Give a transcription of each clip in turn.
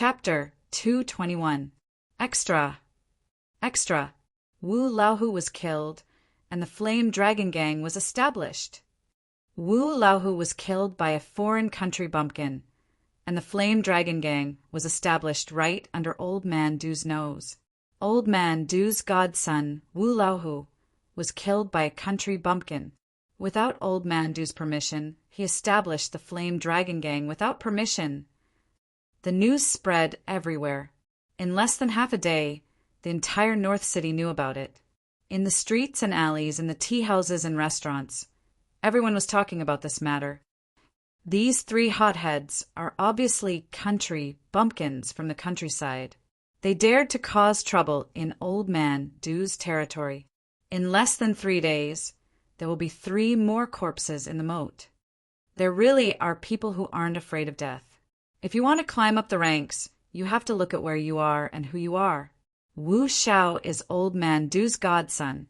Chapter 221. Extra. Extra. Wu Laohu was killed, and the Flame Dragon Gang was established. Wu Laohu was killed by a foreign country bumpkin, and the Flame Dragon Gang was established right under Old Man Du's nose. Old Man Du's godson, Wu Laohu, was killed by a country bumpkin. Without Old Man Du's permission, he established the Flame Dragon Gang without permission. The news spread everywhere. In less than half a day, the entire North City knew about it. In the streets and alleys, in the tea houses and restaurants, everyone was talking about this matter. These three hotheads are obviously country bumpkins from the countryside. They dared to cause trouble in Old Man Du's territory. In less than 3 days, there will be 3 more corpses in the moat. There really are people who aren't afraid of death. If you want to climb up the ranks, you have to look at where you are and who you are. Wu Xiao is Old Man Du's godson,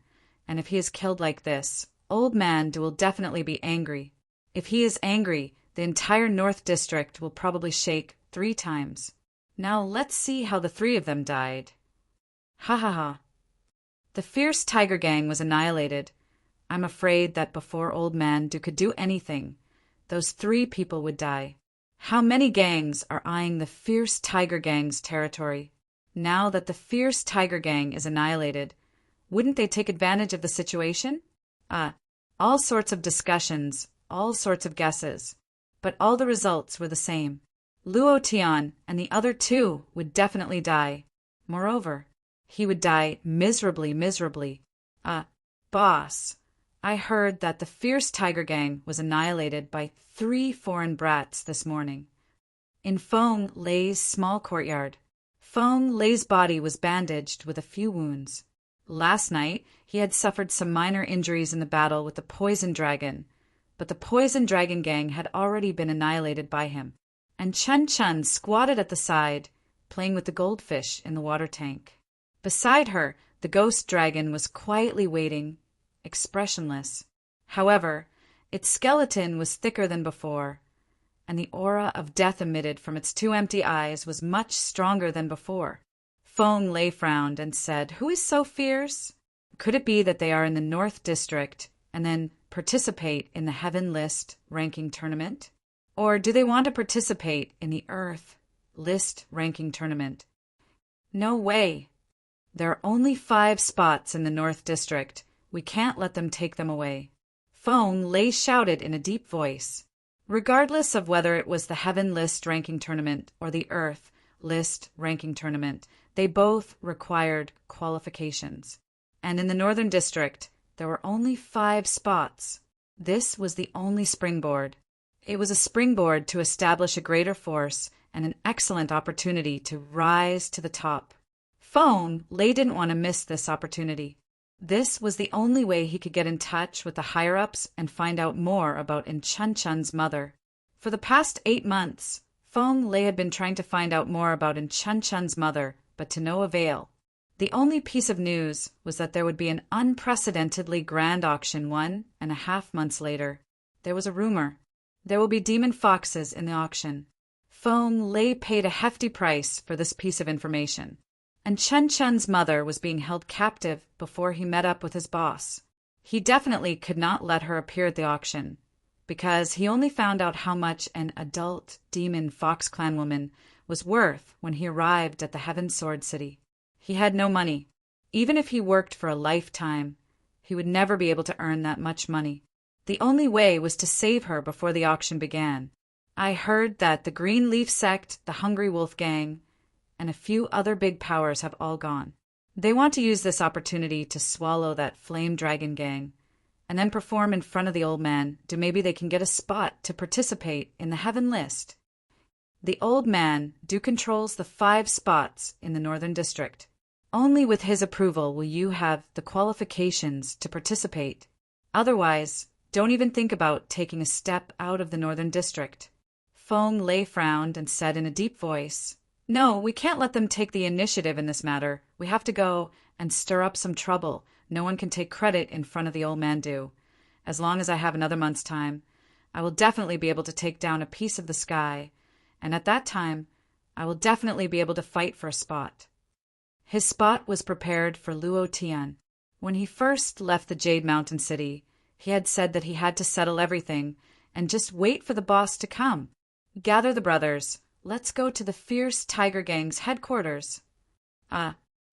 and if he is killed like this, Old Man Du will definitely be angry. If he is angry, the entire North District will probably shake 3 times. Now let's see how the 3 of them died. Ha ha ha. The fierce Tiger Gang was annihilated. I'm afraid that before Old Man Du could do anything, those 3 people would die. How many gangs are eyeing the fierce Tiger Gang's territory? Now that the fierce Tiger Gang is annihilated, wouldn't they take advantage of the situation? All sorts of discussions, all sorts of guesses, but all the results were the same. Luo Tian and the other 2 would definitely die. Moreover, he would die miserably. Boss, I heard that the fierce Tiger Gang was annihilated by 3 foreign brats this morning. In Feng Lei's small courtyard. Feng Lei's body was bandaged with a few wounds. Last night, he had suffered some minor injuries in the battle with the Poison Dragon, but the Poison Dragon Gang had already been annihilated by him. And Chun Chun squatted at the side, playing with the goldfish in the water tank. Beside her, the ghost dragon was quietly waiting, expressionless. However, its skeleton was thicker than before, and the aura of death emitted from its 2 empty eyes was much stronger than before. Feng Lei frowned and said, "Who is so fierce? Could it be that they are in the North District and then participate in the Heaven List ranking tournament? Or do they want to participate in the Earth List ranking tournament? No way. There are only 5 spots in the North District. We can't let them take them away." Feng Lei shouted in a deep voice. Regardless of whether it was the Heaven List ranking tournament or the Earth List ranking tournament, they both required qualifications. And in the Northern District, there were only 5 spots. This was the only springboard. It was a springboard to establish a greater force and an excellent opportunity to rise to the top. Feng Lei didn't want to miss this opportunity. This was the only way he could get in touch with the higher-ups and find out more about Chun Chun's mother. For the past 8 months, Feng Lei had been trying to find out more about Chun Chun's mother, but to no avail. The only piece of news was that there would be an unprecedentedly grand auction 1.5 months later. There was a rumor. There will be demon foxes in the auction. Feng Lei paid a hefty price for this piece of information. And Chun Chun's mother was being held captive before he met up with his boss. He definitely could not let her appear at the auction, because he only found out how much an adult demon Fox Clan woman was worth when he arrived at the Heaven Sword City. He had no money. Even if he worked for a lifetime, he would never be able to earn that much money. The only way was to save her before the auction began. I heard that the Green Leaf Sect, the Hungry Wolf Gang, and a few other big powers have all gone. They want to use this opportunity to swallow that Flame Dragon Gang, and then perform in front of the Old Man, to maybe they can get a spot to participate in the Heaven List. The Old Man controls the 5 spots in the Northern District. Only with his approval will you have the qualifications to participate. Otherwise, don't even think about taking a step out of the Northern District. Feng Lei frowned and said in a deep voice, "No, we can't let them take the initiative in this matter. We have to go and stir up some trouble. No one can take credit in front of the Old Man Du. As long as I have another month's time, I will definitely be able to take down a piece of the sky, and at that time, I will definitely be able to fight for a spot. His spot was prepared for Luo Tian. When he first left the Jade Mountain City, he had said that he had to settle everything and just wait for the boss to come. Gather the brothers. Let's go to the fierce tiger gang's headquarters.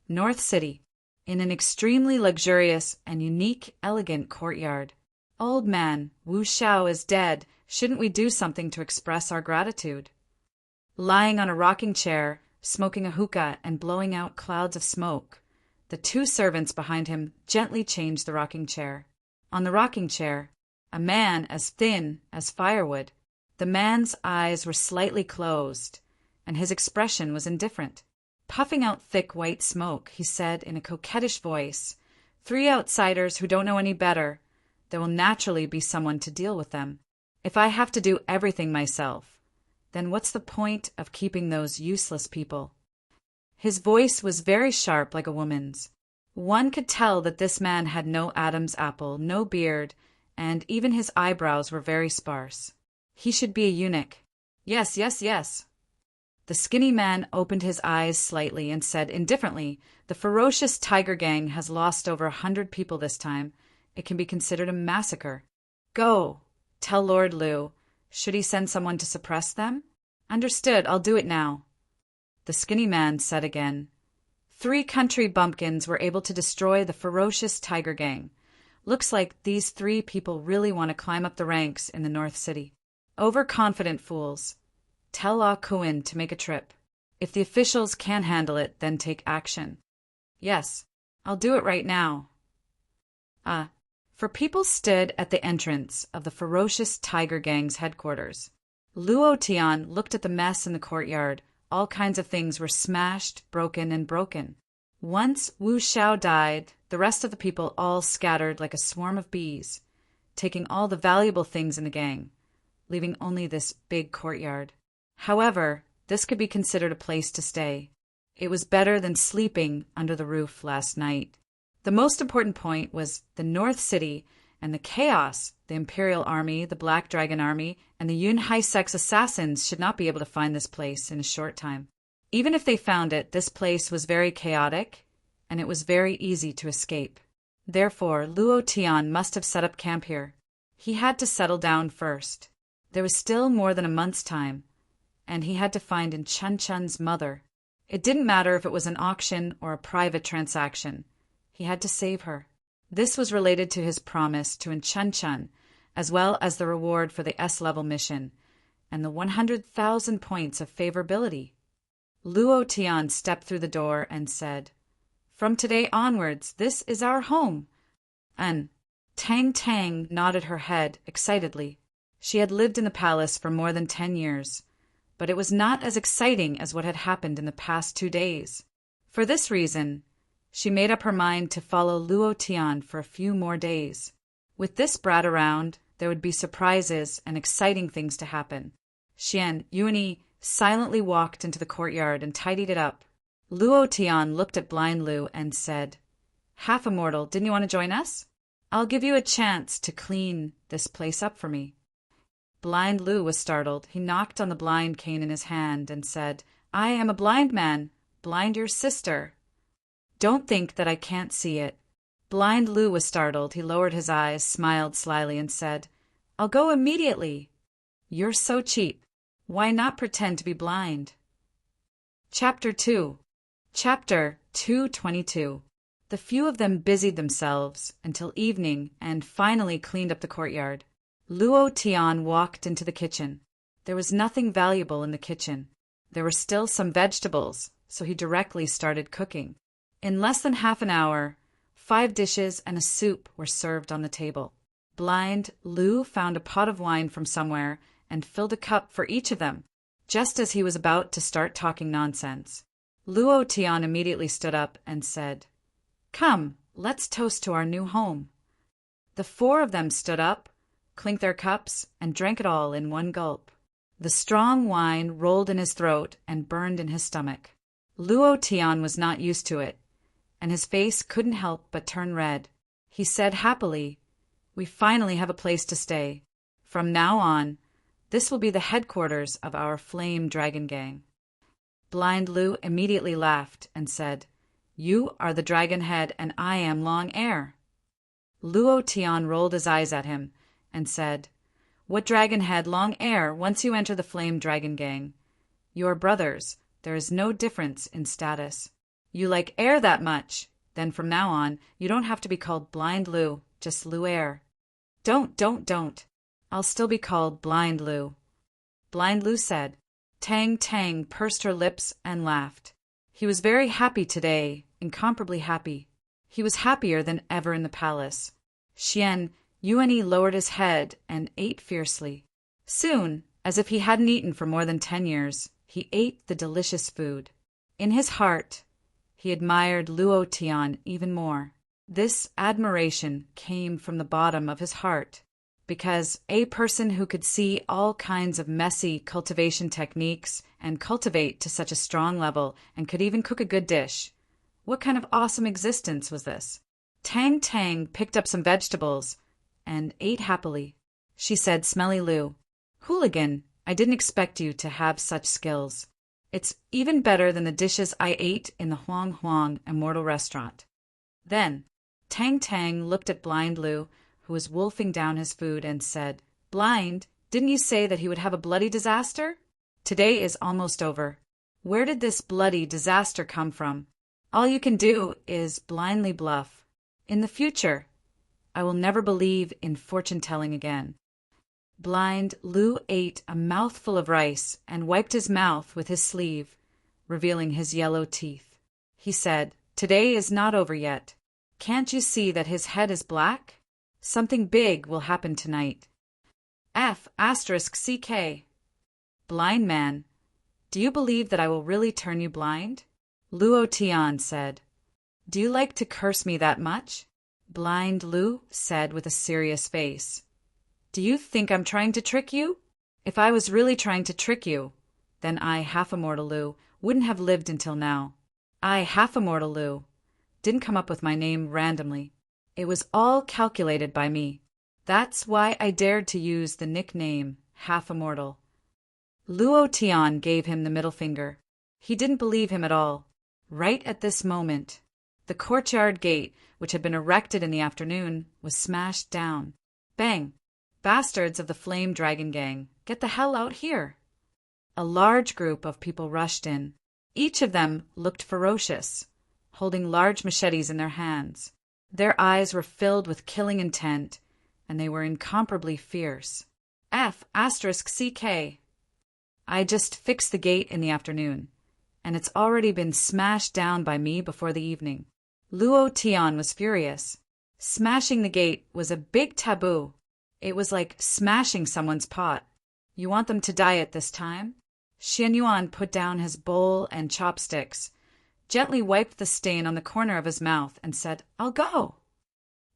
North City, in an extremely luxurious and unique, elegant courtyard. Old man, Wu Xiao is dead. Shouldn't we do something to express our gratitude? Lying on a rocking chair, smoking a hookah and blowing out clouds of smoke, the two servants behind him gently changed the rocking chair. On the rocking chair, a man as thin as firewood. The man's eyes were slightly closed, and his expression was indifferent. Puffing out thick white smoke, he said in a coquettish voice, "3 outsiders who don't know any better. There will naturally be someone to deal with them. If I have to do everything myself, then what's the point of keeping those useless people?" His voice was very sharp, like a woman's. One could tell that this man had no Adam's apple, no beard, and even his eyebrows were very sparse. He should be a eunuch. Yes, yes, yes. The skinny man opened his eyes slightly and said indifferently, "The ferocious tiger gang has lost over 100 people this time. It can be considered a massacre. Go, tell Lord Liu. Should he send someone to suppress them?" "Understood, I'll do it now." The skinny man said again, 3 country bumpkins were able to destroy the ferocious tiger gang. Looks like these 3 people really want to climb up the ranks in the North City. Overconfident fools. Tell Ah Kuin to make a trip. If the officials can handle it, then take action. Yes, I'll do it right now. For people stood at the entrance of the ferocious tiger gang's headquarters. Luo Tian looked at the mess in the courtyard. All kinds of things were smashed, broken, and broken. Once Wu Xiao died, the rest of the people all scattered like a swarm of bees, taking all the valuable things in the gang, leaving only this big courtyard. However, this could be considered a place to stay. It was better than sleeping under the roof last night. The most important point was the North City and the chaos. The Imperial Army, the Black Dragon Army, and the Yun Hai-Sek's assassins should not be able to find this place in a short time. Even if they found it, this place was very chaotic, and it was very easy to escape. Therefore, Luo Tian must have set up camp here. He had to settle down first. There was still more than a month's time, and he had to find in Chun-Chun's mother. It didn't matter if it was an auction or a private transaction. He had to save her. This was related to his promise to Chun-Chun, as well as the reward for the S-level mission, and the 100,000 points of favorability. Luo Tian stepped through the door and said, "From today onwards, this is our home." And Tang Tang nodded her head excitedly. She had lived in the palace for more than 10 years, but it was not as exciting as what had happened in the past 2 days. For this reason, she made up her mind to follow Luo Tian for a few more days. With this brat around, there would be surprises and exciting things to happen. Xian Yuani silently walked into the courtyard and tidied it up. Luo Tian looked at Blind Lu and said, "Half Immortal, didn't you want to join us? I'll give you a chance to clean this place up for me." Blind Lu was startled. He knocked on the blind cane in his hand and said, "I am a blind man. Blind your sister. Don't think that I can't see it." Blind Lu was startled. He lowered his eyes, smiled slyly, and said, "I'll go immediately." "You're so cheap. Why not pretend to be blind?" Chapter 2. Chapter 222. The few of them busied themselves until evening and finally cleaned up the courtyard. Luo Tian walked into the kitchen. There was nothing valuable in the kitchen. There were still some vegetables, so he directly started cooking. In less than half an hour, 5 dishes and a soup were served on the table. Blind Lu found a pot of wine from somewhere and filled a cup for each of them, just as he was about to start talking nonsense. Luo Tian immediately stood up and said, "Come, let's toast to our new home." The 4 of them stood up, clinked their cups, and drank it all in one gulp. The strong wine rolled in his throat and burned in his stomach. Luo Tian was not used to it, and his face couldn't help but turn red. He said happily, "We finally have a place to stay. From now on, this will be the headquarters of our Flame Dragon Gang." Blind Lu immediately laughed and said, "You are the dragon head and I am Long Air." Luo Tian rolled his eyes at him and said, "What dragon head, Long Air, once you enter the Flame Dragon Gang? You are brothers. There is no difference in status. You like air that much. Then from now on, you don't have to be called Blind Lu, just Lu Air." Don't. I'll still be called Blind Lu." Blind Lu said. Tang Tang pursed her lips and laughed. He was very happy today, incomparably happy. He was happier than ever in the palace. Xian Yuanyi lowered his head and ate fiercely. Soon, as if he hadn't eaten for more than 10 years, he ate the delicious food. In his heart, he admired Luo Tian even more. This admiration came from the bottom of his heart, because a person who could see all kinds of messy cultivation techniques and cultivate to such a strong level and could even cook a good dish. What kind of awesome existence was this? Tang Tang picked up some vegetables and ate happily. She said, "Smelly Lu, hooligan, I didn't expect you to have such skills. It's even better than the dishes I ate in the Huang Huang Immortal Restaurant." Then Tang Tang looked at Blind Lu, who was wolfing down his food, and said, "Blind, didn't you say that he would have a bloody disaster? Today is almost over. Where did this bloody disaster come from? All you can do is blindly bluff. In the future, I will never believe in fortune-telling again." Blind Lu ate a mouthful of rice and wiped his mouth with his sleeve, revealing his yellow teeth. He said, "Today is not over yet. Can't you see that his head is black? Something big will happen tonight." F***CK. Blind man, do you believe that I will really turn you blind? Luo Tian said. "Do you like to curse me that much?" Blind Lu said with a serious face. "Do you think I'm trying to trick you? If I was really trying to trick you, then I, half-immortal Lu, wouldn't have lived until now. I, half-immortal Lu, didn't come up with my name randomly. It was all calculated by me. That's why I dared to use the nickname Half-Immortal." Luo Tian gave him the middle finger. He didn't believe him at all. Right at this moment, the courtyard gate, which had been erected in the afternoon, was smashed down. Bang! "Bastards of the Flame Dragon Gang, get the hell out here!" A large group of people rushed in. Each of them looked ferocious, holding large machetes in their hands. Their eyes were filled with killing intent, and they were incomparably fierce. F***CK. I just fixed the gate in the afternoon, and it's already been smashed down by me before the evening. Luo Tian was furious. Smashing the gate was a big taboo. It was like smashing someone's pot. "You want them to die at this time?" Xian Yuan put down his bowl and chopsticks, gently wiped the stain on the corner of his mouth, and said, "I'll go."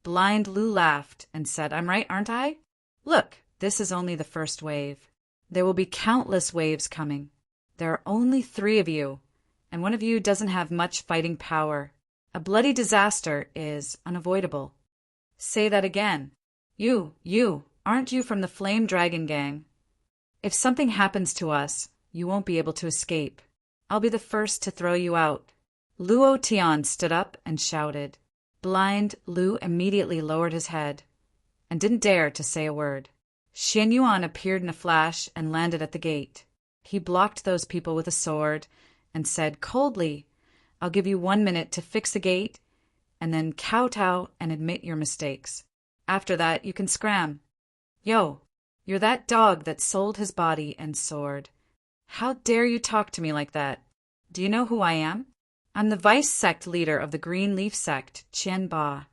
Blind Lu laughed and said, "I'm right, aren't I? Look, this is only the first wave. There will be countless waves coming. There are only 3 of you, and one of you doesn't have much fighting power. A bloody disaster is unavoidable." Say that again. You, aren't you from the Flame Dragon Gang? If something happens to us, you won't be able to escape. I'll be the first to throw you out. Luo Tian stood up and shouted. Blind Lu immediately lowered his head and didn't dare to say a word. Xian Yuan appeared in a flash and landed at the gate. He blocked those people with a sword and said coldly, "I'll give you 1 minute to fix the gate and then kowtow and admit your mistakes. After that, you can scram. Yo, you're that dog that sold his body and sword. How dare you talk to me like that? Do you know who I am? I'm the vice sect leader of the Green Leaf sect, Qian Ba."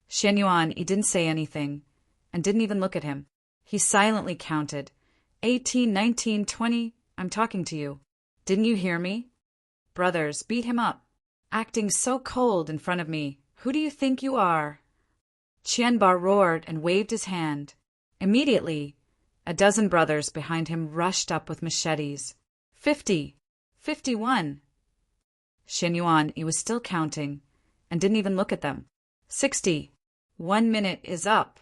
Xian Yuan, he didn't say anything and didn't even look at him. He silently counted. 18, 19, 20, I'm talking to you. Didn't you hear me? Brothers, beat him up. Acting so cold in front of me. Who do you think you are? Qian Ba roared and waved his hand. Immediately, a dozen brothers behind him rushed up with machetes. 50, 51. Xian Yuan, he was still counting and didn't even look at them. 60. 1 minute is up.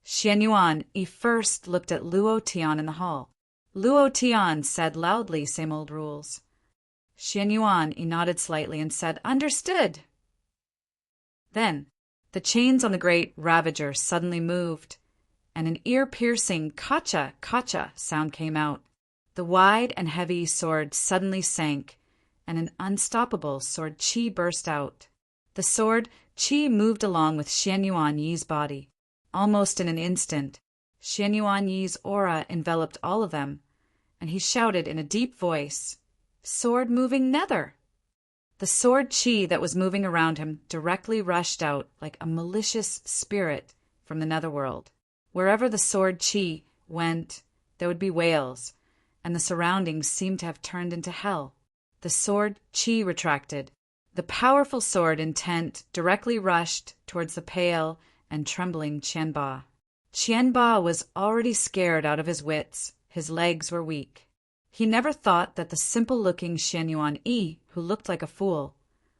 Xian Yuan, he first looked at Luo Tian in the hall. Luo Tian said loudly, "Same old rules." Xian Yuan nodded slightly and said, "Understood." Then, the chains on the great Ravager suddenly moved, and an ear-piercing "Kacha, kacha" sound came out. The wide and heavy sword suddenly sank, and an unstoppable sword qi burst out. The sword qi moved along with Xian Yuan Yi's body. Almost in an instant, Xian Yuan Yi's aura enveloped all of them, and he shouted in a deep voice, "Sword-moving nether!" The sword qi that was moving around him directly rushed out like a malicious spirit from the netherworld. Wherever the sword qi went, there would be whales, and the surroundings seemed to have turned into hell. The sword qi retracted. The powerful sword intent directly rushed towards the pale and trembling Qianba. Qianba was already scared out of his wits. His legs were weak. He never thought that the simple-looking Xian Yuan Yi, who looked like a fool,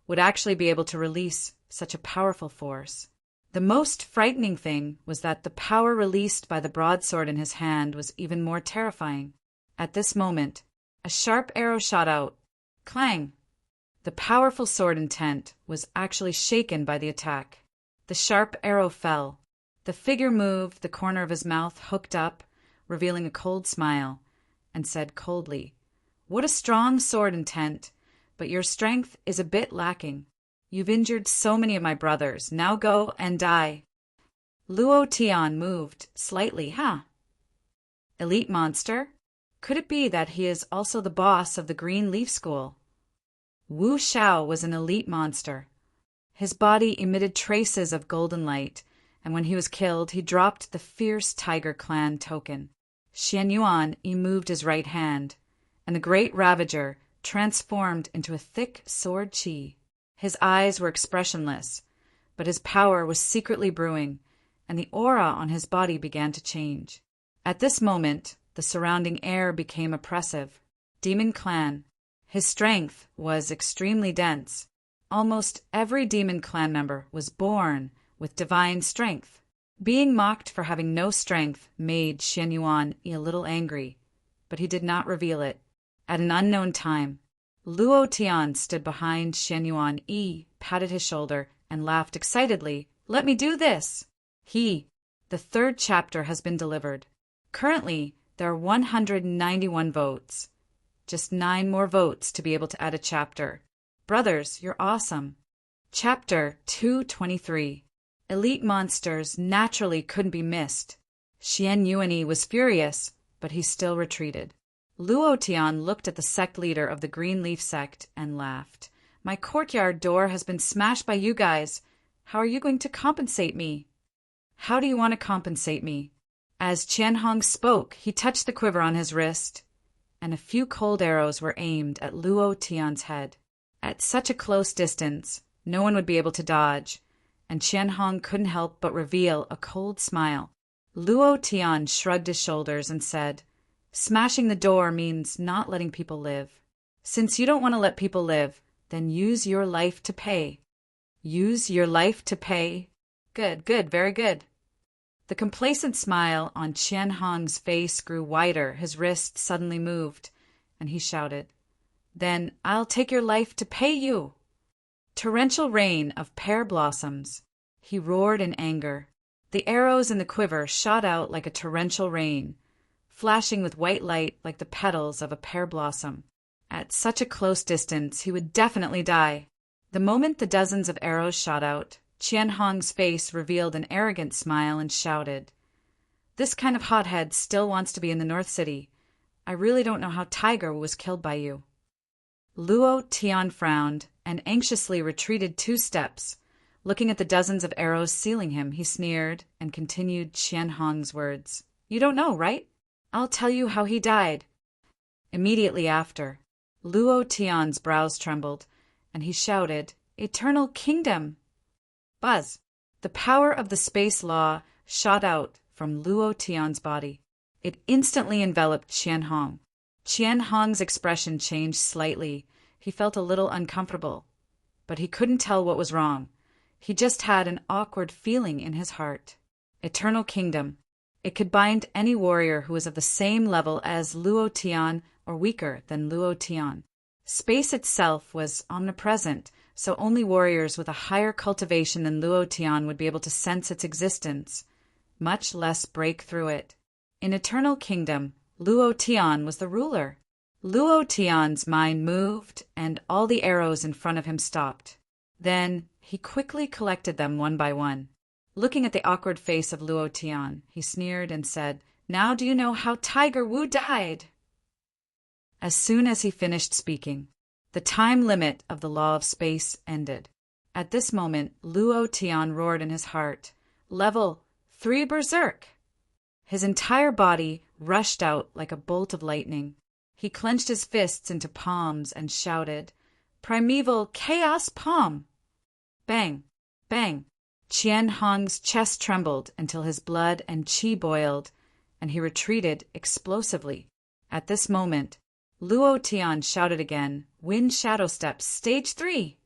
would actually be able to release such a powerful force. The most frightening thing was that the power released by the broadsword in his hand was even more terrifying. At this moment, a sharp arrow shot out. Clang! The powerful sword intent was actually shaken by the attack. The sharp arrow fell. The figure moved, the corner of his mouth hooked up, revealing a cold smile, and said coldly, "What a strong sword intent, but your strength is a bit lacking. You've injured so many of my brothers. Now go and die." Luo Tian moved slightly. Elite monster? Could it be that he is also the boss of the Green Leaf School? Wu Xiao was an elite monster. His body emitted traces of golden light, and when he was killed, he dropped the fierce Tiger Clan token. Xian Yuan moved his right hand, and the great Ravager transformed into a thick sword qi. His eyes were expressionless, but his power was secretly brewing, and the aura on his body began to change. At this moment, the surrounding air became oppressive. Demon Clan. His strength was extremely dense. Almost every Demon Clan member was born with divine strength. Being mocked for having no strength made Xian Yuan a little angry, but he did not reveal it. At an unknown time, Luo Tian stood behind Xian Yuan Yi, patted his shoulder, and laughed excitedly. "Let me do this!" The third chapter has been delivered. Currently, there are 191 votes. Just 9 more votes to be able to add a chapter. Brothers, you're awesome. Chapter 223. Elite monsters naturally couldn't be missed. Xian Yuan was furious, but he still retreated. Luo Tian looked at the sect leader of the Green Leaf sect and laughed. "My courtyard door has been smashed by you guys. How are you going to compensate me?" "How do you want to compensate me?" As Qianhong spoke, he touched the quiver on his wrist, and a few cold arrows were aimed at Luo Tian's head. At such a close distance, no one would be able to dodge, and Qianhong couldn't help but reveal a cold smile. Luo Tian shrugged his shoulders and said, "Smashing the door means not letting people live. Since you don't want to let people live, then use your life to pay." "Use your life to pay?" Good, very good. The complacent smile on Qianhong's face grew wider, his wrist suddenly moved, and he shouted, "Then I'll take your life to pay you." Torrential rain of pear blossoms. He roared in anger. The arrows in the quiver shot out like a torrential rain, flashing with white light like the petals of a pear blossom. At such a close distance, he would definitely die. The moment the dozens of arrows shot out, Qianhong's face revealed an arrogant smile and shouted, "This kind of hothead still wants to be in the North City. I really don't know how Tiger was killed by you." Luo Tian frowned and anxiously retreated 2 steps. Looking at the dozens of arrows sealing him, he sneered and continued Qianhong's words. "You don't know, right? I'll tell you how he died." Immediately after, Luo Tian's brows trembled, and he shouted, "Eternal Kingdom!" Buzz! The power of the space law shot out from Luo Tian's body. It instantly enveloped Qianhong. Qianhong's expression changed slightly. He felt a little uncomfortable, but he couldn't tell what was wrong. He just had an awkward feeling in his heart. Eternal Kingdom. It could bind any warrior who was of the same level as Luo Tian or weaker than Luo Tian. Space itself was omnipresent, so only warriors with a higher cultivation than Luo Tian would be able to sense its existence, much less break through it. In Eternal Kingdom, Luo Tian was the ruler. Luo Tian's mind moved, and all the arrows in front of him stopped. Then he quickly collected them one by one. Looking at the awkward face of Luo Tian, he sneered and said, "Now do you know how Tiger Wu died?" As soon as he finished speaking, the time limit of the law of space ended. At this moment, Luo Tian roared in his heart, "Level 3 Berserk!" His entire body rushed out like a bolt of lightning. He clenched his fists into palms and shouted, "Primeval Chaos Palm!" Bang! Bang! Qian Hong's chest trembled until his blood and qi boiled, and he retreated explosively. At this moment, Luo Tian shouted again, "Wind Shadow Steps, Stage 3!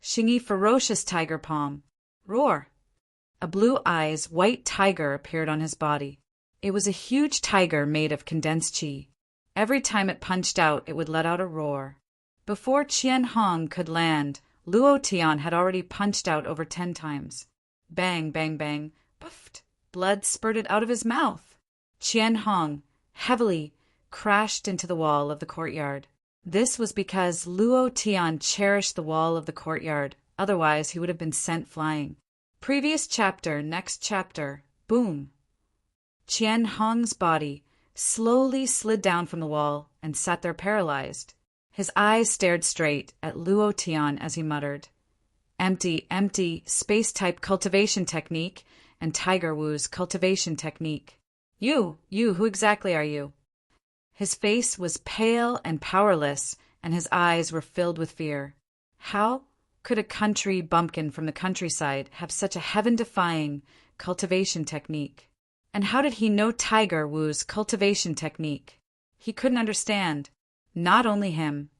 Xingyi Ferocious Tiger Palm! Roar!" A blue-eyes white tiger appeared on his body. It was a huge tiger made of condensed qi. Every time it punched out, it would let out a roar. Before Qian Hong could land, Luo Tian had already punched out over 10 times. Bang, bang, bang, puffed. Blood spurted out of his mouth. Qian Hong, heavily, crashed into the wall of the courtyard. This was because Luo Tian cherished the wall of the courtyard, otherwise he would have been sent flying. Previous chapter, next chapter, boom. Qian Hong's body slowly slid down from the wall and sat there paralyzed. His eyes stared straight at Luo Tian as he muttered, "Empty, empty, space-type cultivation technique and Tiger Wu's cultivation technique. You, who exactly are you?" His face was pale and powerless, and his eyes were filled with fear. How could a country bumpkin from the countryside have such a heaven-defying cultivation technique? And how did he know Tiger Wu's cultivation technique? He couldn't understand. Not only him,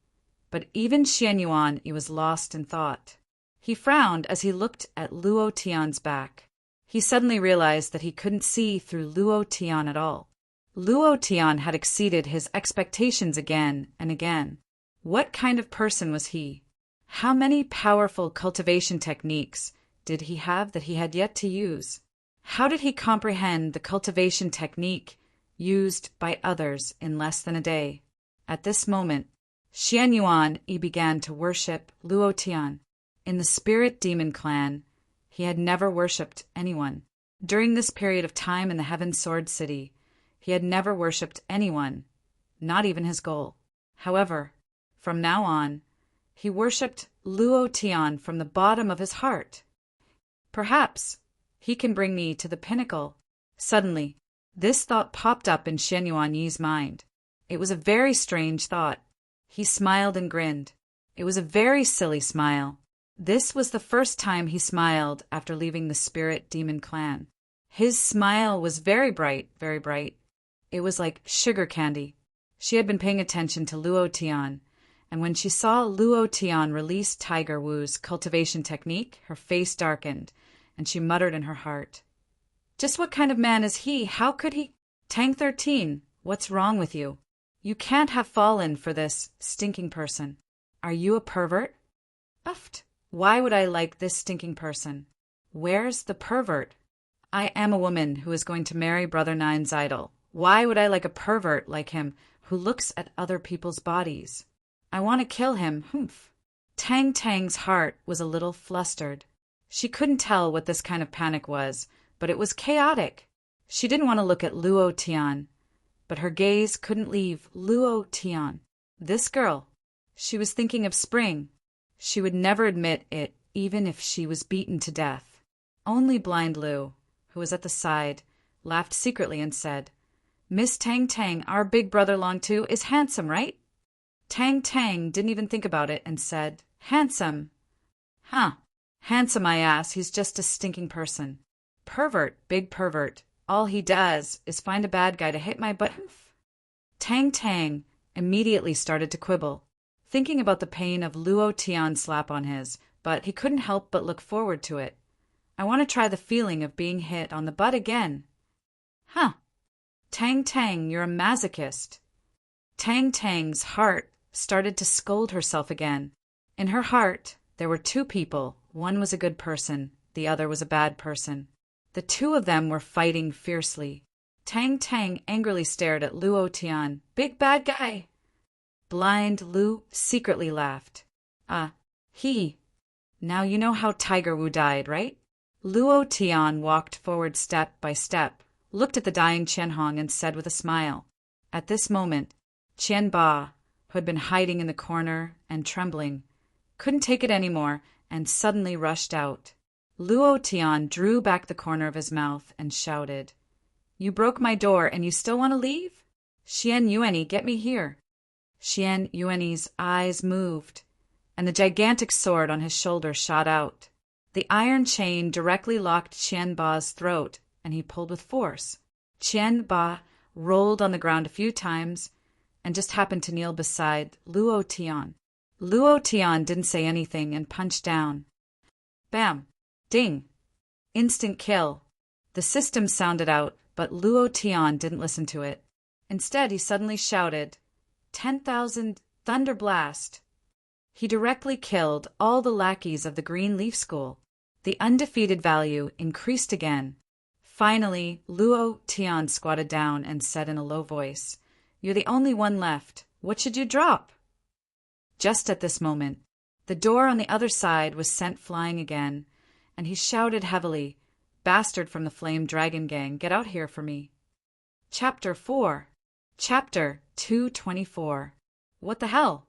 but even Xian Yuan was lost in thought. He frowned as he looked at Luo Tian's back. He suddenly realized that he couldn't see through Luo Tian at all. Luo Tian had exceeded his expectations again and again. What kind of person was he? How many powerful cultivation techniques did he have that he had yet to use? How did he comprehend the cultivation technique used by others in less than a day? At this moment, Xian Yuan began to worship Luo Tian. In the Spirit Demon Clan, he had never worshipped anyone. During this period of time in the Heaven Sword City, he had never worshipped anyone, not even his goal. However, from now on, he worshipped Luo Tian from the bottom of his heart. Perhaps he can bring me to the pinnacle. Suddenly, this thought popped up in Xian Yuan's mind. It was a very strange thought. He smiled and grinned. It was a very silly smile. This was the first time he smiled after leaving the Spirit Demon Clan. His smile was very bright, very bright. It was like sugar candy. She had been paying attention to Luo Tian, and when she saw Luo Tian release Tiger Wu's cultivation technique, her face darkened, and she muttered in her heart, "Just what kind of man is he? How could he? Tang 13, what's wrong with you? You can't have fallen for this stinking person. Are you a pervert?" Uffed. Why would I like this stinking person? Where's the pervert? I am a woman who is going to marry Brother Nine's idol. Why would I like a pervert like him who looks at other people's bodies? I want to kill him. Humph. Tang Tang's heart was a little flustered. She couldn't tell what this kind of panic was, but it was chaotic. She didn't want to look at Luo Tian, but her gaze couldn't leave Luo Tian. This girl. She was thinking of spring. She would never admit it, even if she was beaten to death. Only Blind Lu, who was at the side, laughed secretly and said, "Miss Tang Tang, our big brother Long Tu, is handsome, right?" Tang Tang didn't even think about it and said, "Handsome? Huh. Handsome, my ass, he's just a stinking person. Pervert, big pervert. All he does is find a bad guy to hit my butt." Tang Tang immediately started to quibble, thinking about the pain of Luo Tian's slap on his, but he couldn't help but look forward to it. "I want to try the feeling of being hit on the butt again." Huh. Tang Tang, you're a masochist. Tang Tang's heart started to scold herself again. In her heart, there were two people. One was a good person, the other was a bad person. The two of them were fighting fiercely. Tang Tang angrily stared at Luo Tian. Big bad guy! Blind Lu secretly laughed. He. Now you know how Tiger Wu died, right? Luo Tian walked forward step by step, looked at the dying Qian Hong and said with a smile. At this moment, Qian Ba, who had been hiding in the corner and trembling, couldn't take it anymore and suddenly rushed out. Luo Tian drew back the corner of his mouth and shouted, You broke my door and you still want to leave? Xian Yuanyi, get me here. Xian Yuanyi's eyes moved, and the gigantic sword on his shoulder shot out. The iron chain directly locked Qian Ba's throat, and he pulled with force. Qian Ba rolled on the ground a few times and just happened to kneel beside Luo Tian. Luo Tian didn't say anything and punched down. Bam! Ding! Instant kill. The system sounded out, but Luo Tian didn't listen to it. Instead, he suddenly shouted, 10,000 Thunder Blast! He directly killed all the lackeys of the Green Leaf School. The undefeated value increased again. Finally, Luo Tian squatted down and said in a low voice, You're the only one left. What should you drop? Just at this moment, the door on the other side was sent flying again, and he shouted heavily, Bastard from the Flame Dragon Gang, get out here for me. Chapter 4. Chapter 224. What the hell?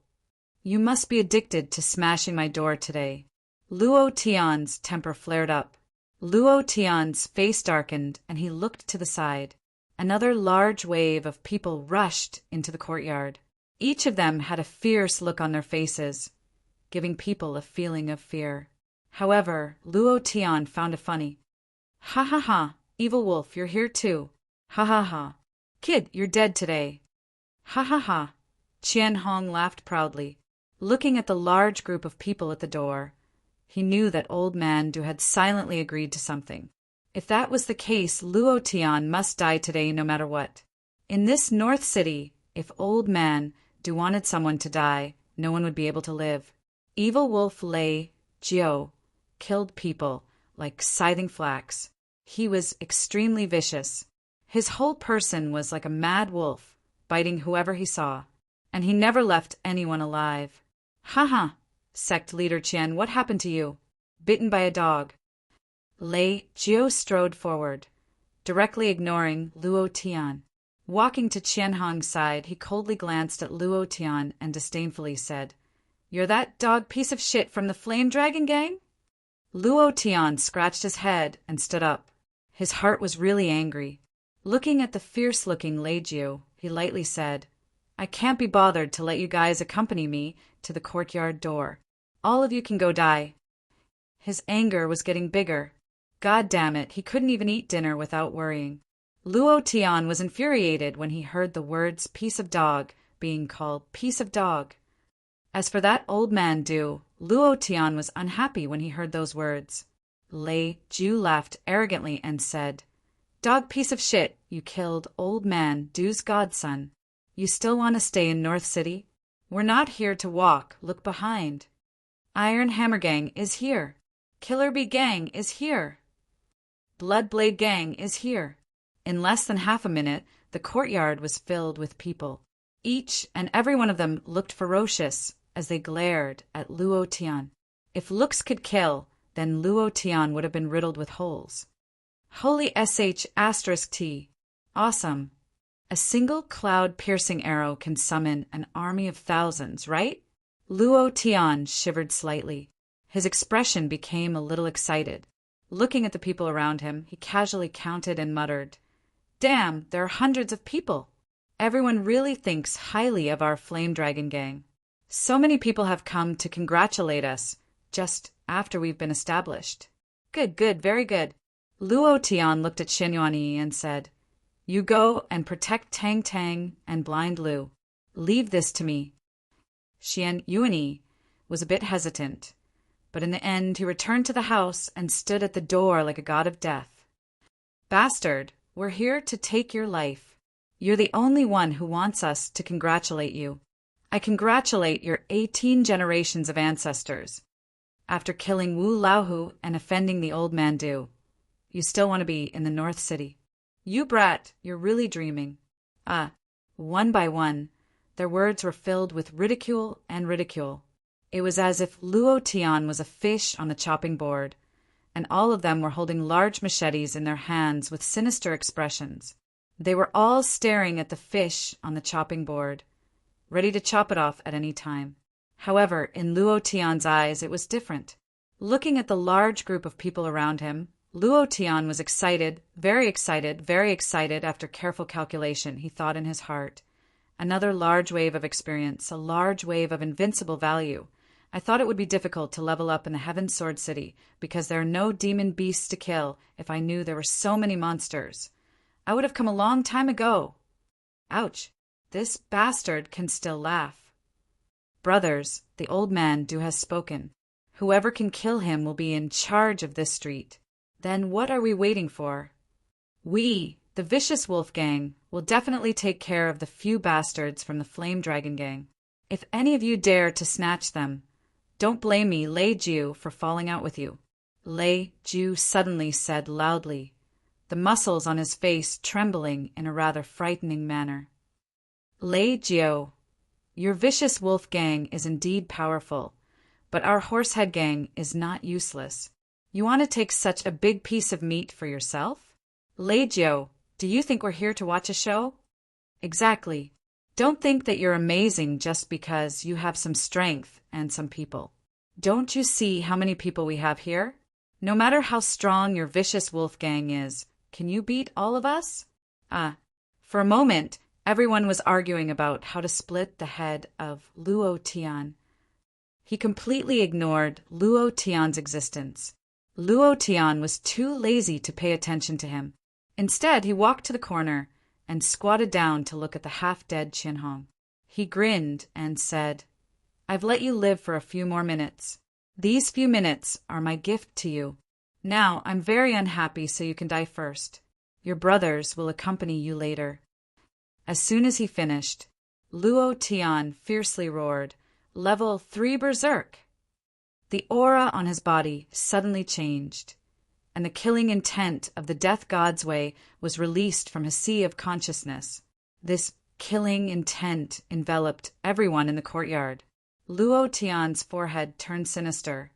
You must be addicted to smashing my door today. Luo Tian's temper flared up. Luo Tian's face darkened, and he looked to the side. Another large wave of people rushed into the courtyard. Each of them had a fierce look on their faces, giving people a feeling of fear. However, Luo Tian found it funny. Ha ha ha, Evil Wolf, you're here too. Ha ha ha. Kid, you're dead today. Ha ha ha. Qian Hong laughed proudly. Looking at the large group of people at the door, he knew that Old Man Du had silently agreed to something. If that was the case, Luo Tian must die today no matter what. In this North City, if Old Man Du wanted someone to die, no one would be able to live. Evil Wolf Lei Jiao killed people like scything flax. He was extremely vicious. His whole person was like a mad wolf, biting whoever he saw, and he never left anyone alive. Ha ha, sect leader Qian, what happened to you? Bitten by a dog. Lei Jiao strode forward, directly ignoring Luo Tian. Walking to Qian Hong's side, he coldly glanced at Luo Tian and disdainfully said, You're that dog piece of shit from the Flame Dragon Gang? Luo Tian scratched his head and stood up. His heart was really angry. Looking at the fierce-looking Lei Jiao, he lightly said, I can't be bothered to let you guys accompany me to the courtyard door. All of you can go die. His anger was getting bigger. God damn it, he couldn't even eat dinner without worrying. Luo Tian was infuriated when he heard the words piece of dog being called piece of dog. As for that Old Man Du, Luo Tian was unhappy when he heard those words. Lei Jiao laughed arrogantly and said, Dog piece of shit, you killed Old Man Du's godson. You still want to stay in North City? We're not here to walk, look behind. Iron Hammer Gang is here. Killer Bee Gang is here. Bloodblade Gang is here. In less than half a minute, the courtyard was filled with people. Each and every one of them looked ferocious as they glared at Luo Tian. If looks could kill, then Luo Tian would have been riddled with holes. Holy *T. Awesome. A single cloud-piercing arrow can summon an army of thousands, right? Luo Tian shivered slightly. His expression became a little excited. Looking at the people around him, he casually counted and muttered, Damn, there are hundreds of people. Everyone really thinks highly of our Flame Dragon Gang. So many people have come to congratulate us just after we've been established. Good, very good. Luo Tian looked at Xian Yuanyi and said, You go and protect Tang Tang and Blind Lu. Leave this to me. Xian Yuanyi was a bit hesitant, but in the end he returned to the house and stood at the door like a god of death. Bastard, we're here to take your life. You're the only one who wants us to congratulate you. I congratulate your 18 generations of ancestors. After killing Wu Laohu and offending the old man Du, you still want to be in the North City. You brat, you're really dreaming. One by one, their words were filled with ridicule and ridicule. It was as if Luo Tian was a fish on the chopping board, and all of them were holding large machetes in their hands with sinister expressions. They were all staring at the fish on the chopping board, ready to chop it off at any time. However, in Luo Tian's eyes, it was different. Looking at the large group of people around him, Luo Tian was excited, very excited, very excited. After careful calculation, he thought in his heart, another large wave of experience, a large wave of invincible value. I thought it would be difficult to level up in the Heaven Sword City because there are no demon beasts to kill if I knew there were so many monsters. I would have come a long time ago. Ouch, this bastard can still laugh. Brothers, the old man Du has spoken. Whoever can kill him will be in charge of this street. Then what are we waiting for? We, the Vicious Wolf Gang, will definitely take care of the few bastards from the Flame Dragon Gang. If any of you dare to snatch them, don't blame me, Lei Jiu, for falling out with you. Lei Jiu suddenly said loudly, the muscles on his face trembling in a rather frightening manner. Lei Jiu, your Vicious Wolf Gang is indeed powerful, but our Horsehead Gang is not useless. You want to take such a big piece of meat for yourself? Lei Jiu, do you think we're here to watch a show? Exactly. Don't think that you're amazing just because you have some strength and some people. Don't you see how many people we have here? No matter how strong your Vicious Wolf Gang is, can you beat all of us? For a moment, everyone was arguing about how to split the head of Luo Tian. He completely ignored Luo Tian's existence. Luo Tian was too lazy to pay attention to him. Instead, he walked to the corner and squatted down to look at the half-dead Qian Hong. He grinned and said, I've let you live for a few more minutes. These few minutes are my gift to you. Now, I'm very unhappy, so you can die first. Your brothers will accompany you later. As soon as he finished, Luo Tian fiercely roared, Level 3 Berserk! The aura on his body suddenly changed, and the killing intent of the Death God's Way was released from his sea of consciousness. This killing intent enveloped everyone in the courtyard. Luo Tian's forehead turned sinister,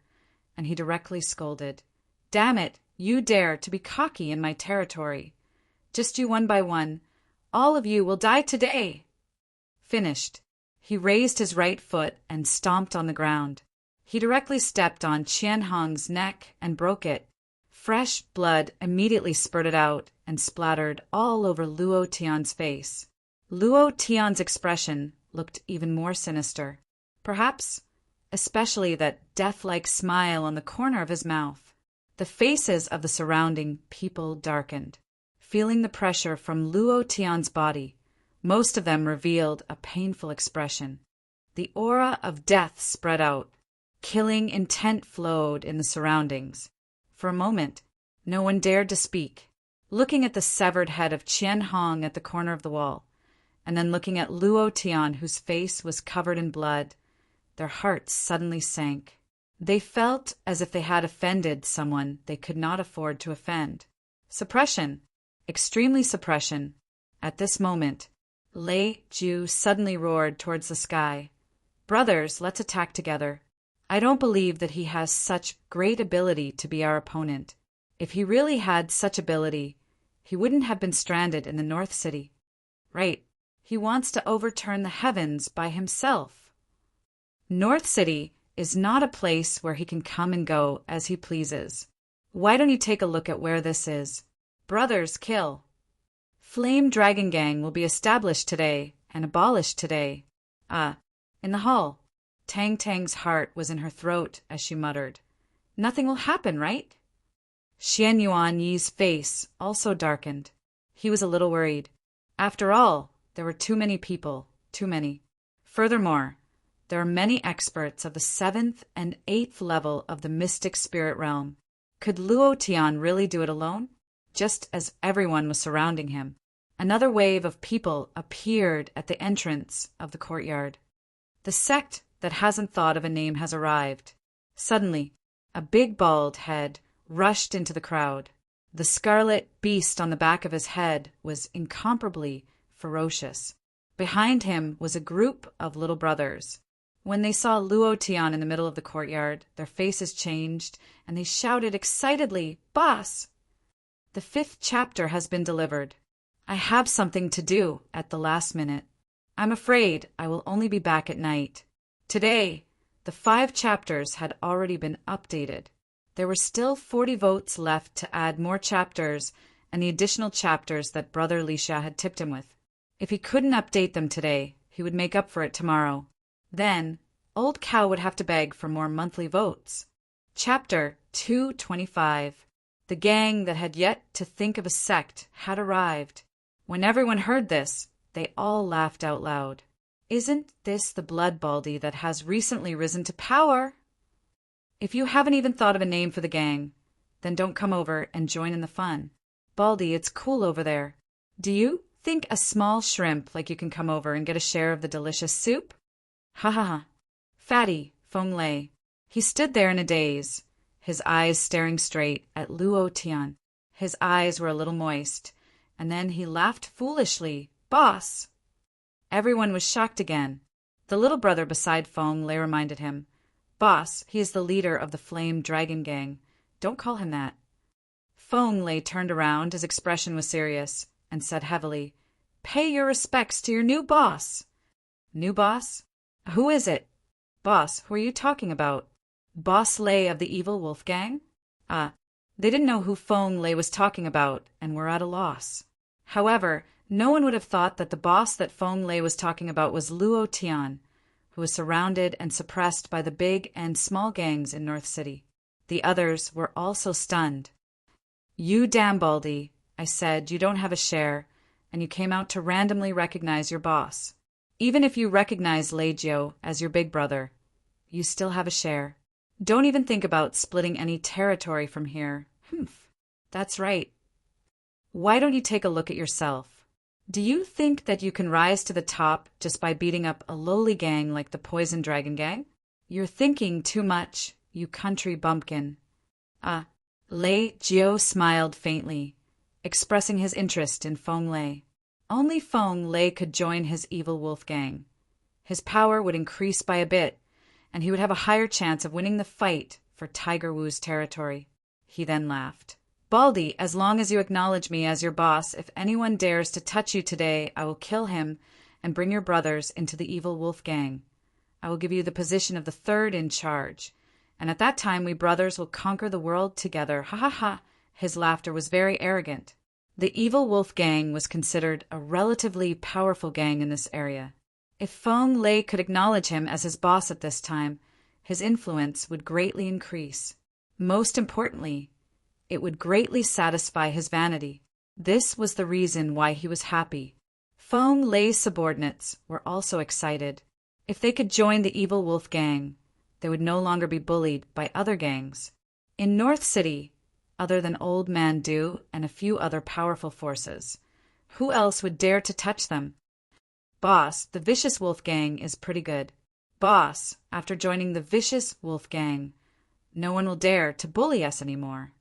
and he directly scolded, Damn it, you dare to be cocky in my territory. Just you one by one, all of you will die today. Finished. He raised his right foot and stomped on the ground. He directly stepped on Qian Hong's neck and broke it. Fresh blood immediately spurted out and splattered all over Luo Tian's face. Luo Tian's expression looked even more sinister. Perhaps, especially that death-like smile on the corner of his mouth. The faces of the surrounding people darkened. Feeling the pressure from Luo Tian's body, most of them revealed a painful expression. The aura of death spread out. Killing intent flowed in the surroundings. For a moment, no one dared to speak, looking at the severed head of Qian Hong at the corner of the wall, and then looking at Luo Tian, whose face was covered in blood. Their hearts suddenly sank. They felt as if they had offended someone they could not afford to offend. Suppression, extremely suppression. At this moment, Lei Jiu suddenly roared towards the sky. Brothers, let's attack together. I don't believe that he has such great ability to be our opponent. If he really had such ability, he wouldn't have been stranded in the North City. Right, he wants to overturn the heavens by himself. North City is not a place where he can come and go as he pleases. Why don't you take a look at where this is? Brothers, kill. Flame Dragon Gang will be established today and abolished today. In the hall. Tang Tang's heart was in her throat as she muttered, Nothing will happen, right? Xian Yuan Yi's face also darkened. He was a little worried. After all, there were too many people, too many. Furthermore, there are many experts of the 7th and 8th level of the mystic spirit realm. Could Luo Tian really do it alone? Just as everyone was surrounding him, another wave of people appeared at the entrance of the courtyard. The sect that hasn't thought of a name has arrived. Suddenly, a big bald head rushed into the crowd. The scarlet beast on the back of his head was incomparably ferocious. Behind him was a group of little brothers. When they saw Luo Tian in the middle of the courtyard, their faces changed, and they shouted excitedly, "Boss! The 5th chapter has been delivered. I have something to do at the last minute. I'm afraid I will only be back at night." Today, the 5 chapters had already been updated. There were still 40 votes left to add more chapters and the additional chapters that Brother Lisha had tipped him with. If he couldn't update them today, he would make up for it tomorrow. Then, Old Cow would have to beg for more monthly votes. Chapter 225. The gang that had yet to think of a sect had arrived. When everyone heard this, they all laughed out loud. "Isn't this the Blood Baldy that has recently risen to power?" If you haven't even thought of a name for the gang, then don't come over and join in the fun. Baldy, it's cool over there. Do you think a small shrimp like you can come over and get a share of the delicious soup? Ha ha ha. Fatty, Feng Lei. He stood there in a daze, his eyes staring straight at Luo Tian. His eyes were a little moist, and then he laughed foolishly. "Boss!" Everyone was shocked again. The little brother beside Feng Lei reminded him, "Boss, he is the leader of the Flame Dragon Gang. Don't call him that." Feng Lei turned around, his expression was serious, and said heavily, "Pay your respects to your new boss." "New boss? Who is it?" "Boss, who are you talking about? Boss Lei of the Evil Wolf Gang?" They didn't know who Feng Lei was talking about, and were at a loss. However, no one would have thought that the boss that Feng Lei was talking about was Luo Tian, who was surrounded and suppressed by the big and small gangs in North City. The others were also stunned. "You damn Baldy," I said, "you don't have a share, and you came out to randomly recognize your boss. Even if you recognize Leigio as your big brother, you still have a share. Don't even think about splitting any territory from here." "Humph, that's right. Why don't you take a look at yourself? Do you think that you can rise to the top just by beating up a lowly gang like the Poison Dragon Gang? You're thinking too much, you country bumpkin." Leigio smiled faintly, expressing his interest in Feng Lei. Only Feng Lei could join his evil wolf gang. His power would increase by a bit, and he would have a higher chance of winning the fight for Tiger Wu's territory. He then laughed. "Baldy, as long as you acknowledge me as your boss, if anyone dares to touch you today, I will kill him and bring your brothers into the evil wolf gang. I will give you the position of the 3rd in charge, and at that time we brothers will conquer the world together. Ha ha ha." His laughter was very arrogant. The evil wolf gang was considered a relatively powerful gang in this area. If Feng Lei could acknowledge him as his boss at this time, his influence would greatly increase. Most importantly, it would greatly satisfy his vanity. This was the reason why he was happy. Feng Lei's subordinates were also excited. If they could join the evil wolf gang, they would no longer be bullied by other gangs. In North City, other than Old Man Du and a few other powerful forces, who else would dare to touch them? "Boss, the Vicious Wolf Gang is pretty good. Boss, after joining the Vicious Wolf Gang, no one will dare to bully us anymore.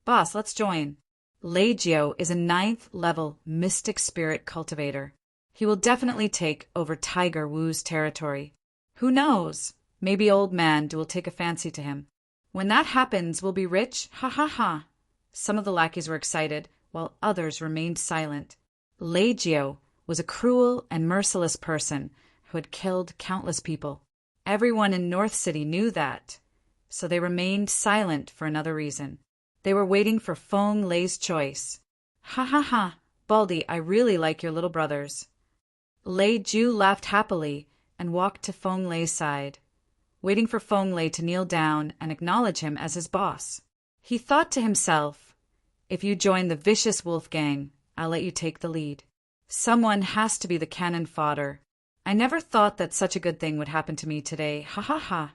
Boss, let's join." Leigio is a 9th level mystic spirit cultivator. He will definitely take over Tiger Wu's territory. Who knows? Maybe Old Man Du will take a fancy to him. When that happens, we'll be rich. Ha ha ha. Some of the lackeys were excited, while others remained silent. Leigio was a cruel and merciless person who had killed countless people. Everyone in North City knew that, so they remained silent for another reason. They were waiting for Feng Lei's choice. "Ha ha ha, Baldy, I really like your little brothers." Leigio laughed happily and walked to Feng Lei's side, waiting for Feng Lei to kneel down and acknowledge him as his boss. He thought to himself, "If you join the Vicious Wolf Gang, I'll let you take the lead. Someone has to be the cannon fodder. I never thought that such a good thing would happen to me today. Ha ha ha."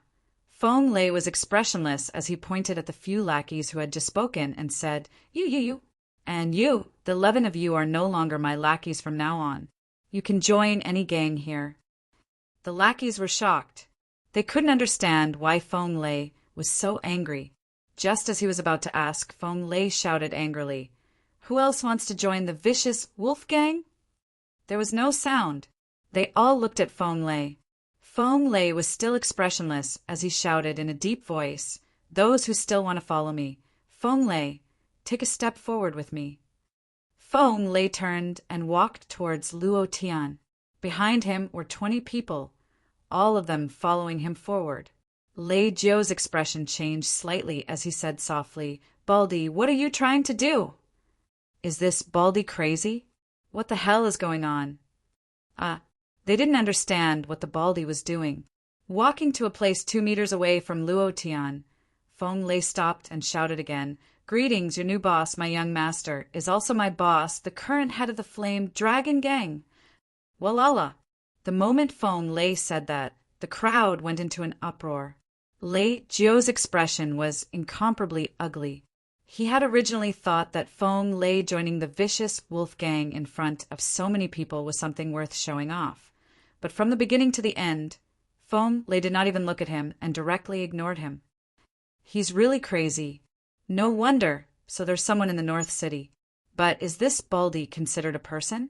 Feng Lei was expressionless as he pointed at the few lackeys who had just spoken and said, You. And you, the 11 of you are no longer my lackeys from now on. You can join any gang here." The lackeys were shocked. They couldn't understand why Feng Lei was so angry. Just as he was about to ask, Feng Lei shouted angrily, "Who else wants to join the vicious wolf gang?" There was no sound. They all looked at Feng Lei. Feng Lei was still expressionless as he shouted in a deep voice, "Those who still want to follow me. Feng Lei, take a step forward with me." Feng Lei turned and walked towards Luo Tian. Behind him were 20 people, all of them following him forward. Lei Jiu's expression changed slightly as he said softly, "Baldy, what are you trying to do?" "Is this Baldy crazy? What the hell is going on?" They didn't understand what the Baldy was doing. Walking to a place 2 meters away from Luo Tian, Feng Lei stopped and shouted again, "Greetings, your new boss, my young master, is also my boss, the current head of the Flame Dragon Gang." Walala! The moment Feng Lei said that, the crowd went into an uproar. Lei Jiu's expression was incomparably ugly. He had originally thought that Feng Lei joining the vicious wolf gang in front of so many people was something worth showing off. But from the beginning to the end, Feng Lei did not even look at him and directly ignored him. He's really crazy. No wonder, so there's someone in the North City. But is this Baldy considered a person?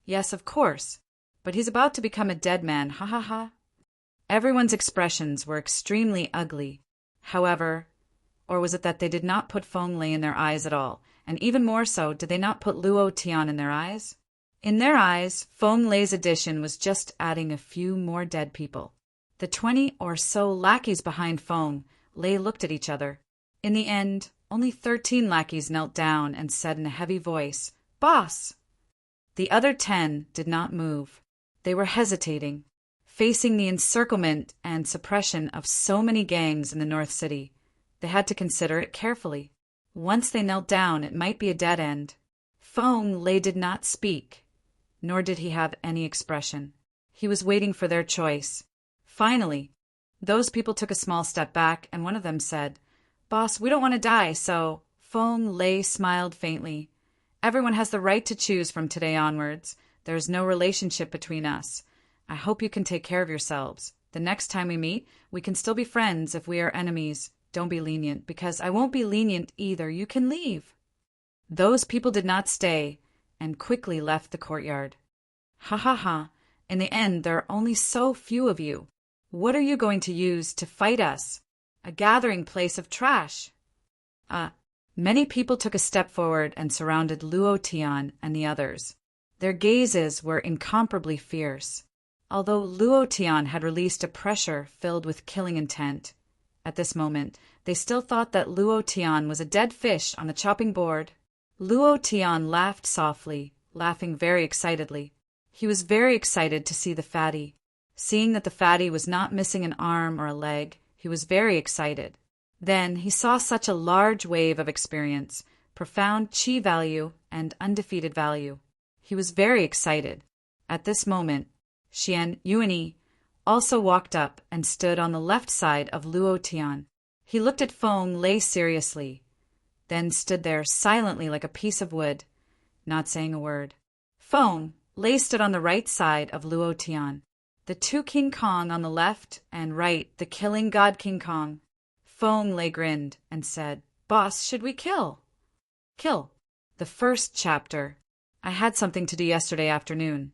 Yes, of course. But he's about to become a dead man, ha ha ha. Everyone's expressions were extremely ugly. However, or was it that they did not put Feng Lei in their eyes at all, and even more so, did they not put Luo Tian in their eyes? In their eyes, Feng Lei's addition was just adding a few more dead people. The 20 or so lackeys behind Feng Lei looked at each other. In the end, only 13 lackeys knelt down and said in a heavy voice, "Boss!" The other 10 did not move. They were hesitating, facing the encirclement and suppression of so many gangs in the North City. They had to consider it carefully. Once they knelt down, it might be a dead end. Feng Lei did not speak, nor did he have any expression. He was waiting for their choice. Finally, those people took a small step back, and one of them said, "Boss, we don't want to die, so—" Feng Lei smiled faintly. "Everyone has the right to choose from today onwards. There is no relationship between us. I hope you can take care of yourselves. The next time we meet, we can still be friends if we are enemies. Don't be lenient, because I won't be lenient either. You can leave." Those people did not stay and quickly left the courtyard. "Ha ha ha. In the end, there are only so few of you. What are you going to use to fight us? A gathering place of trash." Many people took a step forward and surrounded Luo Tian and the others. Their gazes were incomparably fierce. Although Luo Tian had released a pressure filled with killing intent, at this moment, they still thought that Luo Tian was a dead fish on the chopping board. Luo Tian laughed softly, laughing very excitedly. He was very excited to see the fatty. Seeing that the fatty was not missing an arm or a leg, he was very excited. Then he saw such a large wave of experience, profound chi value, and undefeated value. He was very excited. At this moment, Xian Yuanyi also walked up and stood on the left side of Luo Tian. He looked at Feng Lei seriously, then stood there silently like a piece of wood, not saying a word. Feng Lei stood on the right side of Luo Tian. The two King Kong on the left and right, the killing god King Kong. Feng Lei grinned and said, "Boss, should we kill?" "Kill." The first chapter. I had something to do yesterday afternoon,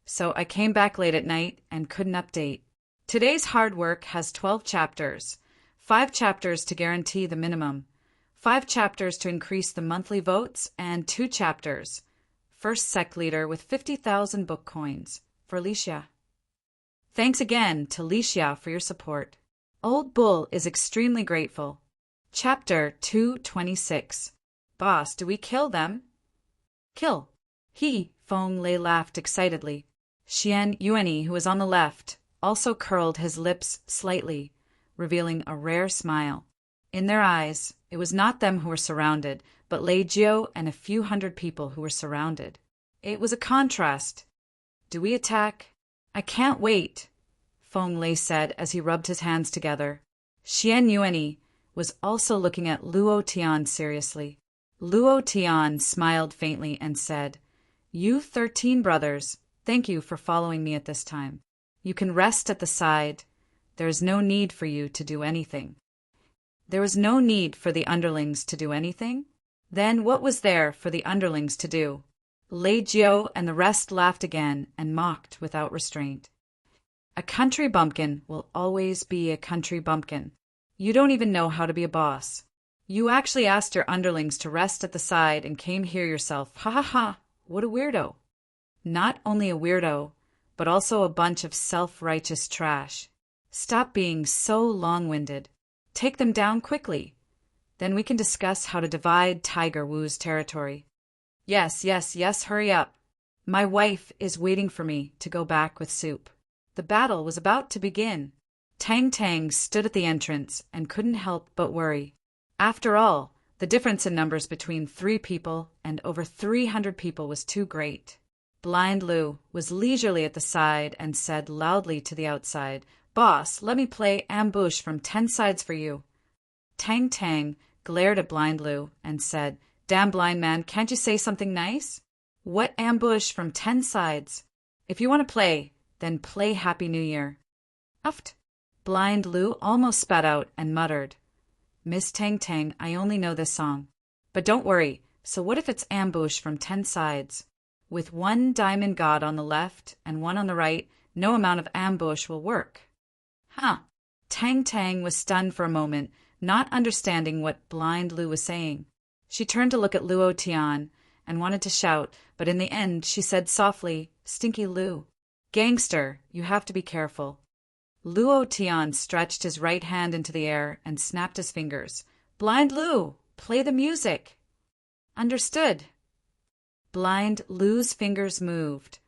so I came back late at night and couldn't update. Today's hard work has 12 chapters, 5 chapters to guarantee the minimum, 5 chapters to increase the monthly votes, and 2 chapters. First sect leader with 50,000 book coins, for Lixia. Thanks again to Lixia for your support. Old Bull is extremely grateful. Chapter 226. Boss, do we kill them? Kill. Feng Lei laughed excitedly. Xian Yuanyi, who was on the left, also curled his lips slightly, revealing a rare smile. In their eyes, it was not them who were surrounded, but Lei Jiu and a few hundred people who were surrounded. It was a contrast. "Do we attack?" "I can't wait," Feng Lei said as he rubbed his hands together. Xian Yuanyi was also looking at Luo Tian seriously. Luo Tian smiled faintly and said, "You 13 brothers, thank you for following me at this time. You can rest at the side. There is no need for you to do anything. There was no need for the underlings to do anything? Then what was there for the underlings to do? Lei Jiu and the rest laughed again and mocked without restraint. A country bumpkin will always be a country bumpkin. You don't even know how to be a boss. You actually asked your underlings to rest at the side and came here yourself. Ha ha ha, what a weirdo. Not only a weirdo, but also a bunch of self-righteous trash. Stop being so long-winded. Take them down quickly. Then we can discuss how to divide Tiger Wu's territory. Yes, yes, yes, hurry up. My wife is waiting for me to go back with soup. The battle was about to begin. Tang Tang stood at the entrance and couldn't help but worry. After all, the difference in numbers between 3 people and over 300 people was too great. Blind Lu was leisurely at the side and said loudly to the outside, "Boss, let me play ambush from 10 sides for you." Tang Tang glared at Blind Lu and said, "Damn blind man, can't you say something nice? What ambush from 10 sides? If you want to play, then play Happy New Year." Uft! Blind Lu almost spat out and muttered, "Miss Tang Tang, I only know this song. But don't worry, so what if it's ambush from 10 sides? With 1 diamond god on the left and 1 on the right, no amount of ambush will work." Huh. Tang Tang was stunned for a moment, not understanding what Blind Lu was saying. She turned to look at Luo Tian and wanted to shout, but in the end she said softly, "Stinky Lu. Gangster, you have to be careful." Luo Tian stretched his right hand into the air and snapped his fingers. "Blind Lu, play the music." "Understood." Blind Lu's fingers moved,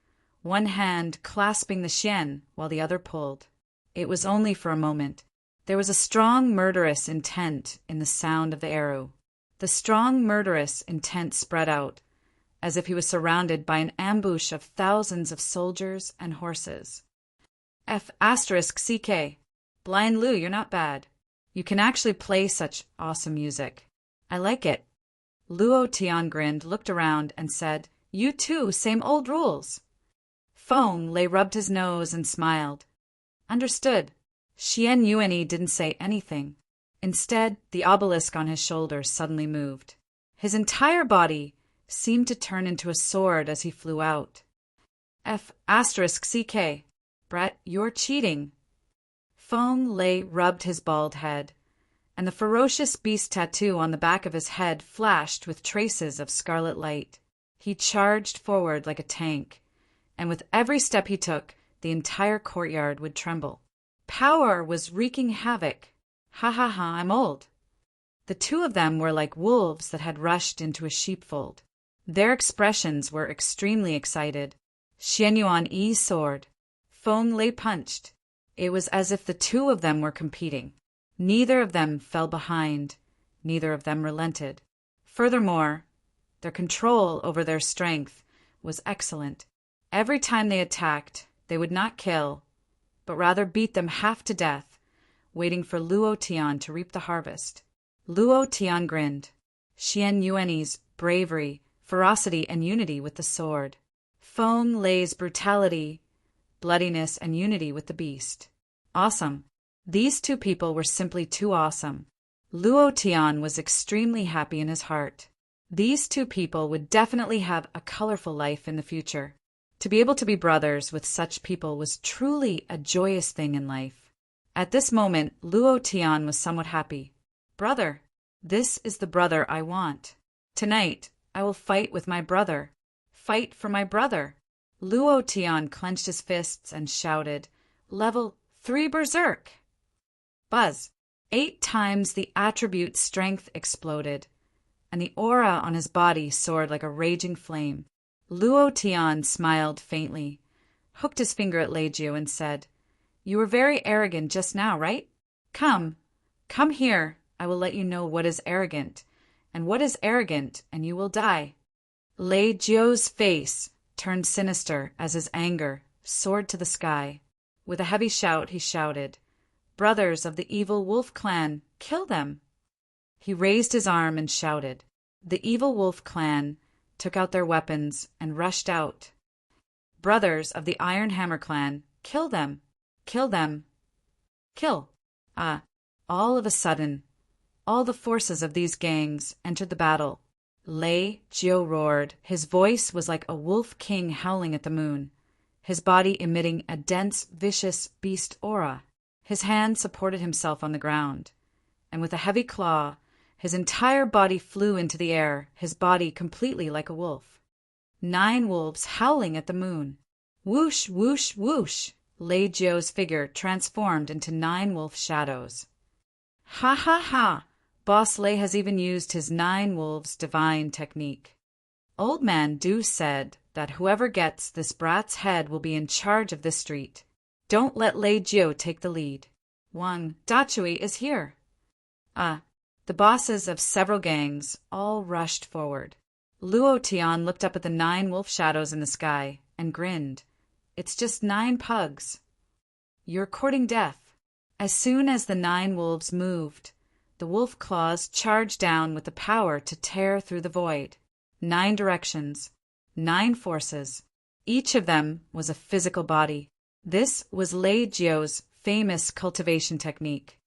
one hand clasping the xian while the other pulled. It was only for a moment. There was a strong murderous intent in the sound of the arrow. The strong murderous intent spread out, as if he was surrounded by an ambush of thousands of soldiers and horses. F***CK. Blind Lu, you're not bad. You can actually play such awesome music. I like it. Luo Tian grinned, looked around, and said, "You too, same old rules." Feng Lei rubbed his nose and smiled. Understood. Xian Yuanyi didn't say anything. Instead, the obelisk on his shoulder suddenly moved. His entire body seemed to turn into a sword as he flew out. F***CK. Brett, you're cheating. Feng Lei rubbed his bald head, and the ferocious beast tattoo on the back of his head flashed with traces of scarlet light. He charged forward like a tank, and with every step he took, the entire courtyard would tremble. Power was wreaking havoc. Ha ha ha, I'm old. The 2 of them were like wolves that had rushed into a sheepfold. Their expressions were extremely excited. Xian Yuanyi's sword. Feng Lei punched. It was as if the 2 of them were competing. Neither of them fell behind. Neither of them relented. Furthermore, their control over their strength was excellent. Every time they attacked, they would not kill, but rather beat them half to death, waiting for Luo Tian to reap the harvest. Luo Tian grinned. Xian Yuanyi's bravery, ferocity, and unity with the sword. Feng Lei's brutality, bloodiness, and unity with the beast. Awesome. These 2 people were simply too awesome. Luo Tian was extremely happy in his heart. These 2 people would definitely have a colorful life in the future. To be able to be brothers with such people was truly a joyous thing in life. At this moment, Luo Tian was somewhat happy. Brother, this is the brother I want. Tonight, I will fight with my brother. Fight for my brother. Luo Tian clenched his fists and shouted, "Level 3 Berserk!" Buzz! 8 times the attribute strength exploded, and the aura on his body soared like a raging flame. Luo Tian smiled faintly, hooked his finger at Lei Jiu, and said, "You were very arrogant just now, right? Come here, I will let you know what is arrogant, and what is arrogant, and you will die." Lei Jiu's face turned sinister as his anger soared to the sky. With a heavy shout, he shouted, "Brothers of the evil wolf clan, kill them!" He raised his arm and shouted. The evil wolf clan took out their weapons and rushed out. "Brothers of the Iron Hammer clan, kill them!" Kill them. Kill. All of a sudden, all the forces of these gangs entered the battle. Lei Jiu roared. His voice was like a wolf king howling at the moon, his body emitting a dense, vicious beast aura. His hand supported himself on the ground, and with a heavy claw, his entire body flew into the air, his body completely like a wolf. 9 wolves howling at the moon. Whoosh, whoosh, whoosh! Lei Jiu's figure transformed into 9 wolf shadows. Ha ha ha! Boss Lei has even used his 9 wolves divine technique. Old Man Du said that whoever gets this brat's head will be in charge of this street. Don't let Lei Jiu take the lead. Wang Dachui is here. The bosses of several gangs all rushed forward. Luo Tian looked up at the 9 wolf shadows in the sky and grinned. It's just 9 pugs. You're courting death. As soon as the 9 wolves moved, the wolf claws charged down with the power to tear through the void. 9 directions, 9 forces. Each of them was a physical body. This was Lei Jiu's famous cultivation technique.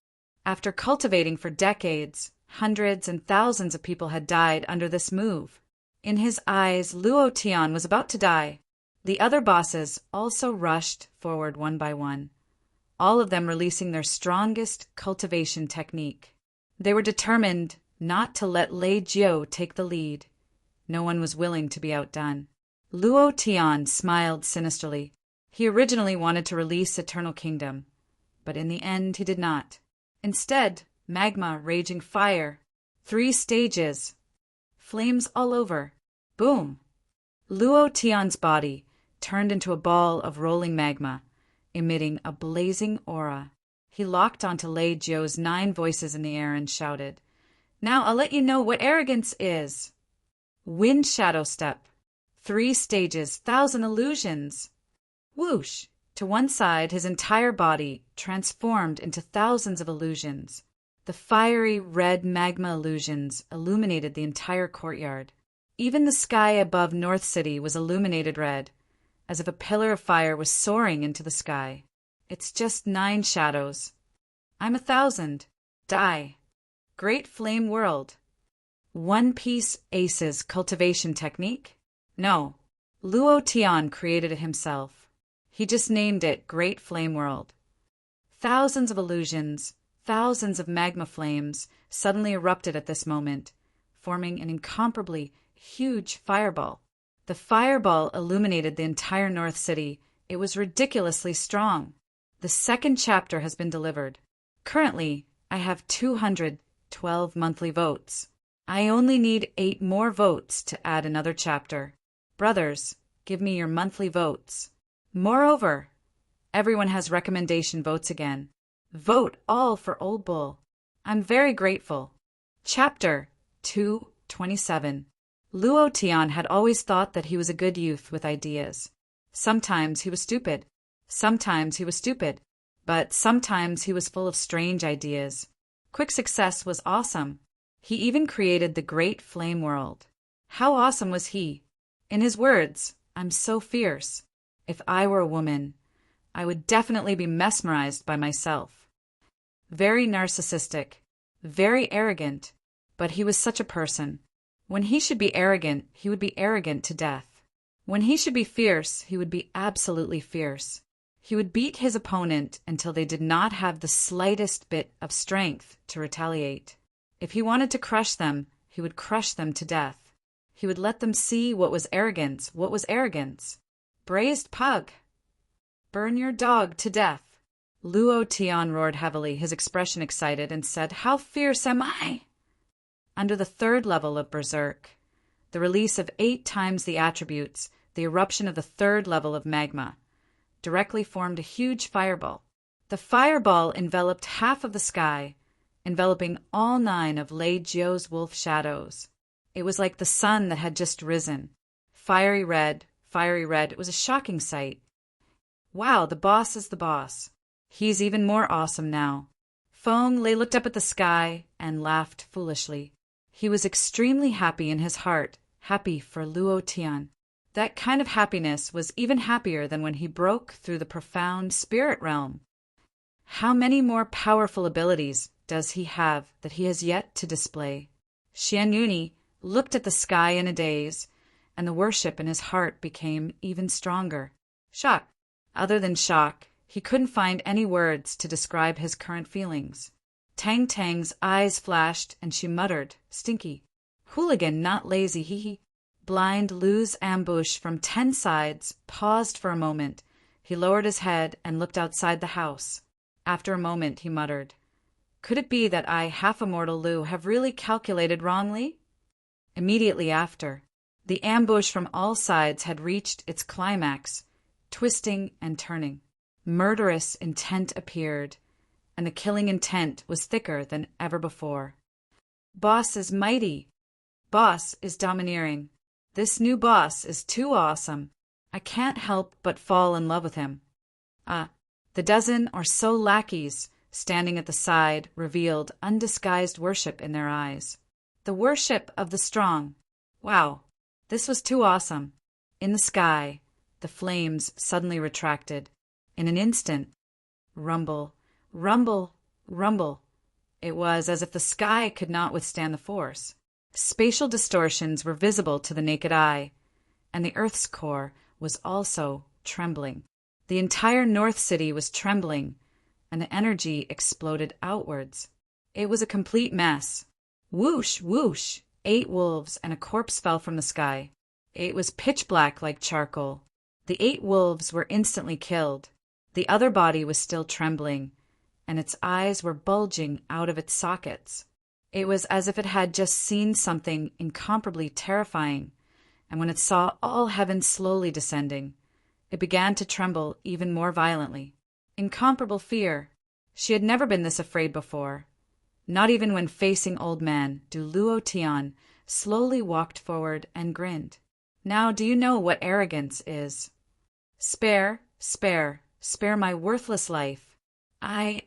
After cultivating for decades, hundreds and thousands of people had died under this move. In his eyes, Luo Tian was about to die. The other bosses also rushed forward one by one, all of them releasing their strongest cultivation technique. They were determined not to let Lei Jiu take the lead. No one was willing to be outdone. Luo Tian smiled sinisterly. He originally wanted to release Eternal Kingdom, but in the end he did not. Instead, magma, raging fire, 3 stages, flames all over. Boom! Luo Tian's body turned into a ball of rolling magma, emitting a blazing aura. He locked onto Lei Jiu's 9 voices in the air and shouted, "Now I'll let you know what arrogance is. Wind shadow step. 3 stages, 1,000 illusions." Whoosh! To one side, his entire body transformed into thousands of illusions. The fiery red magma illusions illuminated the entire courtyard. Even the sky above North City was illuminated red, as if a pillar of fire was soaring into the sky. It's just 9 shadows. I'm 1,000. Die. Great flame world. One Piece Ace's cultivation technique? No. Luo Tian created it himself. He just named it Great Flame World. Thousands of illusions, thousands of magma flames suddenly erupted at this moment, forming an incomparably huge fireball. The fireball illuminated the entire North City. It was ridiculously strong. The 2nd chapter has been delivered. Currently, I have 212 monthly votes. I only need 8 more votes to add another chapter. Brothers, give me your monthly votes. Moreover, everyone has recommendation votes again. Vote all for Old Bull. I'm very grateful. Chapter 227. Luo Tian had always thought that he was a good youth with ideas. Sometimes he was stupid. Sometimes he was stupid. But sometimes he was full of strange ideas. Quick success was awesome. He even created the Great Flame World. How awesome was he? In his words, I'm so fierce. If I were a woman, I would definitely be mesmerized by myself. Very narcissistic, very arrogant, but he was such a person. When he should be arrogant, he would be arrogant to death. When he should be fierce, he would be absolutely fierce. He would beat his opponent until they did not have the slightest bit of strength to retaliate. If he wanted to crush them, he would crush them to death. He would let them see what was arrogance. What was arrogance? Braised pug! Burn your dog to death! Luo Tian roared heavily, his expression excited, and said, "How fierce am I?" Under the 3rd level of Berserk, the release of 8 times the attributes, the eruption of the 3rd level of magma, directly formed a huge fireball. The fireball enveloped half of the sky, enveloping all 9 of Lei Jiu's wolf shadows. It was like the sun that had just risen. Fiery red, it was a shocking sight. Wow, the boss is the boss. He's even more awesome now. Feng Lei looked up at the sky and laughed foolishly. He was extremely happy in his heart, happy for Luo Tian. That kind of happiness was even happier than when he broke through the profound spirit realm. How many more powerful abilities does he have that he has yet to display? Xian Yuni looked at the sky in a daze, and the worship in his heart became even stronger. Shock. Other than shock, he couldn't find any words to describe his current feelings. Tang Tang's eyes flashed, and she muttered, "Stinky. Hooligan, not lazy, hee hee." Blind Lu's ambush from 10 sides paused for a moment. He lowered his head and looked outside the house. After a moment, he muttered, "Could it be that I, half-immortal Lu, have really calculated wrongly?" Immediately after, the ambush from all sides had reached its climax, twisting and turning. Murderous intent appeared, and the killing intent was thicker than ever before. Boss is mighty. Boss is domineering. This new boss is too awesome. I can't help but fall in love with him. The dozen or so lackeys standing at the side revealed undisguised worship in their eyes. The worship of the strong. Wow, this was too awesome. In the sky, the flames suddenly retracted. In an instant, rumble, rumble, rumble. It was as if the sky could not withstand the force. Spatial distortions were visible to the naked eye, and the Earth's core was also trembling. The entire North City was trembling, and the energy exploded outwards. It was a complete mess. Whoosh, whoosh! 8 wolves and a corpse fell from the sky. It was pitch black like charcoal. The 8 wolves were instantly killed. The other body was still trembling, and its eyes were bulging out of its sockets. It was as if it had just seen something incomparably terrifying, and when it saw all heaven slowly descending, it began to tremble even more violently. Incomparable fear. She had never been this afraid before. Not even when facing Old Man, Luo Tian slowly walked forward and grinned. Now do you know what arrogance is? Spare, spare, spare my worthless life. I,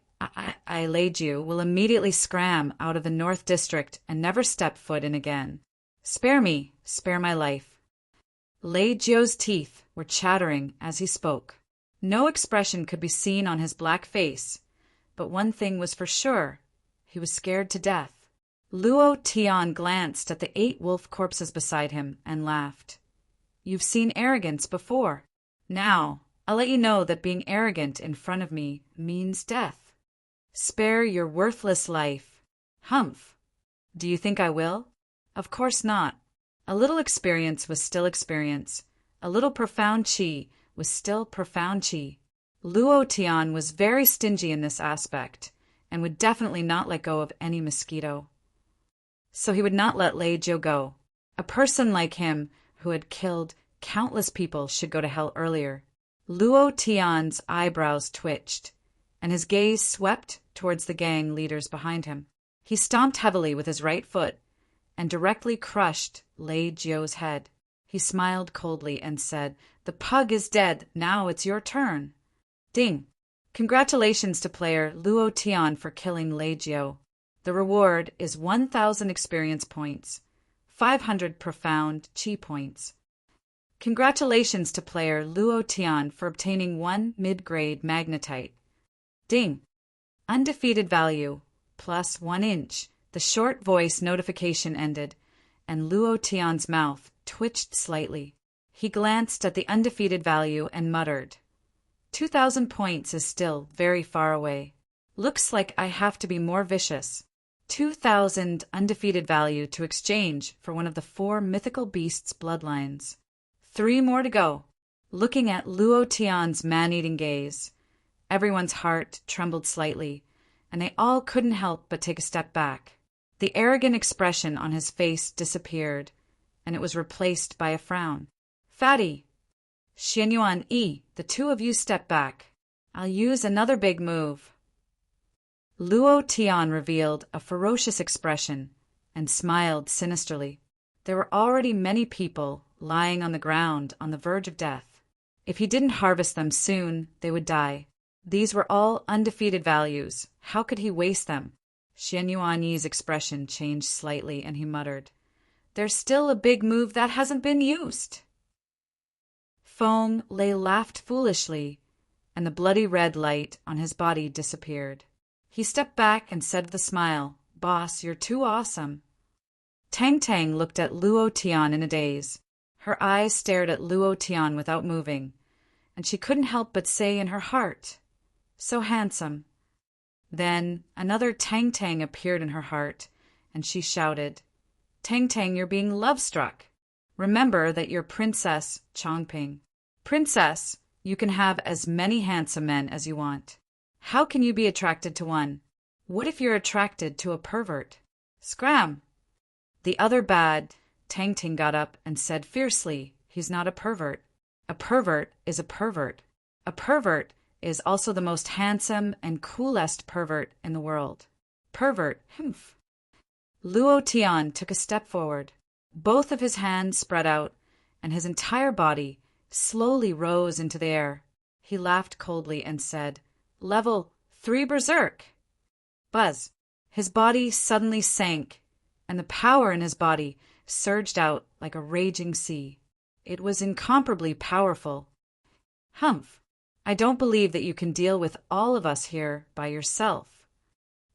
Lei Jiu, will immediately scram out of the North District and never step foot in again. Spare me, spare my life. Lei Jiu's teeth were chattering as he spoke. No expression could be seen on his black face, but one thing was for sure. He was scared to death. Luo Tian glanced at the 8 wolf corpses beside him and laughed. You've seen arrogance before. Now, I'll let you know that being arrogant in front of me means death. Spare your worthless life. Humph. Do you think I will? Of course not. A little experience was still experience. A little profound qi was still profound qi. Luo Tian was very stingy in this aspect, and would definitely not let go of any mosquito. So he would not let Lei Jiu go. A person like him, who had killed countless people, should go to hell earlier. Luo Tian's eyebrows twitched, and his gaze swept towards the gang leaders behind him. He stomped heavily with his right foot, and directly crushed Lei Jiu's head. He smiled coldly and said, "The pug is dead, now it's your turn." Ding! Congratulations to player Luo Tian for killing Lei Jiu. The reward is 1,000 experience points, 500 profound chi points. Congratulations to player Luo Tian for obtaining 1 mid-grade magnetite. Ding! Undefeated value, plus 1 inch. The short voice notification ended, and Luo Tian's mouth twitched slightly. He glanced at the undefeated value and muttered, 2,000 points is still very far away. Looks like I have to be more vicious. 2,000 undefeated value to exchange for one of the 4 mythical beasts' bloodlines. 3 more to go. Looking at Luo Tian's man-eating gaze, everyone's heart trembled slightly, and they all couldn't help but take a step back. The arrogant expression on his face disappeared, and it was replaced by a frown. Fatty! Xianyuan Yi, the 2 of you step back. I'll use another big move. Luo Tian revealed a ferocious expression and smiled sinisterly. There were already many people lying on the ground on the verge of death. If he didn't harvest them soon, they would die. These were all undefeated values. How could he waste them? Xianyuan Yi's expression changed slightly, and he muttered, "There's still a big move that hasn't been used." Feng Lei laughed foolishly, and the bloody red light on his body disappeared. He stepped back and said with a smile, "Boss, you're too awesome." Tang Tang looked at Luo Tian in a daze. Her eyes stared at Luo Tian without moving, and she couldn't help but say in her heart, "So handsome." Then another Tang Tang appeared in her heart, and she shouted, "Tang Tang, you're being love-struck. Remember that you're Princess Chongping. Princess, you can have as many handsome men as you want. How can you be attracted to one? What if you're attracted to a pervert? Scram!" The other bad Tang Ting got up and said fiercely, "He's not a pervert. A pervert is a pervert. A pervert is also the most handsome and coolest pervert in the world. Pervert, humph." Luo Tian took a step forward. Both of his hands spread out, and his entire body slowly rose into the air. He laughed coldly and said, "Level 3 Berserk." Buzz! His body suddenly sank, and the power in his body surged out like a raging sea. It was incomparably powerful. "Humph! I don't believe that you can deal with all of us here by yourself.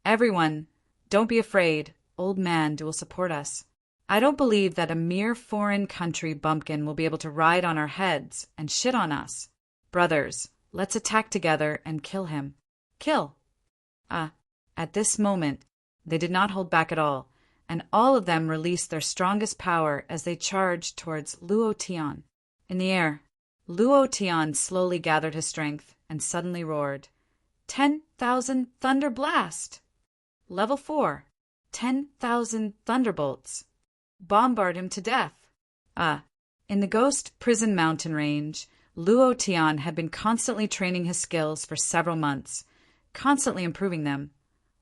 Everyone, don't be afraid. Old Man will support us. I don't believe that a mere foreign country bumpkin will be able to ride on our heads and shit on us. Brothers, let's attack together and kill him. Kill!" At this moment, they did not hold back at all, and all of them released their strongest power as they charged towards Luo Tian. In the air, Luo Tian slowly gathered his strength and suddenly roared, 10,000 Thunder Blast! Level 4, 10,000 Thunderbolts! Bombard him to death! In the Ghost Prison Mountain Range, Luo Tian had been constantly training his skills for several months, constantly improving them,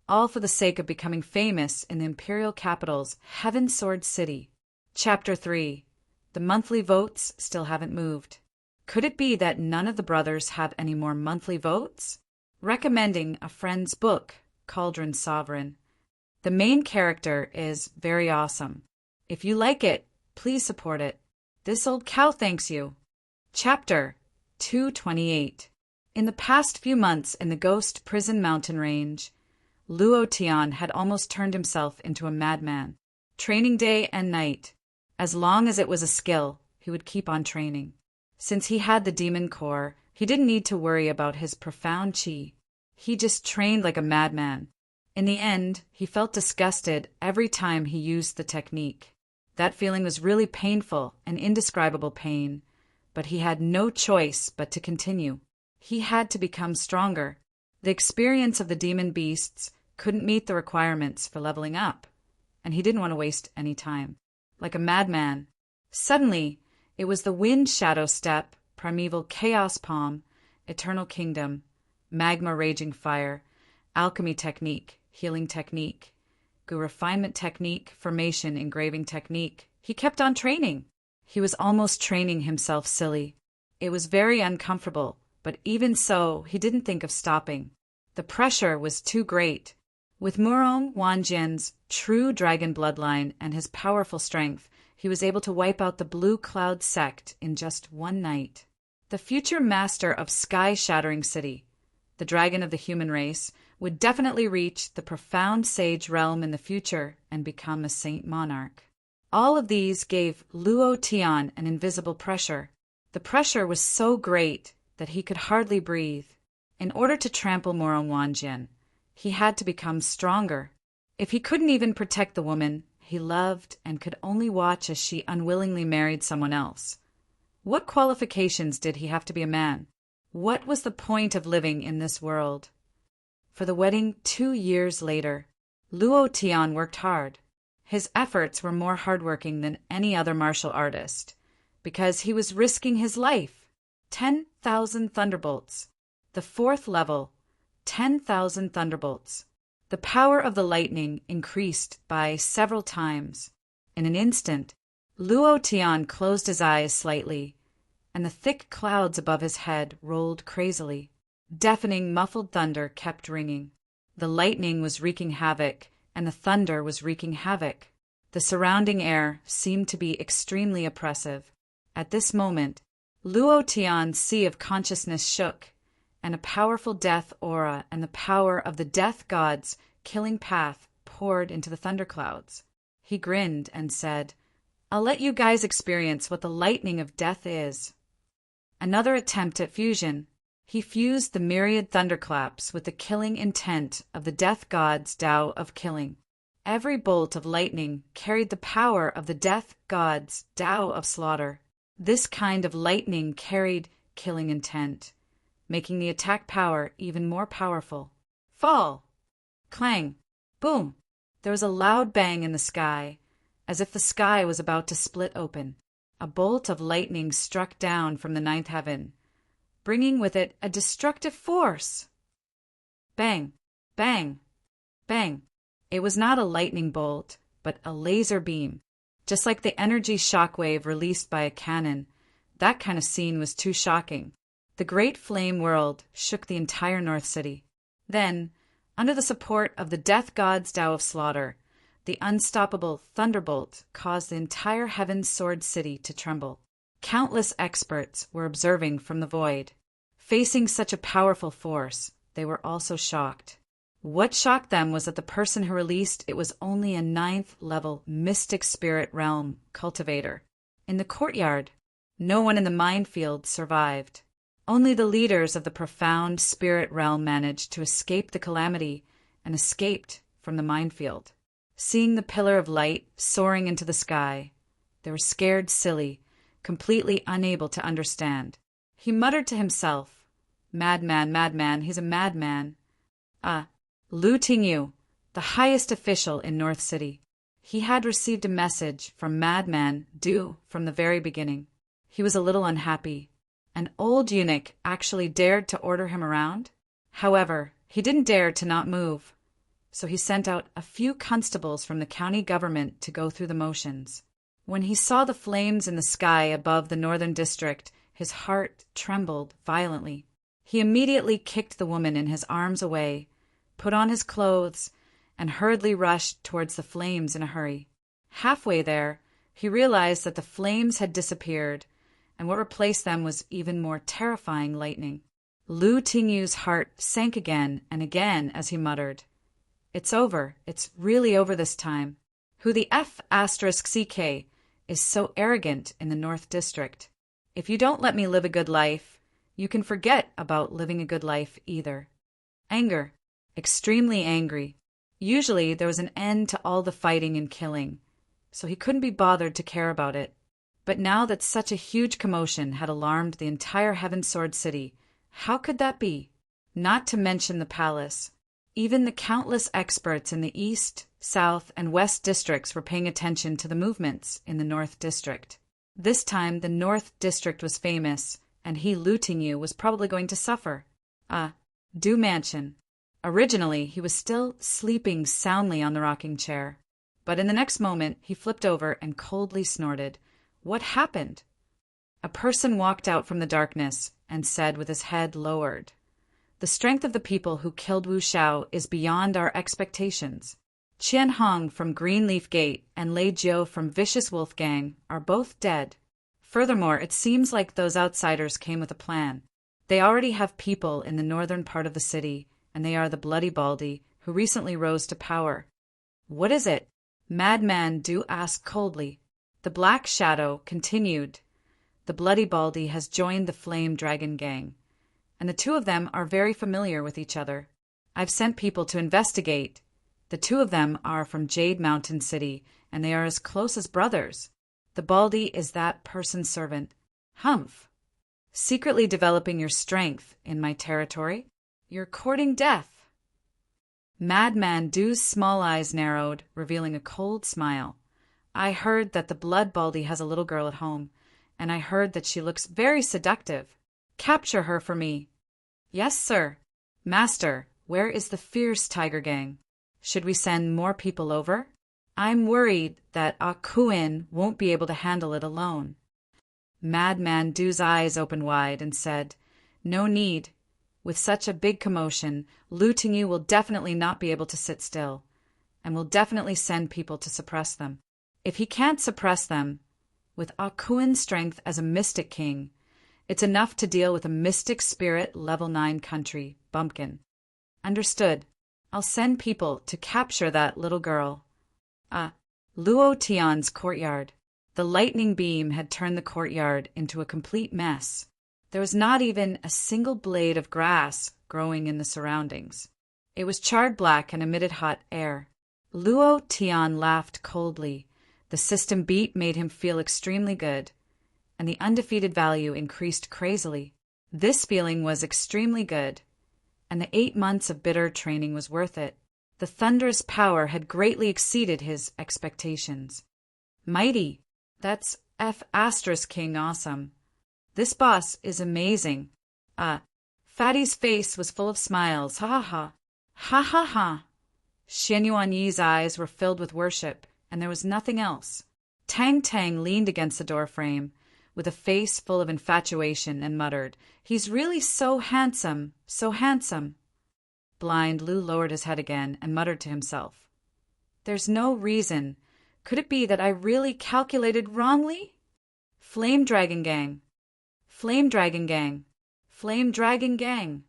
all for the sake of becoming famous in the Imperial capital's Heaven Sword City. Chapter 3. The monthly votes still haven't moved. Could it be that none of the brothers have any more monthly votes? Recommending a friend's book, Cauldron Sovereign. The main character is very awesome. If you like it, please support it. This old cow thanks you. Chapter 228. In the past few months in the Ghost Prison Mountain Range, Luo Tian had almost turned himself into a madman, training day and night. As long as it was a skill, he would keep on training. Since he had the demon core, he didn't need to worry about his profound chi. He just trained like a madman. In the end, he felt disgusted every time he used the technique. That feeling was really painful, an indescribable pain, but he had no choice but to continue. He had to become stronger. The experience of the demon beasts couldn't meet the requirements for leveling up, and he didn't want to waste any time. Like a madman. Suddenly, it was the Wind Shadow Step, Primeval Chaos Palm, Eternal Kingdom, Magma Raging Fire, Alchemy Technique, Healing Technique, Gu Refinement Technique, Formation Engraving Technique. He kept on training. He was almost training himself silly. It was very uncomfortable, but even so, he didn't think of stopping. The pressure was too great. With Murong Wanjian's true dragon bloodline and his powerful strength, he was able to wipe out the Blue Cloud sect in just one night. The future master of Sky-Shattering City, the dragon of the human race, would definitely reach the profound sage realm in the future and become a saint monarch. All of these gave Luo Tian an invisible pressure. The pressure was so great that he could hardly breathe. In order to trample Murong Wanjian, he had to become stronger. If he couldn't even protect the woman he loved and could only watch as she unwillingly married someone else, what qualifications did he have to be a man? What was the point of living in this world? For the wedding 2 years later, Luo Tian worked hard. His efforts were more hardworking than any other martial artist, because he was risking his life. 10,000 thunderbolts. The 4th level, 10,000 thunderbolts. The power of the lightning increased by several times. In an instant, Luo Tian closed his eyes slightly, and the thick clouds above his head rolled crazily. Deafening muffled thunder kept ringing. The lightning was wreaking havoc, and the thunder was wreaking havoc. The surrounding air seemed to be extremely oppressive. At this moment, Luo Tian's sea of consciousness shook, and a powerful death aura and the power of the death god's killing path poured into the thunderclouds. He grinned and said, "I'll let you guys experience what the lightning of death is." Another attempt at fusion. He fused the myriad thunderclaps with the killing intent of the death god's Tao of killing. Every bolt of lightning carried the power of the death god's Tao of slaughter. This kind of lightning carried killing intent, making the attack power even more powerful. Fall! Clang! Boom! There was a loud bang in the sky, as if the sky was about to split open. A bolt of lightning struck down from the ninth heaven, bringing with it a destructive force. Bang! Bang! Bang! It was not a lightning bolt, but a laser beam. Just like the energy shockwave released by a cannon, that kind of scene was too shocking. The great flame whirled, shook the entire North City. Then, under the support of the death god's Tao of slaughter, the unstoppable thunderbolt caused the entire Heaven Sword City to tremble. Countless experts were observing from the void. Facing such a powerful force, they were also shocked. What shocked them was that the person who released it was only a 9th-level mystic spirit realm cultivator. In the courtyard, no one in the minefield survived. Only the leaders of the profound spirit realm managed to escape the calamity and escaped from the minefield. Seeing the pillar of light soaring into the sky, they were scared silly, completely unable to understand. He muttered to himself, madman, he's a madman. Lu Tingyu, the highest official in North City. He had received a message from Madman Du from the very beginning. He was a little unhappy. An old eunuch actually dared to order him around. However, he didn't dare to not move, so he sent out a few constables from the county government to go through the motions. When he saw the flames in the sky above the northern district, his heart trembled violently. He immediately kicked the woman in his arms away, put on his clothes, and hurriedly rushed towards the flames in a hurry. Halfway there, he realized that the flames had disappeared, and what replaced them was even more terrifying lightning. Lu Tingyu's heart sank again and again as he muttered, "It's over. It's really over this time. Who the F*CK is so arrogant in the North District? If you don't let me live a good life, you can forget about living a good life either." Anger. Extremely angry. Usually there was an end to all the fighting and killing, so he couldn't be bothered to care about it. But now that such a huge commotion had alarmed the entire Heaven Sword City, how could that be? Not to mention the palace. Even the countless experts in the East, South, and West districts were paying attention to the movements in the North District. This time the North District was famous, and he, Lu Tingyu, was probably going to suffer. Du Mansion. Originally, he was still sleeping soundly on the rocking chair, but in the next moment he flipped over and coldly snorted. What happened? A person walked out from the darkness and said with his head lowered, "The strength of the people who killed Wu Xiao is beyond our expectations. Qian Hong from Greenleaf Gate and Lei Jiu from Vicious Wolf Gang are both dead. Furthermore, it seems like those outsiders came with a plan. They already have people in the northern part of the city, and they are the Bloody Baldy, who recently rose to power." "What is it?" Madman Du asked coldly. The Black Shadow continued. "The Bloody Baldy has joined the Flame Dragon Gang, and the two of them are very familiar with each other. I've sent people to investigate. The two of them are from Jade Mountain City, and they are as close as brothers. The Baldy is that person's servant. Humph. Secretly developing your strength in my territory? You're courting death." Madman Du's small eyes narrowed, revealing a cold smile. "I heard that the Blood Baldy has a little girl at home, and I heard that she looks very seductive. Capture her for me." "Yes, sir." "Master, where is the fierce Tiger Gang? Should we send more people over? I'm worried that Akuin won't be able to handle it alone." Madman Du's eyes opened wide and said, "No need. With such a big commotion, Lu Tingyu will definitely not be able to sit still, and will definitely send people to suppress them. If he can't suppress them, with Akuin's strength as a mystic king, It's enough to deal with a mystic spirit level 9 country, bumpkin. Understood. I'll send people to capture that little girl. Luo Tian's courtyard. The lightning beam had turned the courtyard into a complete mess. There was not even a single blade of grass growing in the surroundings. It was charred black and emitted hot air. Luo Tian laughed coldly. The system beat made him feel extremely good, and the undefeated value increased crazily. This feeling was extremely good, and the 8 months of bitter training was worth it. The thunderous power had greatly exceeded his expectations. Mighty. That's King awesome. This boss is amazing. Fatty's face was full of smiles. Ha ha ha. Ha ha ha. Shen Yuanyi's eyes were filled with worship, and there was nothing else. Tang Tang leaned against the doorframe, with a face full of infatuation, and muttered, "He's really so handsome, so handsome." Blind Lu lowered his head again and muttered to himself, "There's no reason. Could it be that I really calculated wrongly?" Flame Dragon Gang. Flame Dragon Gang. Flame Dragon Gang.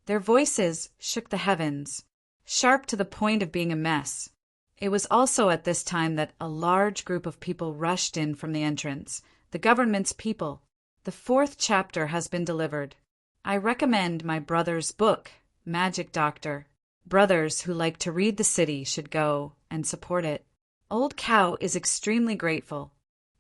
Their voices shook the heavens, sharp to the point of being a mess. It was also at this time that a large group of people rushed in from the entrance, the government's people. The 4th chapter has been delivered. I recommend my brother's book, Magic Doctor. Brothers who like to read the city should go and support it. Old Cow is extremely grateful.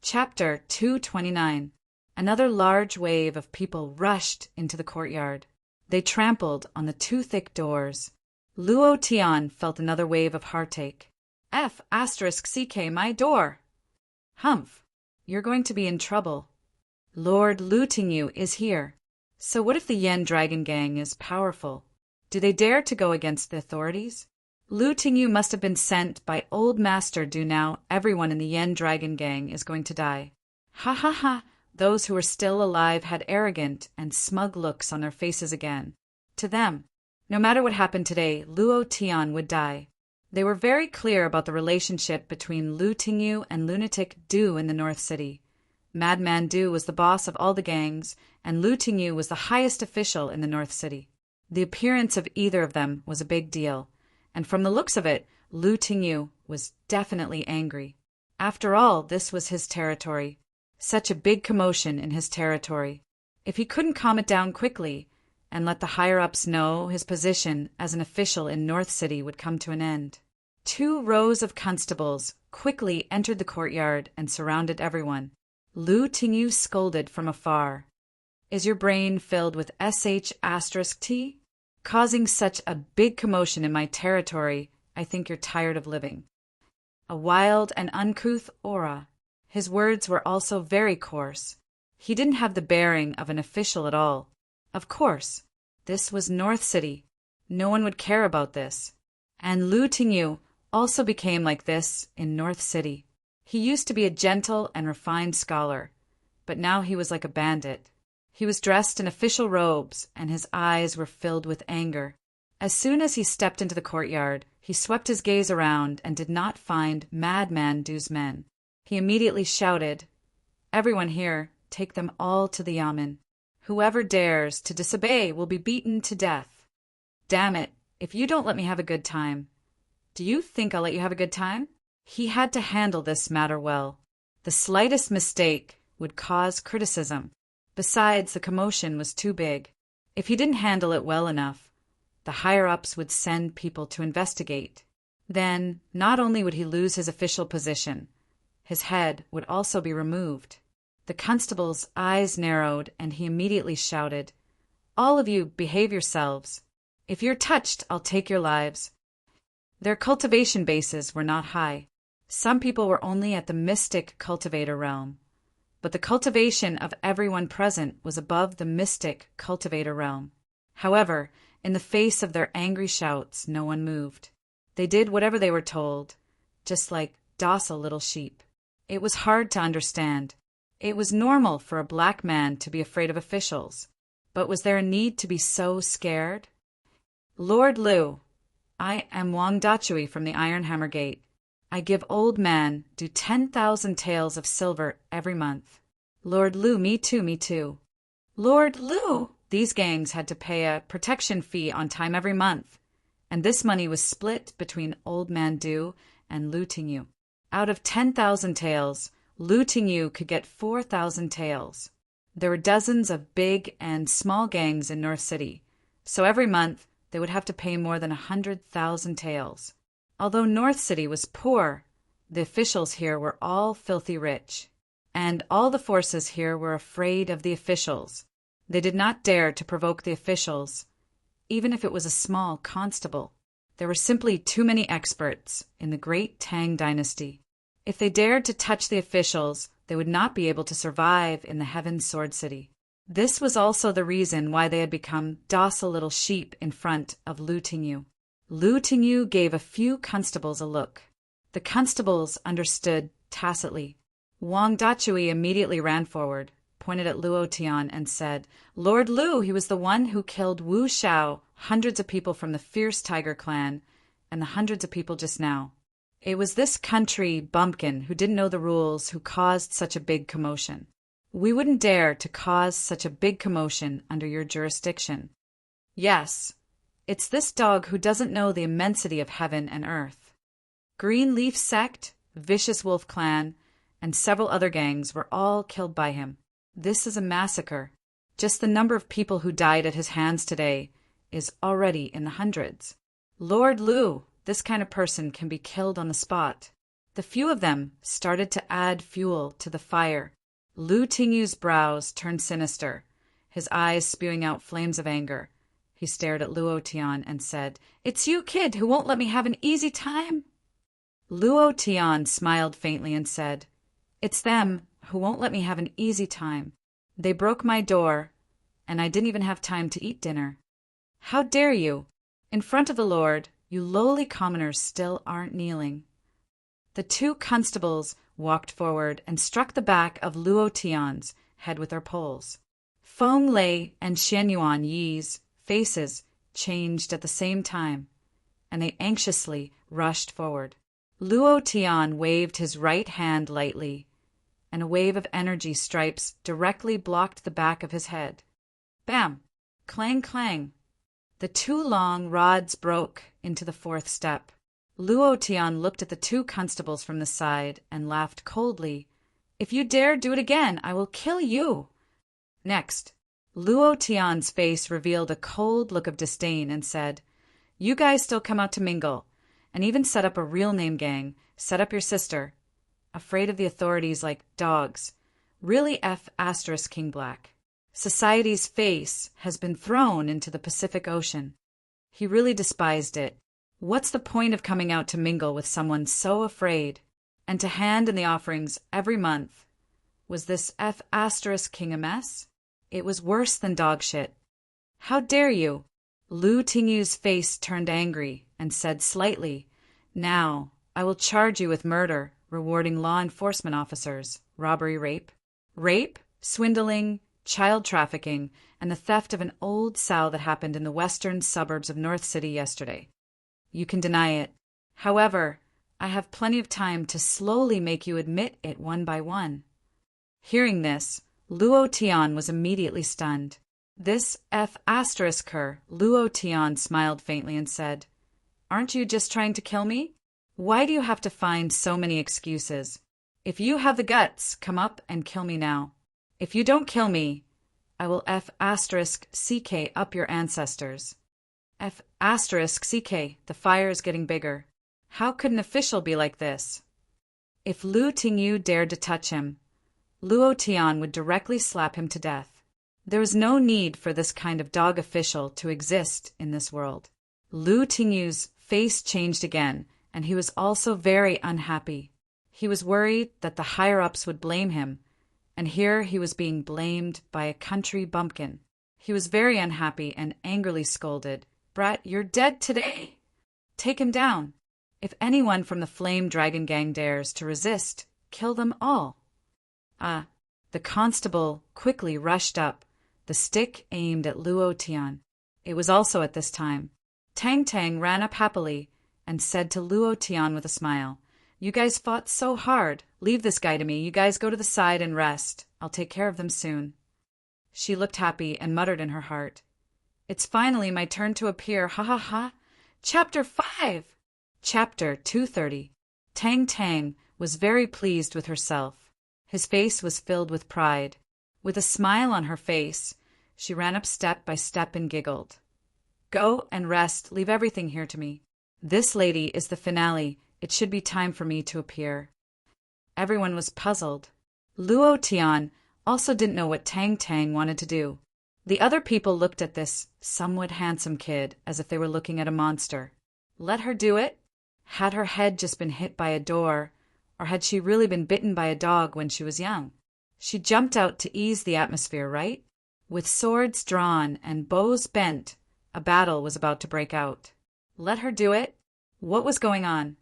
Chapter 229. Another large wave of people rushed into the courtyard. They trampled on the 2 thick doors. Luo Tian felt another wave of heartache. *CK my door. Humph, you're going to be in trouble. Lord Lu Tingyu is here. So what if the Yen Dragon Gang is powerful? Do they dare to go against the authorities? Lu Tingyu must have been sent by Old Master Du. Now everyone in the Yen Dragon Gang is going to die. Ha ha ha. Those who were still alive had arrogant and smug looks on their faces again. To them, no matter what happened today, Luo Tian would die. They were very clear about the relationship between Lu Tingyu and Lunatic Du in the North City. Madman Du was the boss of all the gangs, and Lu Tingyu was the highest official in the North City. The appearance of either of them was a big deal, and from the looks of it, Lu Tingyu was definitely angry. After all, this was his territory. Such a big commotion in his territory. If he couldn't calm it down quickly and let the higher-ups know, his position as an official in North City would come to an end. 2 rows of constables quickly entered the courtyard and surrounded everyone. Lu Tingyu scolded from afar. "Is your brain filled with *T? Causing such a big commotion in my territory, I think you're tired of living." A wild and uncouth aura. His words were also very coarse. He didn't have the bearing of an official at all. Of course, this was North City. No one would care about this. And Lu Tingyu also became like this in North City. He used to be a gentle and refined scholar, but now he was like a bandit. He was dressed in official robes, and his eyes were filled with anger. As soon as he stepped into the courtyard, he swept his gaze around and did not find Madman Du's men. He immediately shouted, "Everyone here, take them all to the yamen. Whoever dares to disobey will be beaten to death. Damn it, if you don't let me have a good time. Do you think I'll let you have a good time?" He had to handle this matter well. The slightest mistake would cause criticism. Besides, the commotion was too big. If he didn't handle it well enough, the higher-ups would send people to investigate. Then, not only would he lose his official position, his head would also be removed. The constable's eyes narrowed, and he immediately shouted, "All of you, behave yourselves. If you're touched, I'll take your lives." Their cultivation bases were not high. Some people were only at the mystic cultivator realm, but the cultivation of everyone present was above the mystic cultivator realm. However, in the face of their angry shouts, no one moved. They did whatever they were told, just like docile little sheep. It was hard to understand. It was normal for a black man to be afraid of officials, but was there a need to be so scared? "Lord Lu, I am Wang Dachui from the Iron Hammer Gate. I give old man Do 10,000 taels of silver every month." Lord Lu, me too, me too. Lord Lu! These gangs had to pay a protection fee on time every month, and this money was split between Old Man Du and Lu Tingyu. Out of 10,000 taels, Lu Tingyu could get 4,000 taels. There were dozens of big and small gangs in North City, so every month they would have to pay more than 100,000 taels. Although North City was poor, the officials here were all filthy rich, and all the forces here were afraid of the officials. They did not dare to provoke the officials, even if it was a small constable. There were simply too many experts in the great Tang dynasty. If they dared to touch the officials, they would not be able to survive in the Heaven Sword City. This was also the reason why they had become docile little sheep in front of Lu Tingyu. Lu Tingyu gave a few constables a look. The constables understood tacitly. Wang Dachui immediately ran forward, pointed at Luo Tian, and said, "Lord Lu, he was the one who killed Wu Xiao, hundreds of people from the fierce tiger clan, and the hundreds of people just now. It was this country bumpkin who didn't know the rules who caused such a big commotion. We wouldn't dare to cause such a big commotion under your jurisdiction. Yes, it's this dog who doesn't know the immensity of heaven and earth." Green Leaf Sect, Vicious Wolf Clan, and several other gangs were all killed by him. This is a massacre. Just the number of people who died at his hands today is already in the hundreds. Lord Lu, this kind of person can be killed on the spot. The few of them started to add fuel to the fire. Lu Tingyu's brows turned sinister, his eyes spewing out flames of anger. He stared at Luo Tian and said, "It's you, kid, who won't let me have an easy time?" Luo Tian smiled faintly and said, "It's them who won't let me have an easy time. They broke my door, and I didn't even have time to eat dinner. How dare you? In front of the Lord, you lowly commoners still aren't kneeling." The two constables walked forward and struck the back of Luo Tian's head with their poles. Feng Lei and Xianyuan Yi's faces changed at the same time, and they anxiously rushed forward. Luo Tian waved his right hand lightly, and a wave of energy stripes directly blocked the back of his head. Bam! Clang, clang! The two long rods broke into the fourth step. Luo Tian looked at the two constables from the side and laughed coldly. "If you dare do it again, I will kill you." Next, Luo Tian's face revealed a cold look of disdain and said, "You guys still come out to mingle, and even set up a real name gang, set up your sister. Afraid of the authorities like dogs. Really F*** King Black. Society's face has been thrown into the Pacific Ocean." He really despised it. What's the point of coming out to mingle with someone so afraid, and to hand in the offerings every month? Was this F** King a mess? It was worse than dog shit. "How dare you?" Lu Tingyu's face turned angry and said slightly, "Now, I will charge you with murder, rewarding law enforcement officers, robbery, rape, swindling, child trafficking, and the theft of an old sow that happened in the western suburbs of North City yesterday. You can deny it. However, I have plenty of time to slowly make you admit it one by one." Hearing this, Luo Tian was immediately stunned. This F***, Luo Tian smiled faintly and said, "Aren't you just trying to kill me? Why do you have to find so many excuses? If you have the guts, come up and kill me now. If you don't kill me, I will F*** up your ancestors." F***, the fire is getting bigger. How could an official be like this? If Lu Tingyu dared to touch him, Luo Tian would directly slap him to death. There was no need for this kind of dog official to exist in this world. Lu Tingyu's face changed again, and he was also very unhappy. He was worried that the higher-ups would blame him, and here he was being blamed by a country bumpkin. He was very unhappy and angrily scolded, "Brat, you're dead today! Take him down. If anyone from the Flame Dragon Gang dares to resist, kill them all." The constable quickly rushed up, the stick aimed at Luo Tian. It was also at this time. Tang Tang ran up happily and said to Luo Tian with a smile, "You guys fought so hard. Leave this guy to me. You guys go to the side and rest. I'll take care of them soon." She looked happy and muttered in her heart, "It's finally my turn to appear, ha ha ha." Chapter 5. Chapter 230. Tang Tang was very pleased with herself. His face was filled with pride. With a smile on her face, she ran up step by step and giggled. "Go and rest, leave everything here to me. This lady is the finale, it should be time for me to appear." Everyone was puzzled. Luo Tian also didn't know what Tang Tang wanted to do. The other people looked at this somewhat handsome kid as if they were looking at a monster. Let her do it? Had her head just been hit by a door, or had she really been bitten by a dog when she was young? She jumped out to ease the atmosphere, right? With swords drawn and bows bent, a battle was about to break out. Let her do it? What was going on?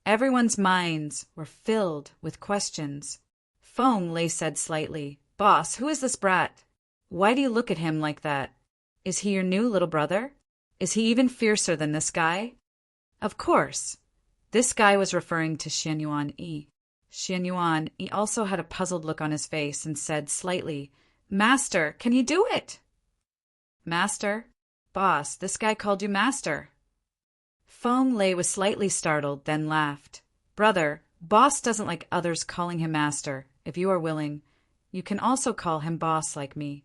Everyone's minds were filled with questions. Feng Lei said slightly, "Boss, who is this brat? Why do you look at him like that? Is he your new little brother? Is he even fiercer than this guy?" Of course. This guy was referring to Xianyuan Yi. Xianyuan Yi also had a puzzled look on his face and said slightly, "Master, can you do it?" "Master? Boss, this guy called you master." Feng Lei was slightly startled, then laughed. "Brother, boss doesn't like others calling him master. If you are willing, you can also call him boss like me."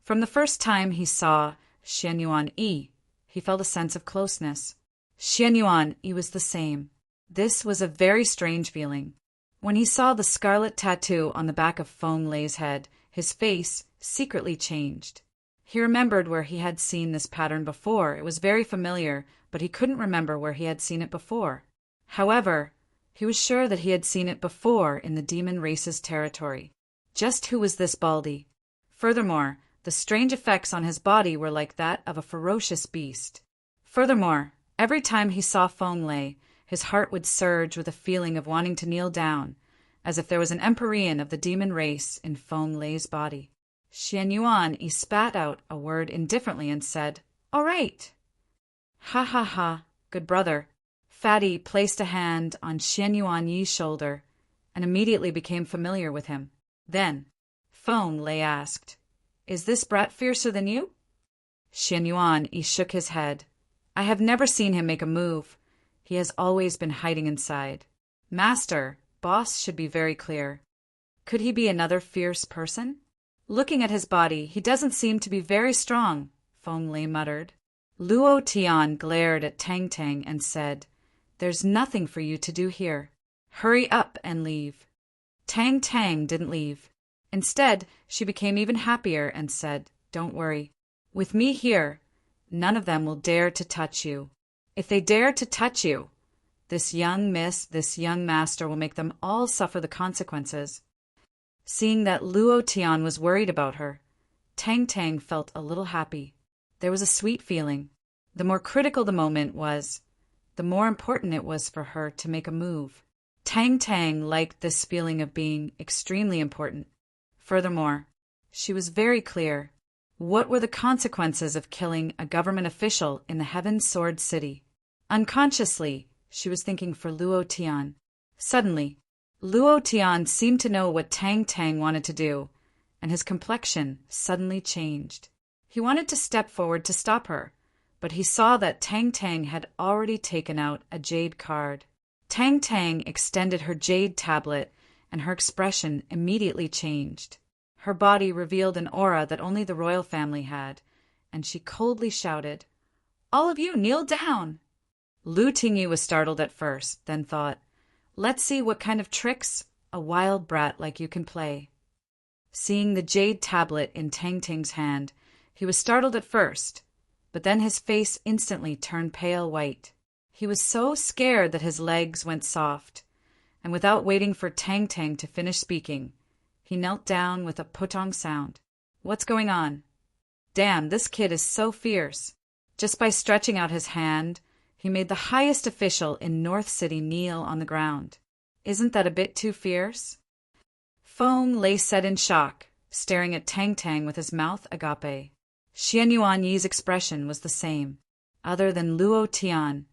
From the first time he saw Xianyuan Yi, he felt a sense of closeness. Xianyuan Yi was the same. This was a very strange feeling. When he saw the scarlet tattoo on the back of Feng Lei's head, his face secretly changed. He remembered where he had seen this pattern before. It was very familiar, but he couldn't remember where he had seen it before. However, he was sure that he had seen it before in the demon race's territory. Just who was this Baldy? Furthermore, the strange effects on his body were like that of a ferocious beast. Furthermore, every time he saw Feng Lei, his heart would surge with a feeling of wanting to kneel down, as if there was an Empyrean of the demon race in Feng Lei's body. Xianyuan Yi spat out a word indifferently and said, "All right." "Ha ha ha, good brother." Fatty placed a hand on Xianyuan Yi's shoulder and immediately became familiar with him. Then, Feng Lei asked, "Is this brat fiercer than you?" Xianyuan Yi shook his head. "I have never seen him make a move. He has always been hiding inside." "Master, boss should be very clear. Could he be another fierce person?" "Looking at his body, he doesn't seem to be very strong," Feng Lei muttered. Luo Tian glared at Tang Tang and said, "There's nothing for you to do here. Hurry up and leave." Tang Tang didn't leave. Instead, she became even happier and said, "Don't worry. With me here, none of them will dare to touch you. If they dare to touch you, this young master will make them all suffer the consequences." Seeing that Luo Tian was worried about her, Tang Tang felt a little happy. There was a sweet feeling. The more critical the moment was, the more important it was for her to make a move. Tang Tang liked this feeling of being extremely important. Furthermore, she was very clear. What were the consequences of killing a government official in the Heaven Sword City? Unconsciously, she was thinking for Luo Tian. Suddenly, Luo Tian seemed to know what Tang Tang wanted to do, and his complexion suddenly changed. He wanted to step forward to stop her, but he saw that Tang Tang had already taken out a jade card. Tang Tang extended her jade tablet, and her expression immediately changed. Her body revealed an aura that only the royal family had, and she coldly shouted, "All of you kneel down!" Lu Tingyi was startled at first, then thought, "Let's see what kind of tricks a wild brat like you can play." Seeing the jade tablet in Tang Tang's hand, he was startled at first, but then his face instantly turned pale white. He was so scared that his legs went soft, and without waiting for Tang Tang to finish speaking, he knelt down with a putong sound. "What's going on? Damn, this kid is so fierce." Just by stretching out his hand, he made the highest official in North City kneel on the ground. Isn't that a bit too fierce? Feng Lei said in shock, staring at Tang Tang with his mouth agape. Xianyuan Yi's expression was the same. Other than Luo Tian,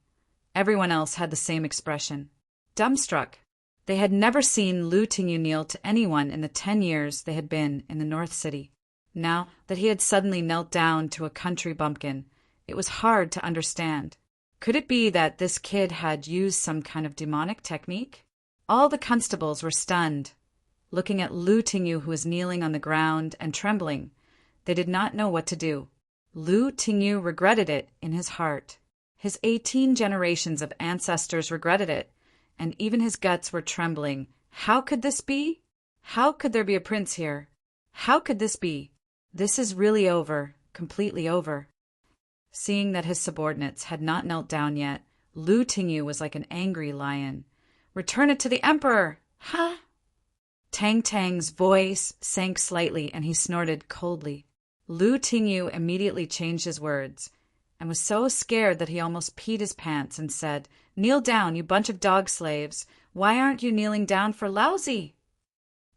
everyone else had the same expression. Dumbstruck. They had never seen Lu Tingyu kneel to anyone in the 10 years they had been in the North City. Now that he had suddenly knelt down to a country bumpkin, it was hard to understand. Could it be that this kid had used some kind of demonic technique? All the constables were stunned, looking at Lu Tingyu, who was kneeling on the ground and trembling. They did not know what to do. Lu Tingyu regretted it in his heart. His 18 generations of ancestors regretted it, and even his guts were trembling. How could this be? How could there be a prince here? How could this be? This is really over, completely over. Seeing that his subordinates had not knelt down yet, Lu Tingyu was like an angry lion. Return it to the emperor! Ha! Tang Tang's voice sank slightly and he snorted coldly. Lu Tingyu immediately changed his words and was so scared that he almost peed his pants and said, "Kneel down, you bunch of dog slaves. Why aren't you kneeling down for Lousy?"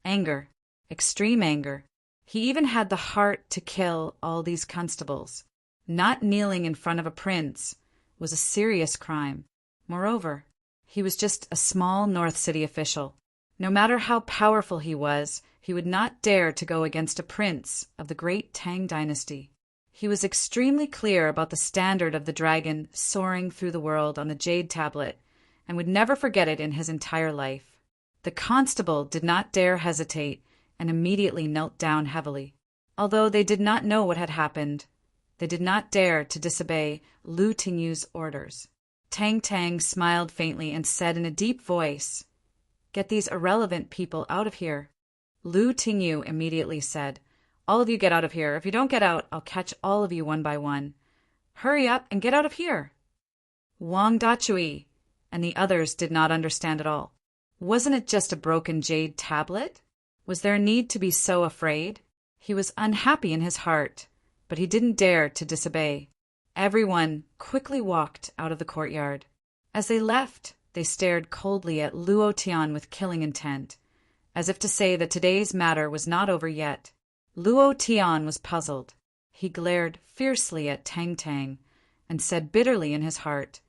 Anger, extreme anger. He even had the heart to kill all these constables. Not kneeling in front of a prince was a serious crime. Moreover, he was just a small North City official. No matter how powerful he was, he would not dare to go against a prince of the great Tang dynasty. He was extremely clear about the standard of the dragon soaring through the world on the jade tablet, and would never forget it in his entire life. The constable did not dare hesitate, and immediately knelt down heavily. Although they did not know what had happened, they did not dare to disobey Lu Tingyu's orders. Tang Tang smiled faintly and said in a deep voice, "Get these irrelevant people out of here." Lu Tingyu immediately said, "All of you get out of here. If you don't get out, I'll catch all of you one by one. Hurry up and get out of here." Wang Dachui and the others did not understand at all. Wasn't it just a broken jade tablet? Was there a need to be so afraid? He was unhappy in his heart, but he didn't dare to disobey. Everyone quickly walked out of the courtyard. As they left, they stared coldly at Luo Tian with killing intent, as if to say that today's matter was not over yet. Luo Tian was puzzled. He glared fiercely at Tang Tang and said bitterly in his heart,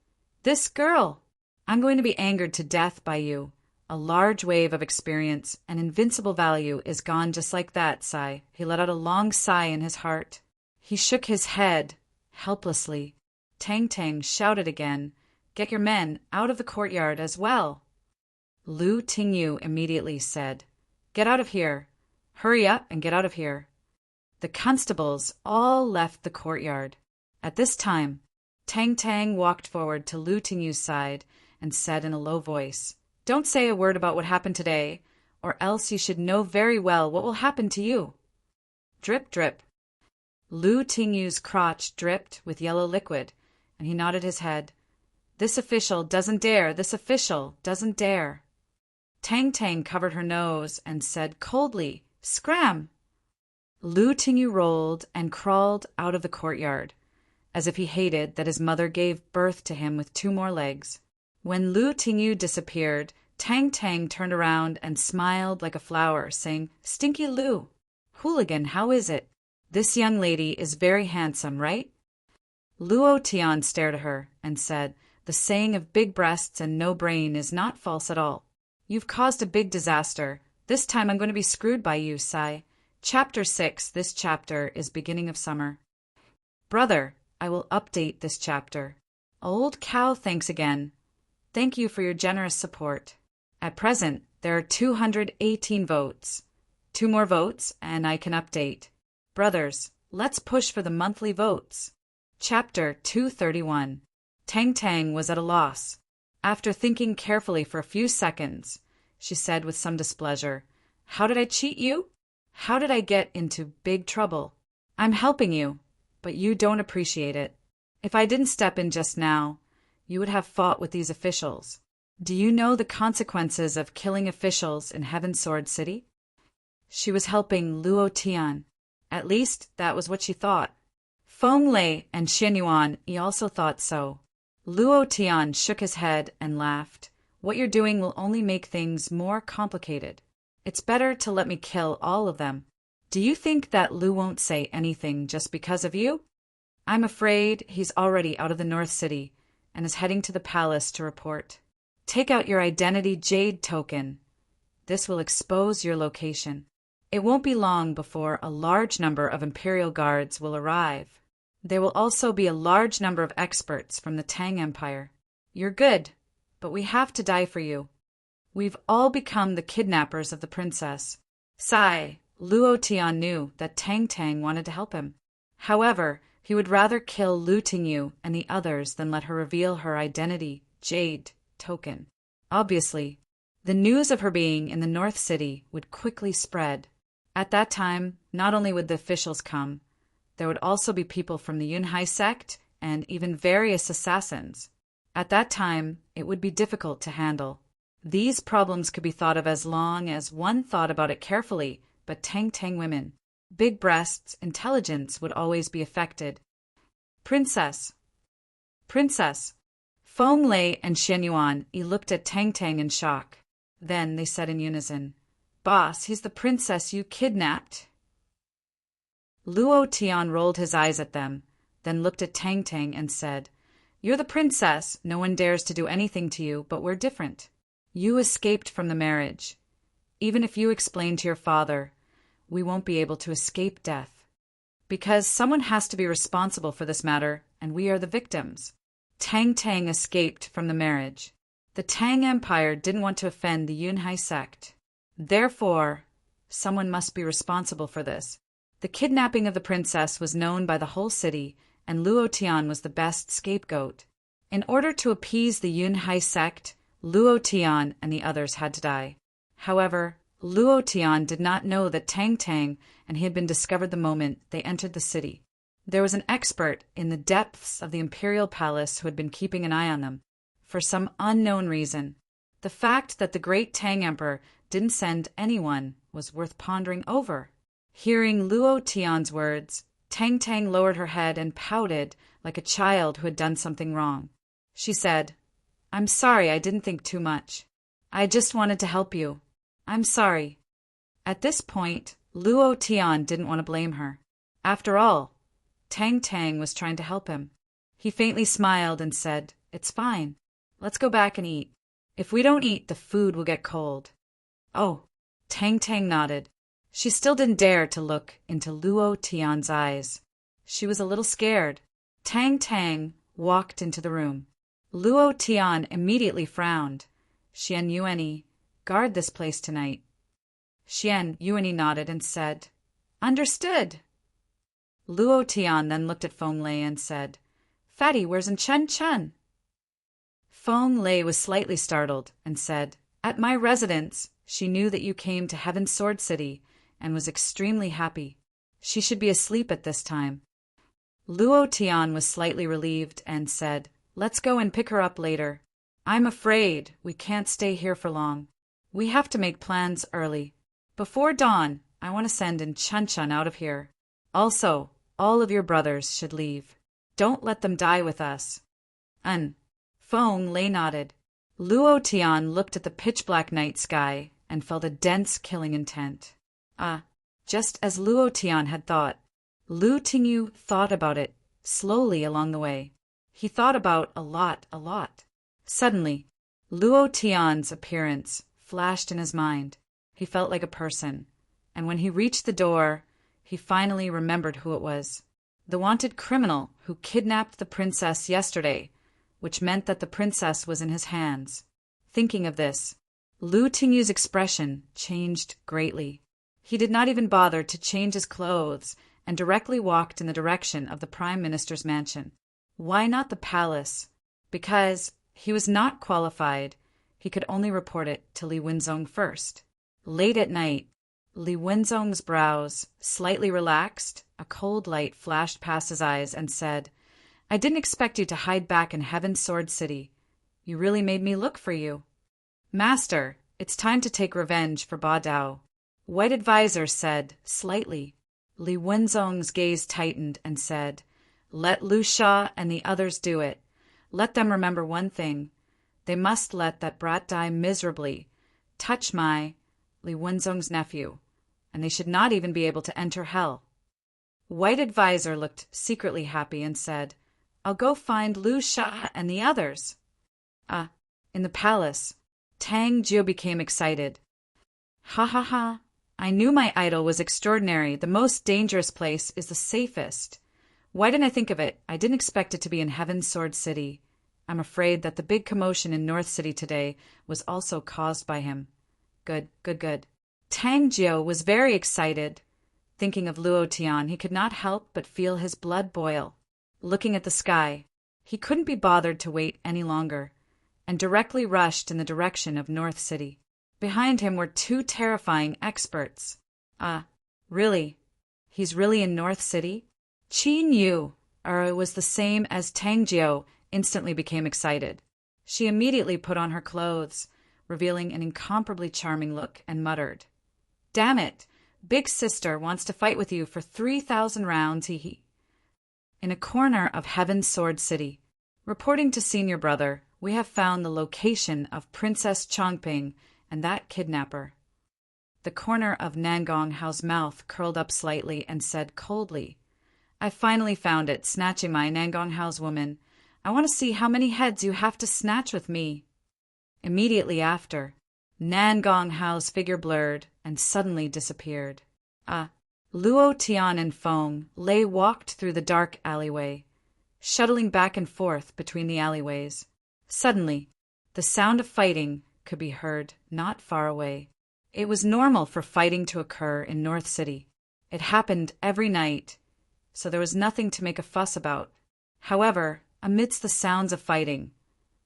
"This girl! I'm going to be angered to death by you. A large wave of experience and invincible value is gone just like that, sigh." He let out a long sigh in his heart. He shook his head helplessly. Tang Tang shouted again, "Get your men out of the courtyard as well." Lu Tingyu immediately said, "Get out of here. Hurry up and get out of here." The constables all left the courtyard. At this time, Tang Tang walked forward to Lu Tingyu's side and said in a low voice, "Don't say a word about what happened today, or else you should know very well what will happen to you." Drip, drip. Lu Tingyu's crotch dripped with yellow liquid, and he nodded his head. "This official doesn't dare. This official doesn't dare." Tang Tang covered her nose and said coldly, "Scram!" Lu Tingyu rolled and crawled out of the courtyard, as if he hated that his mother gave birth to him with 2 more legs. When Lu Tingyu disappeared, Tang Tang turned around and smiled like a flower, saying, "Stinky Lu, hooligan, how is it? This young lady is very handsome, right?" Luo Tian stared at her and said, "The saying of big breasts and no brain is not false at all. You've caused a big disaster. This time I'm going to be screwed by you, Sai." Chapter 6. This chapter is beginning of summer. Brother, I will update this chapter. Old cow, thanks again. Thank you for your generous support. At present, there are 218 votes. 2 more votes, and I can update. Brothers, let's push for the monthly votes. Chapter 231. Tang Tang was at a loss. After thinking carefully for a few seconds, she said with some displeasure, "How did I cheat you? How did I get into big trouble? I'm helping you, but you don't appreciate it. If I didn't step in just now, you would have fought with these officials. Do you know the consequences of killing officials in Heaven Sword City?" She was helping Luo Tian. At least, that was what she thought. Feng Lei and Xian Yuan also thought so. Luo Tian shook his head and laughed. "What you're doing will only make things more complicated. It's better to let me kill all of them. Do you think that Lu won't say anything just because of you? I'm afraid he's already out of the North City and is heading to the palace to report. Take out your identity jade token. This will expose your location." It won't be long before a large number of Imperial guards will arrive. There will also be a large number of experts from the Tang Empire. You're good, but we have to die for you. We've all become the kidnappers of the princess. Sigh, Luo Tian knew that Tang Tang wanted to help him. However, he would rather kill Lu Tingyu and the others than let her reveal her identity, Jade, token. Obviously, the news of her being in the North City would quickly spread. At that time, not only would the officials come, there would also be people from the Yunhai sect and even various assassins. At that time, it would be difficult to handle. These problems could be thought of as long as one thought about it carefully, but Tang Tang women, big breasts, intelligence would always be affected. Princess! Princess! Feng Lei and Shen Yuan looked at Tang Tang in shock. Then they said in unison, Boss, he's the princess you kidnapped. Luo Tian rolled his eyes at them, then looked at Tang Tang and said, You're the princess. No one dares to do anything to you, but we're different. You escaped from the marriage. Even if you explain to your father, we won't be able to escape death. Because someone has to be responsible for this matter, and we are the victims. Tang Tang escaped from the marriage. The Tang Empire didn't want to offend the Yunhai sect. Therefore, someone must be responsible for this. The kidnapping of the princess was known by the whole city, and Luo Tian was the best scapegoat. In order to appease the Yunhai sect, Luo Tian and the others had to die. However, Luo Tian did not know that Tang Tang and he had been discovered the moment they entered the city. There was an expert in the depths of the imperial palace who had been keeping an eye on them. For some unknown reason, the fact that the great Tang Emperor didn't send anyone was worth pondering over. Hearing Luo Tian's words, Tang Tang lowered her head and pouted like a child who had done something wrong. She said, I'm sorry, I didn't think too much. I just wanted to help you. I'm sorry. At this point, Luo Tian didn't want to blame her. After all, Tang Tang was trying to help him. He faintly smiled and said, It's fine. Let's go back and eat. If we don't eat, the food will get cold. Oh, Tang Tang nodded. She still didn't dare to look into Luo Tian's eyes. She was a little scared. Tang Tang walked into the room. Luo Tian immediately frowned. Xian Yuani, guard this place tonight. Xian Yuani nodded and said, Understood. Luo Tian then looked at Feng Lei and said, Fatty, where's Chen Chen? Feng Lei was slightly startled and said, At my residence. She knew that you came to Heaven's Sword City and was extremely happy. She should be asleep at this time. Luo Tian was slightly relieved and said, Let's go and pick her up later. I'm afraid we can't stay here for long. We have to make plans early. Before dawn, I want to send in Chun Chun out of here. Also, all of your brothers should leave. Don't let them die with us. Feng Lei nodded. Luo Tian looked at the pitch-black night sky and felt a dense killing intent. Just as Luo Tian had thought, Lu Tingyu thought about it slowly along the way. He thought about a lot. Suddenly, Luo Tian's appearance flashed in his mind. He felt like a person, and when he reached the door, he finally remembered who it was. The wanted criminal who kidnapped the princess yesterday, which meant that the princess was in his hands. Thinking of this, Lu Tingyu's expression changed greatly. He did not even bother to change his clothes and directly walked in the direction of the Prime Minister's mansion. Why not the palace? Because he was not qualified. He could only report it to Li Wenzong first. Late at night, Li Wenzong's brows slightly relaxed, a cold light flashed past his eyes and said, I didn't expect you to hide back in Heaven's Sword City. You really made me look for you. Master, it's time to take revenge for Ba Dao. White Advisor said, slightly. Li Wenzong's gaze tightened and said, Let Lu Sha and the others do it. Let them remember one thing. They must let that brat die miserably. Touch my, Li Wenzong's nephew, and they should not even be able to enter hell. White Advisor looked secretly happy and said, I'll go find Lu Sha and the others. In the palace, Tang Jiu became excited. Ha ha ha, I knew my idol was extraordinary. The most dangerous place is the safest. Why didn't I think of it? I didn't expect it to be in Heaven's Sword City. I'm afraid that the big commotion in North City today was also caused by him. Good. Tang Jiao was very excited. Thinking of Luo Tian, he could not help but feel his blood boil. Looking at the sky, he couldn't be bothered to wait any longer, and directly rushed in the direction of North City. Behind him were two terrifying experts. Really? He's really in North City? Qin Yu, was the same as Tang Jiao, instantly became excited. She immediately put on her clothes, revealing an incomparably charming look, and muttered, "Damn it! Big sister wants to fight with you for 3,000 rounds, hee." In a corner of Heaven's Sword City, reporting to senior brother, we have found the location of Princess Chongping and that kidnapper. The corner of Nangong Hao's mouth curled up slightly and said coldly, "I finally found it, snatching my Nangong Hao's woman. I want to see how many heads you have to snatch with me." Immediately after, Nangong Hao's figure blurred and suddenly disappeared. Luo Tian and Feng Lei walked through the dark alleyway, shuttling back and forth between the alleyways. Suddenly, the sound of fighting could be heard not far away. It was normal for fighting to occur in North City. It happened every night, so there was nothing to make a fuss about. However, amidst the sounds of fighting,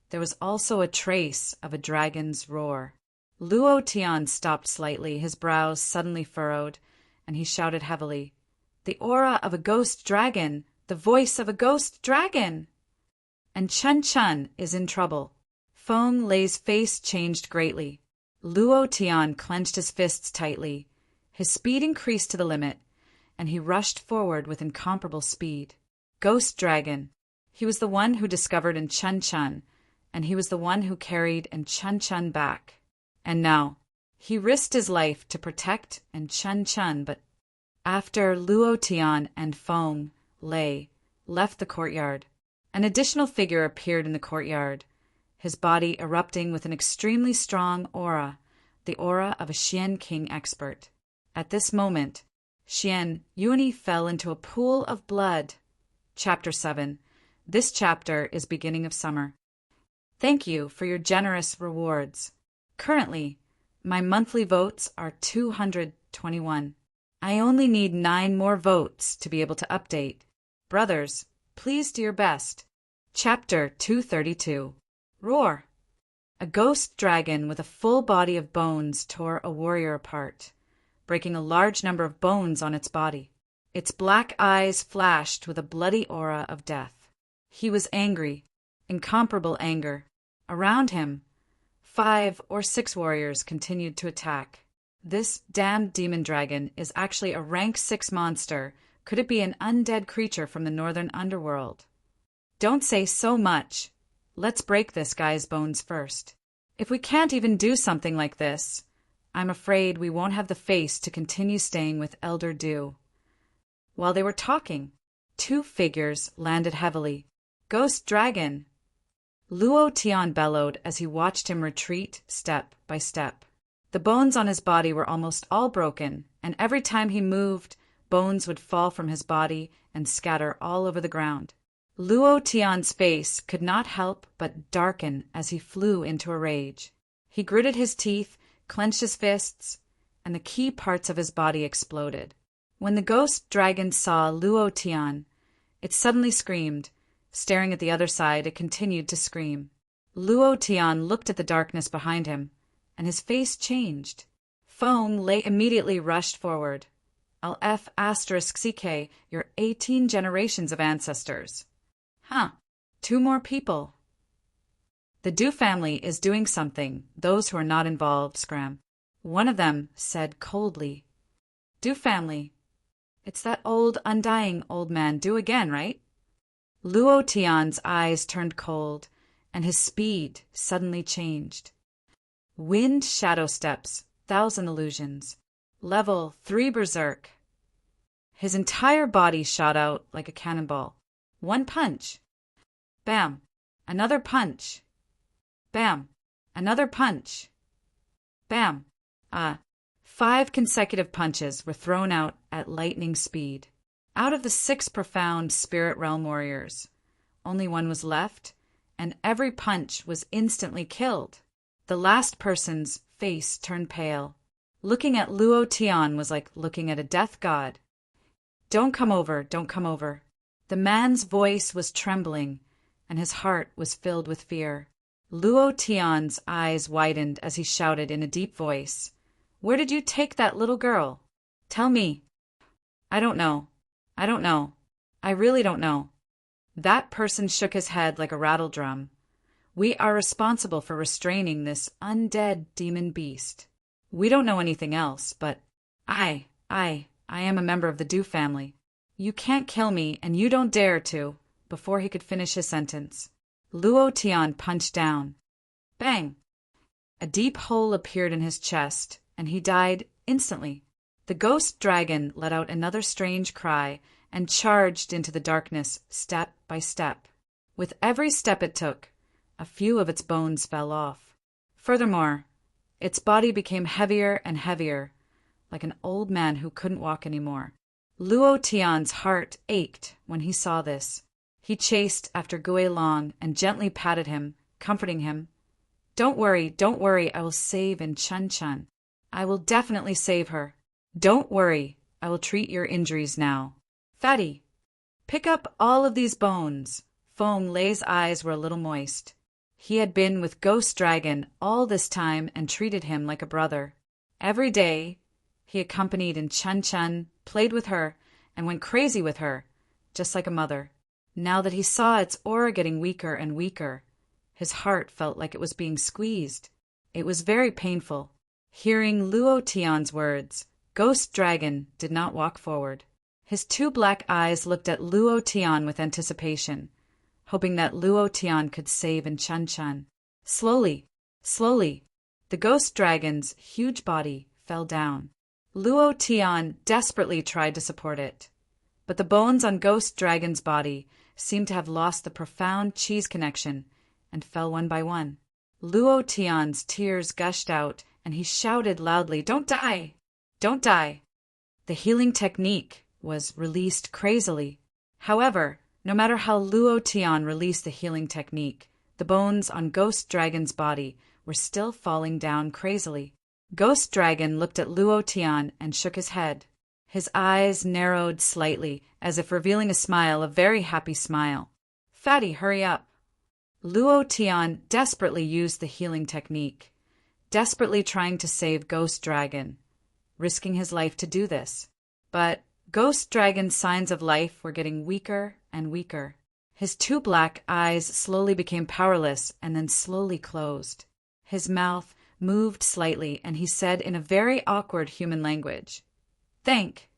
there was also a trace of a dragon's roar. Luo Tian stopped slightly, his brows suddenly furrowed, and he shouted heavily, "The aura of a ghost dragon! The voice of a ghost dragon!" And Chun Chun is in trouble. Feng Lei's face changed greatly. Luo Tian clenched his fists tightly. His speed increased to the limit, and he rushed forward with incomparable speed. Ghost dragon. He was the one who discovered in Chun Chun, and he was the one who carried in Chun Chun back. And now, he risked his life to protect and Chun Chun, but after Luo Tian and Feng Lei left the courtyard, an additional figure appeared in the courtyard, his body erupting with an extremely strong aura, the aura of a Xian King expert. At this moment, Xian Yuni fell into a pool of blood. Chapter 7. This chapter is beginning of summer. Thank you for your generous rewards. Currently, my monthly votes are 221. I only need 9 more votes to be able to update. Brothers, please do your best. Chapter 232. Roar. A ghost dragon with a full body of bones tore a warrior apart, breaking a large number of bones on its body. Its black eyes flashed with a bloody aura of death. He was angry, incomparable anger. Around him, 5 or 6 warriors continued to attack. This damned demon dragon is actually a rank 6 monster. Could it be an undead creature from the northern underworld? Don't say so much. Let's break this guy's bones first. If we can't even do something like this, I'm afraid we won't have the face to continue staying with Elder Du. While they were talking, 2 figures landed heavily. Ghost dragon! Luo Tian bellowed as he watched him retreat step by step. The bones on his body were almost all broken, and every time he moved, bones would fall from his body and scatter all over the ground. Luo Tian's face could not help but darken as he flew into a rage. He gritted his teeth, clenched his fists, and the key parts of his body exploded. When the ghost dragon saw Luo Tian, it suddenly screamed. Staring at the other side, it continued to scream. Luo Tian looked at the darkness behind him, and his face changed. Feng Lei immediately rushed forward. I'll F***CK your 18 generations of ancestors. 2 more people. The Du family is doing something. Those who are not involved scram. One of them said coldly, Du family. It's that old, undying old man Du again, right? Luo Tian's eyes turned cold, and his speed suddenly changed. Wind shadow steps, 1,000 illusions. Level 3 berserk. His entire body shot out like a cannonball. 1 punch. Bam. Another punch. Bam. Another punch. Bam. 5 consecutive punches were thrown out at lightning speed. Out of the 6 profound spirit realm warriors, only one was left, and every punch was instantly killed. The last person's face turned pale. Looking at Luo Tian was like looking at a death god. "Don't come over, don't come over." The man's voice was trembling, and his heart was filled with fear. Luo Tian's eyes widened as he shouted in a deep voice, "Where did you take that little girl? Tell me." "I don't know. I don't know. I really don't know." That person shook his head like a rattle drum. "We are responsible for restraining this undead demon beast. We don't know anything else, but I am a member of the Du family. You can't kill me, and you don't dare to." Before he could finish his sentence, Luo Tian punched down. Bang! A deep hole appeared in his chest, and he died instantly. The ghost dragon let out another strange cry and charged into the darkness step by step. With every step it took, a few of its bones fell off. Furthermore, its body became heavier and heavier, like an old man who couldn't walk anymore. Luo Tian's heart ached when he saw this. He chased after Gui Long and gently patted him, comforting him. Don't worry, I will save in Chun Chun. I will definitely save her. Don't worry, I will treat your injuries now. Fatty, pick up all of these bones." Feng Lei's eyes were a little moist. He had been with Ghost Dragon all this time and treated him like a brother. Every day, he accompanied in Chun Chun, played with her, and went crazy with her, just like a mother. Now that he saw its aura getting weaker and weaker, his heart felt like it was being squeezed. It was very painful. Hearing Luo Tian's words, Ghost Dragon did not walk forward. His 2 black eyes looked at Luo Tian with anticipation, hoping that Luo Tian could save in Chun Chun. Slowly, the ghost dragon's huge body fell down. Luo Tian desperately tried to support it, but the bones on Ghost Dragon's body seemed to have lost the profound cheese connection and fell one by one. Luo Tian's tears gushed out, and he shouted loudly, "Don't die! Don't die!" The healing technique was released crazily. However, no matter how Luo Tian released the healing technique, the bones on Ghost Dragon's body were still falling down crazily. Ghost Dragon looked at Luo Tian and shook his head. His eyes narrowed slightly, as if revealing a smile, a very happy smile. "Fatty, hurry up." Luo Tian desperately used the healing technique, desperately trying to save Ghost Dragon, risking his life to do this. But Ghost Dragon's signs of life were getting weaker and weaker. His 2 black eyes slowly became powerless and then slowly closed. His mouth moved slightly, and he said in a very awkward human language, Thank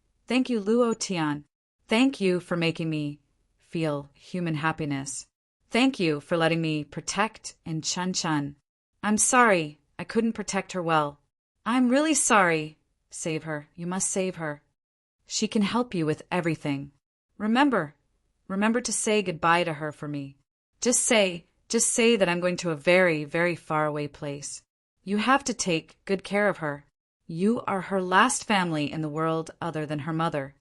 you, Luo Tian. Thank you for making me feel human happiness. Thank you for letting me protect in Chun Chun. I'm sorry I couldn't protect her well. I'm really sorry. Save her. You must save her. She can help you with everything. Remember to say goodbye to her for me. Just say that I'm going to a very, very far away place. You have to take good care of her. You are her last family in the world other than her mother.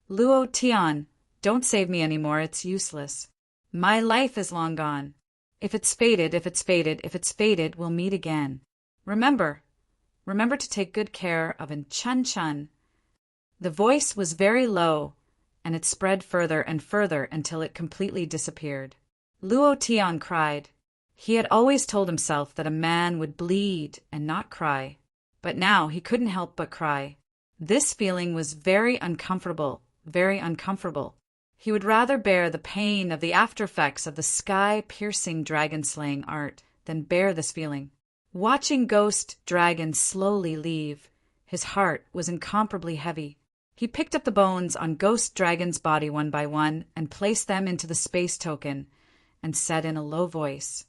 Luo Tian, don't save me anymore, it's useless. My life is long gone. If it's fated, we'll meet again. Remember to take good care of Chun Chun. The voice was very low, and it spread further and further until it completely disappeared. Luo Tian cried. He had always told himself that a man would bleed and not cry, but now he couldn't help but cry. This feeling was very uncomfortable, very uncomfortable. He would rather bear the pain of the aftereffects of the sky-piercing dragon-slaying art than bear this feeling. Watching Ghost Dragon slowly leave, his heart was incomparably heavy. He picked up the bones on Ghost Dragon's body one by one and placed them into the space token and said in a low voice,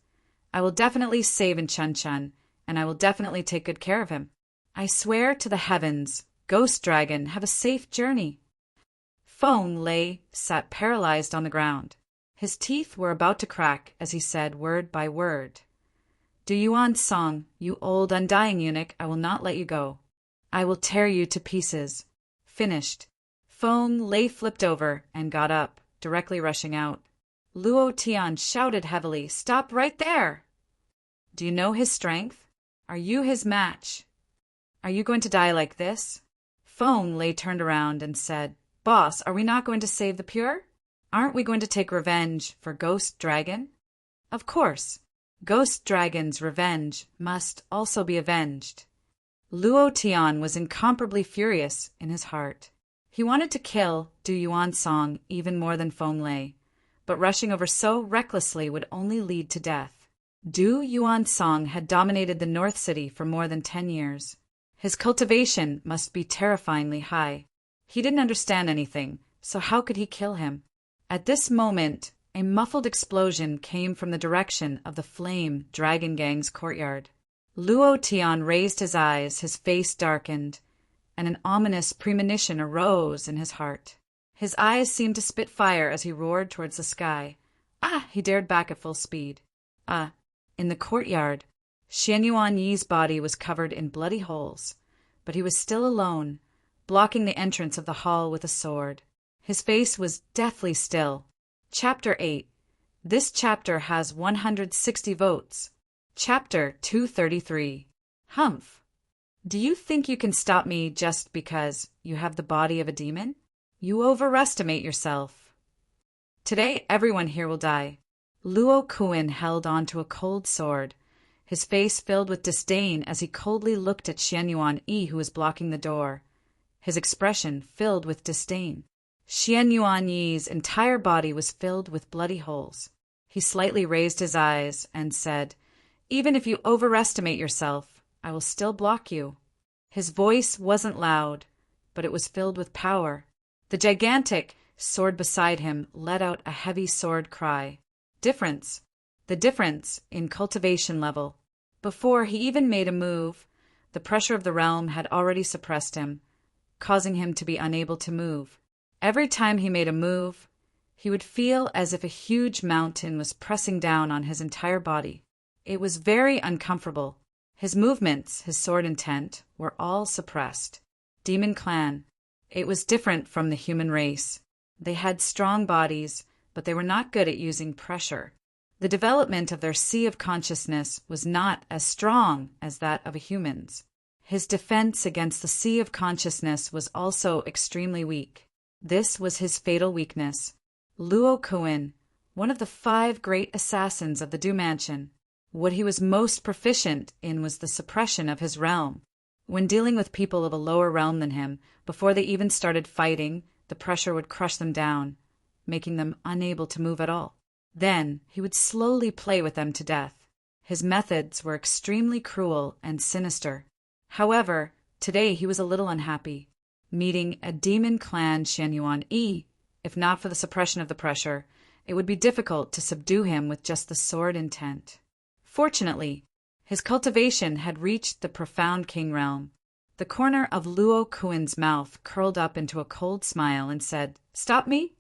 I will definitely save Chun Chun, and I will definitely take good care of him. I swear to the heavens, Ghost Dragon, have a safe journey. Feng Lei sat paralyzed on the ground. His teeth were about to crack as he said word by word, Du Yuan Song, you old undying eunuch, I will not let you go. I will tear you to pieces. Finished. Feng Lei flipped over and got up, directly rushing out. Luo Tian shouted heavily, "Stop right there!" Do you know his strength? Are you his match? Are you going to die like this? Feng Lei turned around and said, "Boss, are we not going to save the pure? Aren't we going to take revenge for Ghost Dragon?" Of course. Ghost Dragon's revenge must also be avenged. Luo Tian was incomparably furious in his heart. He wanted to kill Du Yuansong even more than Feng Lei, but rushing over so recklessly would only lead to death. Du Yuansong had dominated the North City for more than 10 years. His cultivation must be terrifyingly high. He didn't understand anything, so how could he kill him? At this moment, a muffled explosion came from the direction of the Flame Dragon Gang's courtyard. Luo Tian raised his eyes, his face darkened, and an ominous premonition arose in his heart. His eyes seemed to spit fire as he roared towards the sky. He dared back at full speed. In the courtyard, Xianyuan Yi's body was covered in bloody holes, but he was still alone, blocking the entrance of the hall with a sword. His face was deathly still. Chapter 8. This chapter has 160 votes. Chapter 233. Humph. Do you think you can stop me just because you have the body of a demon? You overestimate yourself. Today everyone here will die. Luo Kuan held on to a cold sword, his face filled with disdain as he coldly looked at Xianyuan Yi, who was blocking the door, his expression filled with disdain. Xianyuan Yi's entire body was filled with bloody holes. He slightly raised his eyes and said, "Even if you overestimate yourself, I will still block you." His voice wasn't loud, but it was filled with power. The gigantic sword beside him let out a heavy sword cry. Difference. The difference in cultivation level. Before he even made a move, the pressure of the realm had already suppressed him, causing him to be unable to move. Every time he made a move, he would feel as if a huge mountain was pressing down on his entire body. It was very uncomfortable. His movements, his sword intent, were all suppressed. Demon Clan. It was different from the human race. They had strong bodies, but they were not good at using pressure. The development of their sea of consciousness was not as strong as that of a human's. His defense against the sea of consciousness was also extremely weak. This was his fatal weakness. Luo Kuan, one of the 5 great assassins of the Du Mansion. What he was most proficient in was the suppression of his realm. When dealing with people of a lower realm than him, before they even started fighting, the pressure would crush them down, making them unable to move at all. Then he would slowly play with them to death. His methods were extremely cruel and sinister. However, today he was a little unhappy. Meeting a demon clan Xianyuan Yi, if not for the suppression of the pressure, it would be difficult to subdue him with just the sword intent. Fortunately, his cultivation had reached the profound king realm. The corner of Luo Kuan's mouth curled up into a cold smile and said, "Stop me?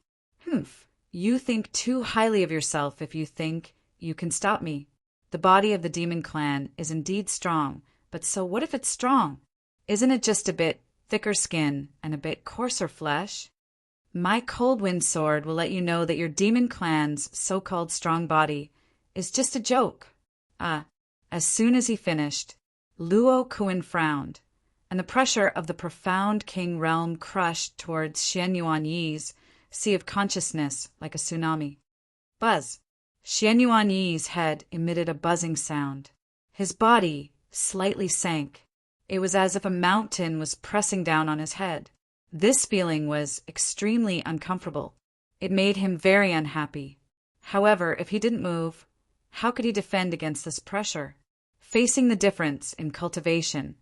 Humph. You think too highly of yourself if you think you can stop me. The body of the demon clan is indeed strong, but so what if it's strong? Isn't it just a bit thicker skin and a bit coarser flesh? My cold wind sword will let you know that your demon clan's so-called strong body is just a joke." As soon as he finished, Luo Kuan frowned, and the pressure of the profound king realm crushed towards Xianyuan Yi's sea of consciousness like a tsunami. Buzz. Xianyuan Yi's head emitted a buzzing sound. His body slightly sank. It was as if a mountain was pressing down on his head. This feeling was extremely uncomfortable. It made him very unhappy. However, if he didn't move, how could he defend against this pressure? Facing the difference in cultivation,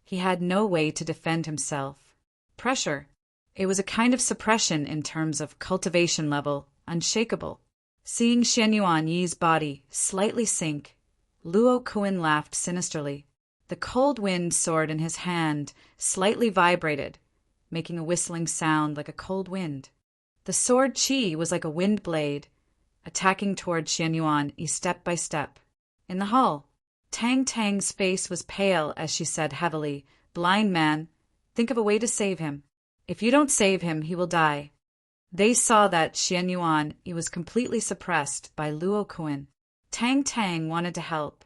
he had no way to defend himself. Pressure. It was a kind of suppression in terms of cultivation level, unshakable. Seeing Xianyuan Yi's body slightly sink, Luo Kuan laughed sinisterly. The cold wind sword in his hand slightly vibrated, making a whistling sound like a cold wind. The sword chi was like a wind blade, attacking toward Xianyuan Yi step by step. In the hall, Tang Tang's face was pale as she said heavily, "Blind man, think of a way to save him. If you don't save him, he will die." They saw that Xian Yuan was completely suppressed by Luo Kuan. Tang Tang wanted to help,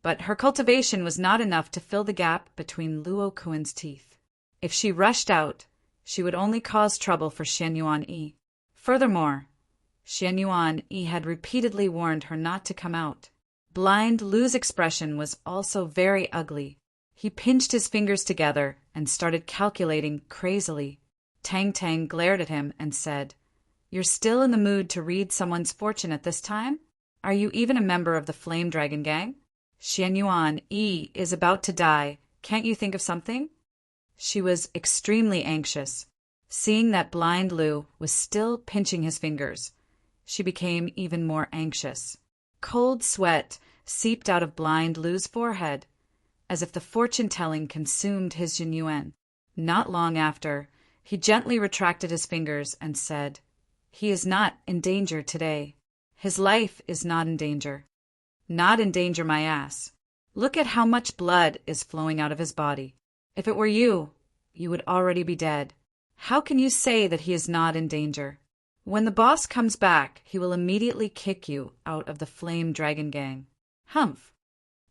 but her cultivation was not enough to fill the gap between Luo Kuan's teeth. If she rushed out, she would only cause trouble for Xian Yuan. Furthermore, Xian Yuan had repeatedly warned her not to come out. Blind Lu's expression was also very ugly. He pinched his fingers together and started calculating crazily. Tang Tang glared at him and said, "You're still in the mood to read someone's fortune at this time? Are you even a member of the Flame Dragon Gang? Xian Yuan is about to die. Can't you think of something?" She was extremely anxious. Seeing that Blind Lu was still pinching his fingers, she became even more anxious. Cold sweat seeped out of Blind Lu's forehead, as if the fortune-telling consumed his jinyuan. Not long after, he gently retracted his fingers and said, "He is not in danger today. His life is not in danger." "Not in danger, my ass. Look at how much blood is flowing out of his body. If it were you, you would already be dead. How can you say that he is not in danger? When the boss comes back, he will immediately kick you out of the Flame Dragon Gang." "Humph,"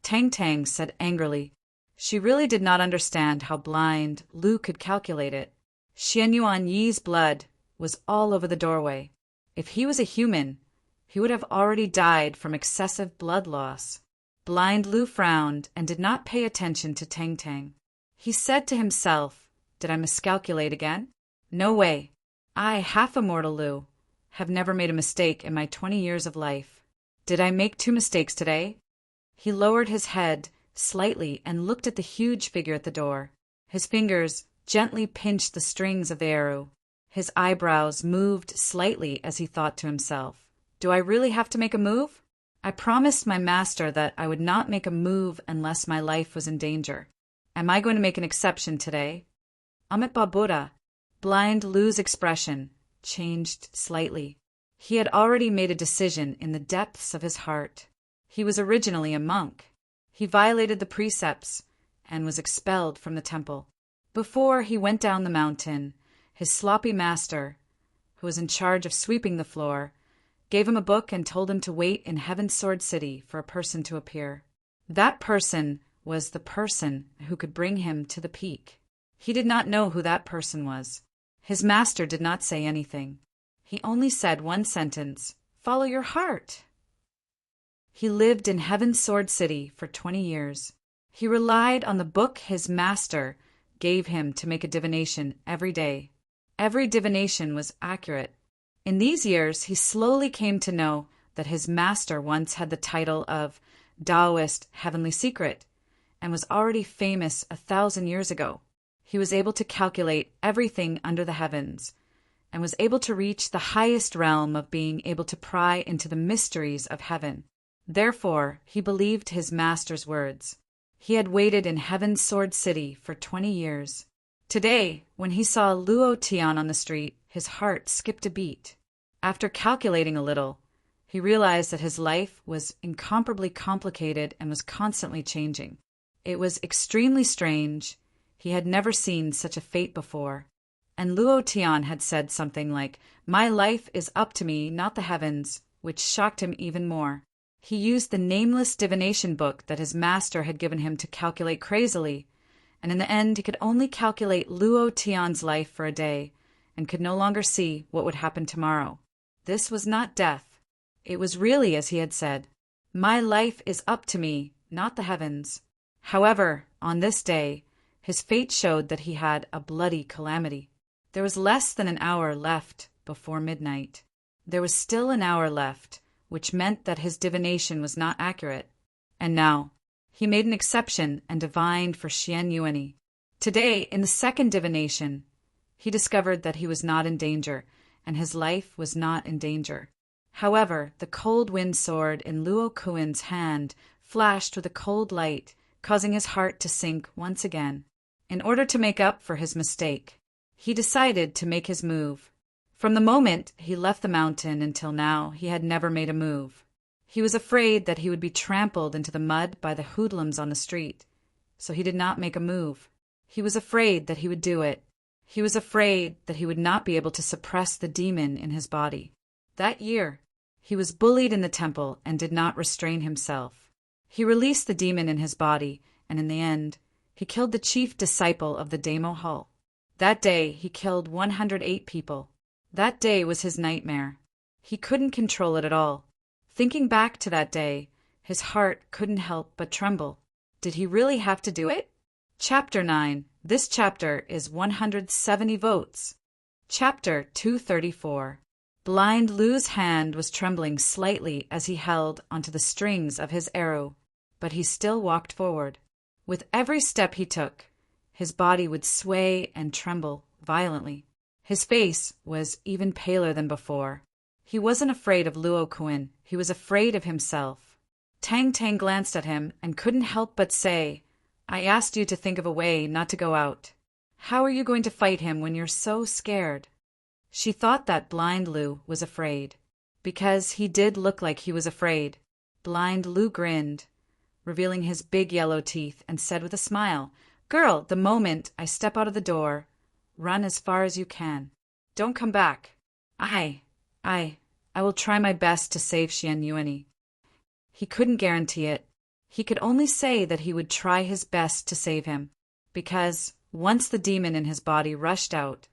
Tang Tang said angrily. She really did not understand how Blind Lu could calculate it. Xian Yuan Yi's blood was all over the doorway. If he was a human, he would have already died from excessive blood loss. Blind Lu frowned and did not pay attention to Tang Tang. He said to himself, "Did I miscalculate again? No way. I, half immortal Lu, have never made a mistake in my 20 years of life. Did I make 2 mistakes today?" He lowered his head slightly and looked at the huge figure at the door. His fingers gently pinched the strings of the arrow. His eyebrows moved slightly as he thought to himself, "Do I really have to make a move? I promised my master that I would not make a move unless my life was in danger. Am I going to make an exception today?" Amit Babura, Blind Lu's expression changed slightly. He had already made a decision in the depths of his heart. He was originally a monk. He violated the precepts and was expelled from the temple. Before he went down the mountain, his sloppy master, who was in charge of sweeping the floor, gave him a book and told him to wait in Heaven's Sword City for a person to appear. That person was the person who could bring him to the peak. He did not know who that person was. His master did not say anything. He only said one sentence, "Follow your heart." He lived in Heaven's Sword City for 20 years. He relied on the book his master gave him to make a divination every day. Every divination was accurate. In these years, he slowly came to know that his master once had the title of Taoist Heavenly Secret and was already famous 1,000 years ago. He was able to calculate everything under the heavens and was able to reach the highest realm of being able to pry into the mysteries of heaven. Therefore, he believed his master's words. He had waited in Heaven's Sword City for 20 years. Today, when he saw Luo Tian on the street, his heart skipped a beat. After calculating a little, he realized that his life was incomparably complicated and was constantly changing. It was extremely strange. He had never seen such a fate before. And Luo Tian had said something like, "My life is up to me, not the heavens," which shocked him even more. He used the nameless divination book that his master had given him to calculate crazily, and in the end he could only calculate Luo Tian's life for a day, and could no longer see what would happen tomorrow. This was not death. It was really as he had said, "My life is up to me, not the heavens." However, on this day, his fate showed that he had a bloody calamity. There was less than an hour left before midnight. There was still an hour left, which meant that his divination was not accurate. And now, he made an exception and divined for Xian Yuan. Today, in the second divination, he discovered that he was not in danger, and his life was not in danger. However, the cold wind sword in Luo Kuan's hand flashed with a cold light, causing his heart to sink once again. In order to make up for his mistake, he decided to make his move. From the moment he left the mountain until now, he had never made a move. He was afraid that he would be trampled into the mud by the hoodlums on the street, so he did not make a move. He was afraid that he would do it. He was afraid that he would not be able to suppress the demon in his body. That year, he was bullied in the temple and did not restrain himself. He released the demon in his body, and in the end, he killed the chief disciple of the Demo Hull. That day, he killed 108 people. That day was his nightmare. He couldn't control it at all. Thinking back to that day, his heart couldn't help but tremble. Did he really have to do it? Chapter 9. This chapter is 170 votes. Chapter 234. Blind Lu's hand was trembling slightly as he held onto the strings of his arrow, but he still walked forward. With every step he took, his body would sway and tremble violently. His face was even paler than before. He wasn't afraid of Luo Kuin, he was afraid of himself. Tang Tang glanced at him and couldn't help but say, "I asked you to think of a way not to go out. How are you going to fight him when you're so scared?" She thought that Blind Lu was afraid, because he did look like he was afraid. Blind Lu grinned, revealing his big yellow teeth, and said with a smile, "Girl, the moment I step out of the door, run as far as you can. Don't come back. I will try my best to save Xian Yuani." He couldn't guarantee it. He could only say that he would try his best to save him, because once the demon in his body rushed out,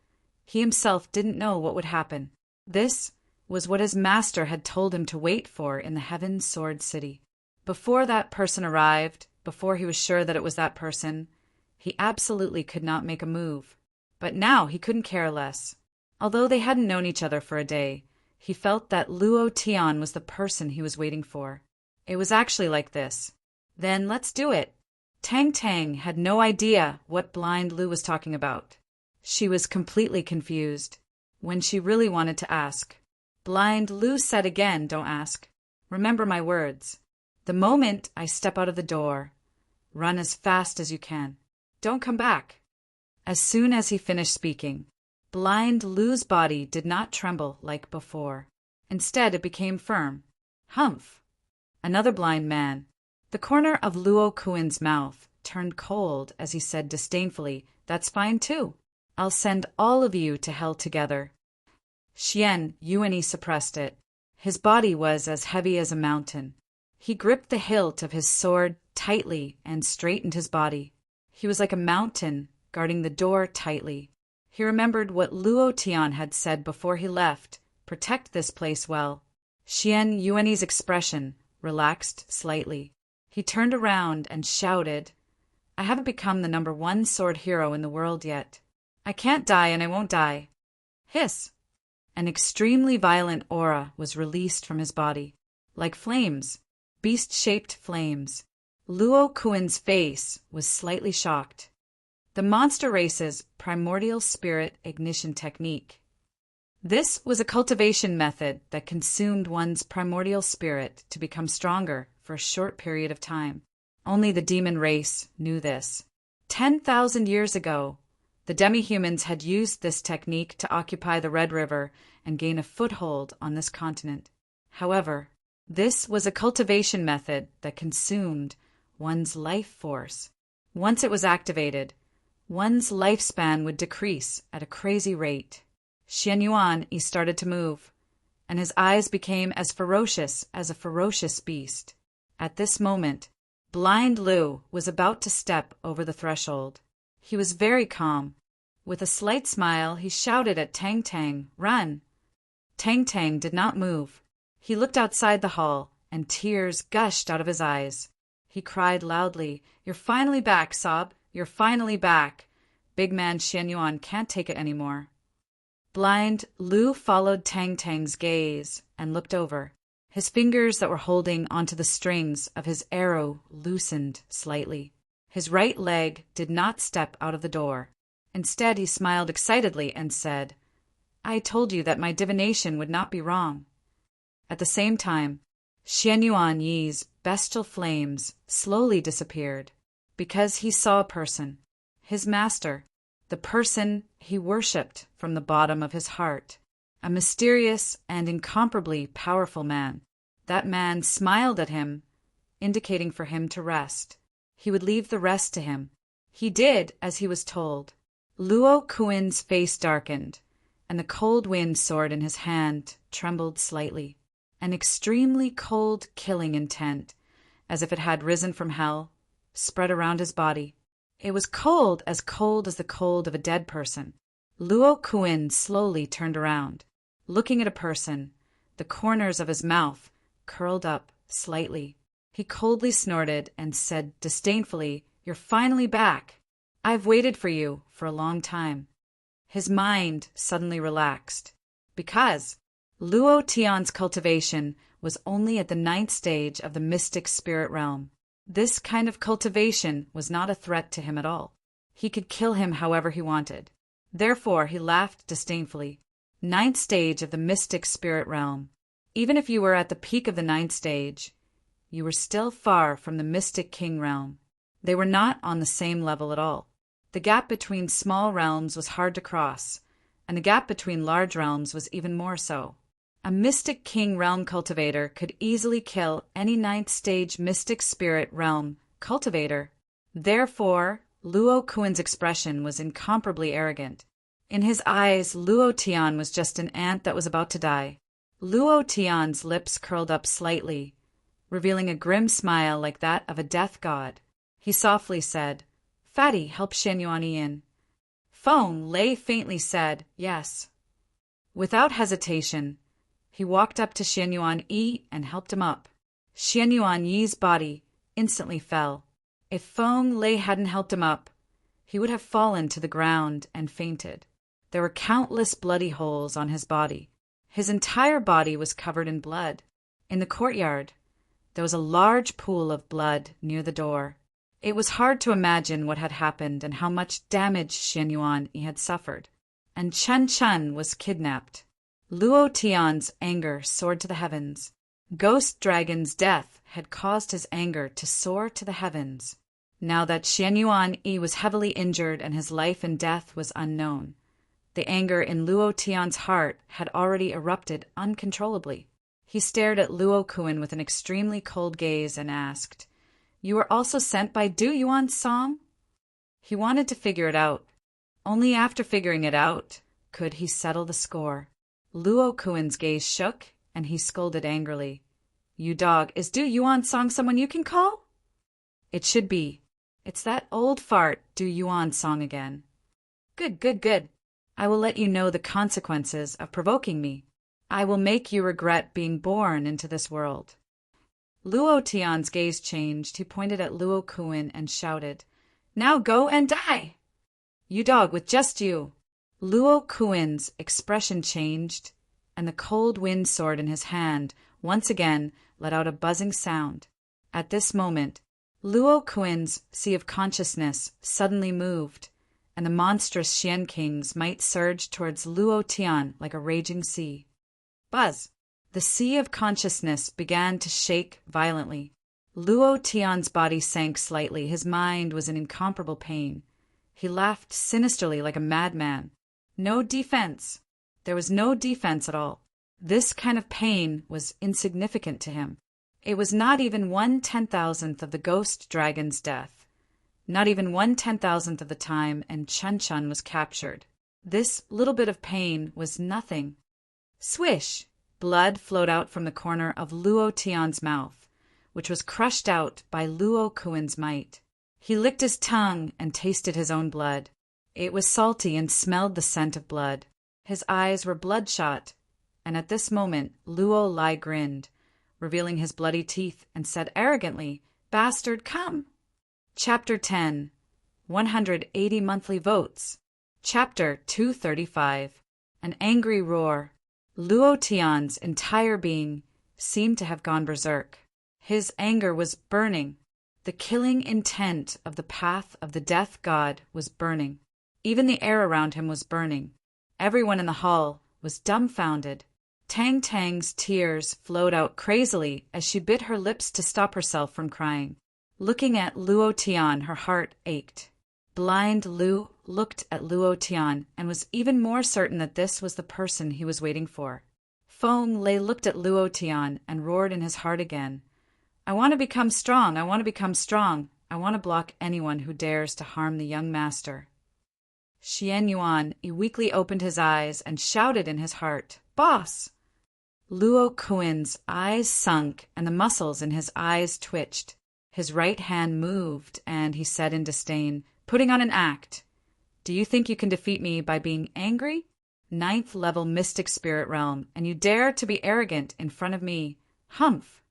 he himself didn't know what would happen. This was what his master had told him to wait for in the Heaven Sword City. Before that person arrived, before he was sure that it was that person, he absolutely could not make a move. But now he couldn't care less. Although they hadn't known each other for a day, he felt that Luo Tian was the person he was waiting for. It was actually like this. Then let's do it. Tang Tang had no idea what Blind Lu was talking about. She was completely confused when she really wanted to ask. Blind Lu said again, "Don't ask. Remember my words. The moment I step out of the door, run as fast as you can. Don't come back." As soon as he finished speaking, Blind Lu's body did not tremble like before. Instead, it became firm. Humph! Another blind man. The corner of Luo Kuin's mouth turned cold as he said disdainfully, "That's fine too. I'll send all of you to hell together." Xian Yuani suppressed it. His body was as heavy as a mountain. He gripped the hilt of his sword tightly and straightened his body. He was like a mountain guarding the door tightly. He remembered what Luo Tian had said before he left, "Protect this place well." Xian Yuani's expression relaxed slightly. He turned around and shouted, "I haven't become the #1 sword hero in the world yet. I can't die and I won't die." Hiss! An extremely violent aura was released from his body, like flames, beast-shaped flames. Luo Kuin's face was slightly shocked. The monster race's primordial spirit ignition technique. This was a cultivation method that consumed one's primordial spirit to become stronger for a short period of time. Only the demon race knew this. 10,000 years ago, the demi-humans had used this technique to occupy the Red River and gain a foothold on this continent. However, this was a cultivation method that consumed one's life force. Once it was activated, one's lifespan would decrease at a crazy rate. Xian Yuan started to move, and his eyes became as ferocious as a ferocious beast. At this moment, Blind Lu was about to step over the threshold. He was very calm. With a slight smile, he shouted at Tang Tang, "Run!" Tang Tang did not move. He looked outside the hall, and tears gushed out of his eyes. He cried loudly, "You're finally back, Sob! You're finally back! Big man Xian Yuan can't take it anymore." Blind Lu followed Tang Tang's gaze and looked over. His fingers that were holding onto the strings of his arrow loosened slightly. His right leg did not step out of the door. Instead, he smiled excitedly and said, "I told you that my divination would not be wrong." At the same time, Xian Yuan Yi's bestial flames slowly disappeared, because he saw a person, his master, the person he worshipped from the bottom of his heart, a mysterious and incomparably powerful man. That man smiled at him, indicating for him to rest. He would leave the rest to him. He did as he was told. Luo Kuin's face darkened, and the cold wind sword in his hand trembled slightly. An extremely cold, killing intent, as if it had risen from hell, spread around his body. It was cold as the cold of a dead person. Luo Kuin slowly turned around, looking at a person, the corners of his mouth curled up slightly. He coldly snorted and said disdainfully, "You're finally back. I've waited for you for a long time." His mind suddenly relaxed, because Luo Tian's cultivation was only at the 9th stage of the mystic spirit realm. This kind of cultivation was not a threat to him at all. He could kill him however he wanted. Therefore, he laughed disdainfully. 9th stage of the mystic spirit realm. Even if you were at the peak of the 9th stage, you were still far from the mystic king realm. They were not on the same level at all. The gap between small realms was hard to cross, and the gap between large realms was even more so. A mystic king realm cultivator could easily kill any 9th stage mystic spirit realm cultivator. Therefore, Luo Kuin's expression was incomparably arrogant. In his eyes, Luo Tian was just an ant that was about to die. Luo Tian's lips curled up slightly, revealing a grim smile like that of a death god. He softly said, "Fatty, help Xian Yuan in." Feng Lei faintly said, "Yes." Without hesitation, he walked up to Xian Yuan Yi and helped him up. Xian Yuan Yi's body instantly fell. If Feng Lei hadn't helped him up, he would have fallen to the ground and fainted. There were countless bloody holes on his body. His entire body was covered in blood. In the courtyard, there was a large pool of blood near the door. It was hard to imagine what had happened and how much damage Xian Yuan had suffered. And Chen Chun was kidnapped. Luo Tian's anger soared to the heavens. Ghost Dragon's death had caused his anger to soar to the heavens. Now that Xian Yuan was heavily injured and his life and death was unknown, the anger in Luo Tian's heart had already erupted uncontrollably. He stared at Luo Kuin with an extremely cold gaze and asked, "You were also sent by Du Yuan's song?" He wanted to figure it out. Only after figuring it out could he settle the score. Luo Kuin's gaze shook, and he scolded angrily. "You dog, is Du Yuan's song someone you can call?" "It should be. It's that old fart Du Yuan's song again." "Good, good, good. I will let you know the consequences of provoking me. I will make you regret being born into this world." Luo Tian's gaze changed. He pointed at Luo Kuin and shouted, "Now go and die! You dog, with just you!" Luo Kuin's expression changed, and the cold wind sword in his hand once again let out a buzzing sound. At this moment, Luo Kuin's sea of consciousness suddenly moved, and the monstrous Xian King's might surged towards Luo Tian like a raging sea. Buzz! The sea of consciousness began to shake violently. Luo Tian's body sank slightly. His mind was in incomparable pain. He laughed sinisterly like a madman. No defense. There was no defense at all. This kind of pain was insignificant to him. It was not even 1/10,000th of the ghost dragon's death. Not even 1/10,000th of the time and Chun Chun was captured. This little bit of pain was nothing. Swish! Blood flowed out from the corner of Luo Tian's mouth, which was crushed out by Luo Kuin's might. He licked his tongue and tasted his own blood. It was salty and smelled the scent of blood. His eyes were bloodshot, and at this moment Luo Lai grinned, revealing his bloody teeth, and said arrogantly, "Bastard, come!" Chapter 10. 180 Monthly Votes. Chapter 235. An Angry Roar. Luo Tian's entire being seemed to have gone berserk. His anger was burning. The killing intent of the path of the death god was burning. Even the air around him was burning. Everyone in the hall was dumbfounded. Tang Tang's tears flowed out crazily as she bit her lips to stop herself from crying. Looking at Luo Tian, her heart ached. Blind Lu looked at Luo Tian and was even more certain that this was the person he was waiting for. Feng Lei looked at Luo Tian and roared in his heart again. "I want to become strong. I want to become strong. I want to block anyone who dares to harm the young master." Xian Yuan weakly opened his eyes and shouted in his heart, "Boss!" Luo Kuin's eyes sunk and the muscles in his eyes twitched. His right hand moved and he said in disdain, putting on an act, "Do you think you can defeat me by being angry? 9th level mystic spirit realm, and you dare to be arrogant in front of me? Humph!"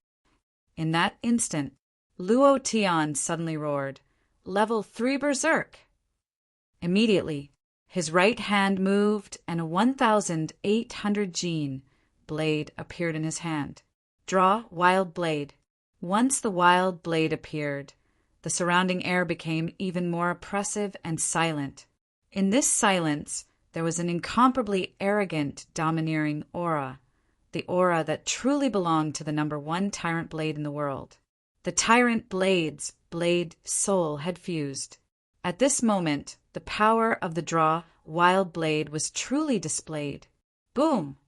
In that instant, Luo Tian suddenly roared, "Level 3 Berserk!" Immediately, his right hand moved and a 1,800 gene blade appeared in his hand. Draw Wild Blade. Once the wild blade appeared, the surrounding air became even more oppressive and silent. In this silence, there was an incomparably arrogant, domineering aura, the aura that truly belonged to the #1 tyrant blade in the world. The tyrant blade's blade soul had fused. At this moment, the power of the Draw Wild Blade was truly displayed. Boom!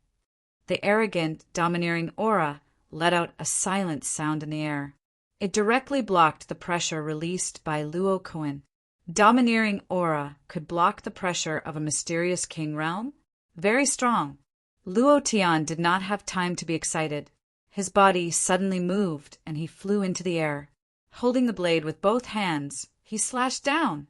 The arrogant, domineering aura let out a silent sound in the air. It directly blocked the pressure released by Luo Kuin. Domineering aura could block the pressure of a mysterious king realm? Very strong. Luo Tian did not have time to be excited. His body suddenly moved and he flew into the air. Holding the blade with both hands, he slashed down.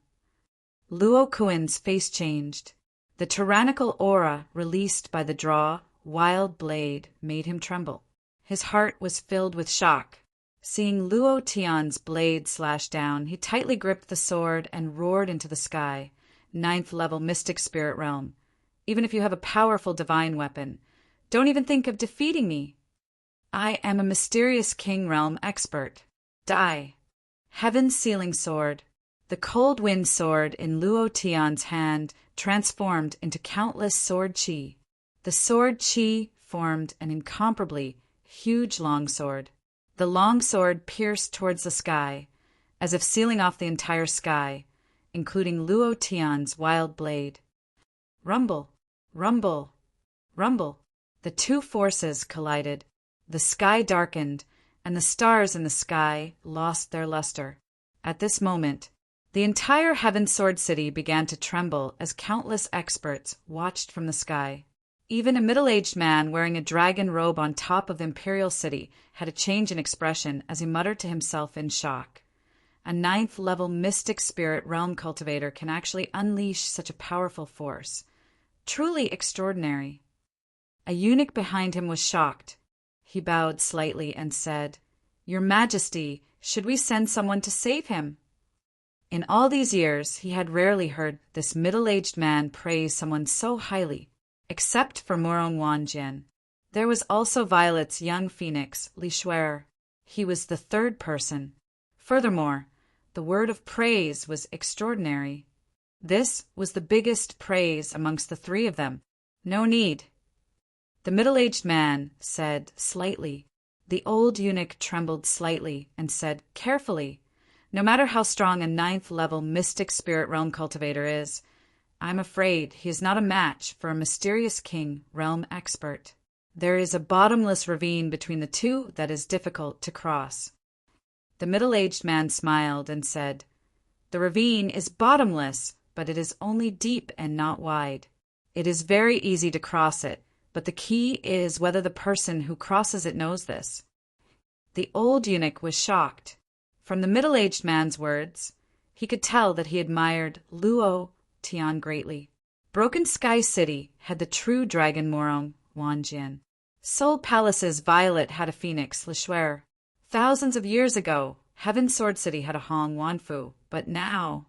Luo Kuin's face changed. The tyrannical aura released by the Draw Wild Blade made him tremble. His heart was filled with shock. Seeing Luo Tian's blade slash down, he tightly gripped the sword and roared into the sky. 9th level mystic spirit realm. Even if you have a powerful divine weapon, don't even think of defeating me. I am a mysterious king realm expert. Die. Heaven's sealing sword. The cold wind sword in Luo Tian's hand transformed into countless sword chi. The sword chi formed an incomparably huge longsword. The longsword pierced towards the sky, as if sealing off the entire sky, including Luo Tian's wild blade. Rumble, rumble, rumble. The two forces collided. The sky darkened, and the stars in the sky lost their luster. At this moment, the entire Heaven Sword City began to tremble as countless experts watched from the sky. Even a middle-aged man wearing a dragon robe on top of Imperial City had a change in expression as he muttered to himself in shock. A 9th level mystic spirit realm cultivator can actually unleash such a powerful force. Truly extraordinary. A eunuch behind him was shocked. He bowed slightly and said, "Your Majesty, should we send someone to save him?" In all these years, he had rarely heard this middle-aged man praise someone so highly. Except for Murong Wanjian. There was also Violet's young phoenix, Li Shuer. He was the third person. Furthermore, the word of praise was extraordinary. This was the biggest praise amongst the three of them. No need. The middle-aged man said slightly. The old eunuch trembled slightly and said carefully, "No matter how strong a 9th level mystic spirit realm cultivator is, I'm afraid he is not a match for a mysterious king realm expert. There is a bottomless ravine between the two that is difficult to cross." The middle-aged man smiled and said, "The ravine is bottomless, but it is only deep and not wide. It is very easy to cross it, but the key is whether the person who crosses it knows this." The old eunuch was shocked. From the middle-aged man's words, he could tell that he admired Luo Tian greatly. Broken Sky City had the true dragon Murong Wanjian. Soul Palace's Violet had a phoenix, Li Shuer. Thousands of years ago, Heaven Sword City had a Hong Wanfu, but now,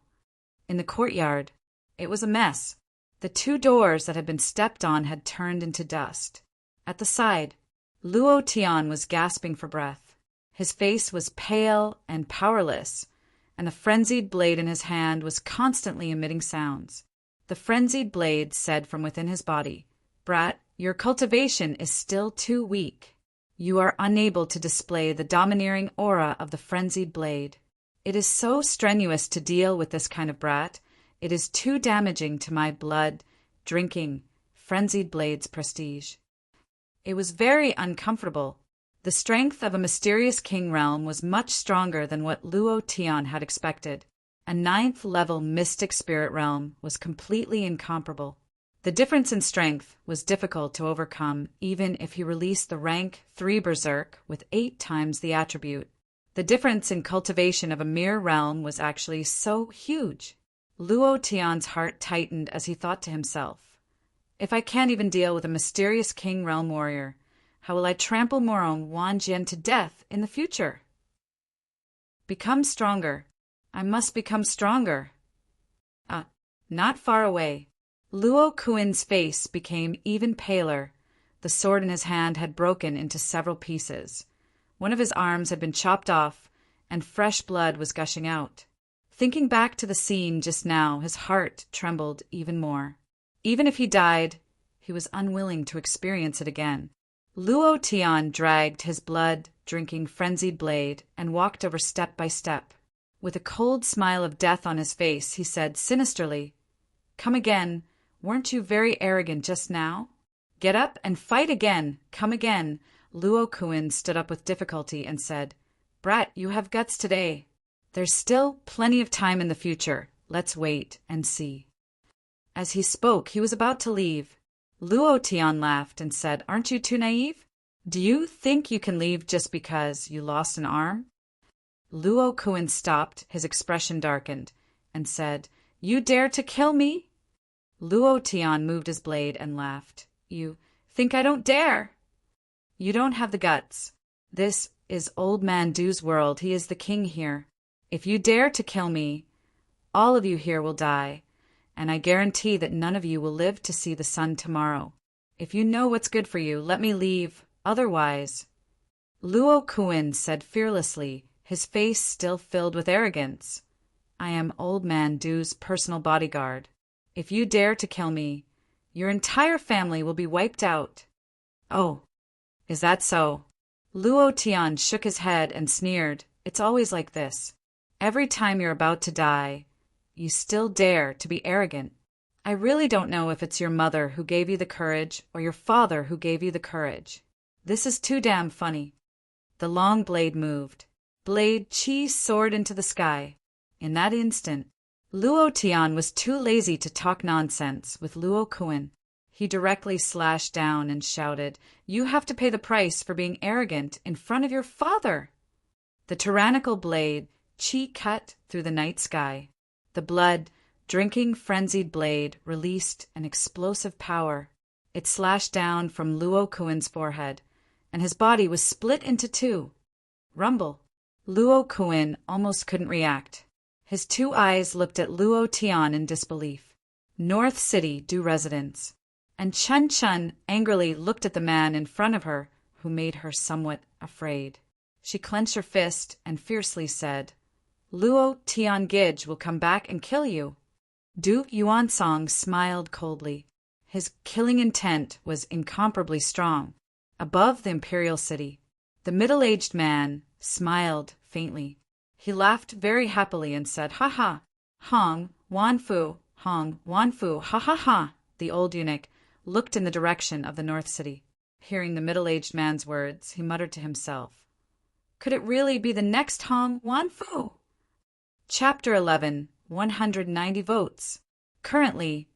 in the courtyard, it was a mess. The two doors that had been stepped on had turned into dust. At the side, Luo Tian was gasping for breath. His face was pale and powerless, and the frenzied blade in his hand was constantly emitting sounds. The frenzied blade said from within his body, "Brat, your cultivation is still too weak. You are unable to display the domineering aura of the frenzied blade. It is so strenuous to deal with this kind of brat. It is too damaging to my blood, drinking, frenzied blade's prestige." It was very uncomfortable. The strength of a mysterious king realm was much stronger than what Luo Tian had expected. A ninth-level mystic spirit realm was completely incomparable. The difference in strength was difficult to overcome even if he released the rank 3 berserk with 8 times the attribute. The difference in cultivation of a mere realm was actually so huge. Luo Tian's heart tightened as he thought to himself, if I can't even deal with a mysterious king realm warrior, how will I trample Morong Wanjian to death in the future? Become stronger. I must become stronger. Not far away. Luo Kuin's face became even paler. The sword in his hand had broken into several pieces. One of his arms had been chopped off, and fresh blood was gushing out. Thinking back to the scene just now, his heart trembled even more. Even if he died, he was unwilling to experience it again. Luo Tian dragged his blood-drinking frenzied blade and walked over step by step. With a cold smile of death on his face, he said sinisterly, "Come again. Weren't you very arrogant just now? Get up and fight again. Come again." Luo Kuin stood up with difficulty and said, "Brat, you have guts today. There's still plenty of time in the future. Let's wait and see." As he spoke, he was about to leave. Luo Tian laughed and said, "Aren't you too naive? Do you think you can leave just because you lost an arm?" Luo Kuin stopped, his expression darkened, and said, "You dare to kill me?" Luo Tian moved his blade and laughed. "You think I don't dare? You don't have the guts. This is Old Man Du's world. He is the king here. If you dare to kill me, all of you here will die, and I guarantee that none of you will live to see the sun tomorrow. If you know what's good for you, let me leave. Otherwise—" Luo Kuin said fearlessly, his face still filled with arrogance, "I am Old Man Du's personal bodyguard. If you dare to kill me, your entire family will be wiped out." "Oh, is that so?" Luo Tian shook his head and sneered. "It's always like this. Every time you're about to die, you still dare to be arrogant. I really don't know if it's your mother who gave you the courage or your father who gave you the courage. This is too damn funny." The long blade moved. Blade Qi soared into the sky. In that instant, Luo Tian was too lazy to talk nonsense with Luo Kuin. He directly slashed down and shouted, "You have to pay the price for being arrogant in front of your father!" The tyrannical blade Qi cut through the night sky. The blood-drinking frenzied blade released an explosive power. It slashed down from Luo Kuin's forehead, and his body was split into 2. Rumble. Luo Kuin almost couldn't react. His 2 eyes looked at Luo Tian in disbelief. North City Du residence. And Chun Chun angrily looked at the man in front of her, who made her somewhat afraid. She clenched her fist and fiercely said, "Luo Tian Gij will come back and kill you." Duke Yuansong smiled coldly. His killing intent was incomparably strong. Above the imperial city, the middle-aged man smiled faintly. He laughed very happily and said, "Ha ha! Hong Wanfu, Hong Wanfu, ha ha ha!" The old eunuch looked in the direction of the North City. Hearing the middle-aged man's words, he muttered to himself, "Could it really be the next Hong Wanfu?" Chapter 11, 190 votes. Currently,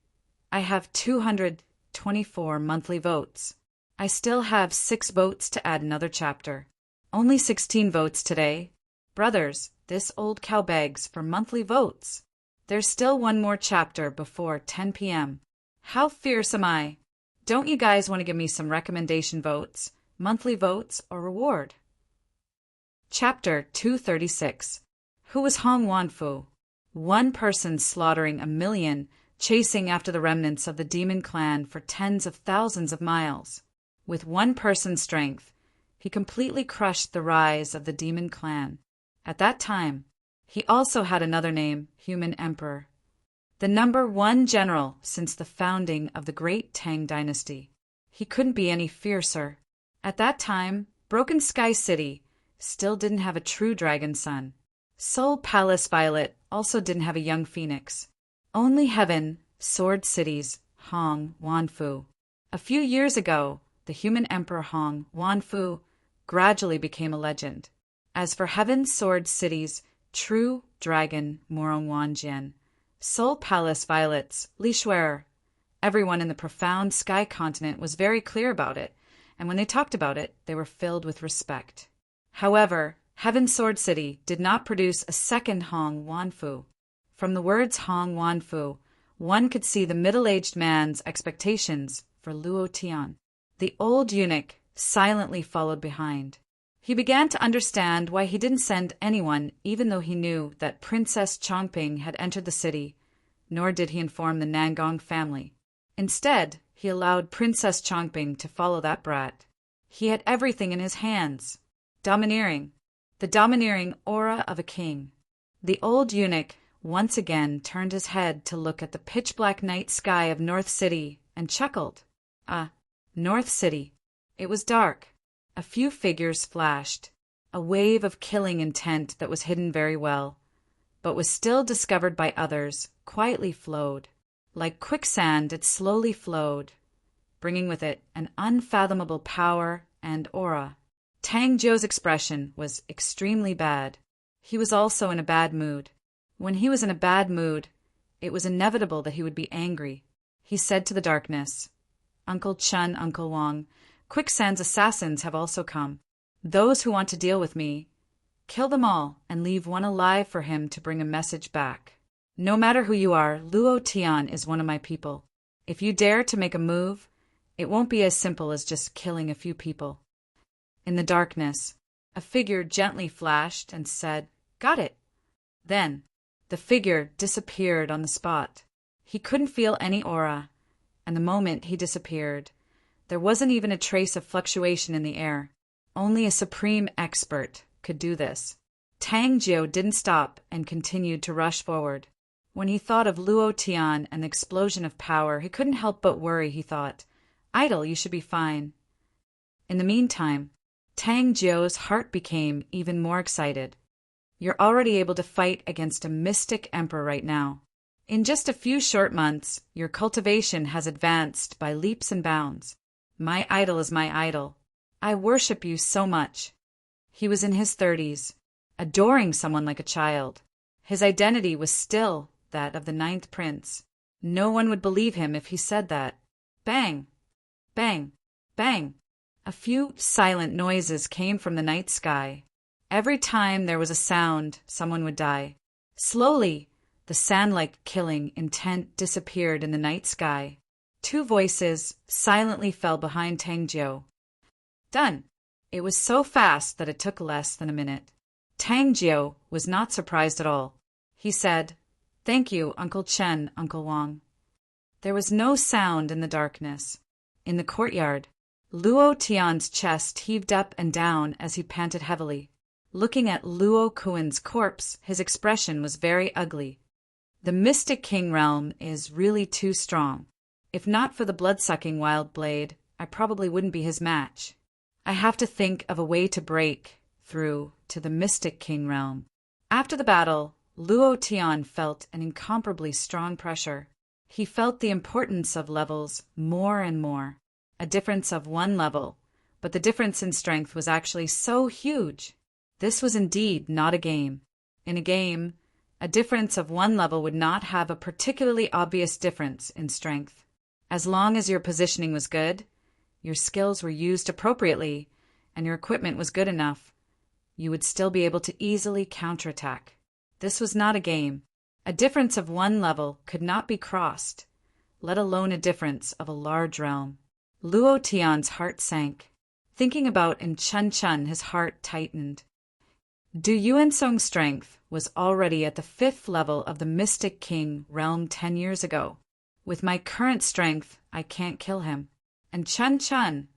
I have 224 monthly votes. I still have 6 votes to add another chapter. Only 16 votes today. Brothers, this old cow begs for monthly votes. There's still one more chapter before 10 p.m. How fierce am I? Don't you guys want to give me some recommendation votes, monthly votes, or reward? Chapter 236. Who was Hong Wanfu? One person slaughtering 1,000,000, chasing after the remnants of the demon clan for tens of thousands of miles. With one person's strength, he completely crushed the rise of the demon clan. At that time, he also had another name, Human Emperor. The number 1 general since the founding of the Great Tang Dynasty. He couldn't be any fiercer. At that time, Broken Sky City still didn't have a true dragon son. Soul Palace Violet also didn't have a young phoenix. Only Heaven, Sword City's Hong Wanfu. A few years ago, the Human Emperor Hong Wanfu gradually became a legend. As for Heaven's Sword City's true dragon Morongwanjian, Soul Palace Violets, Lishwerer, everyone in the profound sky continent was very clear about it, and when they talked about it, they were filled with respect. However, Heaven's Sword City did not produce a second Hong Wanfu. From the words Hong Wanfu, one could see the middle-aged man's expectations for Luo Tian. The old eunuch silently followed behind. He began to understand why he didn't send anyone, even though he knew that Princess Chongping had entered the city, nor did he inform the Nangong family. Instead, he allowed Princess Chongping to follow that brat. He had everything in his hands. Domineering. The domineering aura of a king. The old eunuch once again turned his head to look at the pitch-black night sky of North City and chuckled. North City. It was dark. A few figures flashed. A wave of killing intent that was hidden very well, but was still discovered by others, quietly flowed. Like quicksand, it slowly flowed, bringing with it an unfathomable power and aura. Tang Zhou's expression was extremely bad. He was also in a bad mood. When he was in a bad mood, it was inevitable that he would be angry. He said to the darkness, "Uncle Chun, Uncle Wang, Quicksand's assassins have also come. Those who want to deal with me, kill them all and leave one alive for him to bring a message back. No matter who you are, Luo Tian is one of my people. If you dare to make a move, it won't be as simple as just killing a few people." In the darkness, a figure gently flashed and said, "Got it." Then, the figure disappeared on the spot. He couldn't feel any aura, and the moment he disappeared, there wasn't even a trace of fluctuation in the air. Only a supreme expert could do this. Tang Zhou didn't stop and continued to rush forward. When he thought of Luo Tian and the explosion of power, he couldn't help but worry. He thought, "Idle, you should be fine." In the meantime, Tang Zhou's heart became even more excited. "You're already able to fight against a mystic emperor right now. In just a few short months, your cultivation has advanced by leaps and bounds. My idol is my idol. I worship you so much." He was in his 30s, adoring someone like a child. His identity was still that of the 9th prince. No one would believe him if he said that. Bang! Bang! Bang! A few silent noises came from the night sky. Every time there was a sound, someone would die. Slowly, the sand-like killing intent disappeared in the night sky. 2 voices silently fell behind Tang Zhou. Done. It was so fast that it took less than a minute. Tang Zhou was not surprised at all. He said, "Thank you, Uncle Chen, Uncle Wang." There was no sound in the darkness. In the courtyard, Luo Tian's chest heaved up and down as he panted heavily. Looking at Luo Kuan's corpse, his expression was very ugly. The Mystic King realm is really too strong. If not for the blood-sucking wild blade, I probably wouldn't be his match. I have to think of a way to break through to the Mystic King realm. After the battle, Luo Tian felt an incomparably strong pressure. He felt the importance of levels more and more. A difference of 1 level, but the difference in strength was actually so huge. This was indeed not a game. In a game, a difference of 1 level would not have a particularly obvious difference in strength. As long as your positioning was good, your skills were used appropriately, and your equipment was good enough, you would still be able to easily counterattack. This was not a game. A difference of 1 level could not be crossed, let alone a difference of a large realm. Luo Tian's heart sank. Thinking about in Chun Chun, his heart tightened. Du Yuansong's strength was already at the 5th level of the Mystic King realm 10 years ago. With my current strength, I can't kill him. And Chun Chun,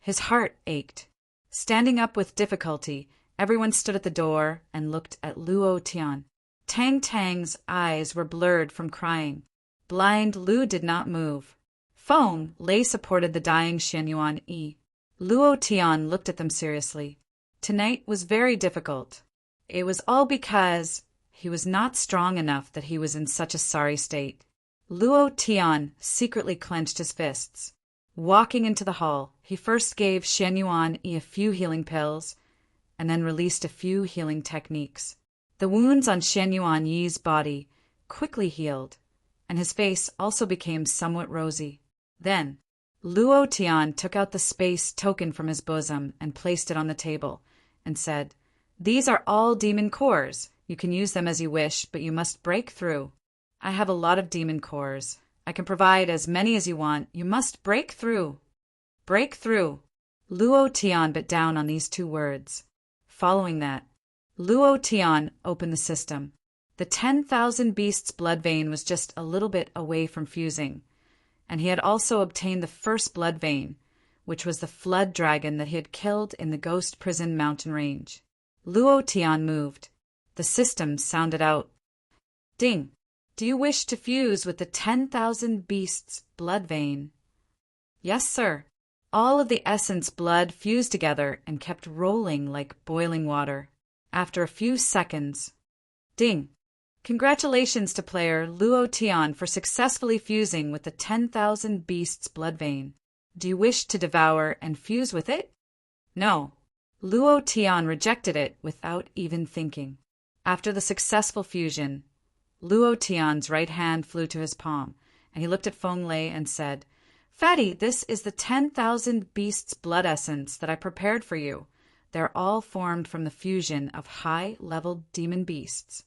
his heart ached. Standing up with difficulty, everyone stood at the door and looked at Luo Tian. Tang Tang's eyes were blurred from crying. Blind Lu did not move. Feng Lei supported the dying Xianyuan Yi. Luo Tian looked at them seriously. Tonight was very difficult. It was all because he was not strong enough that he was in such a sorry state. Luo Tian secretly clenched his fists. Walking into the hall, he first gave Shen Yuan a few healing pills, and then released a few healing techniques. The wounds on Shen Yuan Yi's body quickly healed, and his face also became somewhat rosy. Then, Luo Tian took out the space token from his bosom and placed it on the table, and said, "These are all demon cores. You can use them as you wish, but you must break through. I have a lot of demon cores. I can provide as many as you want. You must break through. Break through." Luo Tian bit down on these two words. Following that, Luo Tian opened the system. The 10,000 Beasts blood vein was just a little bit away from fusing, and he had also obtained the first blood vein, which was the flood dragon that he had killed in the Ghost Prison mountain range. Luo Tian moved. The system sounded out. "Ding. Do you wish to fuse with the 10,000 Beasts blood vein?" "Yes, sir." All of the essence blood fused together and kept rolling like boiling water. After a few seconds, "Ding. Congratulations to player Luo Tian for successfully fusing with the 10,000 Beasts blood vein. Do you wish to devour and fuse with it?" "No." Luo Tian rejected it without even thinking. After the successful fusion, Luo Tian's right hand flew to his palm, and he looked at Feng Lei and said, "Fatty, this is the 10,000 Beasts blood essence that I prepared for you. They're all formed from the fusion of high-level demon beasts."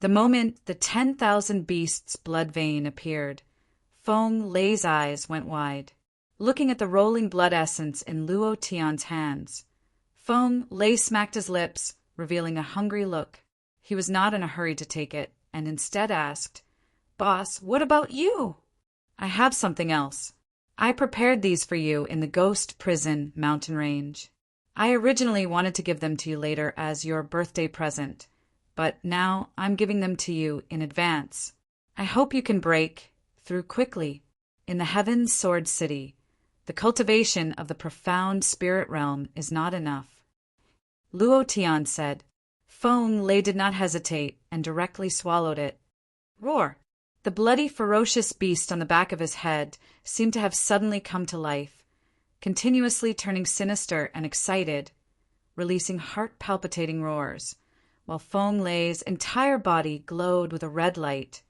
The moment the 10,000 Beasts blood vein appeared, Feng Lei's eyes went wide. Looking at the rolling blood essence in Luo Tian's hands, Feng Lei smacked his lips, revealing a hungry look. He was not in a hurry to take it, and instead asked, "Boss, what about you?" "I have something else. I prepared these for you in the Ghost Prison mountain range. I originally wanted to give them to you later as your birthday present, but now I'm giving them to you in advance. I hope you can break through quickly. In the Heaven's Sword City, the cultivation of the profound spirit realm is not enough." Luo Tian said. Feng Lei did not hesitate and directly swallowed it. Roar! The bloody, ferocious beast on the back of his head seemed to have suddenly come to life, continuously turning sinister and excited, releasing heart-palpitating roars, while Feng Lei's entire body glowed with a red light,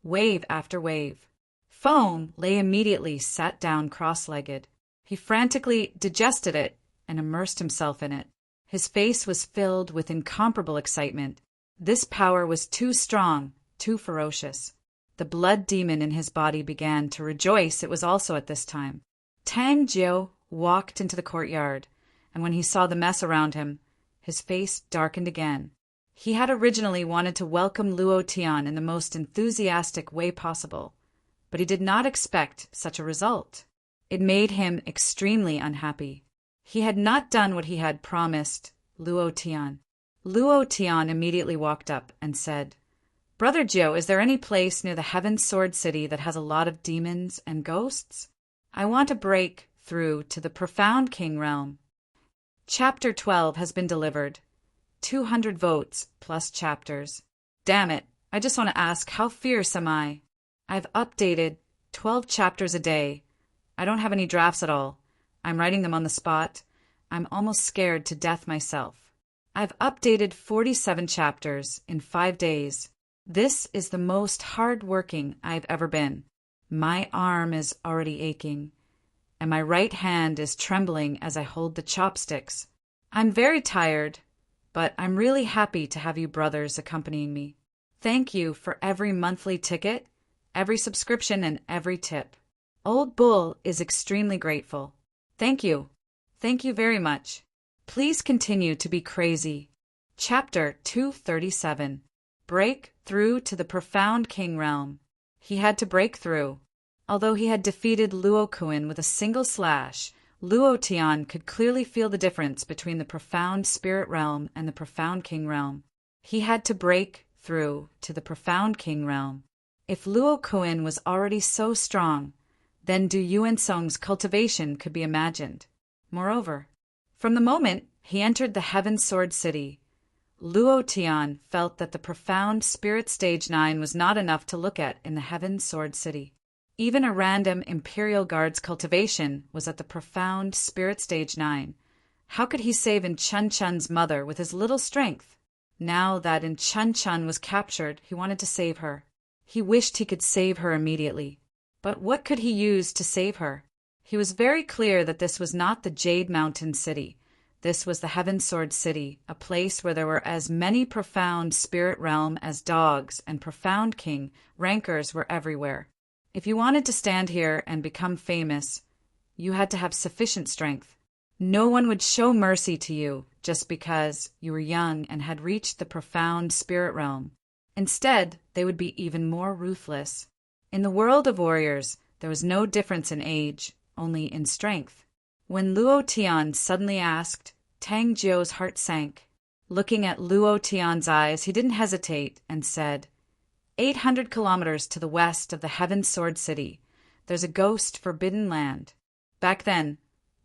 wave after wave. Feng Lei immediately sat down cross-legged. He frantically digested it and immersed himself in it. His face was filled with incomparable excitement. This power was too strong, too ferocious. The blood demon in his body began to rejoice it was also at this time. Tang Jiu walked into the courtyard, and when he saw the mess around him, his face darkened again. He had originally wanted to welcome Luo Tian in the most enthusiastic way possible, but he did not expect such a result. It made him extremely unhappy. He had not done what he had promised Luo Tian. Luo Tian immediately walked up and said, "Brother Jiu, is there any place near the Heaven's Sword City that has a lot of demons and ghosts? I want to break through to the profound king realm." Chapter 12 has been delivered. 200 votes plus chapters. Damn it, I just want to ask, how fierce am I? I've updated 12 chapters a day. I don't have any drafts at all. I'm writing them on the spot. I'm almost scared to death myself. I've updated 47 chapters in 5 days. This is the most hard-working I've ever been. My arm is already aching, and my right hand is trembling as I hold the chopsticks. I'm very tired, but I'm really happy to have you brothers accompanying me. Thank you for every monthly ticket, every subscription, and every tip. Old Bull is extremely grateful. Thank you. Thank you very much. Please continue to be crazy. Chapter 237. Break through to the profound king realm. He had to break through. Although he had defeated Luo Kuan with a single slash, Luo Tian could clearly feel the difference between the profound spirit realm and the profound king realm. He had to break through to the profound king realm. If Luo Kuan was already so strong, then Du Yuansong's cultivation could be imagined. Moreover, from the moment he entered the Heaven Sword City, Luo Tian felt that the profound spirit stage 9 was not enough to look at in the Heaven Sword City. Even a random Imperial Guards cultivation was at the profound Spirit Stage 9. How could he save Chun-Chun's mother with his little strength? Now that Chun-Chun was captured, he wanted to save her. He wished he could save her immediately. But what could he use to save her? He was very clear that this was not the Jade Mountain City. This was the Heaven Sword City, a place where there were as many profound spirit realm as dogs, and profound king rankers were everywhere. If you wanted to stand here and become famous, you had to have sufficient strength. No one would show mercy to you just because you were young and had reached the profound spirit realm. Instead, they would be even more ruthless. In the world of warriors, there was no difference in age, only in strength. When Luo Tian suddenly asked, Tang Jiu's heart sank. Looking at Luo Tian's eyes, he didn't hesitate and said, 800 kilometers to the west of the Heaven Sword City, there's a ghost forbidden land. Back then,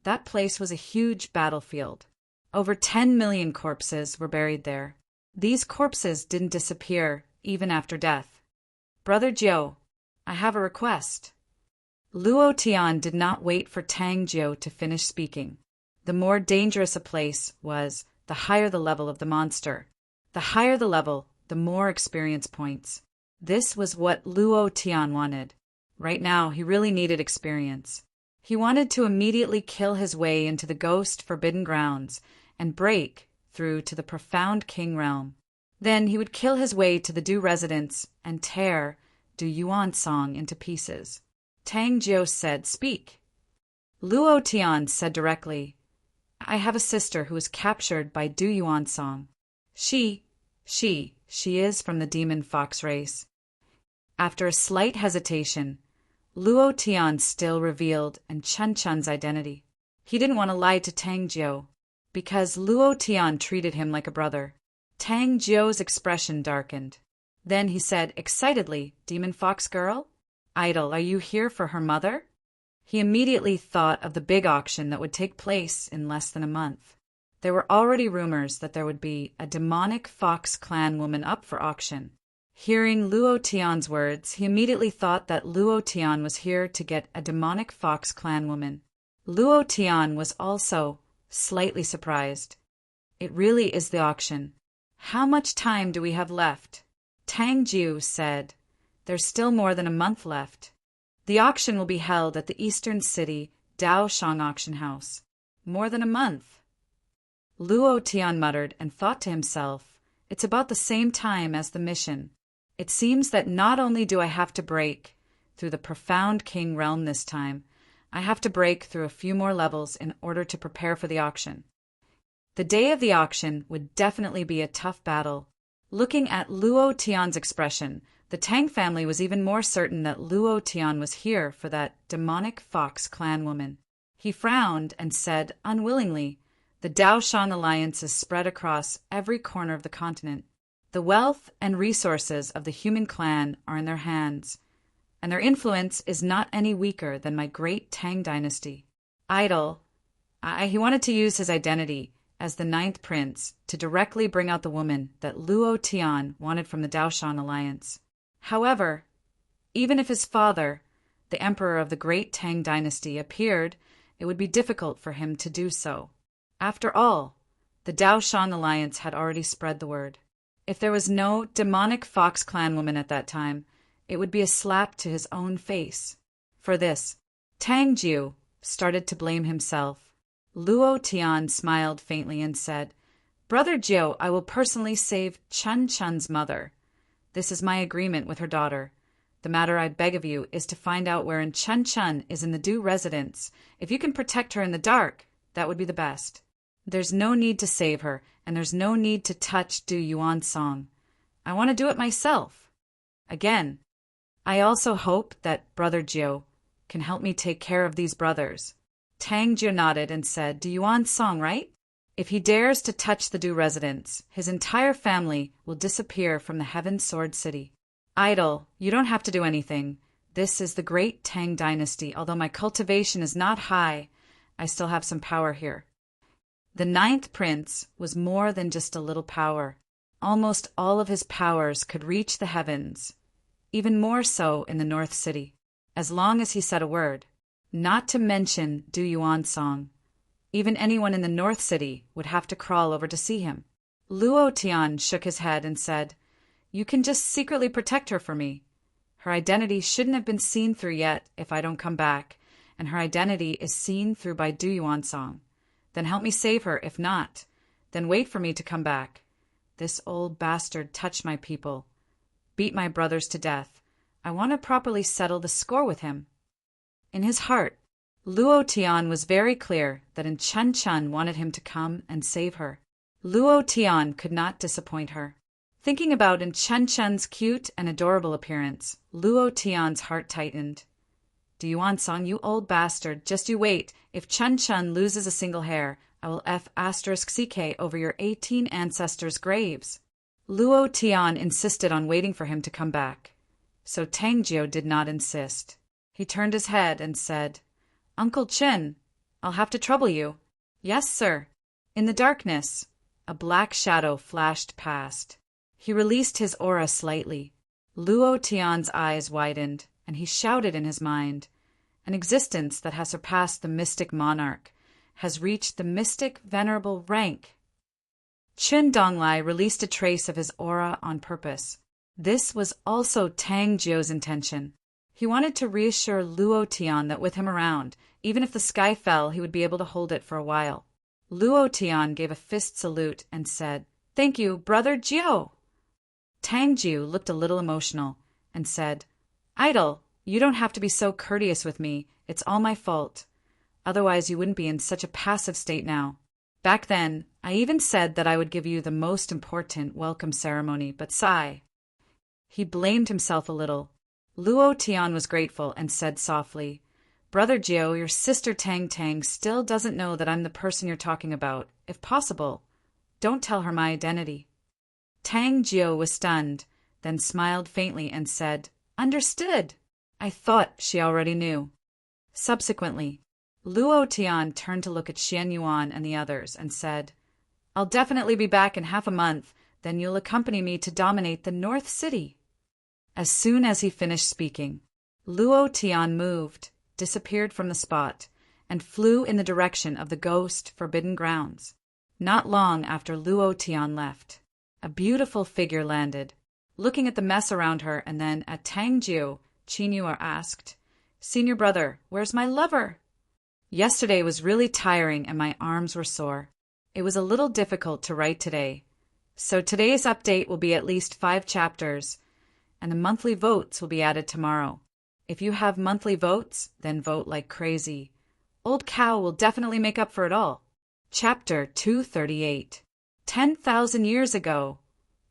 that place was a huge battlefield. Over 10 million corpses were buried there. These corpses didn't disappear even after death. Brother Jiu, I have a request. Luo Tian did not wait for Tang Jiu to finish speaking. The more dangerous a place was, the higher the level of the monster. The higher the level, the more experience points. This was what Luo Tian wanted. Right now, he really needed experience. He wanted to immediately kill his way into the ghost forbidden grounds and break through to the profound king realm. Then he would kill his way to the Du residence and tear Du Yuan Song into pieces. Tang Jiu said, Speak. Luo Tian said directly, I have a sister who was captured by Du Yuan Song. She is from the demon fox race. After a slight hesitation, Luo Tian still revealed Chun-Chun's identity. He didn't want to lie to Tang Jiu, because Luo Tian treated him like a brother. Tang Jiu's expression darkened. Then he said excitedly, Demon Fox Girl? Idol, are you here for her mother? He immediately thought of the big auction that would take place in less than a month. There were already rumors that there would be a demonic Fox clan woman up for auction. Hearing Luo Tian's words, he immediately thought that Luo Tian was here to get a demonic Fox clan woman. Luo Tian was also slightly surprised. It really is the auction. How much time do we have left? Tang Jiu said, There's still more than a month left. The auction will be held at the Eastern City Daoshang Auction House. More than a month. Luo Tian muttered and thought to himself, It's about the same time as the mission. It seems that not only do I have to break through the profound king realm this time, I have to break through a few more levels in order to prepare for the auction. The day of the auction would definitely be a tough battle. Looking at Luo Tian's expression, the Tang family was even more certain that Luo Tian was here for that demonic Fox clan woman. He frowned and said unwillingly, The Daoshan alliance is spread across every corner of the continent. The wealth and resources of the human clan are in their hands, and their influence is not any weaker than my great Tang dynasty. Idol, he wanted to use his identity as the 9th prince to directly bring out the woman that Luo Tian wanted from the Daoshan alliance. However, even if his father, the emperor of the great Tang dynasty, appeared, it would be difficult for him to do so. After all, the Daoshan alliance had already spread the word. If there was no demonic Fox clan woman at that time, it would be a slap to his own face. For this, Tang Jiu started to blame himself. Luo Tian smiled faintly and said, Brother Jiu, I will personally save Chun-Chun's mother. This is my agreement with her daughter. The matter I beg of you is to find out where Chun-Chun is in the Du residence. If you can protect her in the dark, that would be the best. There's no need to save her, and there's no need to touch Du Yuan Song. I want to do it myself. Again, I also hope that Brother Jiu can help me take care of these brothers. Tang Jiu nodded and said, Du Yuan Song, right? If he dares to touch the Du residence, his entire family will disappear from the Heaven Sword City. Idol, you don't have to do anything. This is the great Tang dynasty. Although my cultivation is not high, I still have some power here. The 9th prince was more than just a little power. Almost all of his powers could reach the heavens, even more so in the North City. as long as he said a word, not to mention Du Yuan's song. Even anyone in the North City would have to crawl over to see him. Luo Tian shook his head and said, "You can just secretly protect her for me. Her identity shouldn't have been seen through yet if I don't come back, and her identity is seen through by Du Yuan's song. Then help me save her. If not, then wait for me to come back. This old bastard touched my people, beat my brothers to death. I want to properly settle the score with him." In his heart, Luo Tian was very clear that Chen Chun wanted him to come and save her. Luo Tian could not disappoint her. Thinking about Chen Chun's cute and adorable appearance, Luo Tian's heart tightened. "Du Yuan Song, you old bastard, just you wait. If Chen Chun loses a single hair, I will F***CK over your 18 ancestors' graves." Luo Tian insisted on waiting for him to come back, so Tang Jiu did not insist. He turned his head and said, "Uncle Chin, I'll have to trouble you." "Yes, sir." In the darkness, a black shadow flashed past. He released his aura slightly. Luo Tian's eyes widened, and he shouted in his mind, "An existence that has surpassed the mystic monarch, has reached the mystic venerable rank." Qin Donglai released a trace of his aura on purpose. This was also Tang Jiu's intention. He wanted to reassure Luo Tian that with him around, even if the sky fell, he would be able to hold it for a while. Luo Tian gave a fist salute and said, "Thank you, Brother Jiu." Tang Jiu looked a little emotional and said, "Idol, you don't have to be so courteous with me. It's all my fault. Otherwise you wouldn't be in such a passive state now. Back then, I even said that I would give you the most important welcome ceremony, but sigh." He blamed himself a little. Luo Tian was grateful and said softly, "Brother Jiu, your sister Tang Tang still doesn't know that I'm the person you're talking about. If possible, don't tell her my identity." Tang Jiu was stunned, then smiled faintly and said, "Understood." I thought she already knew. Subsequently, Luo Tian turned to look at Xian Yuan and the others and said, "I'll definitely be back in half a month, then you'll accompany me to dominate the North City." As soon as he finished speaking, Luo Tian moved, disappeared from the spot, and flew in the direction of the ghost forbidden grounds. Not long after Luo Tian left, a beautiful figure landed. Looking at the mess around her and then at Tang Jiu, Qin Yu asked, "Senior brother, where's my lover?" "Yesterday was really tiring and my arms were sore. It was a little difficult to write today. So today's update will be at least 5 chapters, and the monthly votes will be added tomorrow. If you have monthly votes, then vote like crazy. Old Cow will definitely make up for it all." Chapter 238. 10,000 years ago,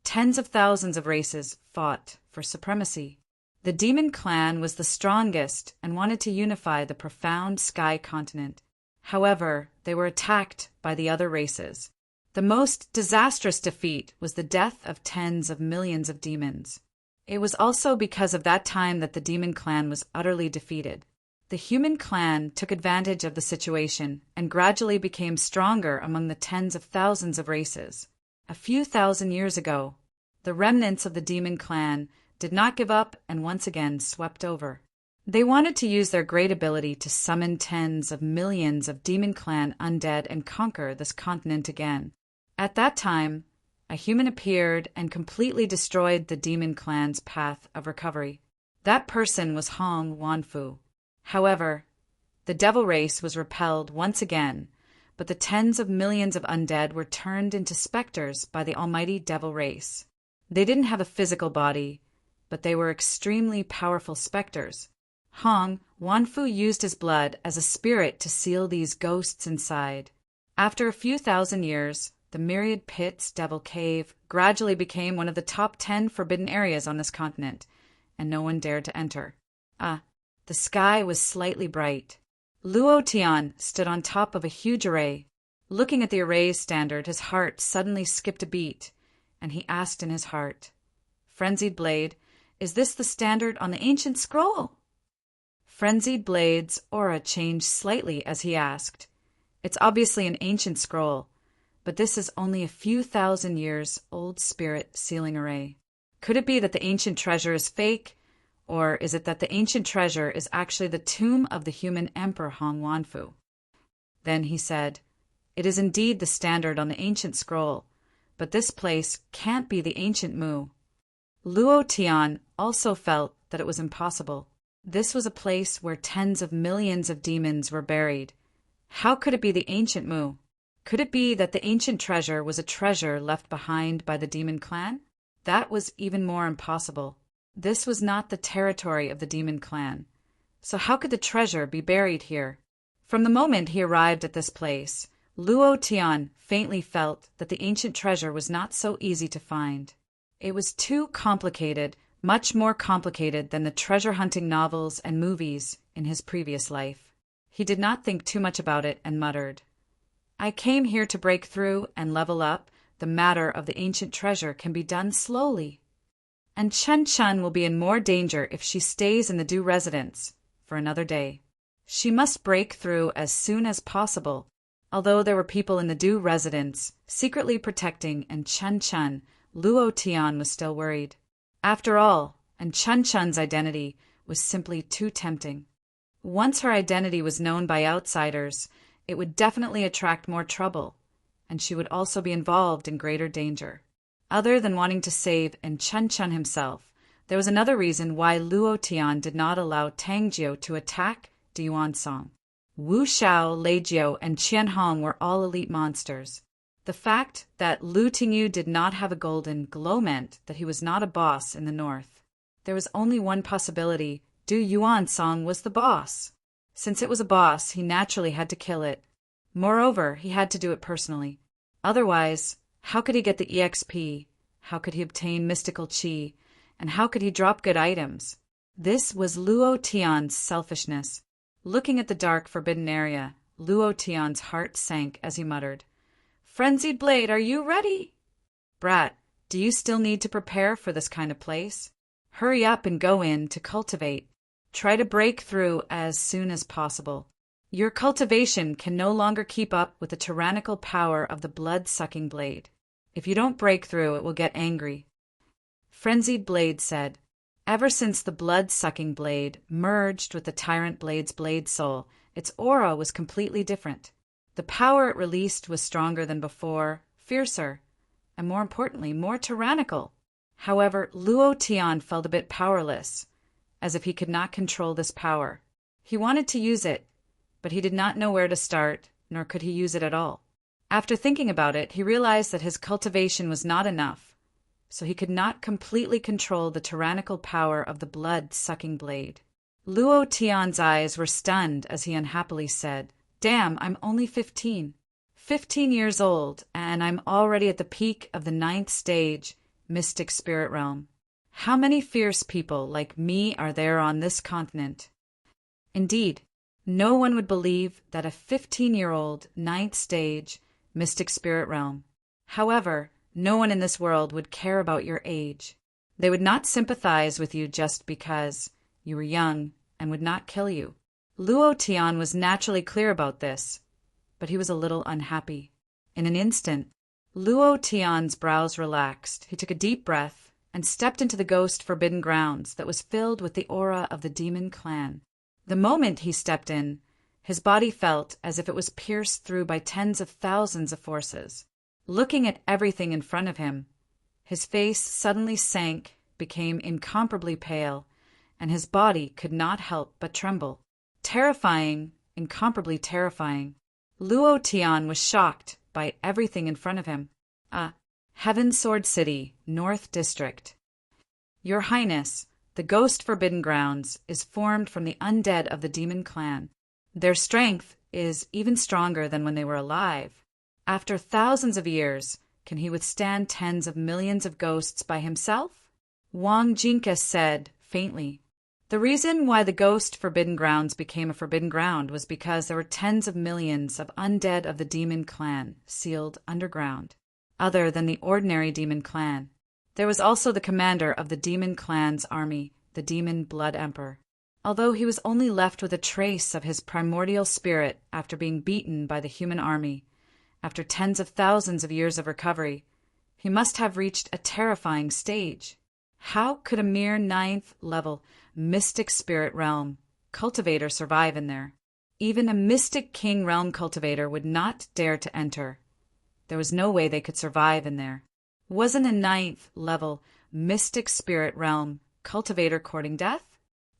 tens of thousands of races fought for supremacy. The demon clan was the strongest and wanted to unify the profound sky continent. However, they were attacked by the other races. The most disastrous defeat was the death of tens of millions of demons. It was also because of that time that the demon clan was utterly defeated. The human clan took advantage of the situation and gradually became stronger among the tens of thousands of races. A few thousand years ago, the remnants of the demon clan did not give up and once again swept over. They wanted to use their great ability to summon tens of millions of demon clan undead and conquer this continent again. At that time, a human appeared and completely destroyed the demon clan's path of recovery. That person was Hong Wanfu. However, the devil race was repelled once again, but the tens of millions of undead were turned into specters by the almighty devil race. They didn't have a physical body, but they were extremely powerful specters. Hong Wanfu used his blood as a spirit to seal these ghosts inside. After a few thousand years, the Myriad Pits Devil Cave gradually became one of the top 10 forbidden areas on this continent, and no one dared to enter. The sky was slightly bright. Luo Tian stood on top of a huge array. Looking at the array's standard, his heart suddenly skipped a beat, and he asked in his heart, "Frenzied Blade, is this the standard on the ancient scroll?" Frenzied Blade's aura changed slightly as he asked. "It's obviously an ancient scroll, but this is only a few thousand years old spirit sealing array. Could it be that the ancient treasure is fake, Or is it that the ancient treasure is actually the tomb of the human emperor Hong Wanfu? Then he said, "It is indeed the standard on the ancient scroll, but this place can't be the ancient Mu." Luo Tian also felt that it was impossible. This was a place where tens of millions of demons were buried. How could it be the ancient Mu? Could it be that the ancient treasure was a treasure left behind by the demon clan? That was even more impossible. This was not the territory of the demon clan. So how could the treasure be buried here? From the moment he arrived at this place, Luo Tian faintly felt that the ancient treasure was not so easy to find. It was too complicated, much more complicated than the treasure-hunting novels and movies in his previous life. He did not think too much about it and muttered, "I came here to break through and level up. The matter of the ancient treasure can be done slowly. And Chen Chun will be in more danger if she stays in the Du residence for another day. She must break through as soon as possible." Although there were people in the Du residence secretly protecting and Chen Chun, Luo Tian was still worried. After all, and Chen Chun's identity was simply too tempting. Once her identity was known by outsiders, it would definitely attract more trouble, and she would also be involved in greater danger. Other than wanting to save Chen Chun himself, there was another reason why Luo Tian did not allow Tang Jiu to attack Yuan Song. Wu Xiao, Lei Jiu, and Qian Hong were all elite monsters. The fact that Lu Tingyu did not have a golden glow meant that he was not a boss in the north. There was only one possibility: Yuan Song was the boss. Since it was a boss, he naturally had to kill it. Moreover, he had to do it personally. Otherwise, how could he get the EXP? How could he obtain mystical chi? And how could he drop good items? This was Luo Tian's selfishness. Looking at the dark, forbidden area, Luo Tian's heart sank as he muttered, "Frenzied Blade, are you ready?" "Brat, do you still need to prepare for this kind of place? Hurry up and go in to cultivate. Try to break through as soon as possible. Your cultivation can no longer keep up with the tyrannical power of the blood-sucking blade. If you don't break through, it will get angry." Frenzied Blade said, "Ever since the blood-sucking blade merged with the tyrant blade's blade soul, its aura was completely different. The power it released was stronger than before, fiercer, and more importantly, more tyrannical." However, Luo Tian felt a bit powerless, as if he could not control this power. He wanted to use it, but he did not know where to start, nor could he use it at all. After thinking about it, he realized that his cultivation was not enough, so he could not completely control the tyrannical power of the blood-sucking blade. Luo Tian's eyes were stunned as he unhappily said, "Damn, I'm only 15. 15 years old, and I'm already at the peak of the 9th stage, mystic spirit realm. How many fierce people like me are there on this continent?" Indeed, no one would believe that a 15-year-old 9th stage, mystic spirit realm. However, no one in this world would care about your age. They would not sympathize with you just because you were young and would not kill you. Luo Tian was naturally clear about this, but he was a little unhappy. In an instant, Luo Tian's brows relaxed. He took a deep breath and stepped into the ghost forbidden grounds that was filled with the aura of the demon clan. The moment he stepped in, his body felt as if it was pierced through by tens of thousands of forces. Looking at everything in front of him, his face suddenly sank, became incomparably pale, and his body could not help but tremble. Terrifying, incomparably terrifying. Luo Tian was shocked by everything in front of him. Heaven Sword City, North District. "Your Highness, the Ghost Forbidden Grounds is formed from the undead of the demon clan. Their strength is even stronger than when they were alive. After thousands of years, can he withstand tens of millions of ghosts by himself?" Wang Jinka said faintly. The reason why the Ghost Forbidden Grounds became a forbidden ground was because there were tens of millions of undead of the demon clan sealed underground. Other than the ordinary demon clan, there was also the commander of the demon clan's army, the Demon Blood Emperor. Although he was only left with a trace of his primordial spirit after being beaten by the human army, after tens of thousands of years of recovery, he must have reached a terrifying stage. How could a mere 9th level, mystic spirit realm cultivator survive in there. Even a mystic king realm cultivator would not dare to enter. There was no way they could survive in there. Wasn't a 9th level mystic spirit realm cultivator courting death?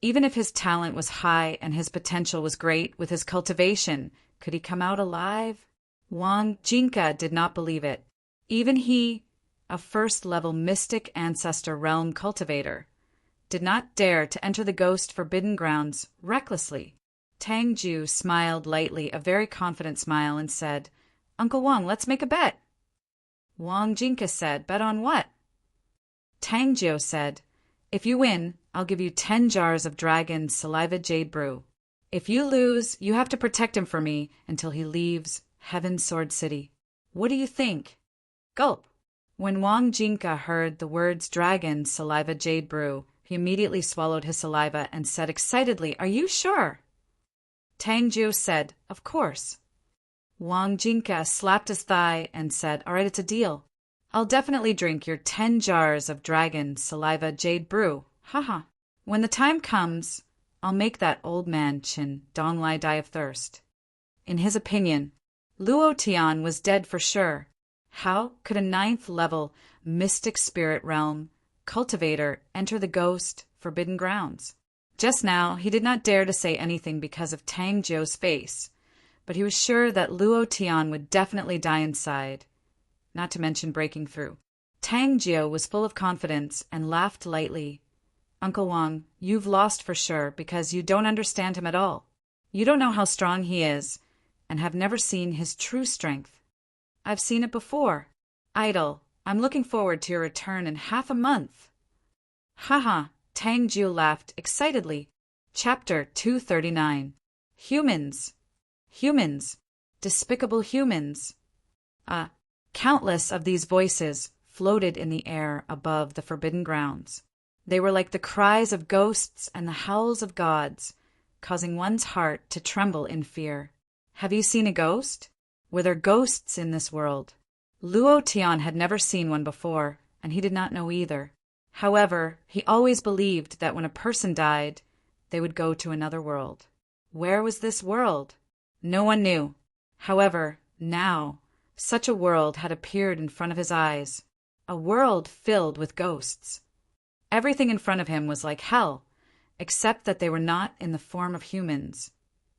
Even if his talent was high and his potential was great with his cultivation, could he come out alive? Wang Jinka did not believe it. Even he, a 1st level mystic ancestor realm cultivator, did not dare to enter the ghost forbidden grounds recklessly. Tang Ju smiled lightly, a very confident smile, and said, "Uncle Wang, let's make a bet." Wang Jinka said, "Bet on what?" Tang Jiu said, "If you win, I'll give you 10 jars of dragon saliva jade brew. If you lose, you have to protect him for me until he leaves Heaven's Sword City. What do you think?" Gulp. When Wang Jinka heard the words dragon saliva jade brew, he immediately swallowed his saliva and said excitedly, "Are you sure?" Tang Jiu said, "Of course." Wang Jinka slapped his thigh and said, "All right, it's a deal. I'll definitely drink your 10 jars of dragon saliva jade brew. Haha. When the time comes, I'll make that old man Qin Donglai die of thirst." In his opinion, Luo Tian was dead for sure. How could a 9th level mystic spirit realm cultivator enter the ghost forbidden grounds? Just now, he did not dare to say anything because of Tang Jiu's face, but he was sure that Luo Tian would definitely die inside, not to mention breaking through. Tang Jiu was full of confidence and laughed lightly. "Uncle Wang, you've lost for sure because you don't understand him at all. You don't know how strong he is and have never seen his true strength. I've seen it before. Idle, I'm looking forward to your return in half a month." Haha, Tang Jiu laughed excitedly. Chapter 239. Humans. Humans. Despicable humans. Countless of these voices floated in the air above the forbidden grounds. They were like the cries of ghosts and the howls of gods, causing one's heart to tremble in fear. Have you seen a ghost? Were there ghosts in this world? Luo Tian had never seen one before, and he did not know either. However, he always believed that when a person died, they would go to another world. Where was this world? No one knew. However, now, such a world had appeared in front of his eyes, a world filled with ghosts. Everything in front of him was like hell, except that they were not in the form of humans,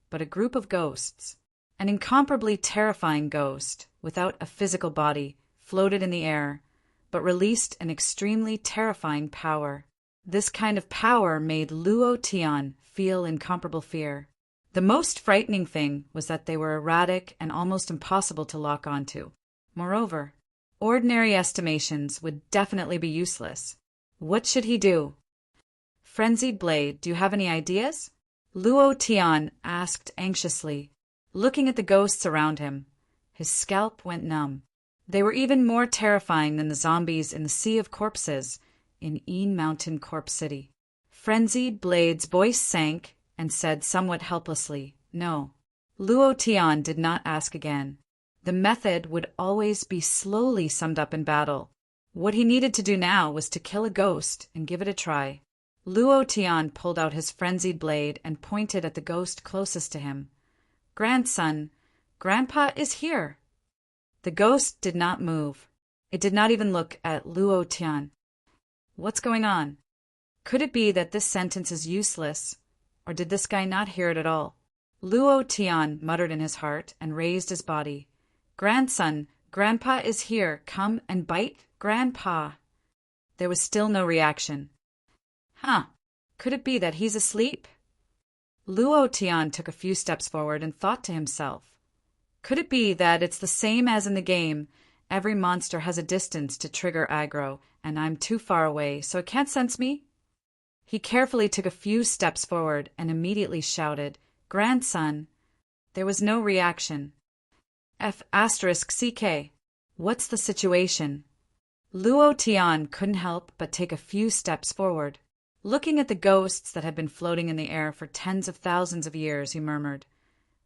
but a group of ghosts. An incomparably terrifying ghost, without a physical body, floated in the air, but released an extremely terrifying power. This kind of power made Luo Tian feel incomparable fear. The most frightening thing was that they were erratic and almost impossible to lock onto. Moreover, ordinary estimations would definitely be useless. What should he do? "Frenzied Blade, do you have any ideas?" Luo Tian asked anxiously, looking at the ghosts around him. His scalp went numb. They were even more terrifying than the zombies in the Sea of Corpses in Een Mountain Corpse City. Frenzied Blade's voice sank and said somewhat helplessly, "No." Luo Tian did not ask again. The method would always be slowly summed up in battle. What he needed to do now was to kill a ghost and give it a try. Luo Tian pulled out his frenzied blade and pointed at the ghost closest to him. "Grandson, Grandpa is here." The ghost did not move. It did not even look at Luo Tian. What's going on? Could it be that this sentence is useless, or did this guy not hear it at all? Luo Tian muttered in his heart and raised his body. "Grandson, Grandpa is here. Come and bite Grandpa." There was still no reaction. Could it be that he's asleep? Luo Tian took a few steps forward and thought to himself, could it be that it's the same as in the game? Every monster has a distance to trigger aggro, and I'm too far away, so it can't sense me? He carefully took a few steps forward and immediately shouted, "Grandson." There was no reaction. F***CK. What's the situation? Luo Tian couldn't help but take a few steps forward. Looking at the ghosts that had been floating in the air for tens of thousands of years, he murmured,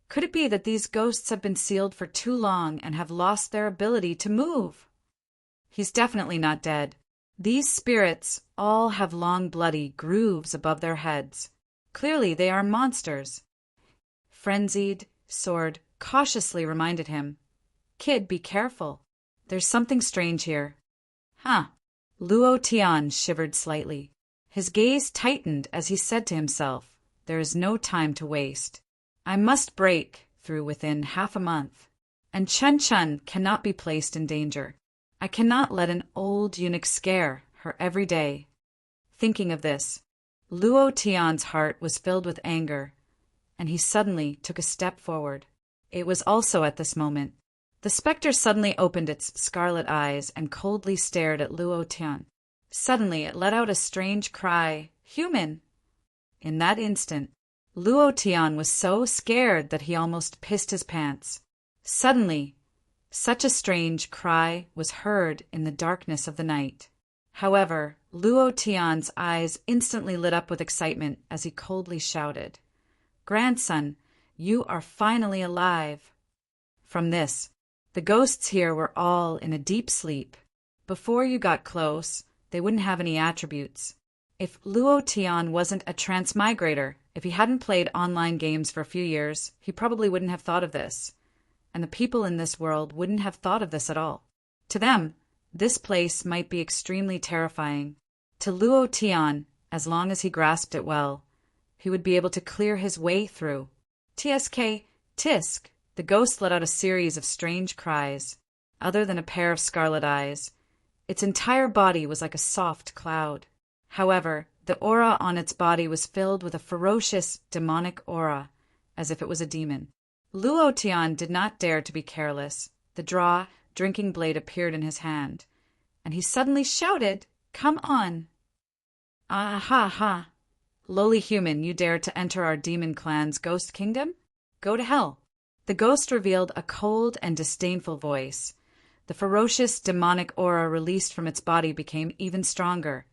"Could it be that these ghosts have been sealed for too long and have lost their ability to move?" He's definitely not dead. These spirits all have long bloody grooves above their heads. Clearly they are monsters. Frenzied, Sword cautiously reminded him. Kid, be careful. There's something strange here. Huh. Luo Tian shivered slightly. His gaze tightened as he said to himself, there is no time to waste. I must break through within half a month. And Chen Chen cannot be placed in danger. I cannot let an old eunuch scare her every day. Thinking of this, Luo Tian's heart was filled with anger, and he suddenly took a step forward. It was also at this moment. The spectre suddenly opened its scarlet eyes and coldly stared at Luo Tian. Suddenly it let out a strange cry, "Human!" In that instant, Luo Tian was so scared that he almost pissed his pants. Suddenly, such a strange cry was heard in the darkness of the night. However, Luo Tian's eyes instantly lit up with excitement as he coldly shouted, "Grandson, you are finally alive!" From this, the ghosts here were all in a deep sleep. Before you got close, they wouldn't have any attributes. If Luo Tian wasn't a transmigrator, if he hadn't played online games for a few years, he probably wouldn't have thought of this. And the people in this world wouldn't have thought of this at all. To them, this place might be extremely terrifying. To Luo Tian, as long as he grasped it well, he would be able to clear his way through. Tsk, tisk, the ghost let out a series of strange cries. Other than a pair of scarlet eyes, its entire body was like a soft cloud. However, the aura on its body was filled with a ferocious, demonic aura, as if it was a demon. Luo Tian did not dare to be careless. The drinking blade appeared in his hand, and he suddenly shouted, "Come on!" "Ah ha ha! Lowly human, you dare to enter our demon clan's ghost kingdom? Go to hell!" The ghost revealed a cold and disdainful voice. The ferocious, demonic aura released from its body became even stronger,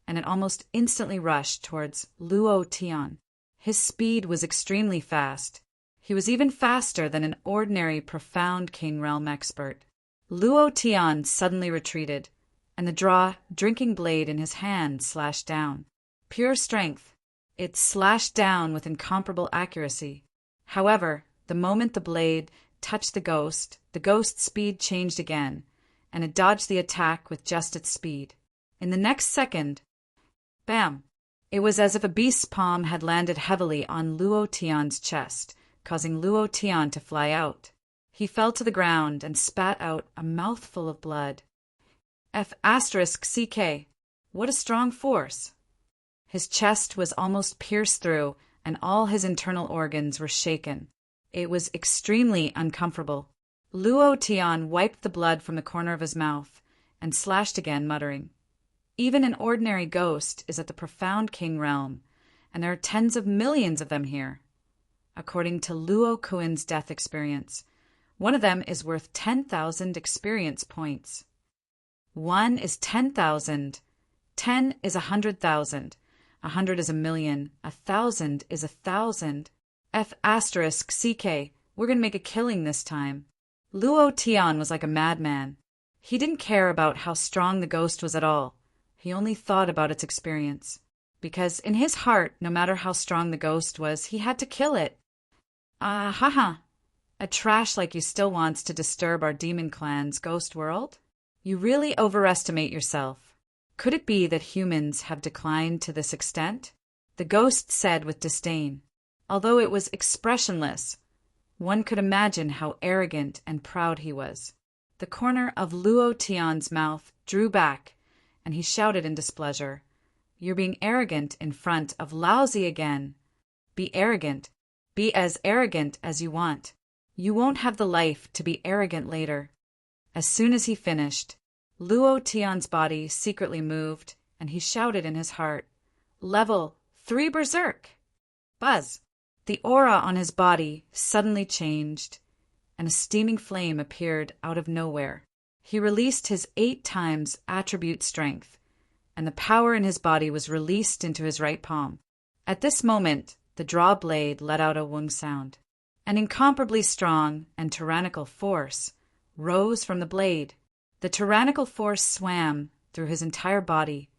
and it almost instantly rushed towards Luo Tian. His speed was extremely fast. He was even faster than an ordinary profound King Realm expert. Luo Tian suddenly retreated, and the drinking blade in his hand slashed down. Pure strength. It slashed down with incomparable accuracy. However, the moment the blade touched the ghost's speed changed again, and it dodged the attack with just its speed. In the next second, bam! It was as if a beast's palm had landed heavily on Luo Tian's chest, causing Luo Tian to fly out. He fell to the ground and spat out a mouthful of blood. F***CK. What a strong force! His chest was almost pierced through, and all his internal organs were shaken. It was extremely uncomfortable. Luo Tian wiped the blood from the corner of his mouth and slashed again, muttering, "Even an ordinary ghost is at the profound King Realm, and there are tens of millions of them here. According to Luo Kuin's death experience, one of them is worth 10,000 experience points. 1 is 10,000, 10 is 100,000, 100 is a million, 1,000 is 1,000. F***CK, we're gonna make a killing this time." Luo Tian was like a madman. He didn't care about how strong the ghost was at all. He only thought about its experience. Because in his heart, no matter how strong the ghost was, he had to kill it. Ah ha ha! A trash like you still wants to disturb our demon clan's ghost world? You really overestimate yourself. Could it be that humans have declined to this extent? The ghost said with disdain. Although it was expressionless, one could imagine how arrogant and proud he was. The corner of Luo Tian's mouth drew back, and he shouted in displeasure, "You're being arrogant in front of Laozi again. Be arrogant. Be as arrogant as you want. You won't have the life to be arrogant later." As soon as he finished, Luo Tian's body secretly moved, and he shouted in his heart, "Level 3 Berserk!" Buzz! The aura on his body suddenly changed, and a steaming flame appeared out of nowhere. He released his 8 times attribute strength, and the power in his body was released into his right palm. At this moment, the draw blade let out a wung sound. An incomparably strong and tyrannical force rose from the blade. The tyrannical force swam through his entire body,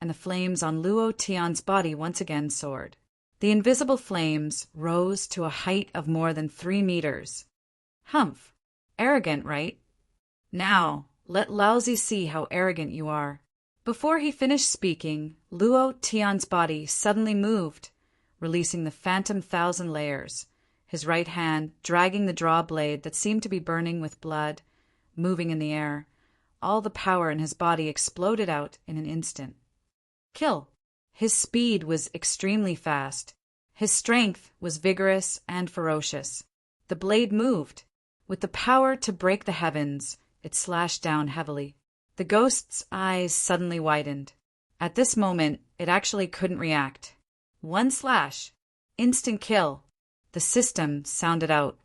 and the flames on Luo Tian's body once again soared. The invisible flames rose to a height of more than 3 meters. Humph! Arrogant, right? Now, let Laozi see how arrogant you are. Before he finished speaking, Luo Tian's body suddenly moved, releasing the phantom 1,000 layers, his right hand dragging the draw blade that seemed to be burning with blood, moving in the air. All the power in his body exploded out in an instant. Kill. His speed was extremely fast. His strength was vigorous and ferocious. The blade moved. With the power to break the heavens, it slashed down heavily. The ghost's eyes suddenly widened. At this moment, it actually couldn't react. One slash. Instant kill. The system sounded out.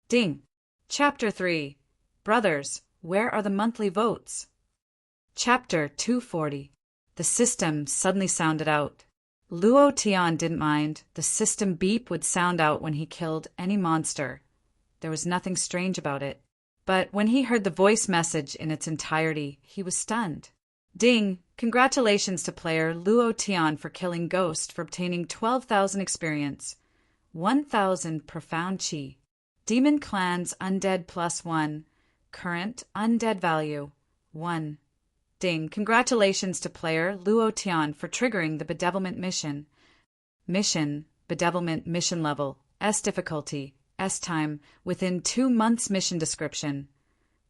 Ding. Chapter 3. Brothers, where are the monthly votes? Chapter 240. The system suddenly sounded out. Luo Tian didn't mind. The system beep would sound out when he killed any monster. There was nothing strange about it. But when he heard the voice message in its entirety, he was stunned. Ding! Congratulations to player Luo Tian for killing Ghost for obtaining 12,000 experience. 1,000 profound chi. Demon Clan's Undead +1. Current Undead value 1. Ding! Congratulations to player Luo Tian for triggering the Bedevilment mission. Mission, Bedevilment mission level, S difficulty, S time, within 2 months mission description.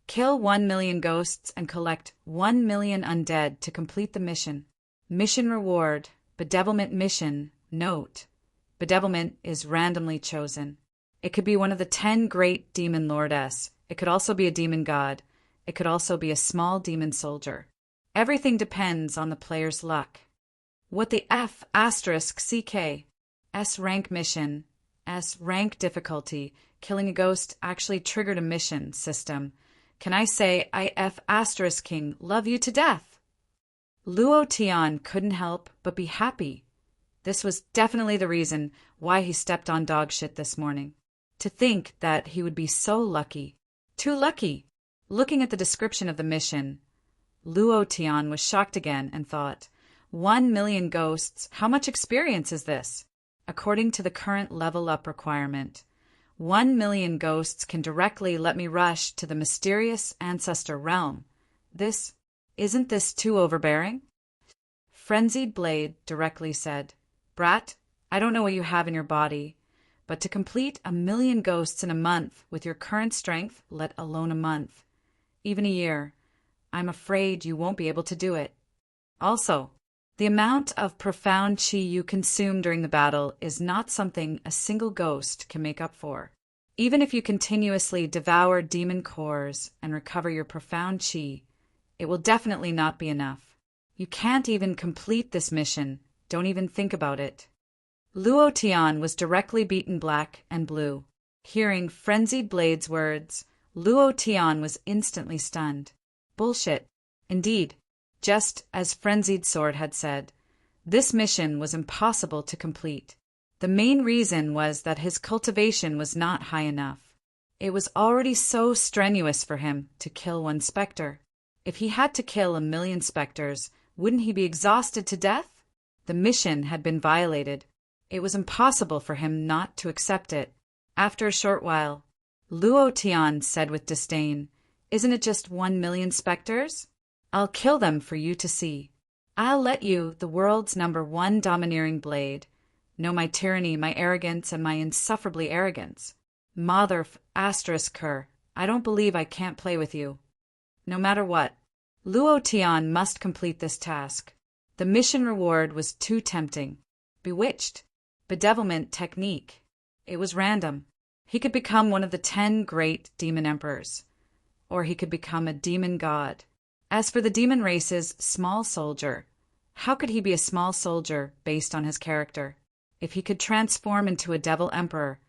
Kill 1 million ghosts and collect 1 million undead to complete the mission. Mission reward, Bedevilment mission, note. Bedevilment is randomly chosen. It could be one of the 10 great demon lordess. It could also be a demon god. It could also be a small demon soldier. Everything depends on the player's luck. What the F asterisk CK, S rank mission, S rank difficulty, killing a ghost actually triggered a mission system. Can I say I F asterisk king love you to death? Luo Tian couldn't help but be happy. This was definitely the reason why he stepped on dog shit this morning. To think that he would be so lucky. Too lucky. Looking at the description of the mission, Luo Tian was shocked again and thought, 1 million ghosts, how much experience is this? According to the current level up requirement, 1 million ghosts can directly let me rush to the mysterious ancestor realm. Isn't this too overbearing? Frenzied Blade directly said, Brat, I don't know what you have in your body, but to complete 1 million ghosts in a month with your current strength, let alone a month, even a year, I'm afraid you won't be able to do it. Also, the amount of profound chi you consume during the battle is not something a single ghost can make up for. Even if you continuously devour demon cores and recover your profound chi, it will definitely not be enough. You can't even complete this mission. Don't even think about it. Luo Tian was directly beaten black and blue. Hearing Frenzied Blade's words, Luo Tian was instantly stunned. Bullshit. Indeed. Just as Frenzied Sword had said, this mission was impossible to complete. The main reason was that his cultivation was not high enough. It was already so strenuous for him to kill 1 specter. If he had to kill 1 million specters, wouldn't he be exhausted to death? The mission had been violated. It was impossible for him not to accept it. After a short while, Luo Tian said with disdain, Isn't it just 1 million specters? I'll kill them for you to see. I'll let you, the world's #1 domineering blade, know my tyranny, my arrogance, and my insufferably arrogance. Mother asterisk her, I don't believe I can't play with you. No matter what, Luo Tian must complete this task. The mission reward was too tempting. Bewitched. Bedevilment technique. It was random. He could become one of the 10 great demon emperors. Or he could become a demon god. As for the demon race's small soldier, how could he be a small soldier based on his character? If he could transform into a devil emperor,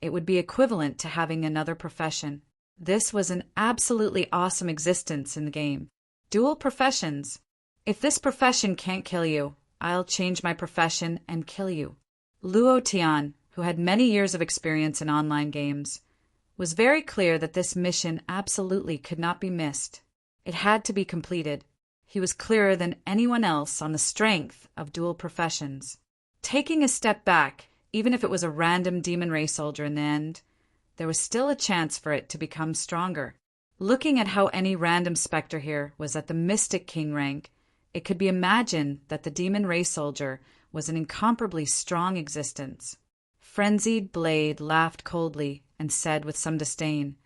it would be equivalent to having another profession. This was an absolutely awesome existence in the game. Dual professions. If this profession can't kill you, I'll change my profession and kill you. Luo Tian, who had many years of experience in online games, was very clear that this mission absolutely could not be missed. It had to be completed. He was clearer than anyone else on the strength of dual professions. Taking a step back, even if it was a random demon ray soldier in the end, there was still a chance for it to become stronger. Looking at how any random specter here was at the Mystic King rank, it could be imagined that the demon ray soldier was an incomparably strong existence. Frenzied Blade laughed coldly and said with some disdain,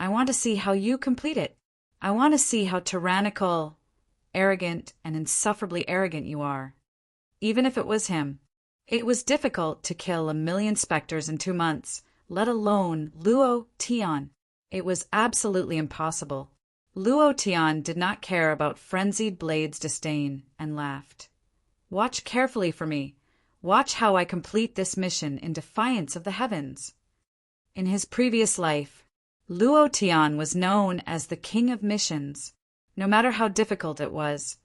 "I want to see how you complete it. I want to see how tyrannical, arrogant, and insufferably arrogant you are." Even if it was him, it was difficult to kill 1,000,000 specters in 2 months, let alone Luo Tian. It was absolutely impossible. Luo Tian did not care about Frenzied Blade's disdain and laughed. "Watch carefully for me. Watch how I complete this mission in defiance of the heavens." In his previous life, Luo Tian was known as the King of Missions. No matter how difficult it was,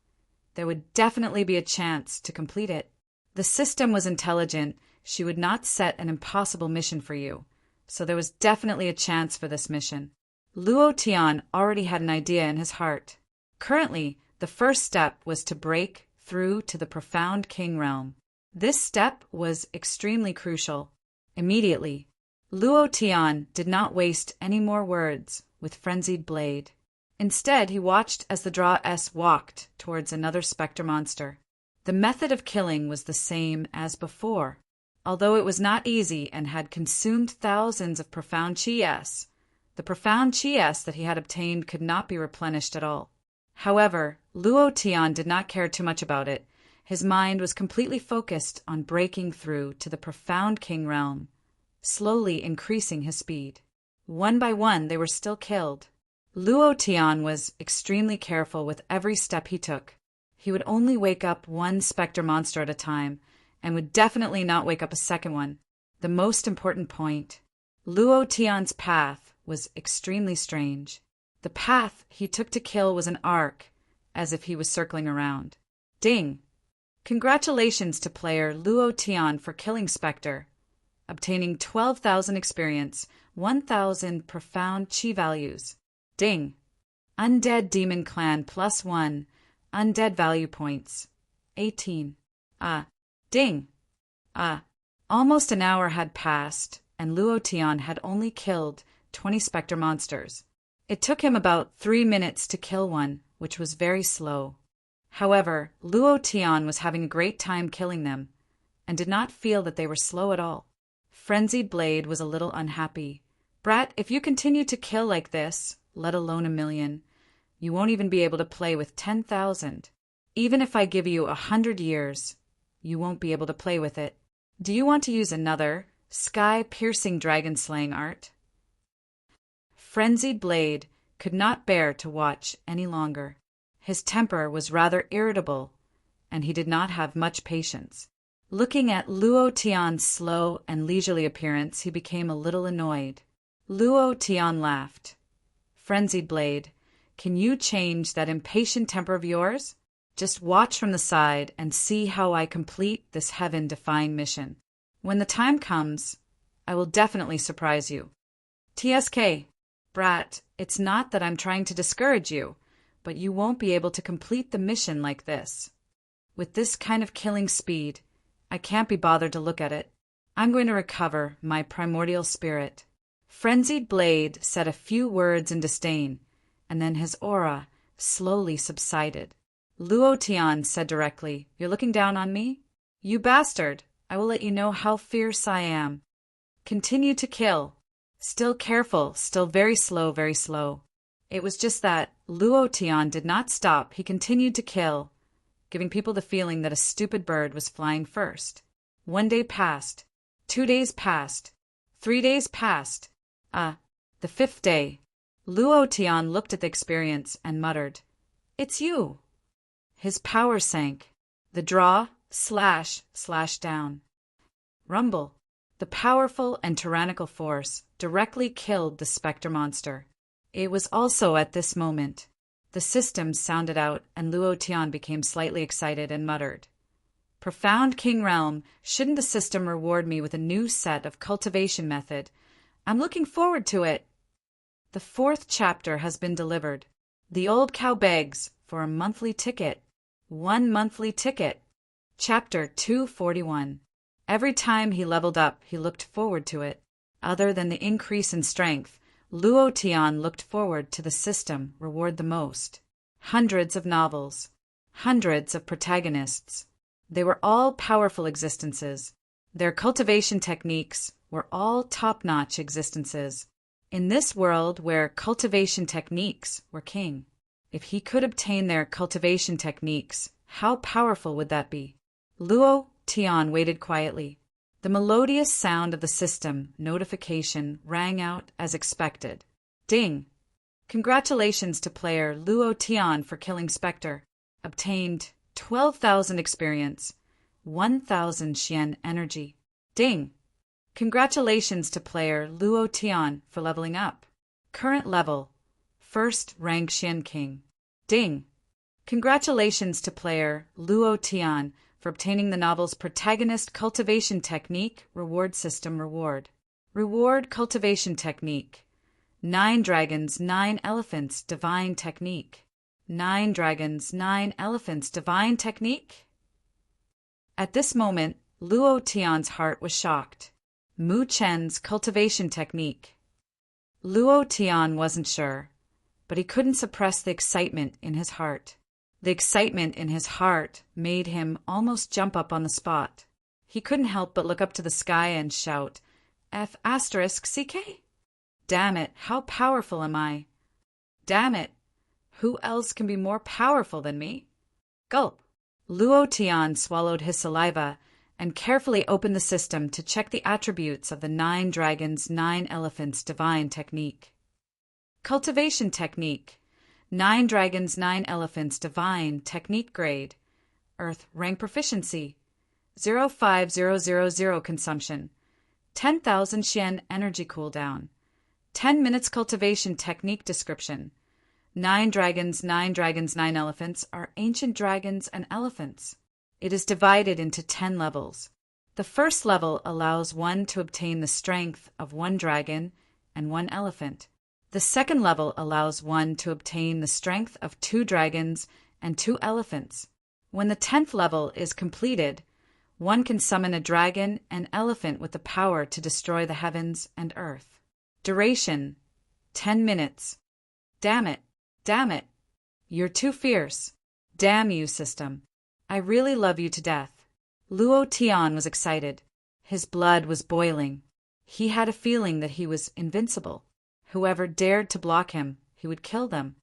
there would definitely be a chance to complete it. The system was intelligent. She would not set an impossible mission for you, so there was definitely a chance for this mission. Luo Tian already had an idea in his heart. Currently, the first step was to break through to the profound king realm. This step was extremely crucial. Immediately, Luo Tian did not waste any more words with Frenzied Blade. Instead, he watched as the Draw S walked towards another specter monster. The method of killing was the same as before. Although it was not easy and had consumed thousands of profound Chi S, the profound Chi S that he had obtained could not be replenished at all. However, Luo Tian did not care too much about it. His mind was completely focused on breaking through to the profound king realm, slowly increasing his speed. One by one, they were still killed. Luo Tian was extremely careful with every step he took. He would only wake up one specter monster at a time, and would definitely not wake up a second one. The most important point, Luo Tian's path was extremely strange. The path he took to kill was an arc, as if he was circling around. Ding! Congratulations to player Luo Tian for killing Spectre, obtaining 12,000 experience, 1,000 profound Chi values. Ding! Undead Demon Clan +1, undead value points, 18. Ding! Almost an hour had passed, and Luo Tian had only killed 20 specter monsters. It took him about 3 minutes to kill one, which was very slow. However, Luo Tian was having a great time killing them, and did not feel that they were slow at all. Frenzied Blade was a little unhappy. "Brat, if you continue to kill like this, let alone 1,000,000, you won't even be able to play with 10,000. Even if I give you 100 years, you won't be able to play with it. Do you want to use another sky-piercing dragon-slaying art?" Frenzied Blade could not bear to watch any longer. His temper was rather irritable, and he did not have much patience. Looking at Luo Tian's slow and leisurely appearance, he became a little annoyed. Luo Tian laughed. "Frenzied Blade, can you change that impatient temper of yours? Just watch from the side and see how I complete this heaven-defying mission. When the time comes, I will definitely surprise you. TSK, Brat, it's not that I'm trying to discourage you, but you won't be able to complete the mission like this. With this kind of killing speed, I can't be bothered to look at it. I'm going to recover my primordial spirit." Frenzied Blade said a few words in disdain, and then his aura slowly subsided. Luo Tian said directly, "You're looking down on me? You bastard! I will let you know how fierce I am. Continue to kill. Still careful, still very slow, very slow." It was just that Luo Tian did not stop. He continued to kill, giving people the feeling that a stupid bird was flying first. 1 day passed. 2 days passed. 3 days passed. The 5th day, Luo Tian looked at the experience and muttered, "It's you." His power sank. The draw / down. Rumble. The powerful and tyrannical force directly killed the specter monster. It was also at this moment the system sounded out and Luo Tian became slightly excited and muttered, "Profound King Realm, shouldn't the system reward me with a new set of cultivation method? I'm looking forward to it." The 4th chapter has been delivered. The old cow begs for a monthly ticket. 1 monthly ticket. Chapter 241. Every time he leveled up, he looked forward to it. Other than the increase in strength, Luo Tian looked forward to the system reward the most. Hundreds of novels. Hundreds of protagonists. They were all powerful existences. Their cultivation techniques were all top-notch existences. In this world where cultivation techniques were king, if he could obtain their cultivation techniques, how powerful would that be? Luo Tian waited quietly. The melodious sound of the system notification rang out as expected. Ding! Congratulations to player Luo Tian for killing Spectre. Obtained 12,000 experience, 1,000 Xian energy. Ding! Congratulations to player Luo Tian for leveling up. Current level, first rank Xian King. Ding! Congratulations to player Luo Tian for obtaining the novel's protagonist cultivation technique reward system reward. Reward cultivation technique. 9 dragons, 9 elephants, divine technique. 9 dragons, 9 elephants, divine technique? At this moment, Luo Tian's heart was shocked. Mu Chen's cultivation technique. Luo Tian wasn't sure, but he couldn't suppress the excitement in his heart. The excitement in his heart made him almost jump up on the spot. He couldn't help but look up to the sky and shout, F***CK? Damn it, how powerful am I? Damn it, who else can be more powerful than me? Gulp. Luo Tian swallowed his saliva and carefully opened the system to check the attributes of the 9 dragons, 9 elephants divine technique. Cultivation technique. 9 dragons, 9 elephants divine technique grade. Earth rank proficiency. 05000 consumption. 10,000 Xian energy cooldown. 10 minutes cultivation technique description. 9 dragons, 9 elephants are ancient dragons and elephants. It is divided into 10 levels. The first level allows one to obtain the strength of 1 dragon and 1 elephant. The second level allows one to obtain the strength of 2 dragons and 2 elephants. When the 10th level is completed, one can summon a dragon and elephant with the power to destroy the heavens and earth. Duration, 10 minutes. Damn it, damn it. You're too fierce. Damn you, system. I really love you to death. Luo Tian was excited. His blood was boiling. He had a feeling that he was invincible. Whoever dared to block him, he would kill them.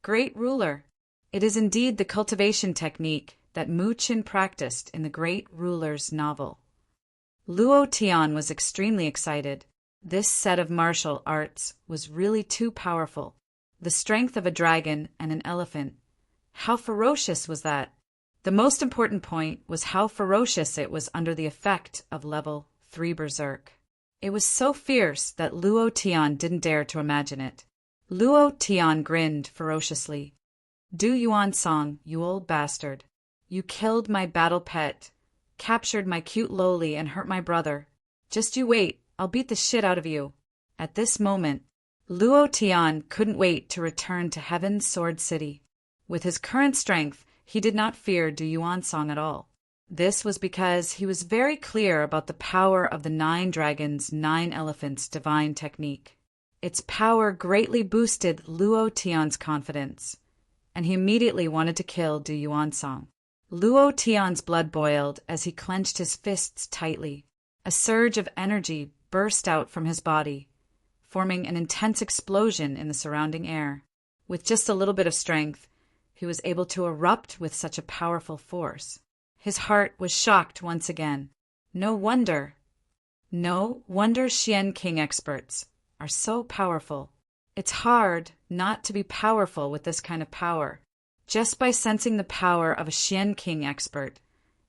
Great ruler. It is indeed the cultivation technique that Mu Qin practiced in the Great Ruler's novel. Luo Tian was extremely excited. This set of martial arts was really too powerful. The strength of a dragon and an elephant. How ferocious was that? The most important point was how ferocious it was under the effect of level 3 Berserk. It was so fierce that Luo Tian didn't dare to imagine it. Luo Tian grinned ferociously. Du Yuan Song, you old bastard. You killed my battle pet, captured my cute loli and hurt my brother. Just you wait, I'll beat the shit out of you. At this moment, Luo Tian couldn't wait to return to Heaven's Sword City. With his current strength, he did not fear Du Yuan Song at all. This was because he was very clear about the power of the 9 dragons, 9 elephants divine technique. Its power greatly boosted Luo Tian's confidence, and he immediately wanted to kill Du Yuan Song. Luo Tian's blood boiled as he clenched his fists tightly. A surge of energy burst out from his body, forming an intense explosion in the surrounding air. With just a little bit of strength, he was able to erupt with such a powerful force. His heart was shocked once again. No wonder Xian King experts are so powerful. It's hard not to be powerful with this kind of power. Just by sensing the power of a Xian King expert,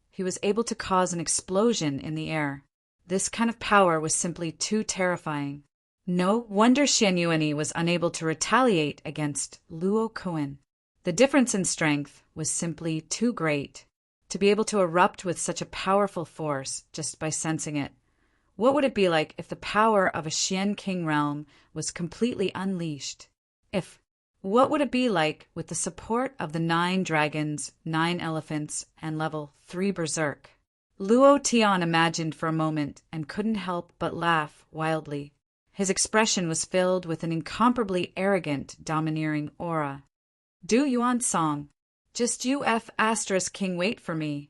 he was able to cause an explosion in the air. This kind of power was simply too terrifying. No wonder Xian Yuani was unable to retaliate against Luo Kuan. The difference in strength was simply too great. To be able to erupt with such a powerful force just by sensing it. What would it be like if the power of a Xian King realm was completely unleashed? If What would it be like with the support of the 9 dragons, 9 elephants, and level 3 berserk? Luo Tian imagined for a moment and couldn't help but laugh wildly. His expression was filled with an incomparably arrogant, domineering aura. Do Yuan Song. Just you King wait for me.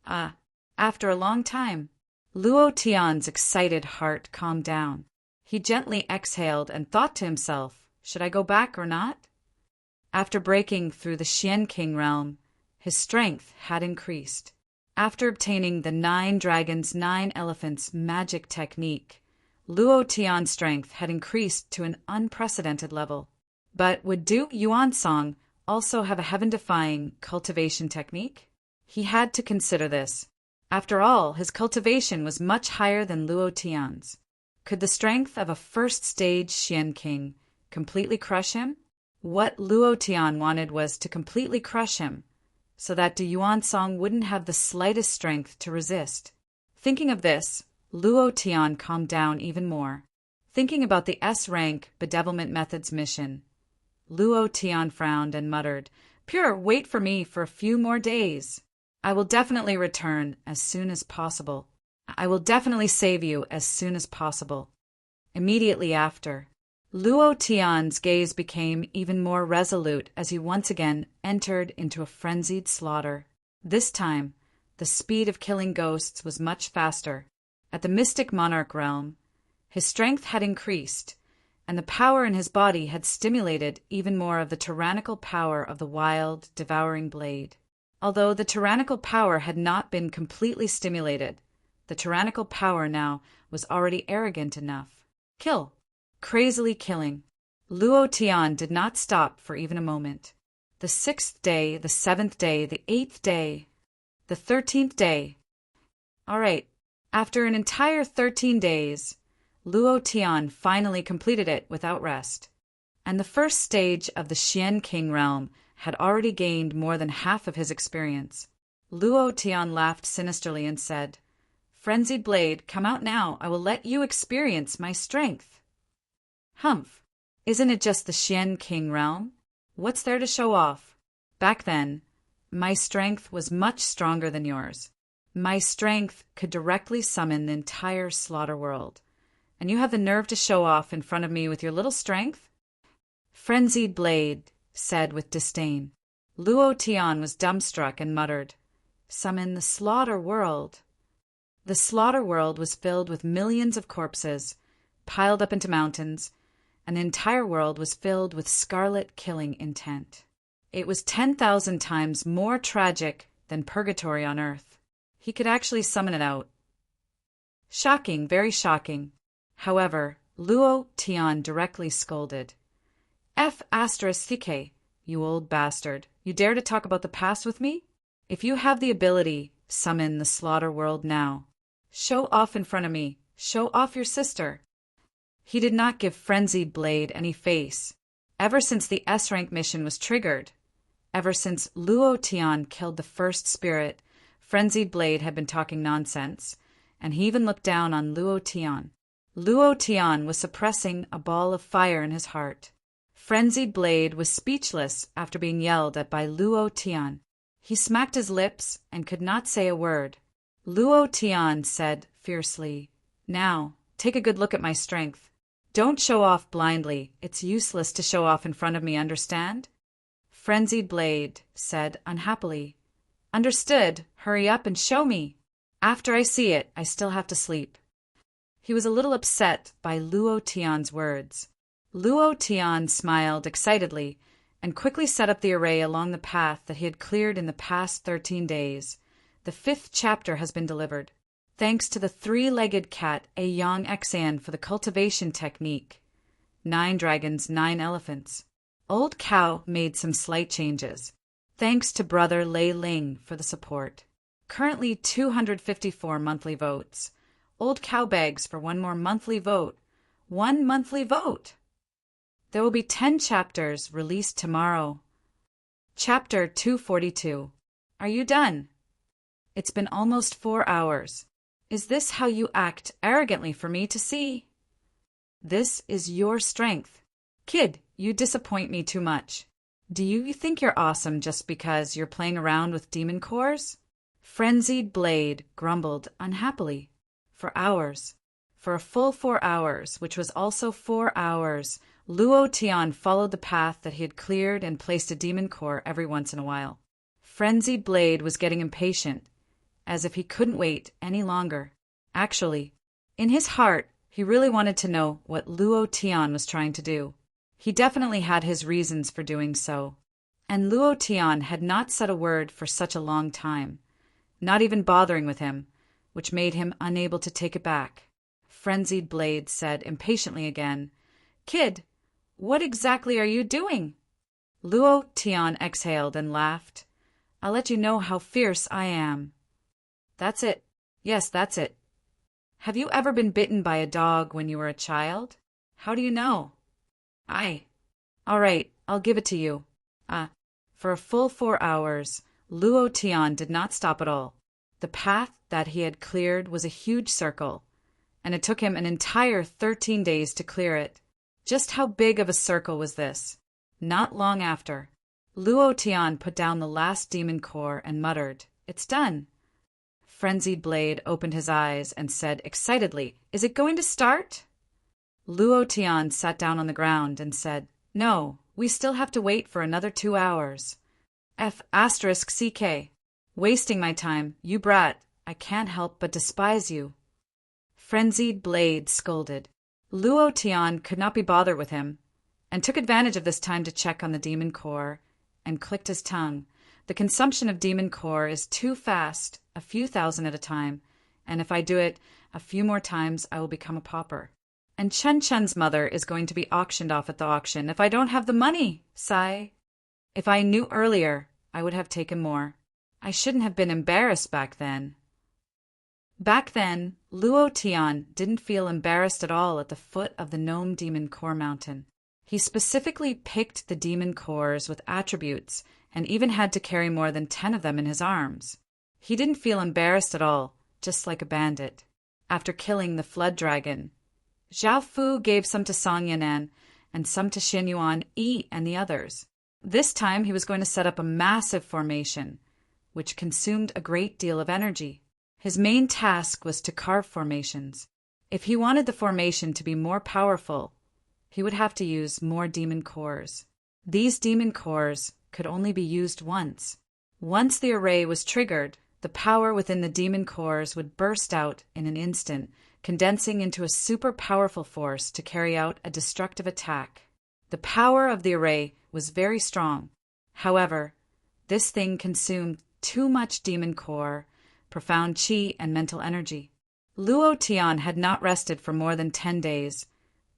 After a long time. Luo Tian's excited heart calmed down. He gently exhaled and thought to himself, should I go back or not? After breaking through the Xian King realm, his strength had increased. After obtaining the 9 dragons, 9 elephants magic technique, Luo Tian's strength had increased to an unprecedented level. But would Du Yuansong also have a heaven-defying cultivation technique? He had to consider this. After all, his cultivation was much higher than Luo Tian's. Could the strength of a first-stage Xian King completely crush him? What Luo Tian wanted was to completely crush him, so that Du Yuansong wouldn't have the slightest strength to resist. Thinking of this, Luo Tian calmed down even more. Thinking about the S-rank bedevilment methods mission, Luo Tian frowned and muttered, "Pure, wait for me for a few more days. I will definitely return as soon as possible. I will definitely save you as soon as possible." Immediately after, Luo Tian's gaze became even more resolute as he once again entered into a frenzied slaughter. This time, the speed of killing ghosts was much faster. At the Mystic Monarch realm, his strength had increased, and the power in his body had stimulated even more of the tyrannical power of the wild, devouring blade. Although the tyrannical power had not been completely stimulated, the tyrannical power now was already arrogant enough. Kill. Crazily killing. Luo Tian did not stop for even a moment. The 6th day, the 7th day, the 8th day, the 13th day. All right. After an entire 13 days, Luo Tian finally completed it without rest. And the first stage of the Xian King realm had already gained more than half of his experience. Luo Tian laughed sinisterly and said, "Frenzied blade, come out now. I will let you experience my strength." Humph. Isn't it just the Xian King realm? What's there to show off? Back then, my strength was much stronger than yours. My strength could directly summon the entire slaughter world. And you have the nerve to show off in front of me with your little strength? Frenzied blade said with disdain. Luo Tian was dumbstruck and muttered, "Summon the slaughter world." The slaughter world was filled with millions of corpses, piled up into mountains, and the entire world was filled with scarlet killing intent. It was 10,000 times more tragic than purgatory on earth. He could actually summon it out. Shocking, very shocking. However, Luo Tian directly scolded. F***, you old bastard. You dare to talk about the past with me? If you have the ability, summon the slaughter world now. Show off in front of me. Show off your sister. He did not give Frenzied Blade any face. Ever since the S-rank mission was triggered, ever since Luo Tian killed the first spirit, Frenzied Blade had been talking nonsense, and he even looked down on Luo Tian. Luo Tian was suppressing a ball of fire in his heart. Frenzied Blade was speechless after being yelled at by Luo Tian. He smacked his lips and could not say a word. Luo Tian said fiercely, "Now, take a good look at my strength. Don't show off blindly. It's useless to show off in front of me, understand?" Frenzied Blade said unhappily, "Understood. Hurry up and show me. After I see it, I still have to sleep." He was a little upset by Luo Tian's words. Luo Tian smiled excitedly and quickly set up the array along the path that he had cleared in the past 13 days. The 5th chapter has been delivered. Thanks to the 3-legged cat Yang Xan for the cultivation technique. 9 dragons, 9 elephants. Old Cow made some slight changes. Thanks to brother Lei Ling for the support. Currently 254 monthly votes. Old Cow begs for one more monthly vote. 1 monthly vote! There will be 10 chapters released tomorrow. Chapter 242. Are you done? It's been almost 4 hours. Is this how you act arrogantly for me to see? This is your strength. Kid, you disappoint me too much. Do you think you're awesome just because you're playing around with demon cores? Frenzied Blade grumbled unhappily. For hours. For a full 4 hours, which was also 4 hours, Luo Tian followed the path that he had cleared and placed a demon core every once in a while. Frenzied Blade was getting impatient, as if he couldn't wait any longer. Actually, in his heart, he really wanted to know what Luo Tian was trying to do. He definitely had his reasons for doing so. And Luo Tian had not said a word for such a long time, not even bothering with him, which made him unable to take it back. Frenzied Blade said impatiently again, "Kid, what exactly are you doing?" Luo Tian exhaled and laughed. "I'll let you know how fierce I am." "That's it. Yes, that's it. Have you ever been bitten by a dog when you were a child? How do you know?" "Aye." "All right, I'll give it to you." For a full 4 hours, Luo Tian did not stop at all. The path that he had cleared was a huge circle, and it took him an entire 13 days to clear it. Just how big of a circle was this? Not long after, Luo Tian put down the last demon core and muttered, "It's done." Frenzied Blade opened his eyes and said excitedly, "Is it going to start?" Luo Tian sat down on the ground and said, "No, we still have to wait for another 2 hours. F***CK. Wasting my time, you brat. I can't help but despise you." Frenzied Blade scolded. Luo Tian could not be bothered with him, and took advantage of this time to check on the demon core, and clicked his tongue. The consumption of demon core is too fast, a few thousand at a time, and if I do it a few more times, I will become a pauper. And Chen Chen's mother is going to be auctioned off at the auction if I don't have the money, sigh. If I knew earlier, I would have taken more. I shouldn't have been embarrassed back then. Back then, Luo Tian didn't feel embarrassed at all at the foot of the Gnome Demon Core Mountain. He specifically picked the demon cores with attributes and even had to carry more than 10 of them in his arms. He didn't feel embarrassed at all, just like a bandit. After killing the flood dragon, Zhao Fu gave some to Song Yanan and some to Xin Yuan Yi and the others. This time he was going to set up a massive formation, which consumed a great deal of energy. His main task was to carve formations. If he wanted the formation to be more powerful, he would have to use more demon cores. These demon cores could only be used once. Once the array was triggered, the power within the demon cores would burst out in an instant, condensing into a super powerful force to carry out a destructive attack. The power of the array was very strong. However, this thing consumed too much demon core, profound chi, and mental energy. Luo Tian had not rested for more than 10 days,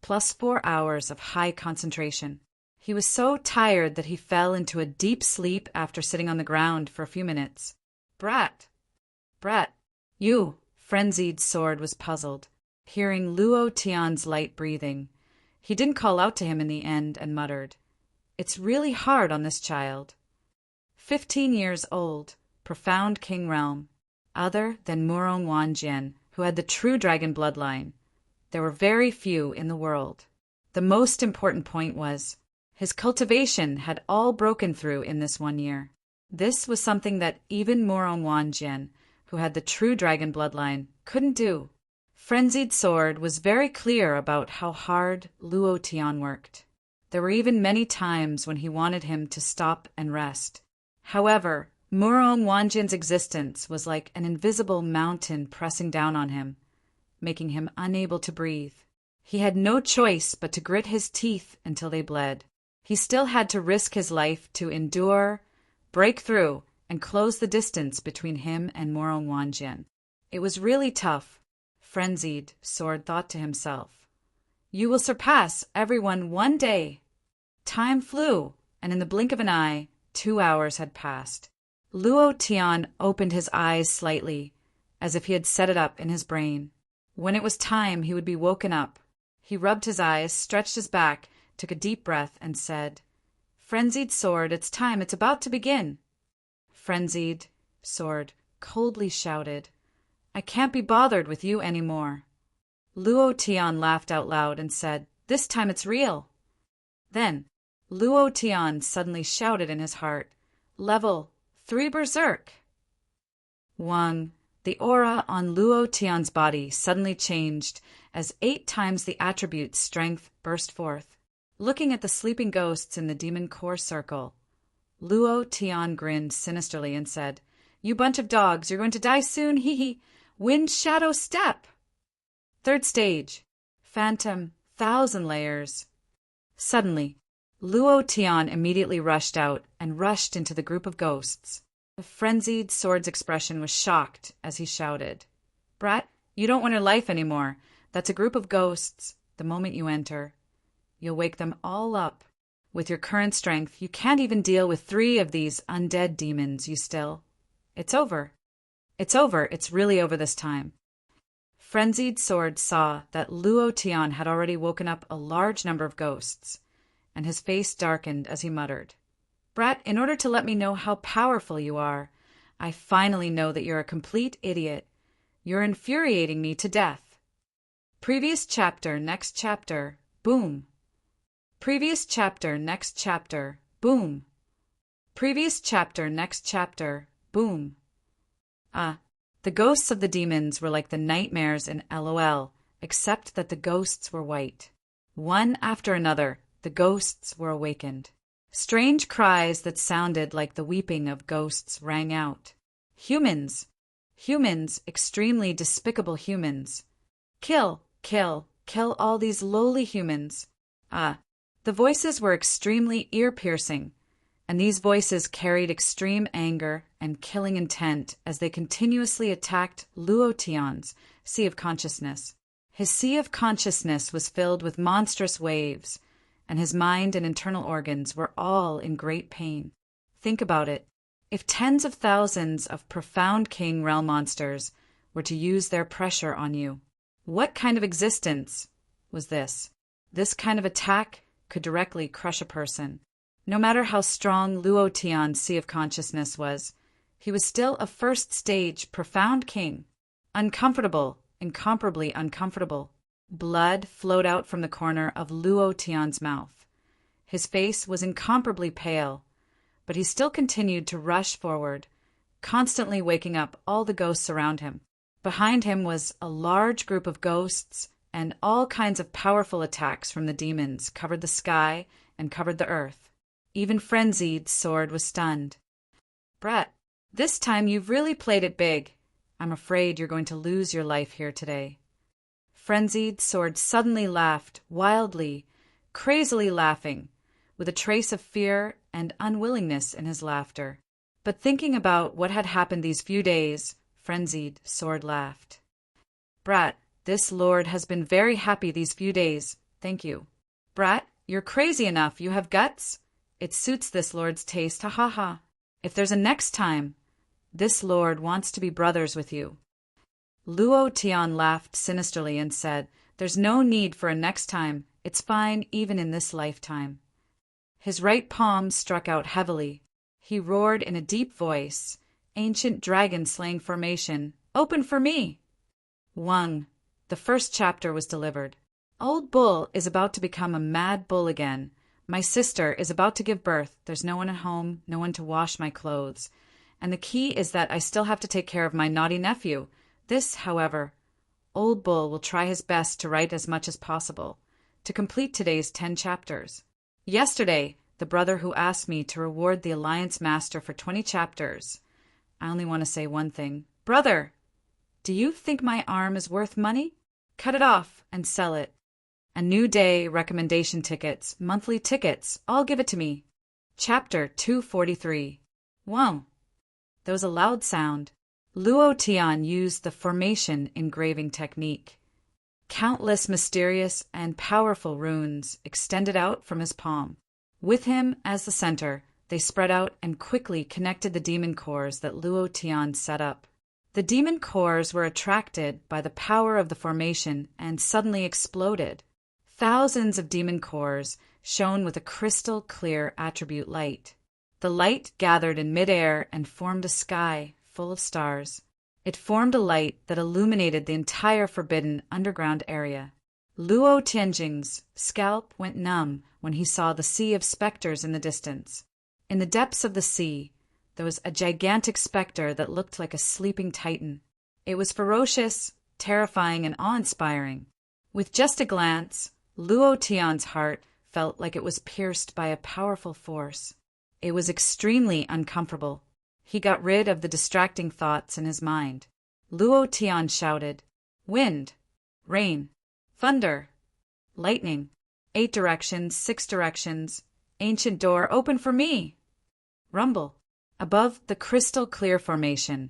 plus 4 hours of high concentration. He was so tired that he fell into a deep sleep after sitting on the ground for a few minutes. Brat, you, Frenzied Sword was puzzled, hearing Luo Tian's light breathing. He didn't call out to him in the end and muttered, "It's really hard on this child." 15 years old, profound king realm. Other than Murong Wanjian, who had the true dragon bloodline, there were very few in the world. The most important point was, his cultivation had all broken through in this 1 year. This was something that even Murong Wanjian, who had the true dragon bloodline, couldn't do. Frenzied Sword was very clear about how hard Luo Tian worked. There were even many times when he wanted him to stop and rest. However, Murong Wanjian's existence was like an invisible mountain pressing down on him, making him unable to breathe. He had no choice but to grit his teeth until they bled. He still had to risk his life to endure, break through, and close the distance between him and Murong Wanjian. It was really tough, Frenzied Sword thought to himself. You will surpass everyone one day. Time flew, and in the blink of an eye, 2 hours had passed. Luo Tian opened his eyes slightly, as if he had set it up in his brain. When it was time, he would be woken up. He rubbed his eyes, stretched his back, took a deep breath, and said, "Frenzied Sword, it's time. It's about to begin." Frenzied Sword coldly shouted, "I can't be bothered with you any more." Luo Tian laughed out loud and said, "This time it's real." Then, Luo Tian suddenly shouted in his heart, "Level 3 Berserk!" Wang, the aura on Luo Tian's body suddenly changed as 8 times the attribute's strength burst forth. Looking at the sleeping ghosts in the demon core circle, Luo Tian grinned sinisterly and said, "You bunch of dogs, you're going to die soon, hee hee. Wind Shadow Step!" Third stage, Phantom 1,000 layers. Suddenly, Luo Tian immediately rushed out and rushed into the group of ghosts. The frenzied sword's expression was shocked as he shouted, "Brat, you don't want your life anymore. That's a group of ghosts. The moment you enter, you'll wake them all up. With your current strength, you can't even deal with 3 of these undead demons, you still. It's over. It's over. It's really over this time." Frenzied Sword saw that Luo Tian had already woken up a large number of ghosts, and his face darkened as he muttered, "Brat, in order to let me know how powerful you are, I finally know that you're a complete idiot. You're infuriating me to death." Previous chapter, next chapter, boom. Previous chapter, next chapter, boom. Previous chapter, next chapter, boom. The ghosts of the demons were like the nightmares in LOL, except that the ghosts were white. One after another, the ghosts were awakened. Strange cries that sounded like the weeping of ghosts rang out. Humans! Humans, extremely despicable humans. Kill, kill, kill all these lowly humans. The voices were extremely ear-piercing, and these voices carried extreme anger and killing intent as they continuously attacked Luo Tian's sea of consciousness. His sea of consciousness was filled with monstrous waves, and his mind and internal organs were all in great pain. Think about it. If tens of thousands of profound king realm monsters were to use their pressure on you, what kind of existence was this? This kind of attack could directly crush a person. No matter how strong Luo Tian's sea of consciousness was, he was still a first-stage profound king. Uncomfortable, incomparably uncomfortable. Blood flowed out from the corner of Luo Tian's mouth. His face was incomparably pale, but he still continued to rush forward, constantly waking up all the ghosts around him. Behind him was a large group of ghosts, and all kinds of powerful attacks from the demons covered the sky and covered the earth. Even Frenzied Sword was stunned. "Brat, this time you've really played it big. I'm afraid you're going to lose your life here today." Frenzied Sword suddenly laughed, wildly, crazily laughing, with a trace of fear and unwillingness in his laughter. But thinking about what had happened these few days, Frenzied Sword laughed. "Brat, this lord has been very happy these few days, thank you. Brat, you're crazy enough, you have guts? It suits this lord's taste, ha ha ha. If there's a next time, this lord wants to be brothers with you." Luo Tian laughed sinisterly and said, "There's no need for a next time. It's fine even in this lifetime." His right palm struck out heavily. He roared in a deep voice, "Ancient dragon-slaying formation, open for me!" Wang, the first chapter was delivered. "Old Bull is about to become a mad bull again. My sister is about to give birth. There's no one at home, no one to wash my clothes. And the key is that I still have to take care of my naughty nephew. This, however, Old Bull will try his best to write as much as possible, to complete today's 10 chapters. Yesterday, the brother who asked me to reward the Alliance Master for 20 chapters. I only want to say one thing. Brother, do you think my arm is worth money? Cut it off and sell it. A new day, recommendation tickets, monthly tickets, all give it to me." Chapter 243. Wow! There was a loud sound. Luo Tian used the formation engraving technique. Countless mysterious and powerful runes extended out from his palm. With him as the center, they spread out and quickly connected the demon cores that Luo Tian set up. The demon cores were attracted by the power of the formation and suddenly exploded. Thousands of demon cores shone with a crystal-clear attribute light. The light gathered in midair and formed a sky full of stars. It formed a light that illuminated the entire forbidden underground area. Luo Tianjing's scalp went numb when he saw the sea of specters in the distance. In the depths of the sea, there was a gigantic specter that looked like a sleeping titan. It was ferocious, terrifying, and awe-inspiring. With just a glance, Luo Tian's heart felt like it was pierced by a powerful force. It was extremely uncomfortable. He got rid of the distracting thoughts in his mind. Luo Tian shouted, "Wind, rain, thunder, lightning, 8 directions, 6 directions, ancient door, open for me!" Rumble. Above the crystal-clear formation,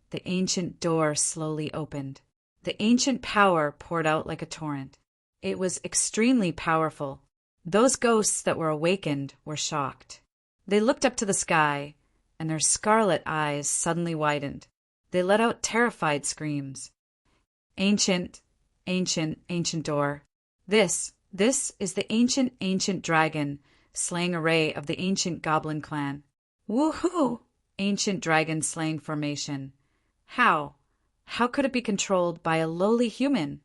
the ancient door slowly opened. The ancient power poured out like a torrent. It was extremely powerful. Those ghosts that were awakened were shocked. They looked up to the sky, and their scarlet eyes suddenly widened. They let out terrified screams. Ancient, ancient, ancient door. This is the ancient dragon, slaying array of the ancient goblin clan. Woohoo! Ancient dragon slaying formation. How could it be controlled by a lowly human?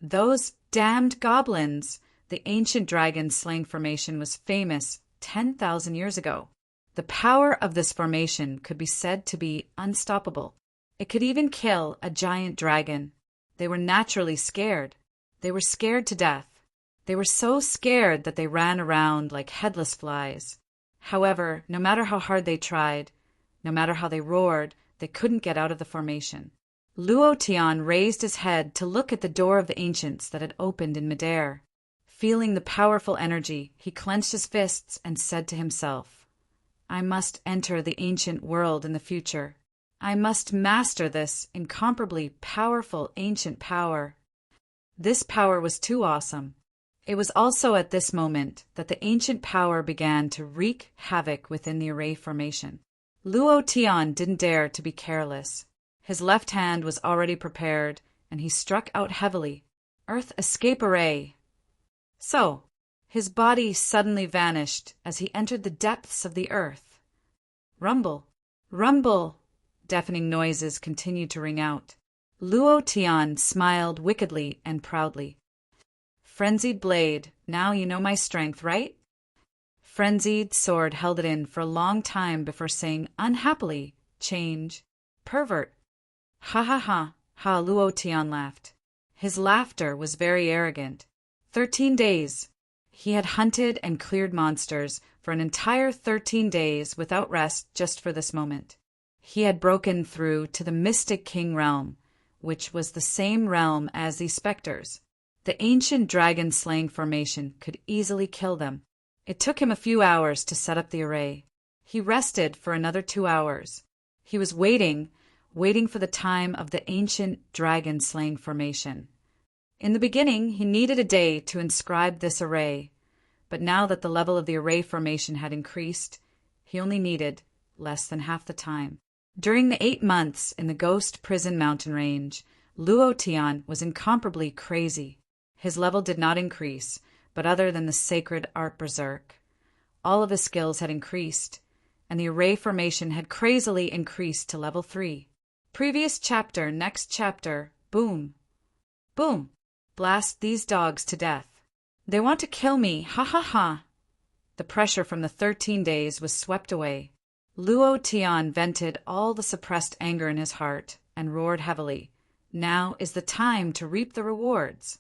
Those damned goblins! The ancient dragon slaying formation was famous 10,000 years ago. The power of this formation could be said to be unstoppable. It could even kill a giant dragon. They were naturally scared. They were scared to death. They were so scared that they ran around like headless flies. However, no matter how hard they tried, no matter how they roared, they couldn't get out of the formation. Luo Tian raised his head to look at the door of the ancients that had opened in midair. Feeling the powerful energy, he clenched his fists and said to himself, "I must enter the ancient world in the future. I must master this incomparably powerful ancient power." This power was too awesome. It was also at this moment that the ancient power began to wreak havoc within the array formation. Luo Tian didn't dare to be careless. His left hand was already prepared, and he struck out heavily. Earth escape array! So, his body suddenly vanished as he entered the depths of the earth. Rumble! Rumble! Deafening noises continued to ring out. Luo Tian smiled wickedly and proudly. Frenzied blade, now you know my strength, right? Frenzied sword held it in for a long time before saying unhappily, change, pervert. Ha ha ha, ha, Luo Tian laughed. His laughter was very arrogant. 13 days. He had hunted and cleared monsters for an entire 13 days without rest just for this moment. He had broken through to the Mystic King realm, which was the same realm as the specters. The ancient dragon-slaying formation could easily kill them. It took him a few hours to set up the array. He rested for another 2 hours. He was waiting for the time of the ancient dragon-slaying formation. In the beginning, he needed a day to inscribe this array, but now that the level of the array formation had increased, he only needed less than half the time. During the 8 months in the Ghost Prison mountain range, Luo Tian was incomparably crazy. His level did not increase, but other than the sacred art berserk, all of his skills had increased, and the array formation had crazily increased to level 3. Previous chapter, next chapter, boom. Boom. Blast these dogs to death. They want to kill me, ha ha ha. The pressure from the 13 days was swept away. Luo Tian vented all the suppressed anger in his heart and roared heavily. Now is the time to reap the rewards.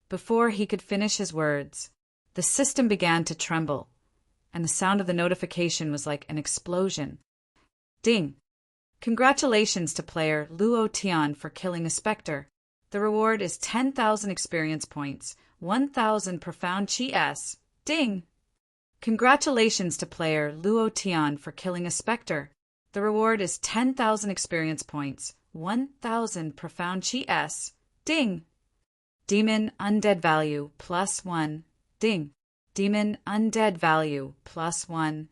Before he could finish his words, the system began to tremble, and the sound of the notification was like an explosion. Ding! Congratulations to player Luo Tian for killing a specter. The reward is 10,000 experience points, 1,000 profound chi s. Ding! Congratulations to player Luo Tian for killing a specter. The reward is 10,000 experience points, 1,000 profound chi s. Ding! Demon undead value +1. Ding! Demon undead value +1.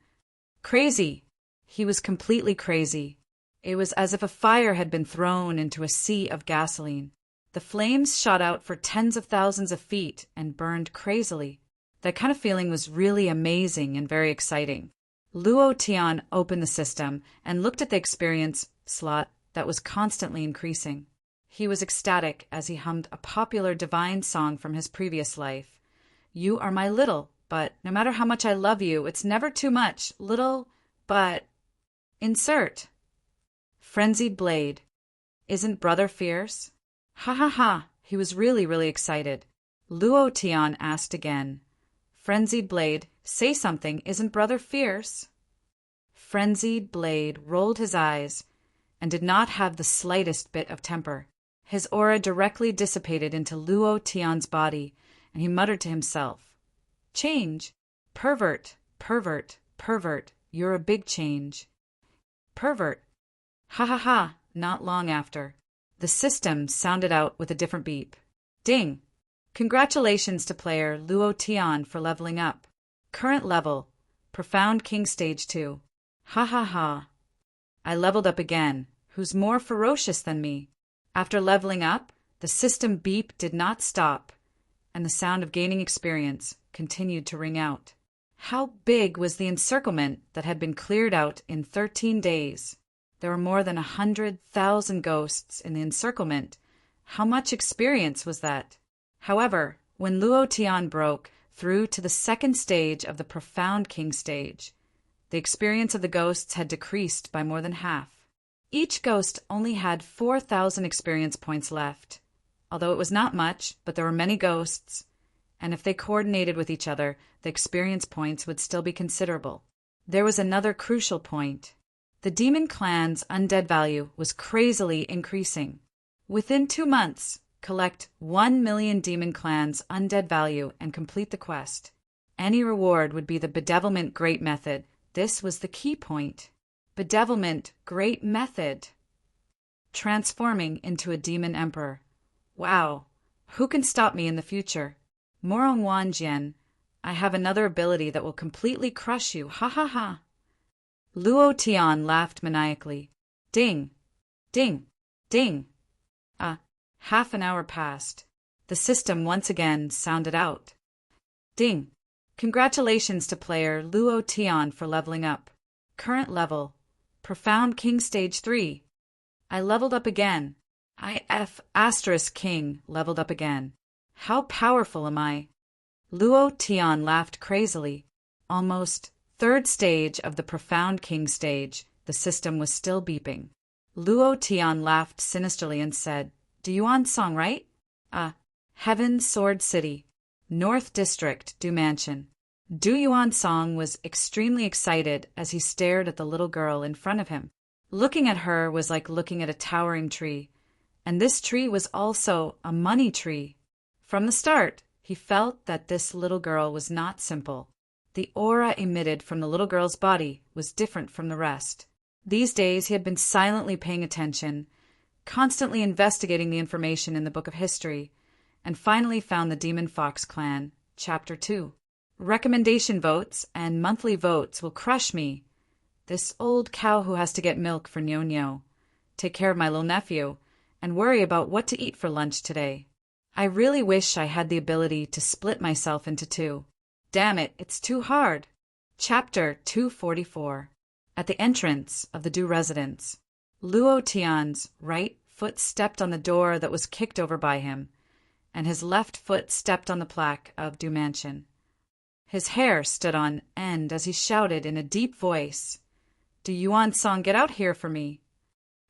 Crazy! He was completely crazy. It was as if a fire had been thrown into a sea of gasoline. The flames shot out for tens of thousands of feet and burned crazily. That kind of feeling was really amazing and very exciting. Luo Tian opened the system and looked at the experience slot that was constantly increasing. He was ecstatic as he hummed a popular divine song from his previous life. You are my little, but no matter how much I love you, it's never too much. Little, but... Insert. Frenzied blade. Isn't brother fierce? Ha ha ha. He was really excited. Luo Tian asked again. Frenzied blade, say something. Isn't brother fierce? Frenzied blade rolled his eyes and did not have the slightest bit of temper. His aura directly dissipated into Luo Tian's body, and he muttered to himself, Change. Pervert, pervert, pervert. You're a big change. Pervert. Ha ha ha. Not long after, the system sounded out with a different beep. Ding. Congratulations to player Luo Tian for leveling up. Current level, Profound King Stage 2. Ha ha ha. I leveled up again. Who's more ferocious than me? After leveling up, the system beep did not stop, and the sound of gaining experience continued to ring out. How big was the encirclement that had been cleared out in 13 days? There were more than 100,000 ghosts in the encirclement. How much experience was that? However, when Luo Tian broke through to the second stage of the Profound King stage, the experience of the ghosts had decreased by more than half. Each ghost only had 4,000 experience points left. Although it was not much, but there were many ghosts, and if they coordinated with each other, the experience points would still be considerable. There was another crucial point. The demon clan's undead value was crazily increasing. Within 2 months, collect 1 million demon clan's undead value and complete the quest. Any reward would be the bedevilment great method. This was the key point. Bedevilment great method. Transforming into a demon emperor. Wow. Who can stop me in the future? Morong Wanjian, I have another ability that will completely crush you. Ha ha ha. Luo Tian laughed maniacally. Ding. Ding. Ding. Half an hour passed. The system once again sounded out. Ding. Congratulations to player Luo Tian for leveling up. Current level, Profound King Stage 3. I leveled up again. IF * King leveled up again. How powerful am I? Luo Tian laughed crazily. Almost third stage of the Profound King stage, the system was still beeping. Luo Tian laughed sinisterly and said, Do you on song, right? Heaven Sword City, North District, Du Mansion. Du Yuan Song was extremely excited as he stared at the little girl in front of him. Looking at her was like looking at a towering tree, and this tree was also a money tree. From the start, he felt that this little girl was not simple. The aura emitted from the little girl's body was different from the rest. These days he had been silently paying attention, constantly investigating the information in the Book of History, and finally found the Demon Fox Clan, Chapter 2. Recommendation votes and monthly votes will crush me. This old cow who has to get milk for Nyo-Nyo, take care of my little nephew, and worry about what to eat for lunch today. I really wish I had the ability to split myself into two. Damn it, it's too hard. Chapter 244. At the entrance of the Du residence, Luo Tian's right foot stepped on the door that was kicked over by him, and his left foot stepped on the plaque of Du Mansion. His hair stood on end as he shouted in a deep voice, Do Yuan Song get out here for me?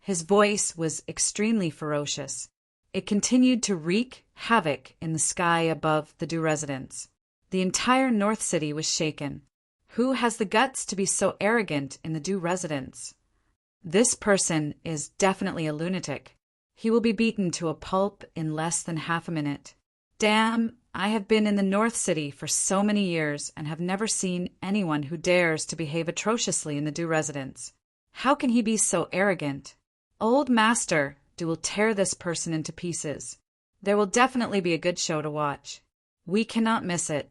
His voice was extremely ferocious. It continued to wreak havoc in the sky above the Du residence. The entire North City was shaken. Who has the guts to be so arrogant in the Du residence? This person is definitely a lunatic. He will be beaten to a pulp in less than half a minute. Damn, I have been in the North City for so many years and have never seen anyone who dares to behave atrociously in the Du residence. How can he be so arrogant? Old Master Du will tear this person into pieces. There will definitely be a good show to watch. We cannot miss it.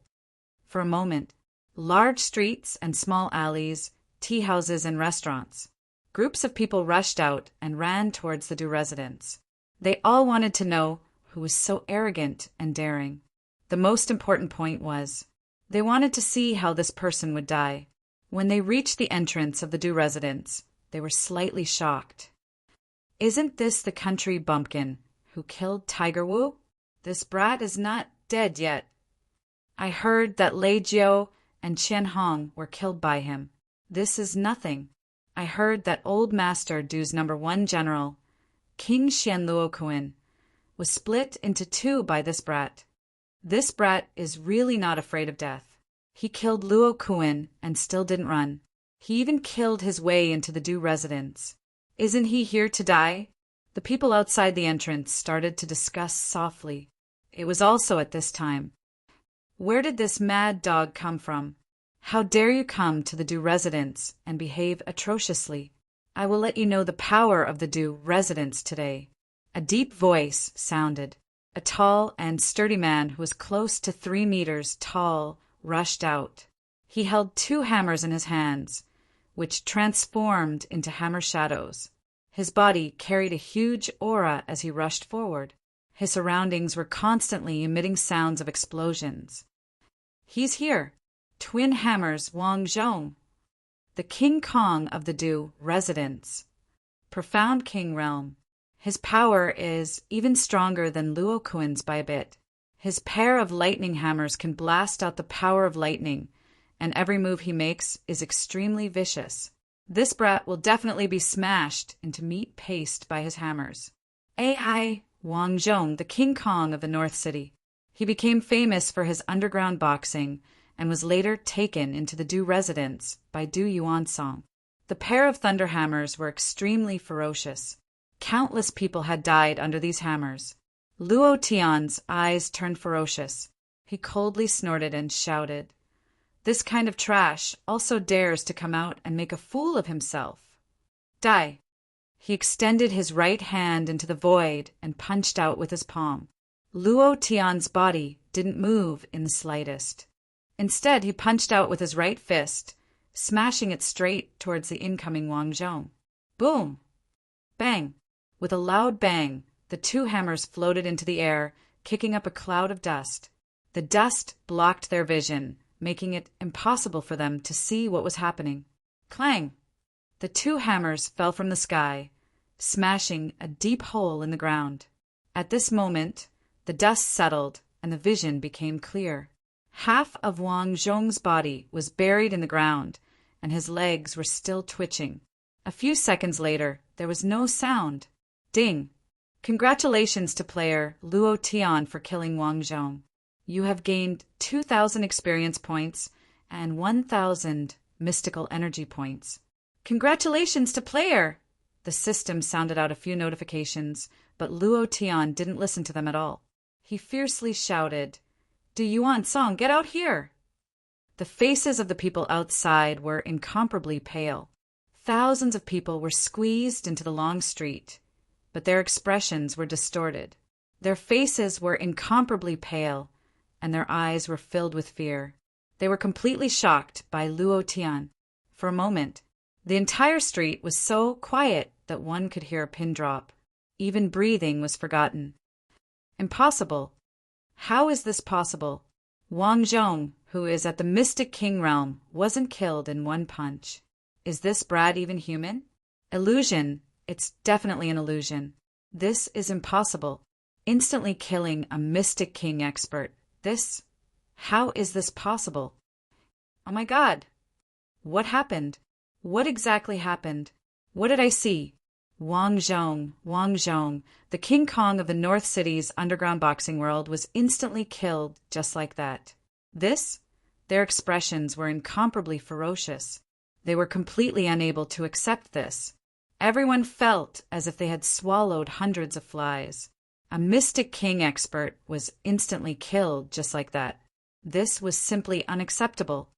For a moment, large streets and small alleys, tea houses and restaurants. Groups of people rushed out and ran towards the Du residence. They all wanted to know who was so arrogant and daring. The most important point was, they wanted to see how this person would die. When they reached the entrance of the Du residence, they were slightly shocked. Isn't this the country bumpkin who killed Tiger Wu? This brat is not dead yet. I heard that Lei Jiao and Qian Hong were killed by him. This is nothing. I heard that Old Master Du's #1 general, King Xian Luokuan, was split into 2 by this brat. This brat is really not afraid of death. He killed Luokuan and still didn't run. He even killed his way into the Du residence. Isn't he here to die? The people outside the entrance started to discuss softly. It was also at this time. Where did this mad dog come from? How dare you come to the Du residence and behave atrociously? I will let you know the power of the Du residence today. A deep voice sounded. A tall and sturdy man who was close to 3 meters tall rushed out. He held 2 hammers in his hands, which transformed into hammer shadows. His body carried a huge aura as he rushed forward. His surroundings were constantly emitting sounds of explosions. He's here. Twin Hammers Wang Zhong, the King Kong of the Du residence. Profound King Realm. His power is even stronger than Luo Kuan's by a bit. His pair of lightning hammers can blast out the power of lightning, and every move he makes is extremely vicious. This brat will definitely be smashed into meat paste by his hammers. AI Wang Zhong, the King Kong of the North City. He became famous for his underground boxing and was later taken into the Du residence by Du Yuansong. The pair of thunder hammers were extremely ferocious. Countless people had died under these hammers. Luo Tian's eyes turned ferocious. He coldly snorted and shouted, "This kind of trash also dares to come out and make a fool of himself. Die!" He extended his right hand into the void and punched out with his palm. Luo Tian's body didn't move in the slightest. Instead, he punched out with his right fist, smashing it straight towards the incoming Wang Zhong. Boom! Bang! With a loud bang, the 2 hammers floated into the air, kicking up a cloud of dust. The dust blocked their vision, making it impossible for them to see what was happening. Clang! The 2 hammers fell from the sky, smashing a deep hole in the ground. At this moment, the dust settled and the vision became clear. Half of Wang Zhong's body was buried in the ground, and his legs were still twitching. A few seconds later, there was no sound. Ding! Congratulations to player Luo Tian for killing Wang Zhong. You have gained 2,000 experience points and 1,000 mystical energy points. Congratulations to player! The system sounded out a few notifications, but Luo Tian didn't listen to them at all. He fiercely shouted, "Du Yuansong, get out here!" The faces of the people outside were incomparably pale. Thousands of people were squeezed into the long street, but their expressions were distorted. Their faces were incomparably pale, and their eyes were filled with fear. They were completely shocked by Luo Tian. For a moment, the entire street was so quiet that one could hear a pin drop. Even breathing was forgotten. Impossible. How is this possible? Wang Zhong, who is at the Mystic King realm, wasn't killed in one punch. Is this brat even human? Illusion. It's definitely an illusion. This is impossible. Instantly killing a Mystic King expert. How is this possible? Oh my God. What happened? What exactly happened? What did I see? Wang Zhong, the King Kong of the North City's underground boxing world, was instantly killed just like that. Their expressions were incomparably ferocious. They were completely unable to accept this. Everyone felt as if they had swallowed hundreds of flies. A Mystic King expert was instantly killed just like that. This was simply unacceptable.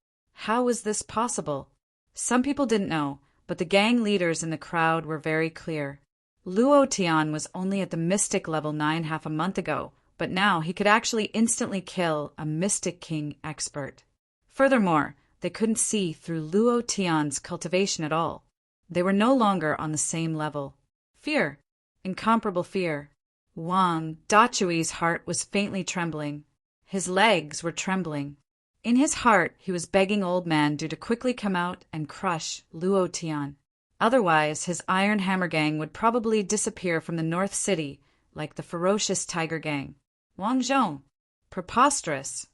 How was this possible? Some people didn't know, but the gang leaders in the crowd were very clear. Luo Tian was only at the Mystic level 9 half a month ago, but now he could actually instantly kill a Mystic King expert. Furthermore, they couldn't see through Luo Tian's cultivation at all. They were no longer on the same level. Fear. Incomparable fear. Wang Dachui's heart was faintly trembling. His legs were trembling. In his heart, he was begging Old Man Du to quickly come out and crush Luo Tian. Otherwise, his Iron Hammer Gang would probably disappear from the North City like the ferocious tiger gang. Wang Zhong. Preposterous.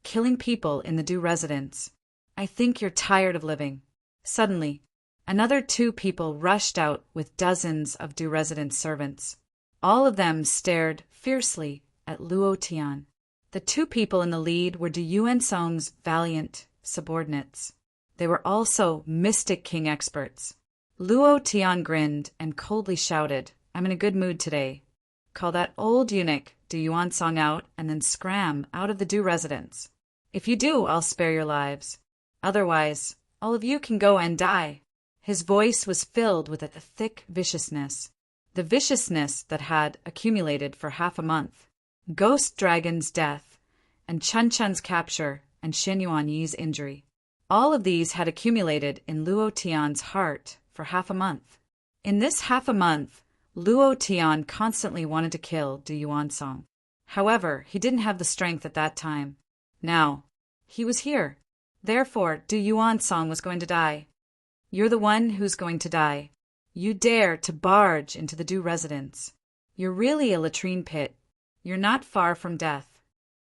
Killing people in the Du residence. I think you're tired of living. Suddenly, another 2 people rushed out with dozens of Du residence servants. All of them stared fiercely at Luo Tian. The 2 people in the lead were Du Yuansong's valiant subordinates. They were also Mystic King experts. Luo Tian grinned and coldly shouted, "I'm in a good mood today. Call that old eunuch Du Yuansong out and then scram out of the Du residence. If you do, I'll spare your lives. Otherwise, all of you can go and die." His voice was filled with a thick viciousness. The viciousness that had accumulated for half a month. Ghost Dragon's death, and Chun Chun's capture, and Xin Yuanyi's injury. All of these had accumulated in Luo Tian's heart for half a month. In this half a month, Luo Tian constantly wanted to kill Du Yuansong. However, he didn't have the strength at that time. Now, he was here. Therefore, Du Yuansong was going to die. You're the one who's going to die. You dare to barge into the Du residence. You're really a latrine pit. You're not far from death.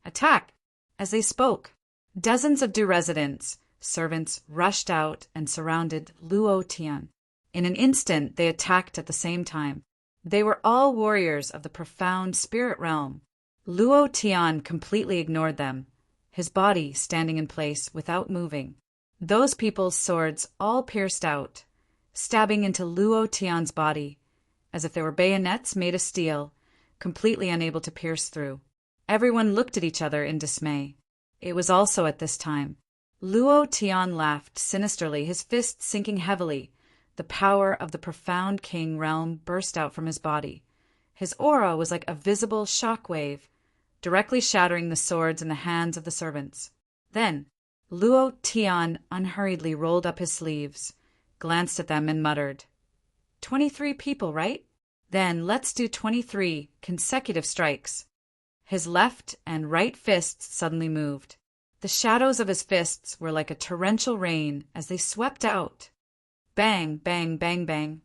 Attack! As they spoke, dozens of Du residents, servants rushed out and surrounded Luo Tian. In an instant, they attacked at the same time. They were all warriors of the profound spirit realm. Luo Tian completely ignored them, his body standing in place without moving. Those people's swords all pierced out, stabbing into Luo Tian's body, as if they were bayonets made of steel, completely unable to pierce through. Everyone looked at each other in dismay. It was also at this time. Luo Tian laughed sinisterly, his fists sinking heavily. The power of the profound king realm burst out from his body. His aura was like a visible shock wave, directly shattering the swords in the hands of the servants. Then, Luo Tian unhurriedly rolled up his sleeves, glanced at them and muttered, 23 people, right? Then let's do 23 consecutive strikes. His left and right fists suddenly moved. The shadows of his fists were like a torrential rain as they swept out. Bang, bang, bang, bang.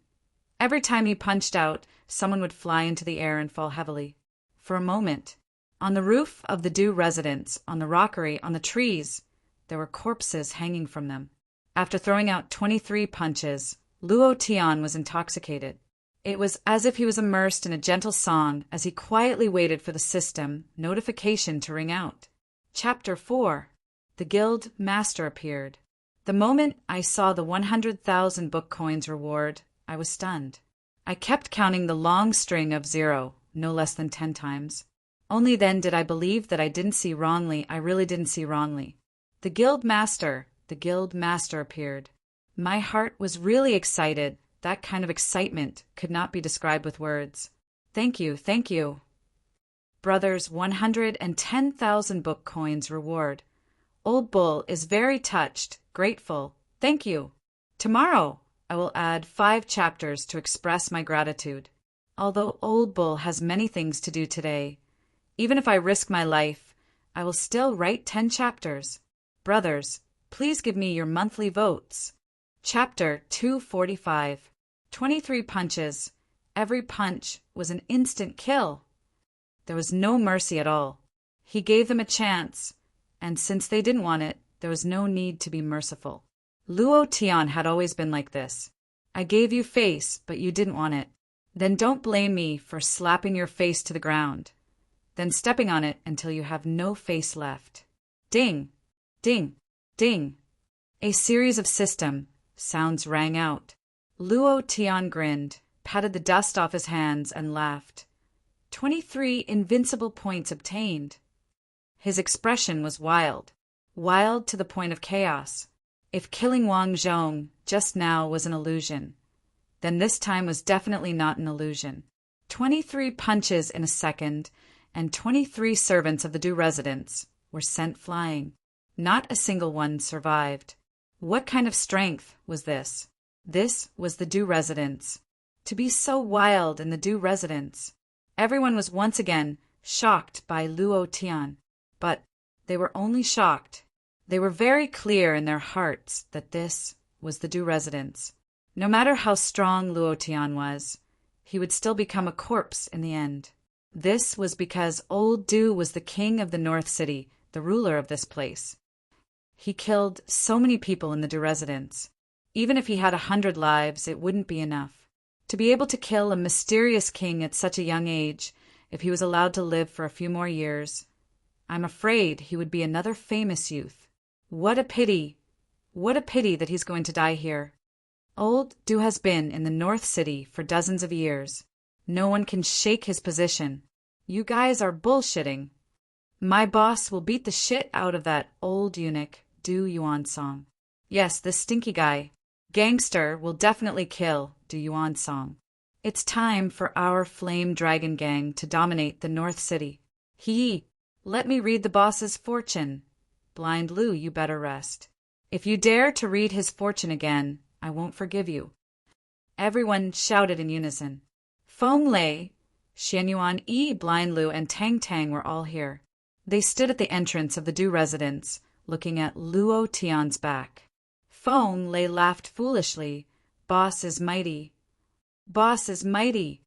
Every time he punched out, someone would fly into the air and fall heavily. For a moment, on the roof of the Du residence, on the rockery, on the trees, there were corpses hanging from them. After throwing out 23 punches, Luo Tian was intoxicated. It was as if he was immersed in a gentle song as he quietly waited for the system notification to ring out. Chapter 4. The Guild Master appeared. The moment I saw the 100,000 book coins reward, I was stunned. I kept counting the long string of 0, no less than 10 times. Only then did I believe that I didn't see wrongly. I really didn't see wrongly. The Guild Master appeared. My heart was really excited. That kind of excitement could not be described with words. Thank you, thank you. Brothers, 110,000 book coins reward. Old Bull is very touched, grateful. Thank you. Tomorrow, I will add 5 chapters to express my gratitude. Although Old Bull has many things to do today, even if I risk my life, I will still write 10 chapters. Brothers, please give me your monthly votes. Chapter 245. 23 punches. Every punch was an instant kill. There was no mercy at all. He gave them a chance, and since they didn't want it, there was no need to be merciful. Luo Tian had always been like this. I gave you face, but you didn't want it. Then don't blame me for slapping your face to the ground, then stepping on it until you have no face left. Ding, ding, ding. A series of system sounds rang out. Luo Tian grinned, patted the dust off his hands, and laughed. 23 invincible points obtained. His expression was wild, wild to the point of chaos. If killing Wang Zhong just now was an illusion, then this time was definitely not an illusion. 23 punches in a second, and 23 servants of the Du residence were sent flying. Not a single one survived. What kind of strength was this? This was the Du residence. To be so wild in the Du residence. Everyone was once again shocked by Luo Tian. But they were only shocked. They were very clear in their hearts that this was the Du residence. No matter how strong Luo Tian was, he would still become a corpse in the end. This was because Old Du was the king of the North City, the ruler of this place. He killed so many people in the Du residence. Even if he had 100 lives, it wouldn't be enough. To be able to kill a mysterious king at such a young age, if he was allowed to live for a few more years, I'm afraid he would be another famous youth. What a pity! What a pity that he's going to die here. Old Du has been in the North City for dozens of years. No one can shake his position. You guys are bullshitting. My boss will beat the shit out of that old eunuch, Du Yuan-song. Yes, this stinky guy, gangster, will definitely kill Du Yuan-song. It's time for our Flame Dragon Gang to dominate the North City. Let me read the boss's fortune. Blind Lu, you better rest. If you dare to read his fortune again, I won't forgive you. Everyone shouted in unison. Feng Lei, Xian Yuan Yi, Blind Lu, and Tang Tang were all here. They stood at the entrance of the Du residence, looking at Luo Tian's back. Feng Lei laughed foolishly. Boss is mighty. Boss is mighty.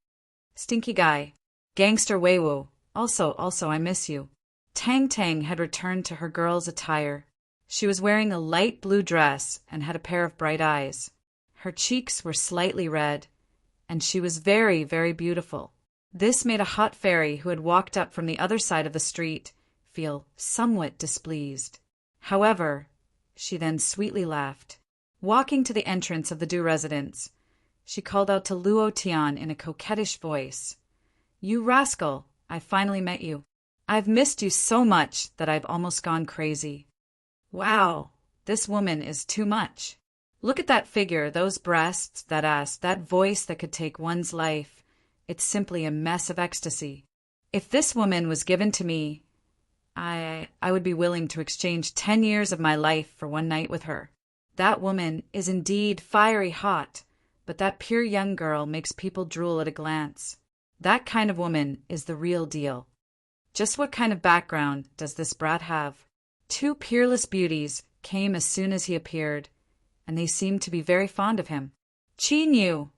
Stinky guy. Gangster Weiwu. Also, I miss you. Tang Tang had returned to her girl's attire. She was wearing a light blue dress and had a pair of bright eyes. Her cheeks were slightly red, and she was very, very beautiful. This made a hot fairy who had walked up from the other side of the street feel somewhat displeased. However, she then sweetly laughed. Walking to the entrance of the Du residence, she called out to Luo Tian in a coquettish voice. You rascal, I finally met you. I've missed you so much that I've almost gone crazy. Wow, this woman is too much. Look at that figure, those breasts, that ass, that voice that could take one's life. It's simply a mess of ecstasy. If this woman was given to me, I would be willing to exchange 10 years of my life for one night with her. That woman is indeed fiery hot, but that pure young girl makes people drool at a glance. That kind of woman is the real deal. Just what kind of background does this brat have? 2 peerless beauties came as soon as he appeared, and they seemed to be very fond of him. Qin Yu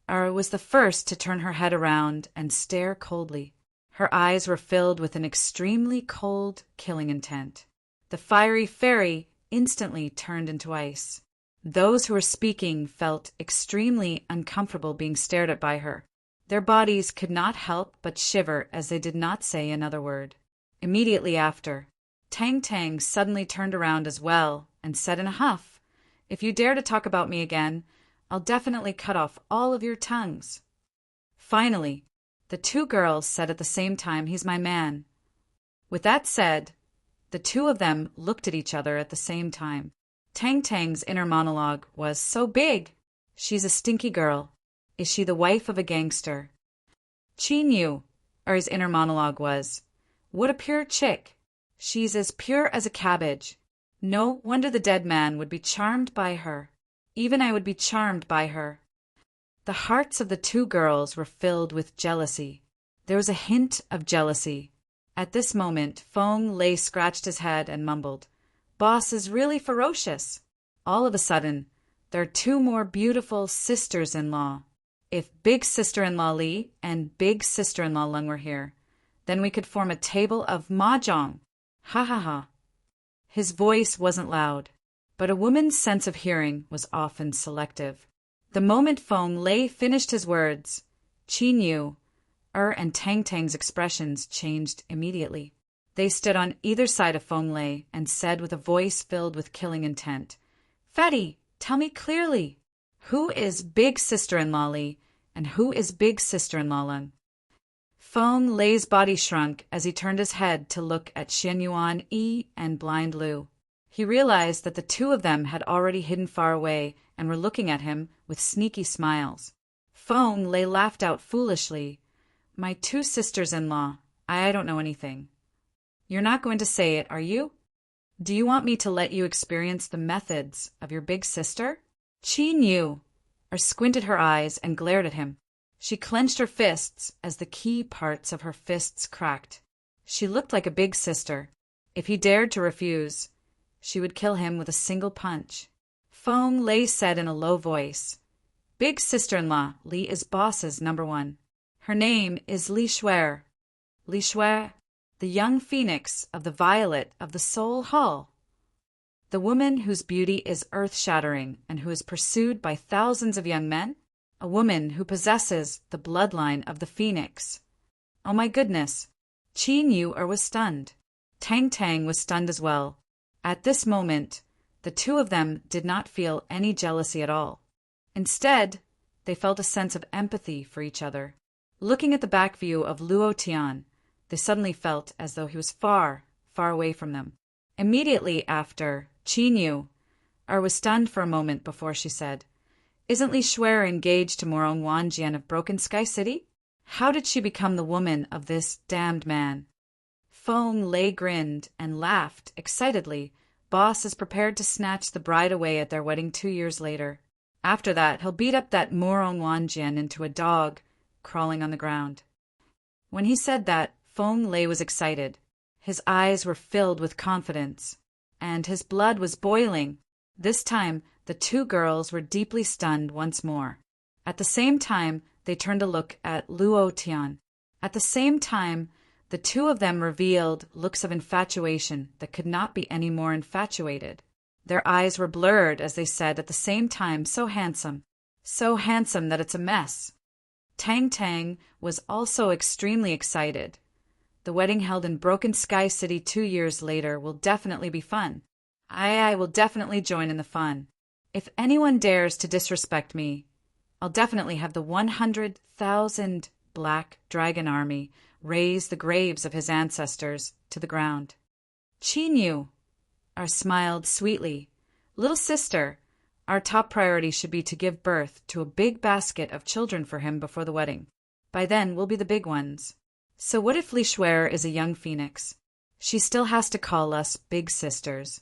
was the first to turn her head around and stare coldly. Her eyes were filled with an extremely cold, killing intent. The fiery fairy instantly turned into ice. Those who were speaking felt extremely uncomfortable being stared at by her. Their bodies could not help but shiver as they did not say another word. Immediately after, Tang Tang suddenly turned around as well and said in a huff, If you dare to talk about me again, I'll definitely cut off all of your tongues. Finally, the 2 girls said at the same time, He's my man. With that said, the 2 of them looked at each other at the same time. Tang Tang's inner monologue was so big. She's a stinky girl. Is she the wife of a gangster? Qin Yu, his inner monologue was, what a pure chick. She's as pure as a cabbage. No wonder the dead man would be charmed by her. Even I would be charmed by her. The hearts of the 2 girls were filled with jealousy. There was a hint of jealousy. At this moment, Feng Lei scratched his head and mumbled, Boss is really ferocious. All of a sudden, there are 2 more beautiful sisters-in-law. If big sister-in-law Li and big sister-in-law Leng were here, then we could form a table of mahjong. Ha ha ha. His voice wasn't loud, but a woman's sense of hearing was often selective. The moment Feng Lei finished his words, Qin Yu, and Tang Tang's expressions changed immediately. They stood on either side of Feng Lei and said with a voice filled with killing intent, Fatty, tell me clearly, who is big sister-in-law Li and who is big sister-in-law Leng? Feng Lei's body shrunk as he turned his head to look at Xian Yuan Yi and Blind Lu. He realized that the 2 of them had already hidden far away and were looking at him with sneaky smiles. Feng Lei laughed out foolishly. My 2 sisters-in-law, I don't know anything. You're not going to say it, are you? Do you want me to let you experience the methods of your big sister? Qin Yu squinted her eyes and glared at him. She clenched her fists as the key parts of her fists cracked. She looked like a big sister. If he dared to refuse, she would kill him with a single punch. Feng Lei said in a low voice, Big sister-in-law Li is boss's number one. Her name is Li Shuer. Li Shuer, the young phoenix of the violet of the Soul Hall. The woman whose beauty is earth-shattering and who is pursued by thousands of young men. A woman who possesses the bloodline of the phoenix. Oh my goodness! Qin Yu was stunned. Tang Tang was stunned as well. At this moment, the two of them did not feel any jealousy at all. Instead, they felt a sense of empathy for each other. Looking at the back view of Luo Tian, they suddenly felt as though he was far, far away from them. Immediately after, Qin Yu was stunned for a moment before she said, "Isn't Li Shuer engaged to Morong Wanjian of Broken Sky City? How did she become the woman of this damned man?" Feng Lei grinned and laughed excitedly. Boss is prepared to snatch the bride away at their wedding 2 years later. After that, he'll beat up that Morong Wanjian into a dog crawling on the ground. When he said that, Feng Lei was excited. His eyes were filled with confidence, and his blood was boiling. This time, the two girls were deeply stunned once more. At the same time, they turned to look at Luo Tian. At the same time, the two of them revealed looks of infatuation that could not be any more infatuated. Their eyes were blurred as they said at the same time, so handsome that it's a mess. Tang Tang was also extremely excited. The wedding held in Broken Sky City 2 years later will definitely be fun. I will definitely join in the fun. If anyone dares to disrespect me, I'll definitely have the 100,000 Black Dragon Army raze the graves of his ancestors to the ground. Qin Yu smiled sweetly. Little sister, our top priority should be to give birth to a big basket of children for him before the wedding. By then, we'll be the big ones. So what if Li Shuer is a young phoenix? She still has to call us big sisters.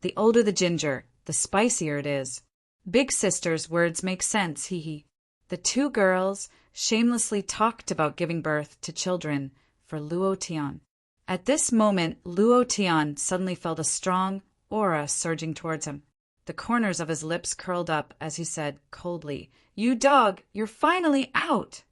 The older the ginger, the spicier it is. Big sister's words make sense, hee hee. The two girls shamelessly talked about giving birth to children for Luo Tian. At this moment, Luo Tian suddenly felt a strong aura surging towards him. The corners of his lips curled up as he said coldly, "You dog, you're finally out!"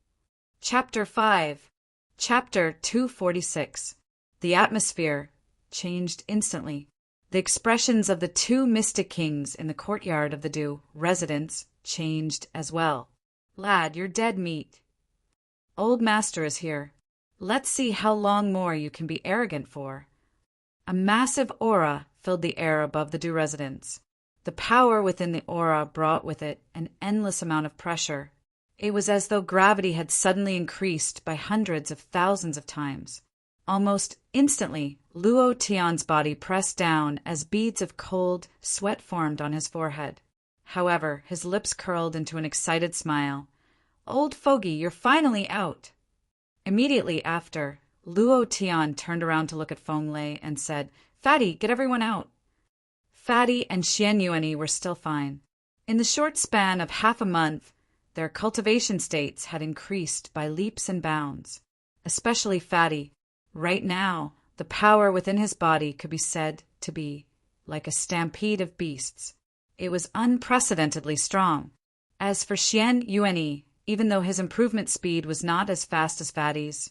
Chapter 5. Chapter 246. The atmosphere changed instantly. The expressions of the two mystic kings in the courtyard of the Du residence changed as well. "Lad, you're dead meat. Old master is here. Let's see how long more you can be arrogant for." A massive aura filled the air above the Du residence. The power within the aura brought with it an endless amount of pressure. It was as though gravity had suddenly increased by hundreds of thousands of times. Almost instantly, Luo Tian's body pressed down as beads of cold sweat formed on his forehead. However, his lips curled into an excited smile. "Old fogey, you're finally out." Immediately after, Luo Tian turned around to look at Feng Lei and said, "Fatty, get everyone out." Fatty and Xian Yuanyi were still fine. In the short span of half a month, their cultivation states had increased by leaps and bounds. Especially Fatty. Right now, the power within his body could be said to be like a stampede of beasts. It was unprecedentedly strong. As for Xian Yuanyi, even though his improvement speed was not as fast as Fatty's,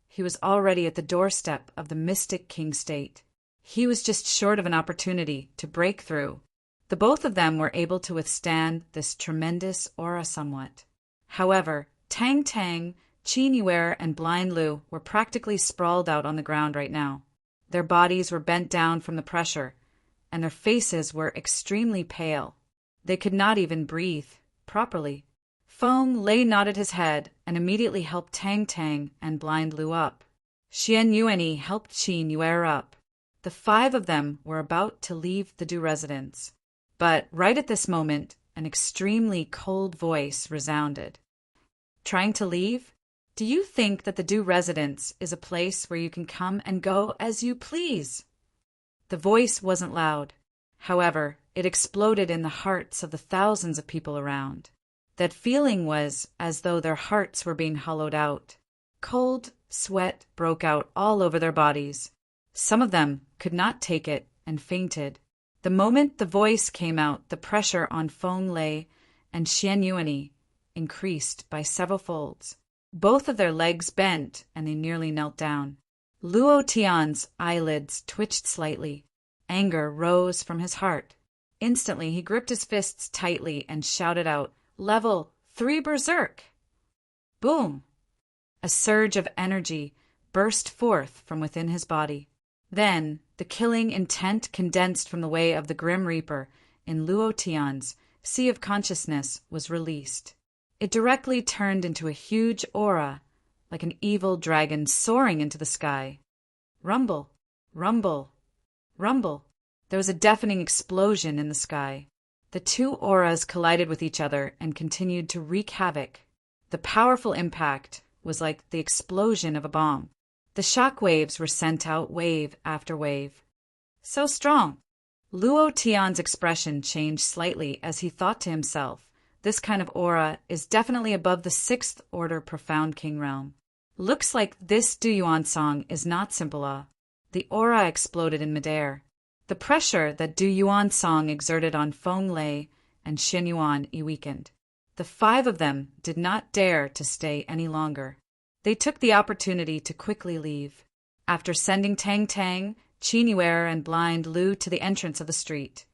he was already at the doorstep of the Mystic King state. He was just short of an opportunity to break through. The both of them were able to withstand this tremendous aura somewhat. However, Tang Tang, Qin Yu, and Blind Lu were practically sprawled out on the ground right now. Their bodies were bent down from the pressure, and their faces were extremely pale. They could not even breathe properly. Feng Lei nodded his head and immediately helped Tang Tang and Blind Lu up. Xian Yuanyi helped Qin Yu up. The 5 of them were about to leave the Du residence. But right at this moment, an extremely cold voice resounded. "Trying to leave? Do you think that the Du residence is a place where you can come and go as you please?" The voice wasn't loud. However, it exploded in the hearts of the thousands of people around. That feeling was as though their hearts were being hollowed out. Cold sweat broke out all over their bodies. Some of them could not take it and fainted. The moment the voice came out, the pressure on Feng Lei and Xian Yuanyi increased by several folds. Both of their legs bent, and they nearly knelt down. Luo Tian's eyelids twitched slightly. Anger rose from his heart. Instantly, he gripped his fists tightly and shouted out, "Level 3 Berserk!" Boom! A surge of energy burst forth from within his body. Then, the killing intent condensed from the way of the Grim Reaper in Luo Tian's sea of consciousness was released. It directly turned into a huge aura, like an evil dragon soaring into the sky. Rumble, rumble, rumble. There was a deafening explosion in the sky. The two auras collided with each other and continued to wreak havoc. The powerful impact was like the explosion of a bomb. The shock waves were sent out wave after wave. So strong! Luo Tian's expression changed slightly as he thought to himself, this kind of aura is definitely above the 6th order profound king realm. Looks like this Du Yuan song is not simple. The aura exploded in midair. The pressure that Du Yuan song exerted on Feng Lei and Xin Yuan weakened. The 5 of them did not dare to stay any longer. They took the opportunity to quickly leave. After sending Tang Tang, Qin Yuer, and Blind Lu to the entrance of the street,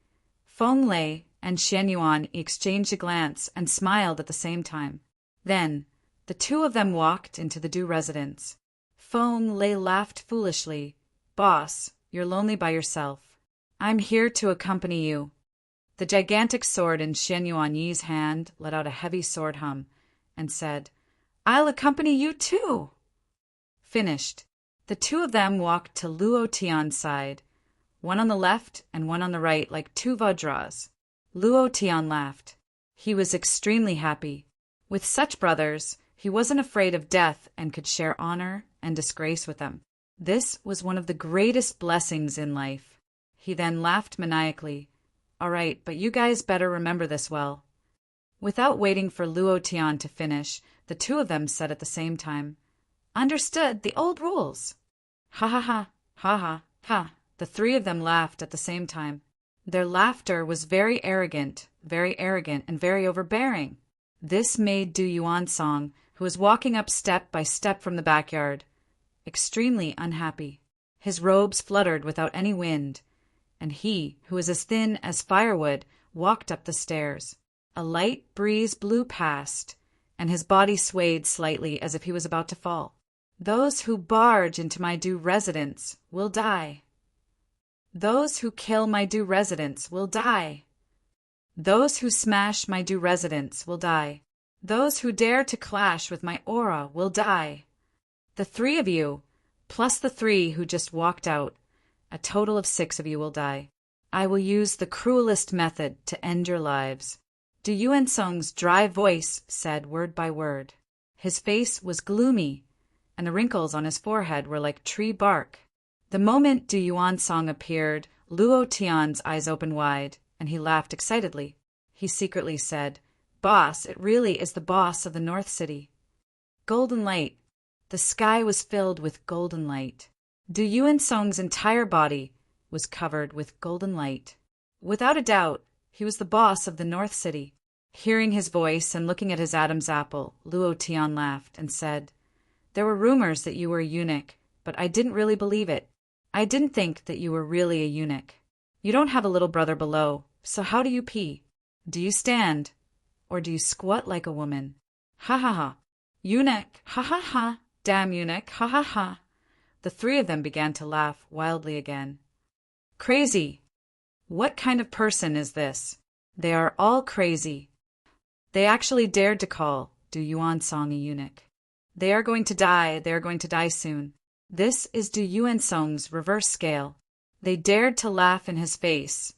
Feng Lei and Xian Yuan exchanged a glance and smiled at the same time. Then, the 2 of them walked into the Du residence. Feng Lei laughed foolishly. "Boss, you're lonely by yourself. I'm here to accompany you." The gigantic sword in Xian Yuan Yi's hand let out a heavy sword hum and said, "I'll accompany you too." Finished. The 2 of them walked to Luo Tian's side, one on the left and one on the right like 2 Vajras. Luo Tian laughed. He was extremely happy. With such brothers, he wasn't afraid of death and could share honor and disgrace with them. This was one of the greatest blessings in life. He then laughed maniacally. "All right, but you guys better remember this well." Without waiting for Luo Tian to finish, the 2 of them said at the same time, "Understood, the old rules." Ha ha ha, ha ha, ha. The 3 of them laughed at the same time. Their laughter was very arrogant, and very overbearing. This made Du Yuan Song, who was walking up step by step from the backyard, extremely unhappy. His robes fluttered without any wind, and he, who was as thin as firewood, walked up the stairs. A light breeze blew past, and his body swayed slightly as if he was about to fall. "Those who barge into my Du residence will die. Those who kill my Du residence will die. Those who smash my Du residence will die. Those who dare to clash with my aura will die. The 3 of you, plus the 3 who just walked out, a total of 6 of you will die. I will use the cruelest method to end your lives." Du Yuan Song's dry voice said word by word. His face was gloomy, and the wrinkles on his forehead were like tree bark. The moment Du Yuan Song appeared, Luo Tian's eyes opened wide, and he laughed excitedly. He secretly said, "Boss, it really is the boss of the North City." Golden light. The sky was filled with golden light. Du Yuan Song's entire body was covered with golden light. Without a doubt, he was the boss of the North City. Hearing his voice and looking at his Adam's apple, Luo Tian laughed and said, "There were rumors that you were a eunuch, but I didn't really believe it. I didn't think that you were really a eunuch. You don't have a little brother below, so how do you pee? Do you stand, or do you squat like a woman? Ha ha ha. Eunuch, ha ha ha. Damn eunuch, ha ha ha." The 3 of them began to laugh wildly again. "Crazy. What kind of person is this? They are all crazy." They actually dared to call Du Yuan Song a eunuch. They are going to die. They are going to die soon. This is Du Yuan Song's reverse scale. They dared to laugh in his face.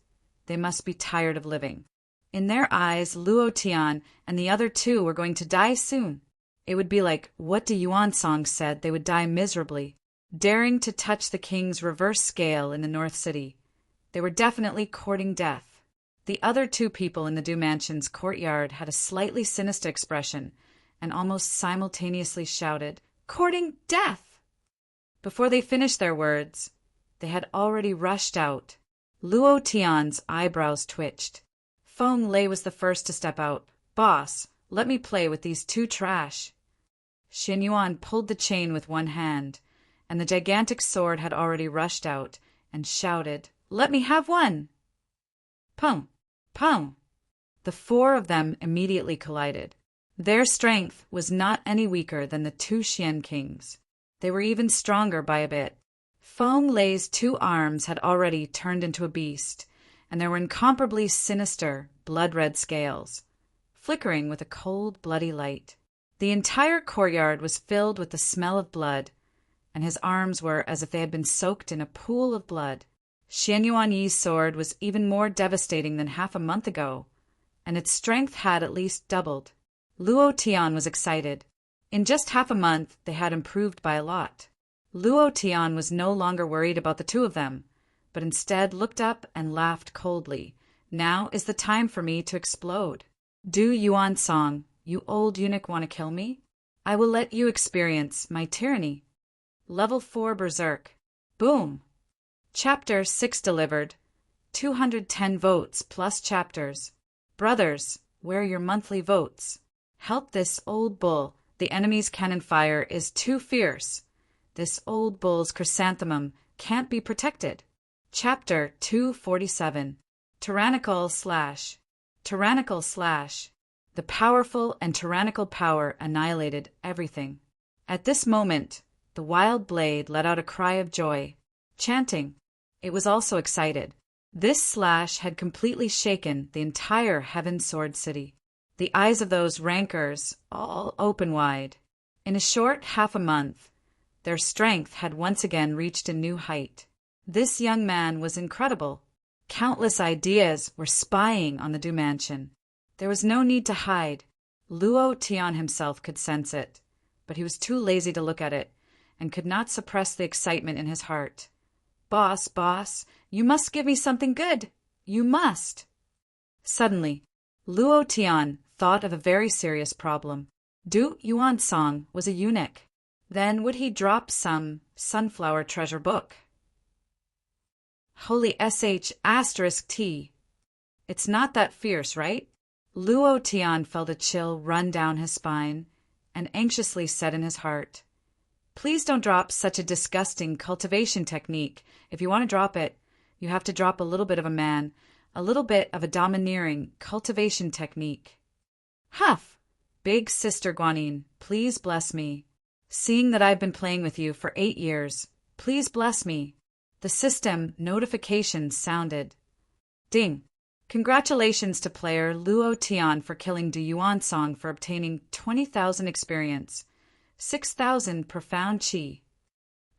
They must be tired of living. In their eyes, Luo Tian and the other 2 were going to die soon. It would be like what Du Yuan Song said. They would die miserably, daring to touch the king's reverse scale in the North City. They were definitely courting death. The other 2 people in the Du Mansion's courtyard had a slightly sinister expression and almost simultaneously shouted, "Courting death!" Before they finished their words, they had already rushed out. Luo Tian's eyebrows twitched. Feng Lei was the first to step out. "Boss, Let me play with these two trash. Xian Yuan pulled the chain with one hand, and the gigantic sword had already rushed out, and shouted, "Let me have one!" Pung! Pung! The four of them immediately collided. Their strength was not any weaker than the two Xian kings. They were even stronger by a bit. Feng Lei's two arms had already turned into a beast, and there were incomparably sinister, blood-red scales, flickering with a cold, bloody light. The entire courtyard was filled with the smell of blood, and his arms were as if they had been soaked in a pool of blood. Xian Yuanyi's sword was even more devastating than half a month ago, and its strength had at least doubled. Luo Tian was excited. In just half a month, they had improved by a lot. Luo Tian was no longer worried about the two of them, but instead looked up and laughed coldly. Now is the time for me to explode. Du Yuan Song, you old eunuch want to kill me? I will let you experience my tyranny. Level 4 Berserk. Boom! Chapter 6 delivered. 210 votes plus chapters. Brothers, where are your monthly votes? Help this old bull. The enemy's cannon fire is too fierce. This old bull's chrysanthemum can't be protected. Chapter 247. Tyrannical slash. Tyrannical slash. The powerful and tyrannical power annihilated everything. At this moment, the wild blade let out a cry of joy, chanting. It was also excited. This slash had completely shaken the entire Heaven Sword City. The eyes of those rankers all open wide. In a short half a month, their strength had once again reached a new height. This young man was incredible. Countless ideas were spying on the Du Mansion. There was no need to hide. Luo Tian himself could sense it, but he was too lazy to look at it, and could not suppress the excitement in his heart. Boss, you must give me something good. You must. Suddenly, Luo Tian thought of a very serious problem. Du Yuan Song was a eunuch. Then would he drop some sunflower treasure book? Holy sh*T. It's not that fierce, right? Luo Tian felt a chill run down his spine and anxiously said in his heart, "Please don't drop such a disgusting cultivation technique. If you want to drop it, you have to drop a little bit of a man, a little bit of a domineering cultivation technique." Huff! Big Sister Guanyin, please bless me. Seeing that I've been playing with you for 8 years, please bless me. The system notification sounded. Ding! Congratulations to player Luo Tian for killing Du Yuan Song for obtaining 20,000 experience, 6,000 profound qi.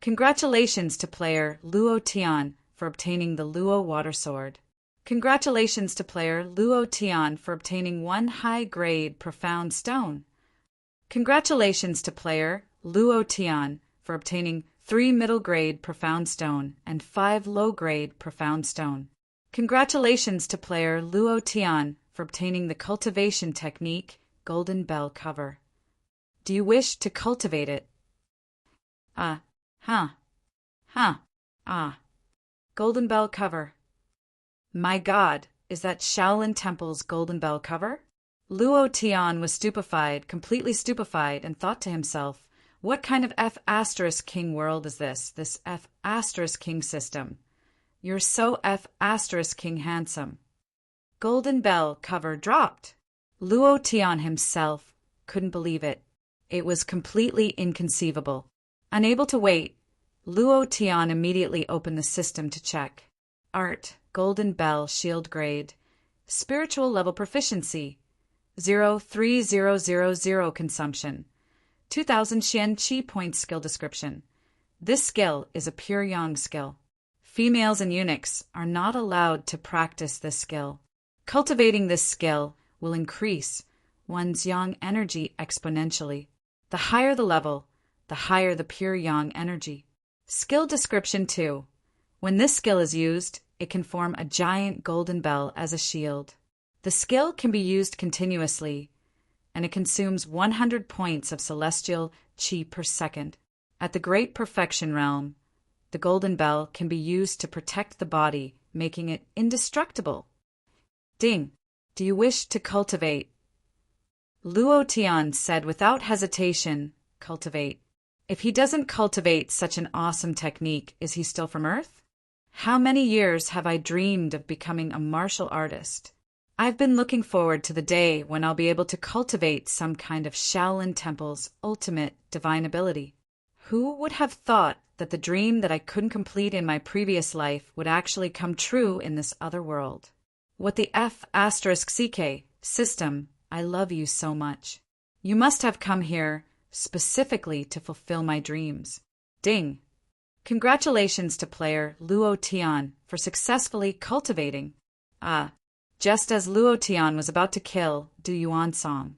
Congratulations to player Luo Tian for obtaining the Luo Water Sword. Congratulations to player Luo Tian for obtaining 1 high-grade profound stone. Congratulations to player Luo Tian for obtaining 3 middle-grade profound stone and 5 low-grade profound stone. Congratulations to player Luo Tian for obtaining the cultivation technique Golden Bell cover. Do you wish to cultivate it? Golden Bell cover. My God, is that Shaolin Temple's Golden Bell cover? Luo Tian was stupefied, completely stupefied, and thought to himself, what kind of F***king world is this F***king system? You're so F***king handsome. Golden Bell cover dropped. Luo Tian himself couldn't believe it. It was completely inconceivable. Unable to wait, Luo Tian immediately opened the system to check. Art, Golden Bell Shield Grade, Spiritual Level Proficiency, 0.3000 Consumption, 2,000 Xian Qi Points Skill Description. This skill is a pure yang skill. Females and eunuchs are not allowed to practice this skill. Cultivating this skill will increase one's yang energy exponentially. The higher the level, the higher the pure yang energy. Skill Description 2. When this skill is used, it can form a giant golden bell as a shield. The skill can be used continuously, and it consumes 100 points of celestial qi per second. At the Great Perfection Realm, the golden bell can be used to protect the body, making it indestructible. Ding! Do you wish to cultivate? Luo Tian said without hesitation, cultivate. If he doesn't cultivate such an awesome technique, is he still from Earth? How many years have I dreamed of becoming a martial artist? I've been looking forward to the day when I'll be able to cultivate some kind of Shaolin Temple's ultimate divine ability. Who would have thought that the dream that I couldn't complete in my previous life would actually come true in this other world? What the F***CK system, I love you so much. You must have come here specifically to fulfill my dreams. Ding! Congratulations to player Luo Tian for successfully cultivating. Just as Luo Tian was about to kill Du Yuan Song,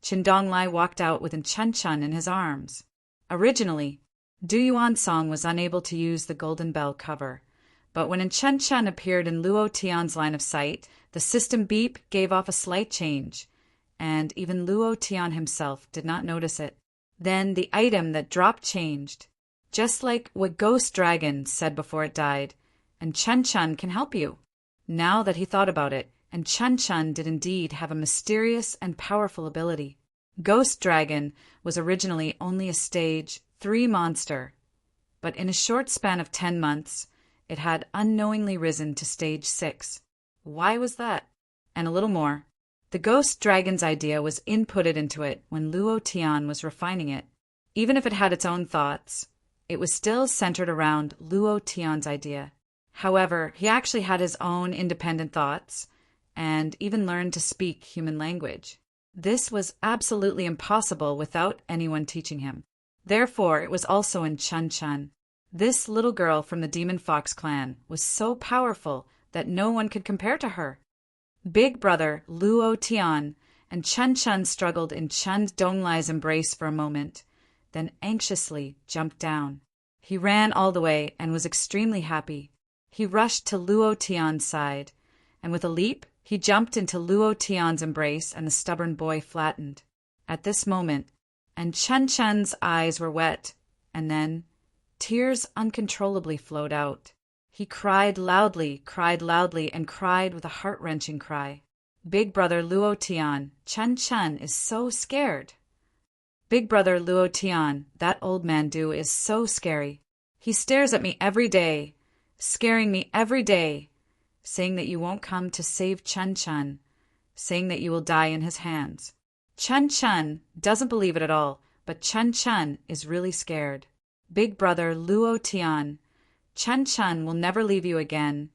Qindonglai walked out with Chen Chen in his arms. Originally, Du Yuan Song was unable to use the Golden Bell cover, but when Chen Chen appeared in Luo Tian's line of sight, the system beep gave off a slight change, and even Luo Tian himself did not notice it. Then the item that dropped changed, just like what Ghost Dragon said before it died, and Chen Chen can help you. Now that he thought about it, and Chen Chen did indeed have a mysterious and powerful ability. Ghost Dragon was originally only a stage 3 monster, but in a short span of 10 months, it had unknowingly risen to stage 6. Why was that? And a little more. The Ghost Dragon's idea was inputted into it when Luo Tian was refining it. Even if it had its own thoughts, it was still centered around Luo Tian's idea. However, he actually had his own independent thoughts, and even learned to speak human language. This was absolutely impossible without anyone teaching him. Therefore, it was also in Chen Chen. This little girl from the Demon Fox clan was so powerful that no one could compare to her. Big brother Luo Tian and Chen Chen struggled in Chen Donglai's embrace for a moment, then anxiously jumped down. He ran all the way and was extremely happy. He rushed to Luo Tian's side, and with a leap, he jumped into Luo Tian's embrace and the stubborn boy flattened. At this moment, and Chen Chen's eyes were wet, and then tears uncontrollably flowed out. He cried loudly, and cried with a heart-wrenching cry. Big brother Luo Tian, Chen Chen is so scared. Big brother Luo Tian, that old man Du is so scary. He stares at me every day, scaring me every day, saying that you won't come to save Chen Chen, saying that you will die in his hands. Chen Chen doesn't believe it at all, but Chen Chen is really scared. Big brother Luo Tian, Chen Chen will never leave you again.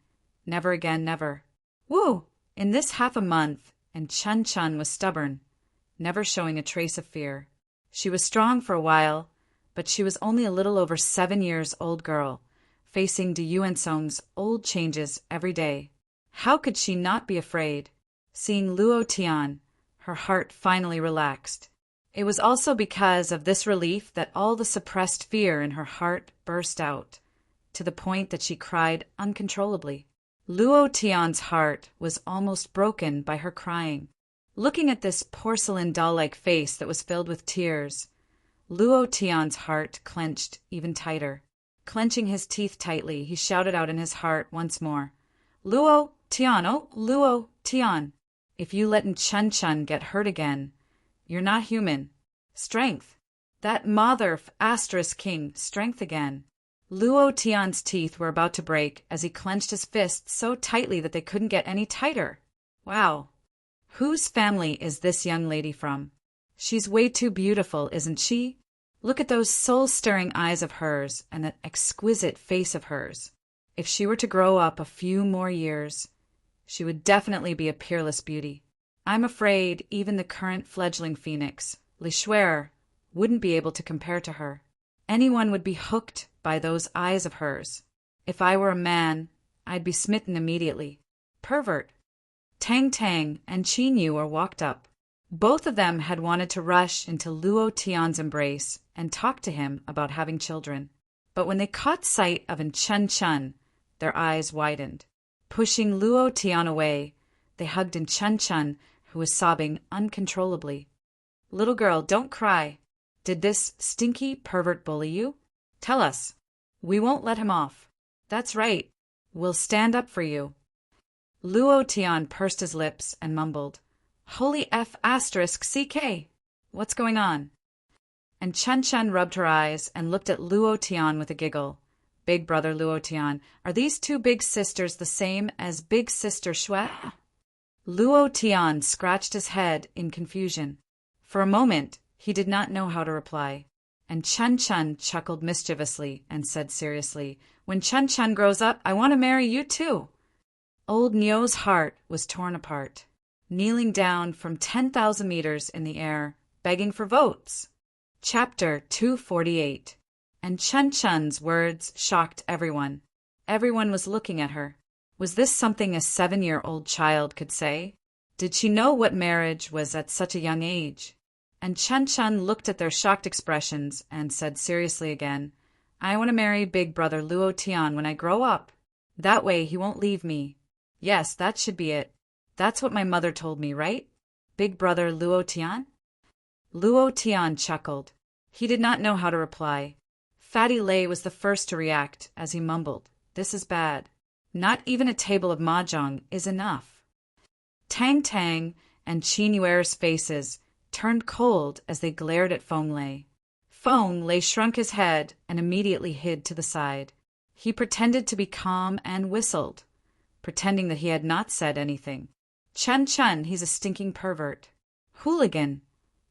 Never again, never. Woo! In this half a month, and Chen Chen was stubborn, never showing a trace of fear. She was strong for a while, but she was only a little over 7 years old girl, facing Du Yuansong's old changes every day. How could she not be afraid? Seeing Luo Tian, her heart finally relaxed. It was also because of this relief that all the suppressed fear in her heart burst out, to the point that she cried uncontrollably. Luo Tian's heart was almost broken by her crying. Looking at this porcelain doll-like face that was filled with tears, Luo Tian's heart clenched even tighter. Clenching his teeth tightly, he shouted out in his heart once more, Luo Tian, oh, Luo Tian, if you let Chen Chen get hurt again, you're not human. Strength. That mother * king, strength again. Luo Tian's teeth were about to break as he clenched his fists so tightly that they couldn't get any tighter. Wow. Whose family is this young lady from? She's way too beautiful, isn't she? Look at those soul-stirring eyes of hers and that exquisite face of hers. If she were to grow up a few more years, she would definitely be a peerless beauty. I'm afraid even the current fledgling phoenix, Li Shuer, wouldn't be able to compare to her. Anyone would be hooked by those eyes of hers. If I were a man, I'd be smitten immediately. Pervert. Tang Tang and Qin Yu walked up. Both of them had wanted to rush into Luo Tian's embrace and talk to him about having children. But when they caught sight of Chen Chen, their eyes widened. Pushing Luo Tian away, they hugged Chen Chen, who was sobbing uncontrollably. Little girl, don't cry. Did this stinky pervert bully you? Tell us. We won't let him off. That's right. We'll stand up for you. Luo Tian pursed his lips and mumbled, Holy F asterisk CK! What's going on? And Chen Chen rubbed her eyes and looked at Luo Tian with a giggle. Big brother Luo Tian, are these two big sisters the same as big sister Shui? Luo Tian scratched his head in confusion. For a moment, he did not know how to reply. And Chen Chen chuckled mischievously and said seriously, when Chen Chen grows up, I want to marry you too. Old Nio's heart was torn apart, kneeling down from 10,000 meters in the air, begging for votes. Chapter 248. And Chen Chen's words shocked everyone. Everyone was looking at her. Was this something a 7-year-old child could say? Did she know what marriage was at such a young age? And Chen Chen looked at their shocked expressions and said seriously again, I want to marry big brother Luo Tian when I grow up. That way he won't leave me. Yes, that should be it. That's what my mother told me, right? Big brother Luo Tian? Luo Tian chuckled. He did not know how to reply. Fatty Lei was the first to react as he mumbled, this is bad. Not even a table of mahjong is enough. Tang Tang and Qin Yuer's faces turned cold as they glared at Feng Lei. Feng Lei shrunk his head and immediately hid to the side. He pretended to be calm and whistled, pretending that he had not said anything. Chen Chen, he's a stinking pervert. Hooligan.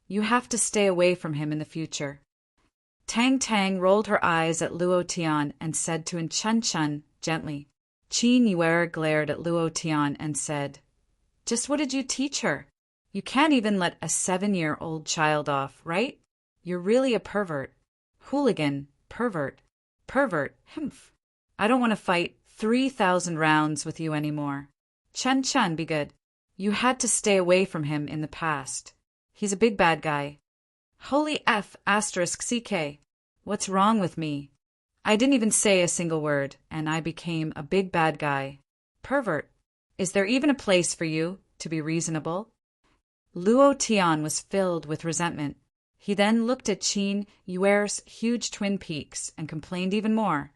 You have to stay away from him in the future. Tang Tang rolled her eyes at Luo Tian and said to Chen Chen gently. Qin Yuer glared at Luo Tian and said, just what did you teach her? You can't even let a 7-year-old child off, right? You're really a pervert. Hooligan, pervert, humph. I don't want to fight 3,000 rounds with you anymore. Chen Chen, be good. You had to stay away from him in the past. He's a big bad guy. Holy F asterisk CK. What's wrong with me? I didn't even say a single word, and I became a big bad guy. Pervert. Is there even a place for you to be reasonable? Luo Tian was filled with resentment. He then looked at Qin Yuer's huge twin peaks and complained even more.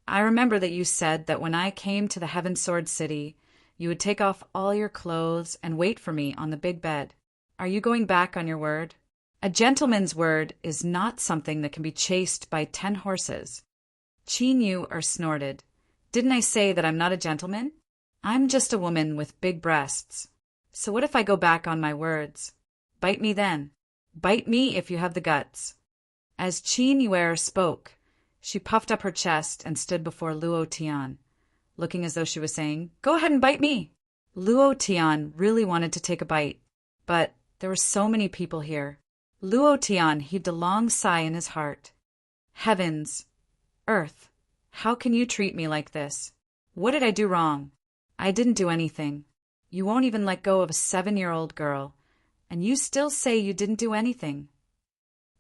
I remember that you said that when I came to the Heaven Sword City, you would take off all your clothes and wait for me on the big bed. Are you going back on your word? A gentleman's word is not something that can be chased by 10 horses. Qin Yuer snorted. Didn't I say that I'm not a gentleman? I'm just a woman with big breasts. So what if I go back on my words? Bite me then. Bite me if you have the guts. As Qin Yuer spoke, she puffed up her chest and stood before Luo Tian, looking as though she was saying, go ahead and bite me. Luo Tian really wanted to take a bite, but there were so many people here. Luo Tian heaved a long sigh in his heart. Heavens, earth, how can you treat me like this? What did I do wrong? I didn't do anything. You won't even let go of a 7-year-old girl, and you still say you didn't do anything.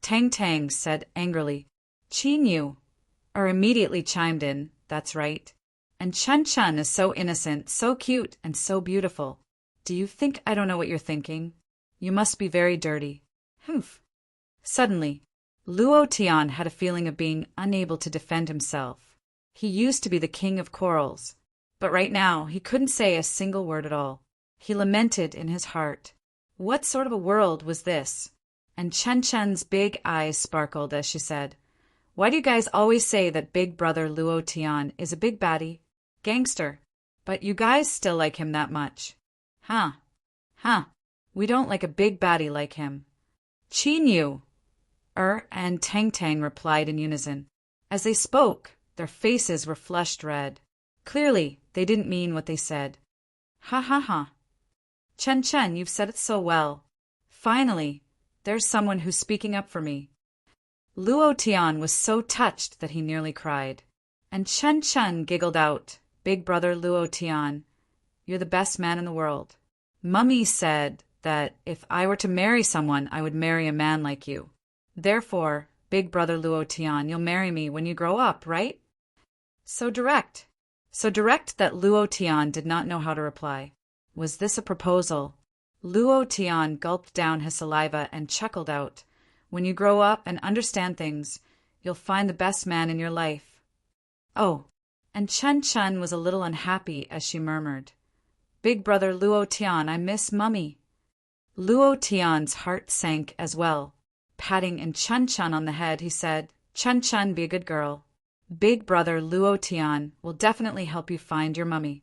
Tang Tang said angrily. Qin Yuer immediately chimed in, that's right. And Chen Chen is so innocent, so cute, and so beautiful. Do you think I don't know what you're thinking? You must be very dirty. Humph. Suddenly, Luo Tian had a feeling of being unable to defend himself. He used to be the king of quarrels, but right now he couldn't say a single word at all. He lamented in his heart. What sort of a world was this? And Chen Chen's big eyes sparkled as she said, why do you guys always say that big brother Luo Tian is a big baddie? Gangster. But you guys still like him that much. Huh. We don't like a big baddie like him. Qin Yuer and Tang Tang replied in unison. As they spoke, their faces were flushed red. Clearly, they didn't mean what they said. Ha. Chen Chen, you've said it so well. Finally, there's someone who's speaking up for me. Luo Tian was so touched that he nearly cried. And Chen Chen giggled out, big brother Luo Tian, you're the best man in the world. Mummy said that if I were to marry someone, I would marry a man like you. Therefore, big brother Luo Tian, you'll marry me when you grow up, right? So direct that Luo Tian did not know how to reply. Was this a proposal? Luo Tian gulped down his saliva and chuckled out, when you grow up and understand things, you'll find the best man in your life. Oh, and Chen Chen was a little unhappy as she murmured, big brother Luo Tian, I miss Mummy. Luo Tian's heart sank as well. Patting Chun Chun on the head, he said, Chun Chun, be a good girl. Big brother Luo Tian will definitely help you find your mummy.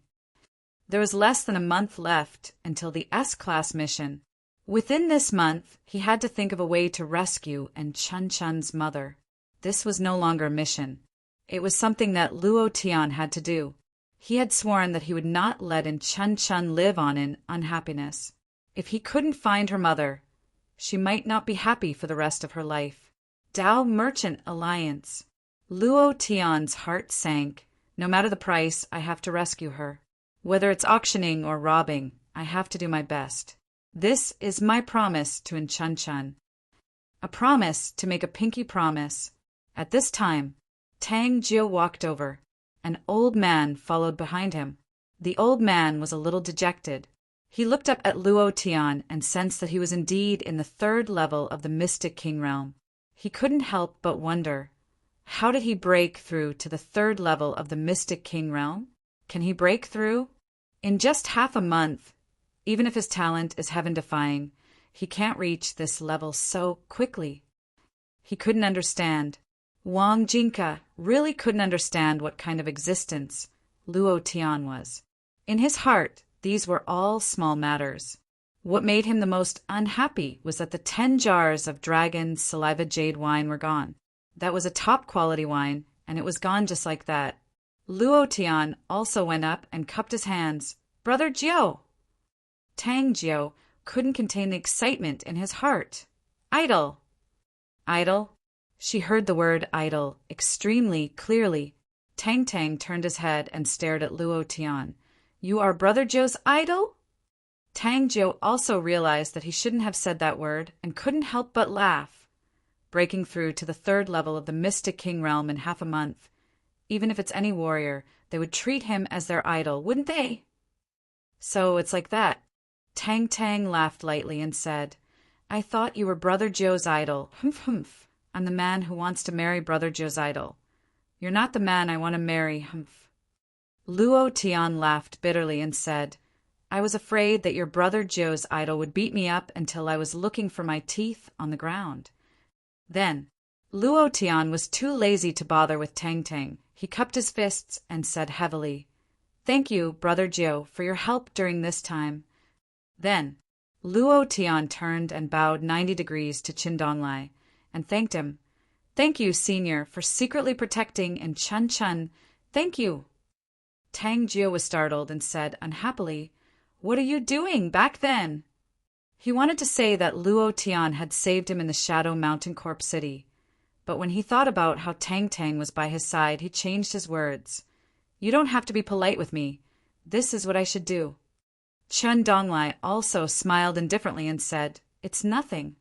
There was less than a month left until the S-class mission. Within this month, he had to think of a way to rescue Chun Chun's mother. This was no longer a mission. It was something that Luo Tian had to do. He had sworn that he would not let Chun Chun live on in unhappiness. If he couldn't find her mother, she might not be happy for the rest of her life. Dao Merchant Alliance. Luo Tian's heart sank. No matter the price, I have to rescue her. Whether it's auctioning or robbing, I have to do my best. This is my promise to Chun Chun. A promise to make a pinky promise. At this time, Tang Jiu walked over. An old man followed behind him. The old man was a little dejected. He looked up at Luo Tian and sensed that he was indeed in the 3rd level of the Mystic King realm. He couldn't help but wonder, how did he break through to the 3rd level of the Mystic King realm? Can he break through? In just half a month, even if his talent is heaven-defying, he can't reach this level so quickly. He couldn't understand. Wang Jinka really couldn't understand what kind of existence Luo Tian was. In his heart, these were all small matters. What made him the most unhappy was that the 10 jars of dragon saliva jade wine were gone. That was a top-quality wine, and it was gone just like that. Luo Tian also went up and cupped his hands. Brother Jiu! Tang Jiu couldn't contain the excitement in his heart. Idol! Idol? She heard the word idol extremely clearly. Tang turned his head and stared at Luo Tian. You are Brother Jiu's idol? Tang Jiu also realized that he shouldn't have said that word and couldn't help but laugh. Breaking through to the 3rd level of the Mystic King realm in half a month. Even if it's any warrior, they would treat him as their idol, wouldn't they? So it's like that. Tang laughed lightly and said, I thought you were Brother Jiu's idol. Humph. I'm the man who wants to marry Brother Jiu's idol. You're not the man I want to marry, humph. Luo Tian laughed bitterly and said, I was afraid that your Brother Jiu's idol would beat me up until I was looking for my teeth on the ground. Then, Luo Tian was too lazy to bother with Tang. He cupped his fists and said heavily, Thank you, Brother Jiu, for your help during this time. Then, Luo Tian turned and bowed 90 degrees to Qin Donglai and thanked him. Thank you, Senior, for secretly protecting Chun Chun. Thank you. Tang Jiu was startled and said unhappily, What are you doing back then? He wanted to say that Luo Tian had saved him in the Shadow Mountain Corp City, but when he thought about how Tang was by his side, he changed his words. You don't have to be polite with me. This is what I should do. Qin Donglai also smiled indifferently and said, It's nothing.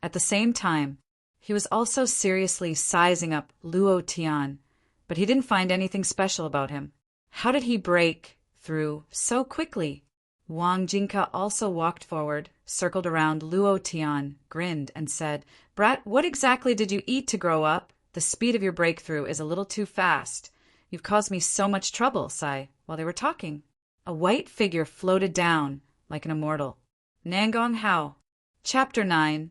At the same time, he was also seriously sizing up Luo Tian, but he didn't find anything special about him. How did he break through so quickly? Wang Jinka also walked forward, circled around Luo Tian, grinned, and said, Brat, what exactly did you eat to grow up? The speed of your breakthrough is a little too fast. You've caused me so much trouble, Sai, while they were talking. A white figure floated down, like an immortal. Nangong Hao. Chapter 9.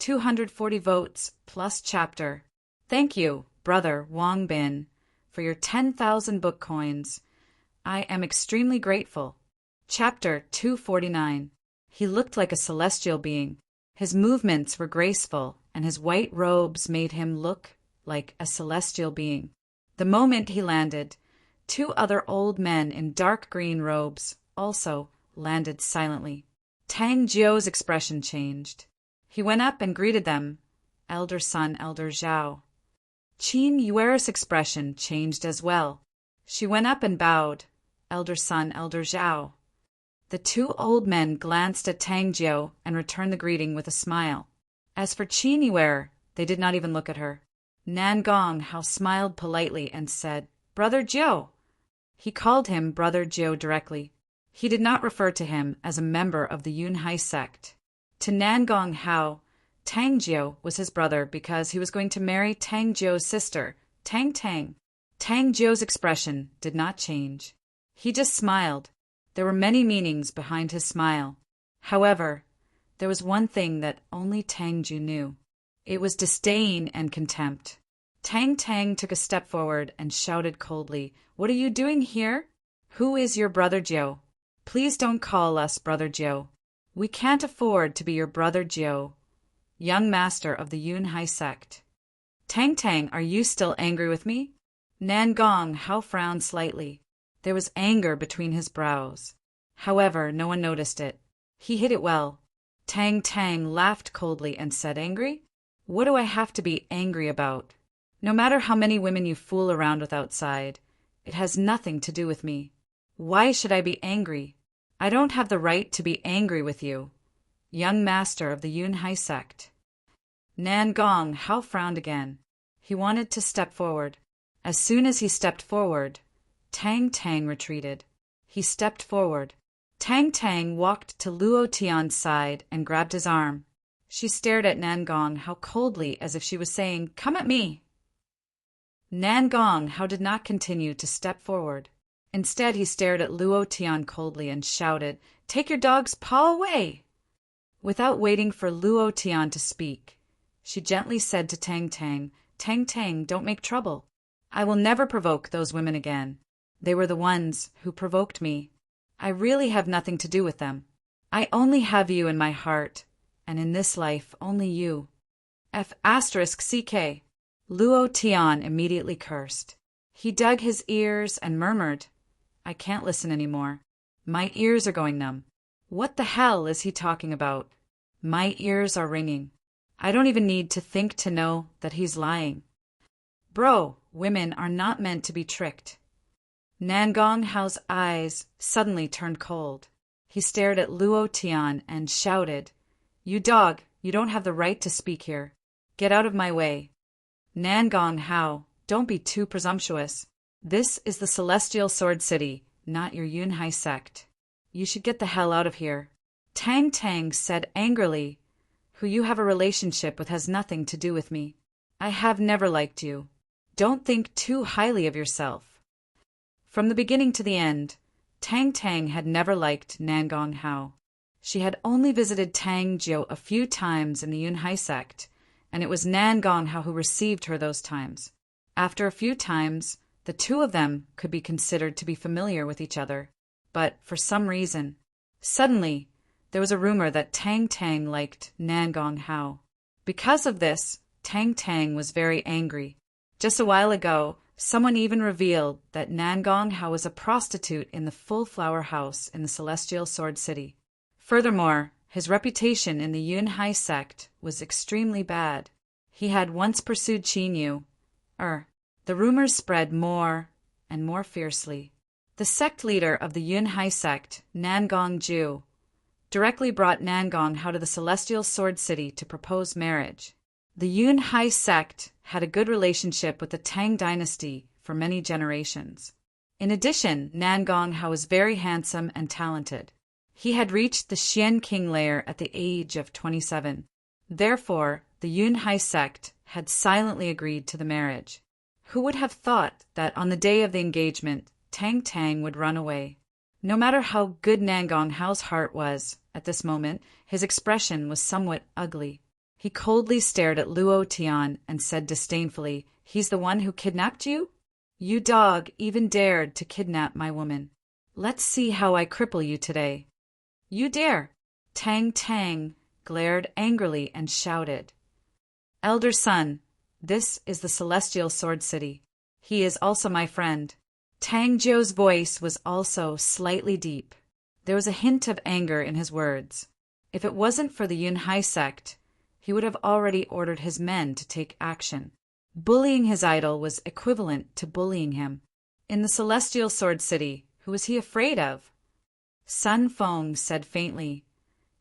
240 votes plus chapter. Thank you, Brother Wang Bin, for your 10,000 book coins. I am extremely grateful. Chapter 249. He looked like a celestial being. His movements were graceful, and his white robes made him look like a celestial being. The moment he landed, 2 other old men in dark green robes also landed silently. Tang Jiu's expression changed. He went up and greeted them, Elder Son, Elder Zhao. Qin Yuer's expression changed as well. She went up and bowed, Elder Son, Elder Zhao. The 2 old men glanced at Tang Jiu and returned the greeting with a smile. As for Qin Yuer, they did not even look at her. Nangong Hao smiled politely and said, Brother Jiu. He called him Brother Jiu directly. He did not refer to him as a member of the Yunhai sect. To Nangong Hao, Tang Jiu was his brother because he was going to marry Tang Jiu's sister, Tang. Tang Jiu's expression did not change. He just smiled. There were many meanings behind his smile. However, there was one thing that only Tang Ju knew. It was disdain and contempt. Tang Tang took a step forward and shouted coldly, "What are you doing here? Who is your brother Jiu? Please don't call us brother Jiu. We can't afford to be your brother Jiu, young master of the Yunhai sect." "Tang Tang, are you still angry with me?" Nan Gong Hao frowned slightly. There was anger between his brows. However, no one noticed it. He hid it well. Tang Tang laughed coldly and said, "Angry? What do I have to be angry about? No matter how many women you fool around with outside, it has nothing to do with me. Why should I be angry? I don't have the right to be angry with you, young master of the Yunhai sect." Nan Gong Hao frowned again. He wanted to step forward. As soon as he stepped forward, Tang Tang retreated. He stepped forward. Tang Tang walked to Luo Tian's side and grabbed his arm. She stared at Nan Gong Hao coldly as if she was saying, "Come at me." Nan Gong Hao did not continue to step forward. Instead, he stared at Luo Tian coldly and shouted, "Take your dog's paw away!" Without waiting for Luo Tian to speak, she gently said to Tang Tang, "Tang Tang, don't make trouble. I will never provoke those women again. They were the ones who provoked me. I really have nothing to do with them. I only have you in my heart, and in this life only you." F***CK. Luo Tian immediately cursed. He dug his ears and murmured, "I can't listen anymore. My ears are going numb. What the hell is he talking about? My ears are ringing. I don't even need to think to know that he's lying. Bro, women are not meant to be tricked." Nan Gong Hao's eyes suddenly turned cold. He stared at Luo Tian and shouted, "You dog, you don't have the right to speak here. Get out of my way. Nan Gong Hao, don't be too presumptuous. This is the Celestial Sword City, not your Yunhai sect. You should get the hell out of here." Tang Tang said angrily, "Who you have a relationship with has nothing to do with me. I have never liked you. Don't think too highly of yourself." From the beginning to the end, Tang Tang had never liked Nan Gong Hao. She had only visited Tang Jiu a few times in the Yunhai sect, and it was Nan Gong Hao who received her those times. After a few times, the two of them could be considered to be familiar with each other. But for some reason, suddenly, there was a rumor that Tang Tang liked Nan Gong Hao. Because of this, Tang Tang was very angry. Just a while ago, someone even revealed that Nan Gong Hao was a prostitute in the Full Flower House in the Celestial Sword City. Furthermore, his reputation in the Yunhai sect was extremely bad. He had once pursued Qin Yu. The rumors spread more and more fiercely. The sect leader of the Yunhai sect, Nan Gong Ju, directly brought Nan Gong Hao to the Celestial Sword City to propose marriage. The Yunhai sect had a good relationship with the Tang dynasty for many generations. In addition, Nan Gong Hao was very handsome and talented. He had reached the Xian King layer at the age of 27. Therefore, the Yunhai sect had silently agreed to the marriage. Who would have thought that on the day of the engagement, Tang Tang would run away? No matter how good Nan Gong Hao's heart was, at this moment, his expression was somewhat ugly. He coldly stared at Luo Tian and said disdainfully, "He's the one who kidnapped you? You dog even dared to kidnap my woman. Let's see how I cripple you today." "You dare!" Tang Tang glared angrily and shouted. "Elder son, this is the Celestial Sword City. He is also my friend." Tang Jiu's voice was also slightly deep. There was a hint of anger in his words. If it wasn't for the Yunhai sect, he would have already ordered his men to take action. Bullying his idol was equivalent to bullying him. In the Celestial Sword City, who was he afraid of? Sun Feng said faintly,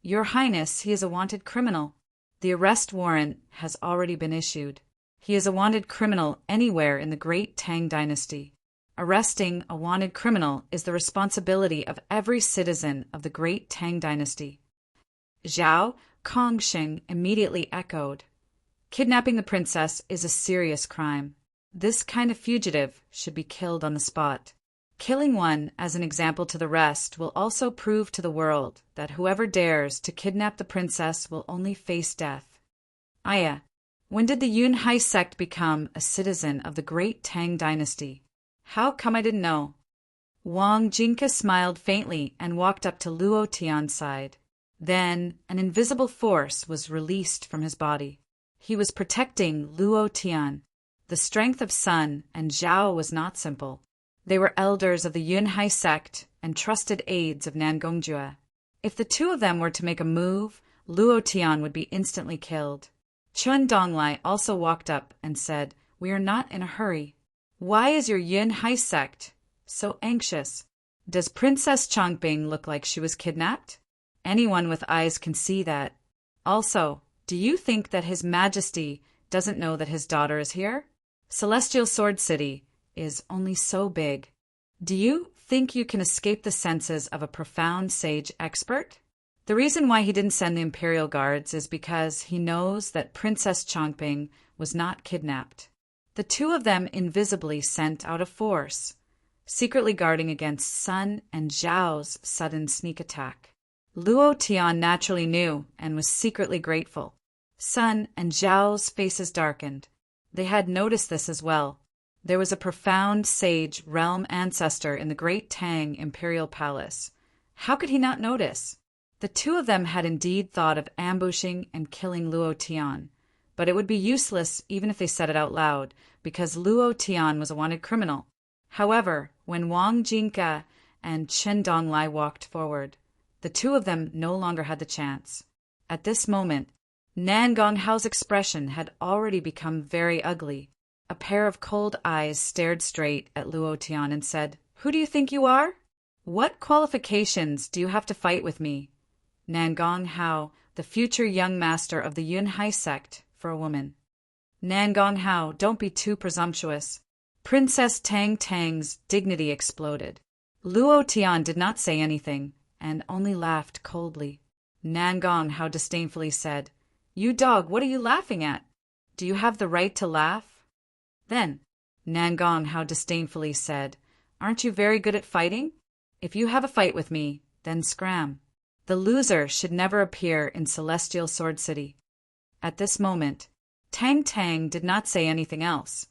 "Your Highness, he is a wanted criminal. The arrest warrant has already been issued. He is a wanted criminal anywhere in the great Tang dynasty. Arresting a wanted criminal is the responsibility of every citizen of the great Tang dynasty." Zhao Kongsheng immediately echoed, "Kidnapping the princess is a serious crime. This kind of fugitive should be killed on the spot." Killing one as an example to the rest will also prove to the world that whoever dares to kidnap the princess will only face death. Aya, when did the Yunhai sect become a citizen of the great Tang dynasty? How come I didn't know? Wang Jinka smiled faintly and walked up to Luo Tian's side. Then an invisible force was released from his body. He was protecting Luo Tian. The strength of Sun and Zhao was not simple. They were elders of the Yunhai sect and trusted aides of Nangongjue. If the two of them were to make a move, Luo Tian would be instantly killed. Chun Donglai also walked up and said, "We are not in a hurry. Why is your Yunhai sect so anxious? Does Princess Chongping look like she was kidnapped? Anyone with eyes can see that. Also, do you think that His Majesty doesn't know that his daughter is here? Celestial Sword City is only so big. Do you think you can escape the senses of a profound sage expert?" The reason why he didn't send the Imperial Guards is because he knows that Princess Chongping was not kidnapped. The two of them invisibly sent out a force, secretly guarding against Sun and Zhao's sudden sneak attack. Luo Tian naturally knew and was secretly grateful. Sun and Zhao's faces darkened. They had noticed this as well. There was a profound sage realm ancestor in the great Tang Imperial Palace. How could he not notice? The two of them had indeed thought of ambushing and killing Luo Tian, but it would be useless even if they said it out loud, because Luo Tian was a wanted criminal. However, when Wang Jinka and Chen Donglai walked forward, the two of them no longer had the chance. At this moment, Nan Gonghao's expression had already become very ugly. A pair of cold eyes stared straight at Luo Tian and said, "Who do you think you are? What qualifications do you have to fight with me?" Nan Gonghao, the future young master of the Yunhai sect, for a woman. "Nan Gonghao, don't be too presumptuous." Princess Tang Tang's dignity exploded. Luo Tian did not say anything, and only laughed coldly. Nan Gonghao disdainfully said, "You dog, what are you laughing at? Do you have the right to laugh?" Then Nan Gonghao disdainfully said, "Aren't you very good at fighting? If you have a fight with me, then scram. The loser should never appear in Celestial Sword City." At this moment, Tang Tang did not say anything else,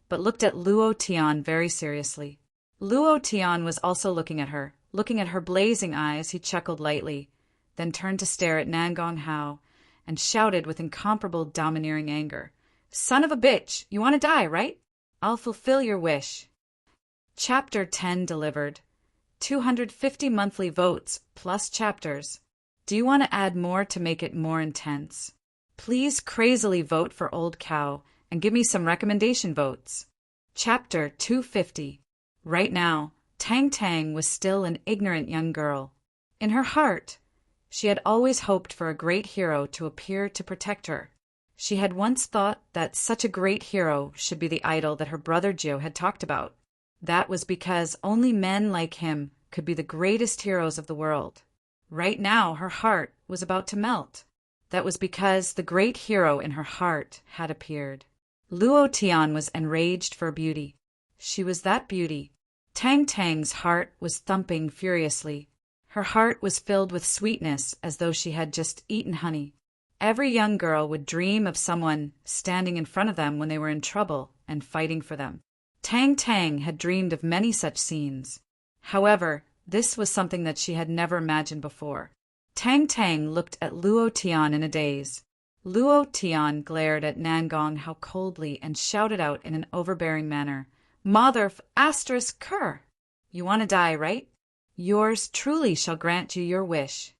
but looked at Luo Tian very seriously. Luo Tian was also looking at her. Looking at her blazing eyes, he chuckled lightly, then turned to stare at Nan Gonghao and shouted with incomparable domineering anger, "Son of a bitch, you want to die, right? I'll fulfill your wish." Chapter 10 delivered. 250 monthly votes plus chapters. Do you want to add more to make it more intense? Please crazily vote for Old Cow and give me some recommendation votes. Chapter 250. Right now, Tang Tang was still an ignorant young girl. In her heart, she had always hoped for a great hero to appear to protect her. She had once thought that such a great hero should be the idol that her brother Jiu had talked about. That was because only men like him could be the greatest heroes of the world. Right now, her heart was about to melt. That was because the great hero in her heart had appeared. Luo Tian was enraged for beauty. She was that beauty. Tang Tang's heart was thumping furiously. Her heart was filled with sweetness as though she had just eaten honey. Every young girl would dream of someone standing in front of them when they were in trouble and fighting for them. Tang Tang had dreamed of many such scenes. However, this was something that she had never imagined before. Tang Tang looked at Luo Tian in a daze. Luo Tian glared at Nan Gonghao coldly and shouted out in an overbearing manner, "Mother of asterisk cur! You want to die, right? Yours truly shall grant you your wish."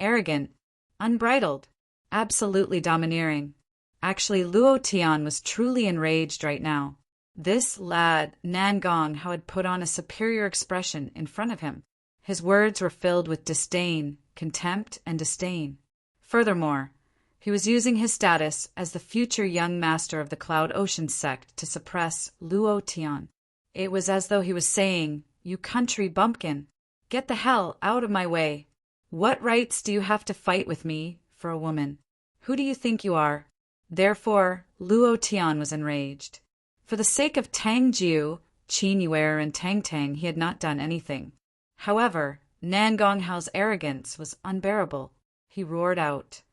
Arrogant, unbridled, absolutely domineering. Actually, Luo Tian was truly enraged right now. This lad, Nan Gonghao, had put on a superior expression in front of him. His words were filled with disdain, contempt, and disdain. Furthermore, he was using his status as the future young master of the Cloud Ocean sect to suppress Luo Tian. It was as though he was saying, "You country bumpkin, get the hell out of my way. What rights do you have to fight with me for a woman? Who do you think you are?" Therefore, Luo Tian was enraged. For the sake of Tang Jiu, Qin Yuer and Tang Tang he had not done anything. However, Nan Gonghao's arrogance was unbearable. He roared out,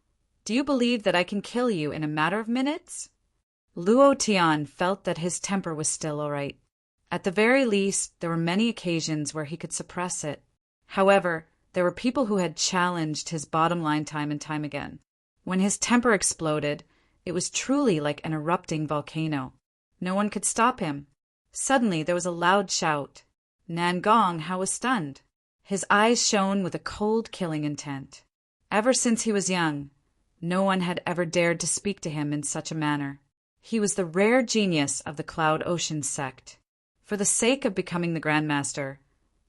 "Do you believe that I can kill you in a matter of minutes?" Luo Tian felt that his temper was still all right. At the very least, there were many occasions where he could suppress it. However, there were people who had challenged his bottom line time and time again. When his temper exploded, it was truly like an erupting volcano. No one could stop him. Suddenly there was a loud shout. Nan Gongha was stunned. His eyes shone with a cold killing intent. Ever since he was young, no one had ever dared to speak to him in such a manner. He was the rare genius of the Cloud Ocean sect. For the sake of becoming the Grandmaster,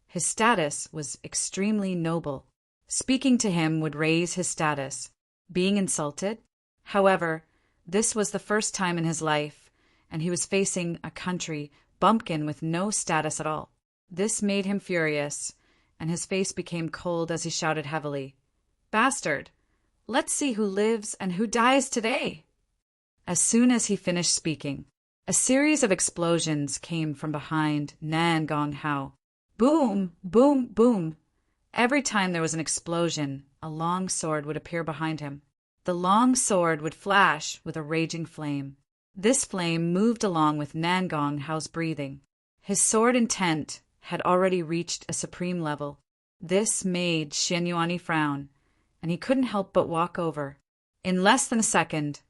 his status was extremely noble. Speaking to him would raise his status. Being insulted? However, this was the first time in his life, and he was facing a country bumpkin with no status at all. This made him furious, and his face became cold as he shouted heavily, "Bastard! Let's see who lives and who dies today!" As soon as he finished speaking, a series of explosions came from behind Nan Gonghao. Boom! Boom! Boom! Every time there was an explosion, a long sword would appear behind him. The long sword would flash with a raging flame. This flame moved along with Nan Gonghao's breathing. His sword intent had already reached a supreme level. This made Xian Yuan frown, and he couldn't help but walk over. In less than a second,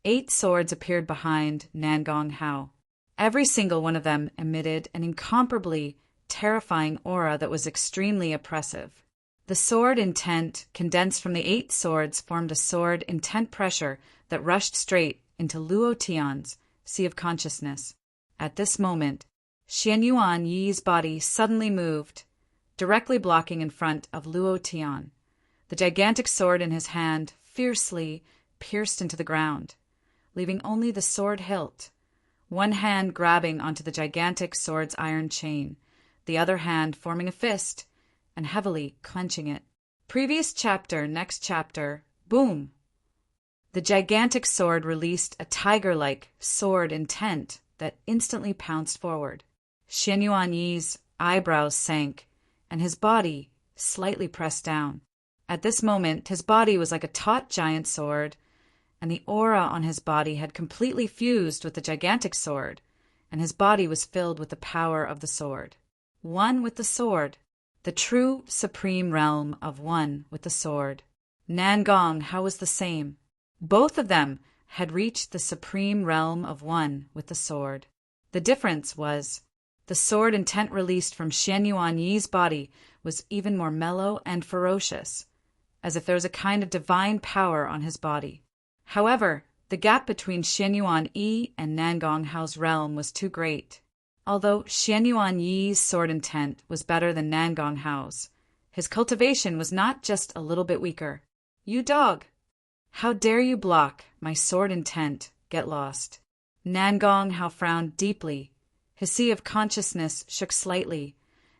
8 swords appeared behind Nan Gonghao. Every single one of them emitted an incomparably terrifying aura that was extremely oppressive. The sword intent condensed from the 8 swords formed a sword intent pressure that rushed straight into Luo Tian's sea of consciousness. At this moment, Xian Yuan Yi's body suddenly moved, directly blocking in front of Luo Tian. The gigantic sword in his hand fiercely pierced into the ground, leaving only the sword hilt, one hand grabbing onto the gigantic sword's iron chain, the other hand forming a fist and heavily clenching it. Previous chapter, next chapter, boom! The gigantic sword released a tiger-like sword intent that instantly pounced forward. Xian Yuan Yi's eyebrows sank, and his body slightly pressed down. At this moment, his body was like a taut giant sword, and the aura on his body had completely fused with the gigantic sword, and his body was filled with the power of the sword. One with the sword, the true supreme realm of one with the sword. Nan Gongha was the same. Both of them had reached the supreme realm of one with the sword. The difference was the sword intent released from Xian Yuan Yi's body was even more mellow and ferocious, as if there was a kind of divine power on his body. However, the gap between Xian Yuan Yi and Nan Gonghao's realm was too great. Although Xian Yuan Yi's sword intent was better than Nan Gonghao's, his cultivation was not just a little bit weaker. "You dog! How dare you block my sword intent? Get lost." Nan Gonghao frowned deeply. His sea of consciousness shook slightly,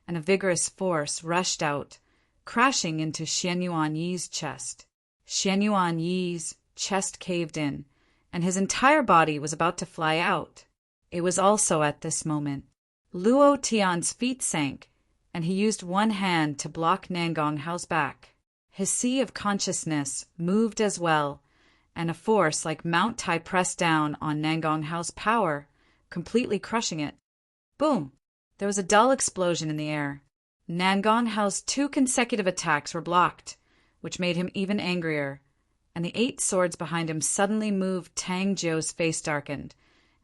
and a vigorous force rushed out, crashing into Xian Yuan Yi's chest. Xian Yuan Yi's chest caved in, and his entire body was about to fly out. It was also at this moment Luo Tian's feet sank, and he used one hand to block Nan Gonghao's back. His sea of consciousness moved as well, and a force like Mount Tai pressed down on Nan Gonghao's power, completely crushing it. Boom! There was a dull explosion in the air. Nan Gonghao's 2 consecutive attacks were blocked, which made him even angrier, and the 8 swords behind him suddenly moved. Tang Jiu's face darkened,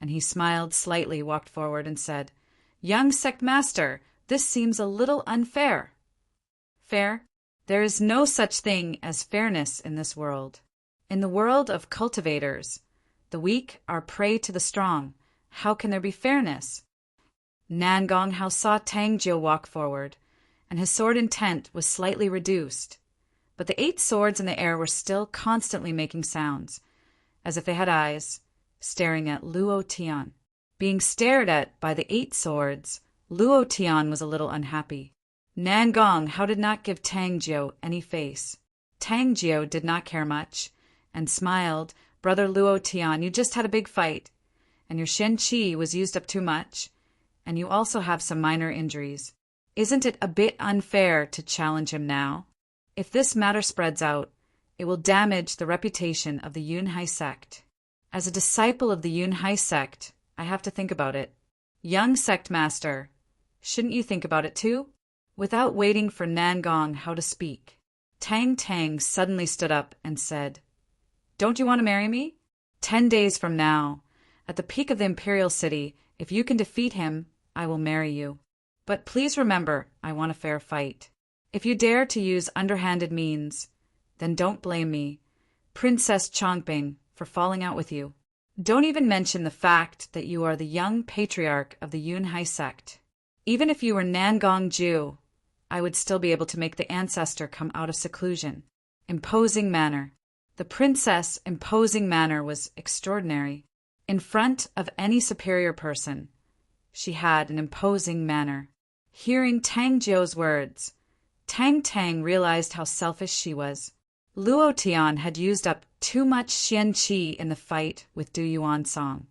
and he smiled slightly, walked forward, and said, "Young sect master, this seems a little unfair." Fair? There is no such thing as fairness in this world. In the world of cultivators, the weak are prey to the strong. How can there be fairness? Nan Gonghao saw Tang Jiu walk forward, and his sword intent was slightly reduced, but the 8 swords in the air were still constantly making sounds, as if they had eyes, staring at Luo Tian. Being stared at by the 8 swords, Luo Tian was a little unhappy. Nan Gongha did not give Tang Jiu any face. Tang Jiu did not care much, and smiled. "Brother Luo Tian, you just had a big fight, and your Shen Qi was used up too much, and you also have some minor injuries. Isn't it a bit unfair to challenge him now? If this matter spreads out, it will damage the reputation of the Yunhai sect. As a disciple of the Yunhai sect, I have to think about it. Young sect master, shouldn't you think about it too? Without waiting for Nangong Hao to speak, Tang Tang suddenly stood up and said, "Don't you want to marry me? 10 days from now, at the peak of the imperial city, if you can defeat him, I will marry you. But please remember, I want a fair fight. If you dare to use underhanded means, then don't blame me, Princess Chongping, for falling out with you. Don't even mention the fact that you are the young patriarch of the Yunhai sect. Even if you were Nangong Ju, I would still be able to make the ancestor come out of seclusion." Imposing manner. The princess' imposing manner was extraordinary. In front of any superior person, she had an imposing manner. Hearing Tang Jiu's words, Tang Tang realized how selfish she was. Luo Tian had used up too much Xian Qi in the fight with Du Yuan Song,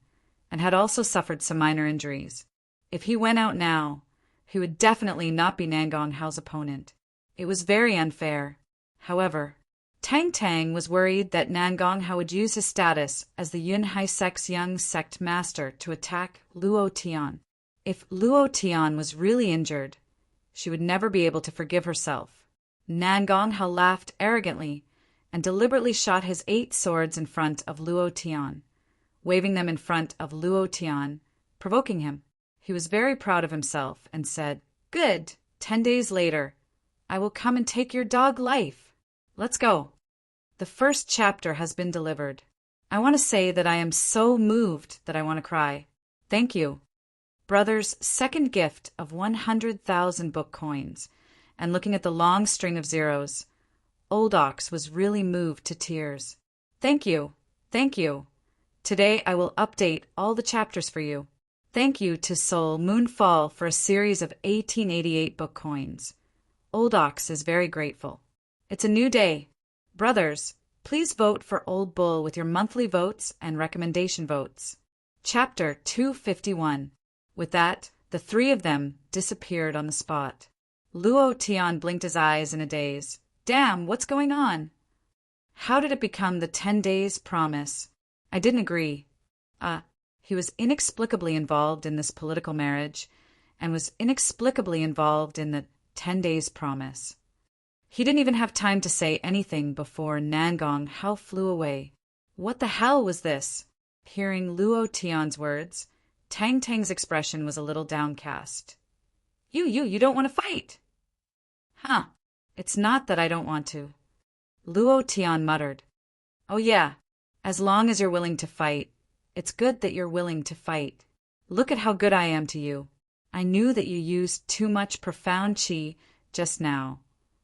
and had also suffered some minor injuries. If he went out now, he would definitely not be Nangong Hao's opponent. It was very unfair. However, Tang Tang was worried that Nangong Hao would use his status as the Yunhai sect's young sect master to attack Luo Tian. If Luo Tian was really injured, she would never be able to forgive herself. Nangong Hao laughed arrogantly and deliberately shot his 8 swords in front of Luo Tian, waving them in front of Luo Tian, provoking him. He was very proud of himself and said, "Good. 10 days later, I will come and take your dog life. Let's go." The first chapter has been delivered. I want to say that I am so moved that I want to cry. Thank you. Brother's second gift of 100,000 book coins, and looking at the long string of zeros, Old Ox was really moved to tears. Thank you. Thank you. Today I will update all the chapters for you. Thank you to Soul Moonfall for a series of 1888 book coins. Old Ox is very grateful. It's a new day. Brothers, please vote for Old Bull with your monthly votes and recommendation votes. Chapter 251. With that, the 3 of them disappeared on the spot. Luo Tian blinked his eyes in a daze. Damn, what's going on? How did it become the 10 days promise? I didn't agree. He was inexplicably involved in this political marriage, and was inexplicably involved in the 10 days promise. He didn't even have time to say anything before Nangong Hao flew away. What the hell was this? Hearing Luo Tian's words, Tang Tang's expression was a little downcast. You don't want to fight. Huh, it's not that I don't want to. Luo Tian muttered. Oh yeah, as long as you're willing to fight. It's good that you're willing to fight. Look at how good I am to you. I knew that you used too much profound qi just now,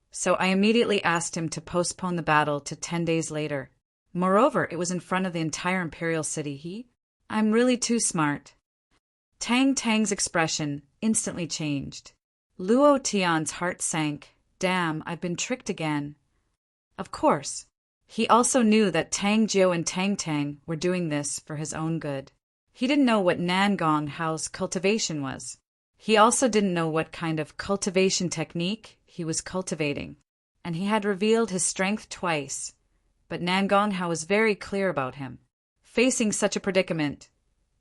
so I immediately asked him to postpone the battle to 10 days later. Moreover, it was in front of the entire imperial city. I'm really too smart. Tang Tang's expression instantly changed. Luo Tian's heart sank. Damn, I've been tricked again. Of course. He also knew that Tang Jiu and Tang Tang were doing this for his own good. He didn't know what Nangong Hao's cultivation was. He also didn't know what kind of cultivation technique he was cultivating, and he had revealed his strength twice, but Nangong Hao was very clear about him. Facing such a predicament,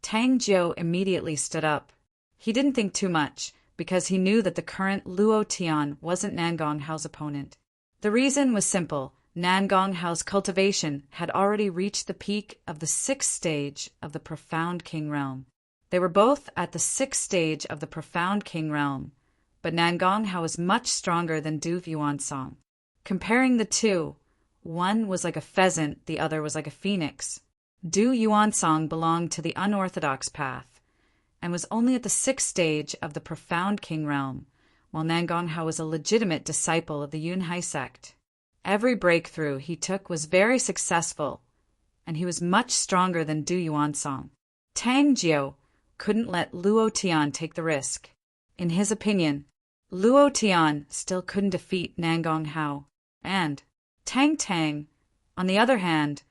Tang Jiu immediately stood up. He didn't think too much, because he knew that the current Luo Tian wasn't Nangong Hao's opponent. The reason was simple. Nangong Hao's cultivation had already reached the peak of the 6th stage of the Profound King Realm. They were both at the 6th stage of the Profound King Realm, but Nangong Hao was much stronger than Du Yuan Song. Comparing the two, one was like a pheasant, the other was like a phoenix. Du Yuan Song belonged to the unorthodox path, and was only at the 6th stage of the Profound King Realm, while Nangong Hao was a legitimate disciple of the Yunhai sect. Every breakthrough he took was very successful, and he was much stronger than Du Yuan Song. Tang Jiu couldn't let Luo Tian take the risk. In his opinion, Luo Tian still couldn't defeat Nangong Hao, and Tang Tang, on the other hand,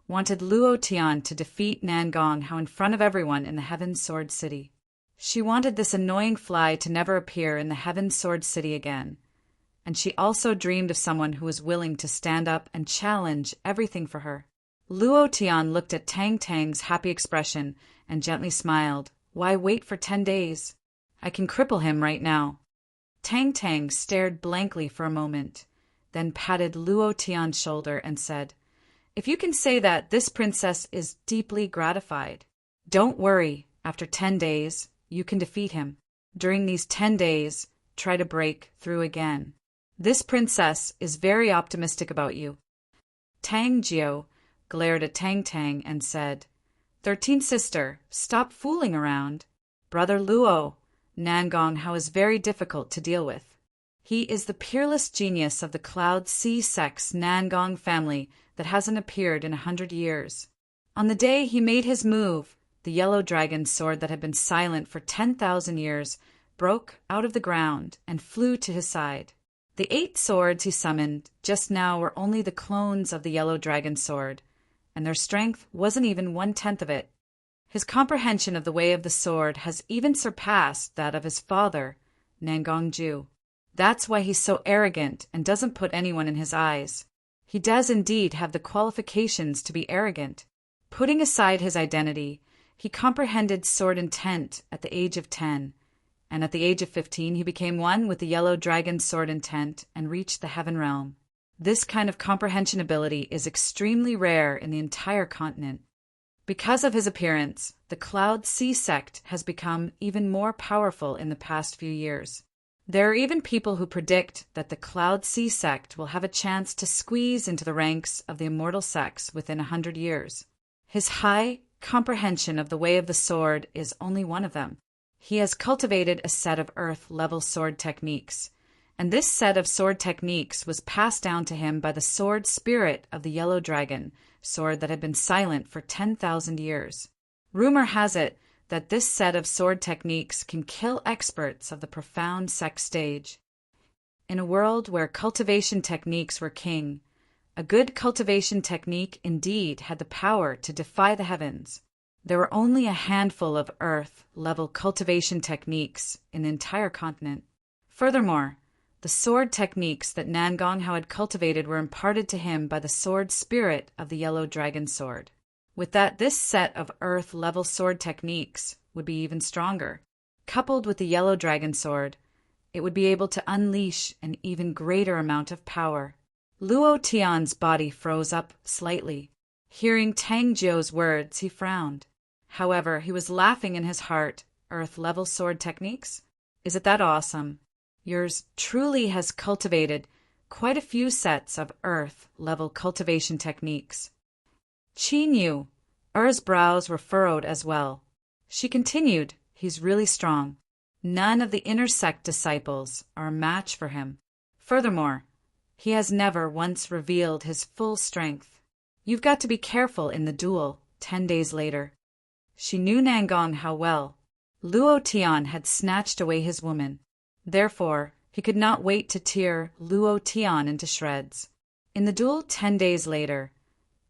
wanted Luo Tian to defeat Nangong Hao in front of everyone in the Heaven Sword City. She wanted this annoying fly to never appear in the Heaven Sword City again. And she also dreamed of someone who was willing to stand up and challenge everything for her. Luo Tian looked at Tang Tang's happy expression and gently smiled. Why wait for 10 days? I can cripple him right now. Tang Tang stared blankly for a moment, then patted Luo Tian's shoulder and said, If you can say that, this princess is deeply gratified. Don't worry, after 10 days, you can defeat him. During these 10 days, try to break through again. This princess is very optimistic about you. Tang Jiao glared at Tang Tang and said, 13th sister, stop fooling around. Brother Luo, Nangong Hao is very difficult to deal with. He is the peerless genius of the Cloud Sea Sex Nangong family that hasn't appeared in 100 years. On the day he made his move, the yellow dragon sword that had been silent for 10,000 years broke out of the ground and flew to his side. The 8 swords he summoned just now were only the clones of the yellow dragon sword, and their strength wasn't even 1/10 of it. His comprehension of the way of the sword has even surpassed that of his father, Nangong Ju. That's why he's so arrogant and doesn't put anyone in his eyes. He does indeed have the qualifications to be arrogant. Putting aside his identity, he comprehended sword intent at the age of 10, and at the age of 15 he became one with the yellow dragon's sword intent and reached the heaven realm. This kind of comprehension ability is extremely rare in the entire continent. Because of his appearance, the Cloud Sea sect has become even more powerful in the past few years. There are even people who predict that the Cloud Sea sect will have a chance to squeeze into the ranks of the immortal sects within 100 years. His high comprehension of the way of the sword is only one of them. He has cultivated a set of earth-level sword techniques, and this set of sword techniques was passed down to him by the sword spirit of the yellow dragon, sword that had been silent for 10,000 years. Rumor has it that this set of sword techniques can kill experts of the profound sex stage. In a world where cultivation techniques were king, a good cultivation technique indeed had the power to defy the heavens. There were only a handful of earth-level cultivation techniques in the entire continent. Furthermore, the sword techniques that Nangong Hao had cultivated were imparted to him by the sword spirit of the yellow dragon sword. With that, this set of earth-level sword techniques would be even stronger. Coupled with the yellow dragon sword, it would be able to unleash an even greater amount of power. Luo Tian's body froze up slightly. Hearing Tang Jiao's words, he frowned. However, he was laughing in his heart. Earth-level sword techniques? Is it that awesome? Yours truly has cultivated quite a few sets of earth-level cultivation techniques. Qin Yu, Er's brows were furrowed as well. She continued, he's really strong. None of the inner sect disciples are a match for him. Furthermore, he has never once revealed his full strength. You've got to be careful in the duel. 10 days later. She knew Nangong Hao well. Luo Tian had snatched away his woman. Therefore, he could not wait to tear Luo Tian into shreds. In the duel 10 days later,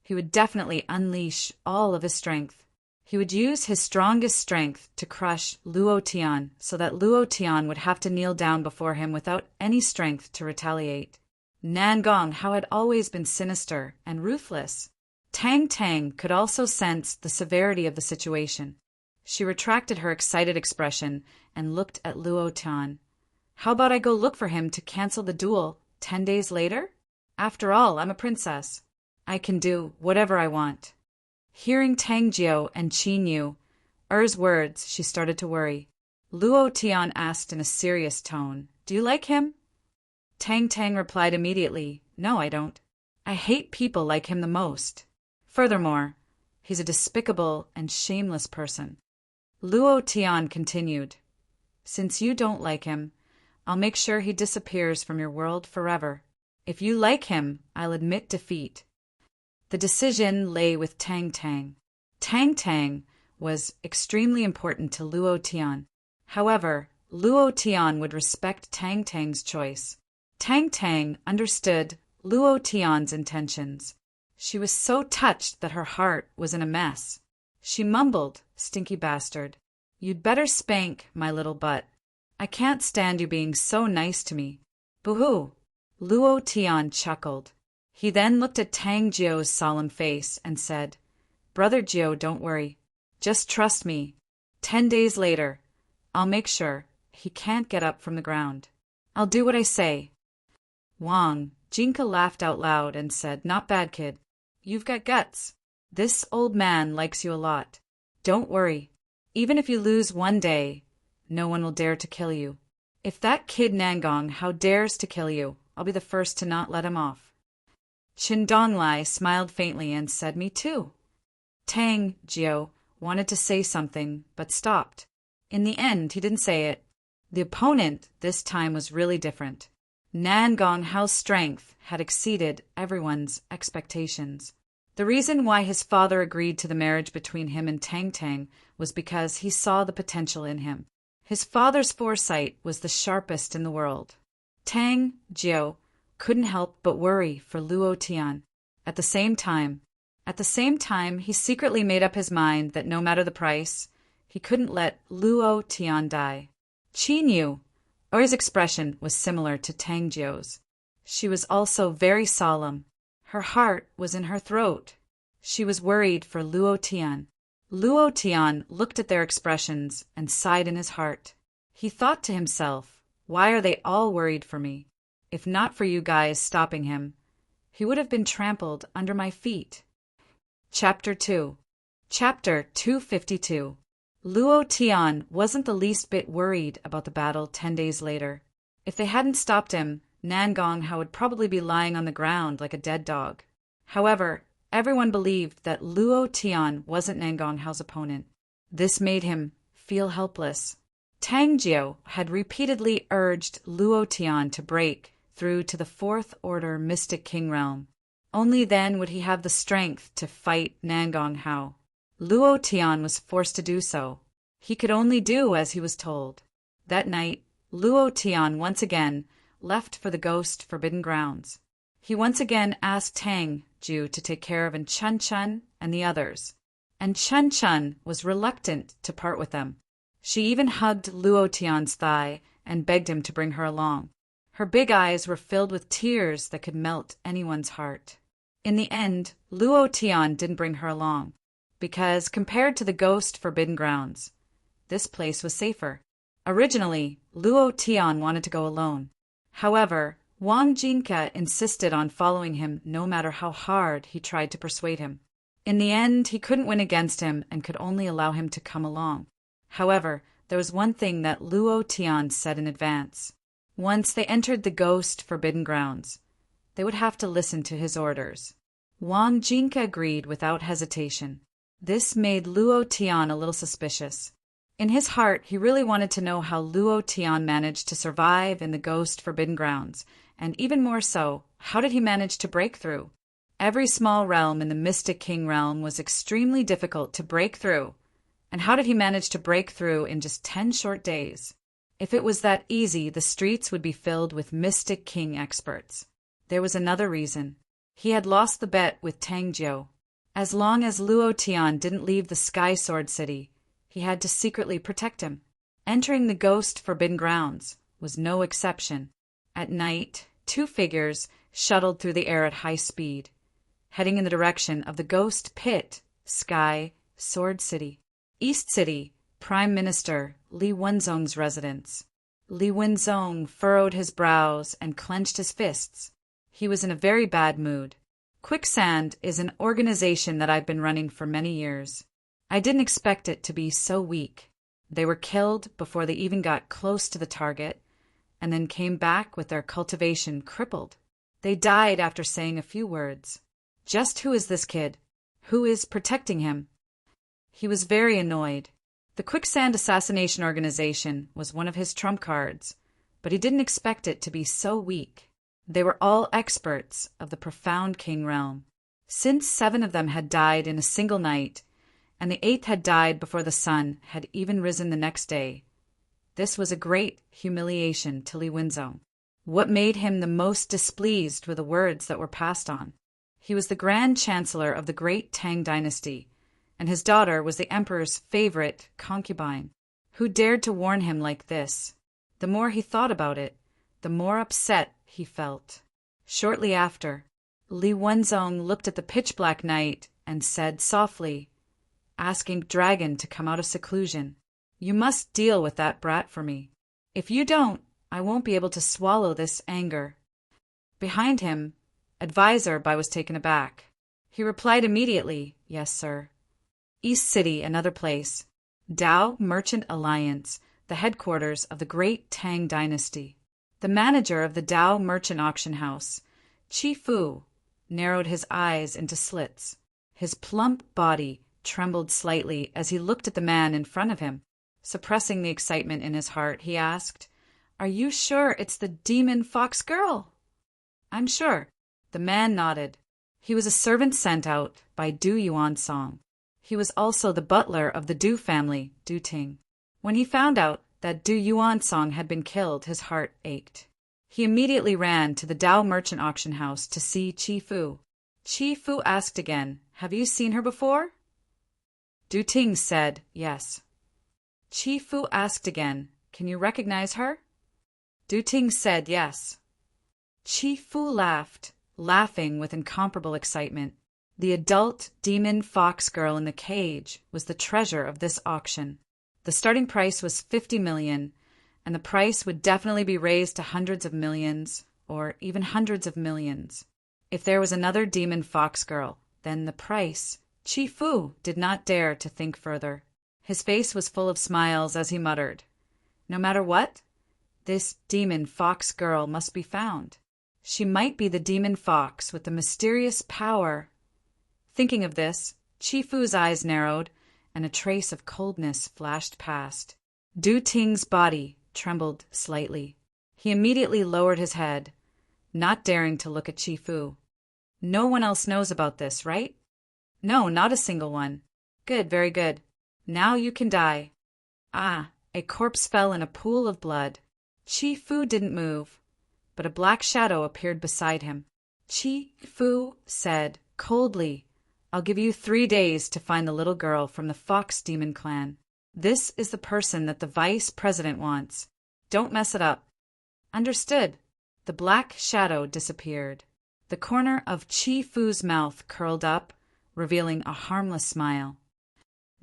he would definitely unleash all of his strength. He would use his strongest strength to crush Luo Tian so that Luo Tian would have to kneel down before him without any strength to retaliate. Nangong Hao had always been sinister and ruthless. Tang Tang could also sense the severity of the situation. She retracted her excited expression and looked at Luo Tian. How about I go look for him to cancel the duel 10 days later? After all, I'm a princess. I can do whatever I want. Hearing Tang Jiao and Qin Yu, Er's words, she started to worry. Luo Tian asked in a serious tone, Do you like him? Tang Tang replied immediately, No, I don't. I hate people like him the most. Furthermore, he's a despicable and shameless person. Luo Tian continued, Since you don't like him, I'll make sure he disappears from your world forever. If you like him, I'll admit defeat. The decision lay with Tang Tang. Tang Tang was extremely important to Luo Tian. However, Luo Tian would respect Tang Tang's choice. Tang Tang understood Luo Tian's intentions. She was so touched that her heart was in a mess. She mumbled, Stinky bastard. You'd better spank my little butt. I can't stand you being so nice to me. Boo-hoo! Luo Tian chuckled. He then looked at Tang Jiu's solemn face and said, Brother Jiu, don't worry. Just trust me. 10 days later, I'll make sure he can't get up from the ground. I'll do what I say. Wang Jinka laughed out loud and said, Not bad, kid. You've got guts. This old man likes you a lot. Don't worry. Even if you lose one day, no one will dare to kill you. If that kid Nangong Hao dares to kill you, I'll be the first to not let him off. Qin Donglai smiled faintly and said, Me too. Tang Jiu wanted to say something, but stopped. In the end, he didn't say it. The opponent this time was really different. Nangong Hao's strength had exceeded everyone's expectations. The reason why his father agreed to the marriage between him and Tang Tang was because he saw the potential in him. His father's foresight was the sharpest in the world. Tang Jiu couldn't help but worry for Luo Tian. At the same time, he secretly made up his mind that no matter the price, he couldn't let Luo Tian die. Qin Yu, or his expression was similar to Tang Jiu's. She was also very solemn. Her heart was in her throat. She was worried for Luo Tian. Luo Tian looked at their expressions and sighed in his heart. He thought to himself, Why are they all worried for me? If not for you guys stopping him, he would have been trampled under my feet. Chapter 2. Chapter 252. Luo Tian wasn't the least bit worried about the battle 10 days later. If they hadn't stopped him, Nangong Hao would probably be lying on the ground like a dead dog. However, everyone believed that Luo Tian wasn't Nangong Hao's opponent. This made him feel helpless. Tang Jiu had repeatedly urged Luo Tian to break through to the Fourth Order Mystic King realm. Only then would he have the strength to fight Nangong Hao. Luo Tian was forced to do so. He could only do as he was told. That night, Luo Tian once again left for the Ghost Forbidden Grounds. He once again asked Tang Jiu to take care of Chun Chun and the others, and Chun Chun was reluctant to part with them. She even hugged Luo Tian's thigh and begged him to bring her along. Her big eyes were filled with tears that could melt anyone's heart. In the end, Luo Tian didn't bring her along, because compared to the Ghost Forbidden Grounds, this place was safer. Originally, Luo Tian wanted to go alone. However, Wang Jinka insisted on following him no matter how hard he tried to persuade him. In the end, he couldn't win against him and could only allow him to come along. However, there was one thing that Luo Tian said in advance. Once they entered the Ghost Forbidden Grounds, they would have to listen to his orders. Wang Jinka agreed without hesitation. This made Luo Tian a little suspicious. In his heart, he really wanted to know how Luo Tian managed to survive in the Ghost Forbidden Grounds, and even more so, how did he manage to break through? Every small realm in the Mystic King realm was extremely difficult to break through, and how did he manage to break through in just 10 short days? If it was that easy, the streets would be filled with Mystic King experts. There was another reason. He had lost the bet with Tang Jiu. As long as Luo Tian didn't leave the Sky Sword City, he had to secretly protect him. Entering the Ghost Forbidden Grounds was no exception. At night, 2 figures shuttled through the air at high speed, heading in the direction of the Ghost Pit, Sky Sword City. East City, Prime Minister Li Wenzong's residence. Li Wenzong furrowed his brows and clenched his fists. He was in a very bad mood. Quicksand is an organization that I've been running for many years. I didn't expect it to be so weak. They were killed before they even got close to the target, and then came back with their cultivation crippled. They died after saying a few words. Just who is this kid? Who is protecting him? He was very annoyed. The Quicksand Assassination Organization was one of his trump cards, but he didn't expect it to be so weak. They were all experts of the Profound King realm. Since 7 of them had died in a single night, and the 8th had died before the sun had even risen the next day, this was a great humiliation to Li Wenzong. What made him the most displeased were the words that were passed on. He was the Grand Chancellor of the Great Tang Dynasty, and his daughter was the Emperor's favorite concubine. Who dared to warn him like this? The more he thought about it, the more upset he felt. Shortly after, Li Wenzong looked at the pitch-black night and said softly, asking Dragon to come out of seclusion, "You must deal with that brat for me. If you don't, I won't be able to swallow this anger." Behind him, Advisor Bai was taken aback. He replied immediately, "Yes, sir." East City, another place. Dao Merchant Alliance, the headquarters of the great Tang dynasty. The manager of the Dao Merchant Auction House, Chi Fu, narrowed his eyes into slits. His plump body trembled slightly as he looked at the man in front of him. Suppressing the excitement in his heart, he asked, "Are you sure it's the demon fox girl?" "I'm sure." The man nodded. He was a servant sent out by Du Yuansong. He was also the butler of the Du family, Du Ting. When he found out that Du Yuansong had been killed, his heart ached. He immediately ran to the Dao Merchant Auction House to see Chi Fu. Chi Fu asked again, "Have you seen her before?" Du Ting said, "Yes." Chi Fu asked again, "Can you recognize her?" Du Ting said, "Yes." Chi Fu laughed, laughing with incomparable excitement. The adult demon fox girl in the cage was the treasure of this auction. The starting price was 50 million, and the price would definitely be raised to hundreds of millions, or even hundreds of millions. If there was another demon fox girl, then the price. Chi Fu did not dare to think further. His face was full of smiles as he muttered, "No matter what, this demon fox girl must be found. She might be the demon fox with the mysterious power." Thinking of this, Chi Fu's eyes narrowed, and a trace of coldness flashed past. Du Ting's body trembled slightly. He immediately lowered his head, not daring to look at Chi Fu. "No one else knows about this, right?" "No, not a single one." "Good, very good. Now you can die." Ah, a corpse fell in a pool of blood. Chi Fu didn't move, but a black shadow appeared beside him. Chi Fu said coldly, "I'll give you 3 days to find the little girl from the Fox Demon clan. This is the person that the vice president wants. Don't mess it up." "Understood." The black shadow disappeared. The corner of Chi Fu's mouth curled up, revealing a harmless smile.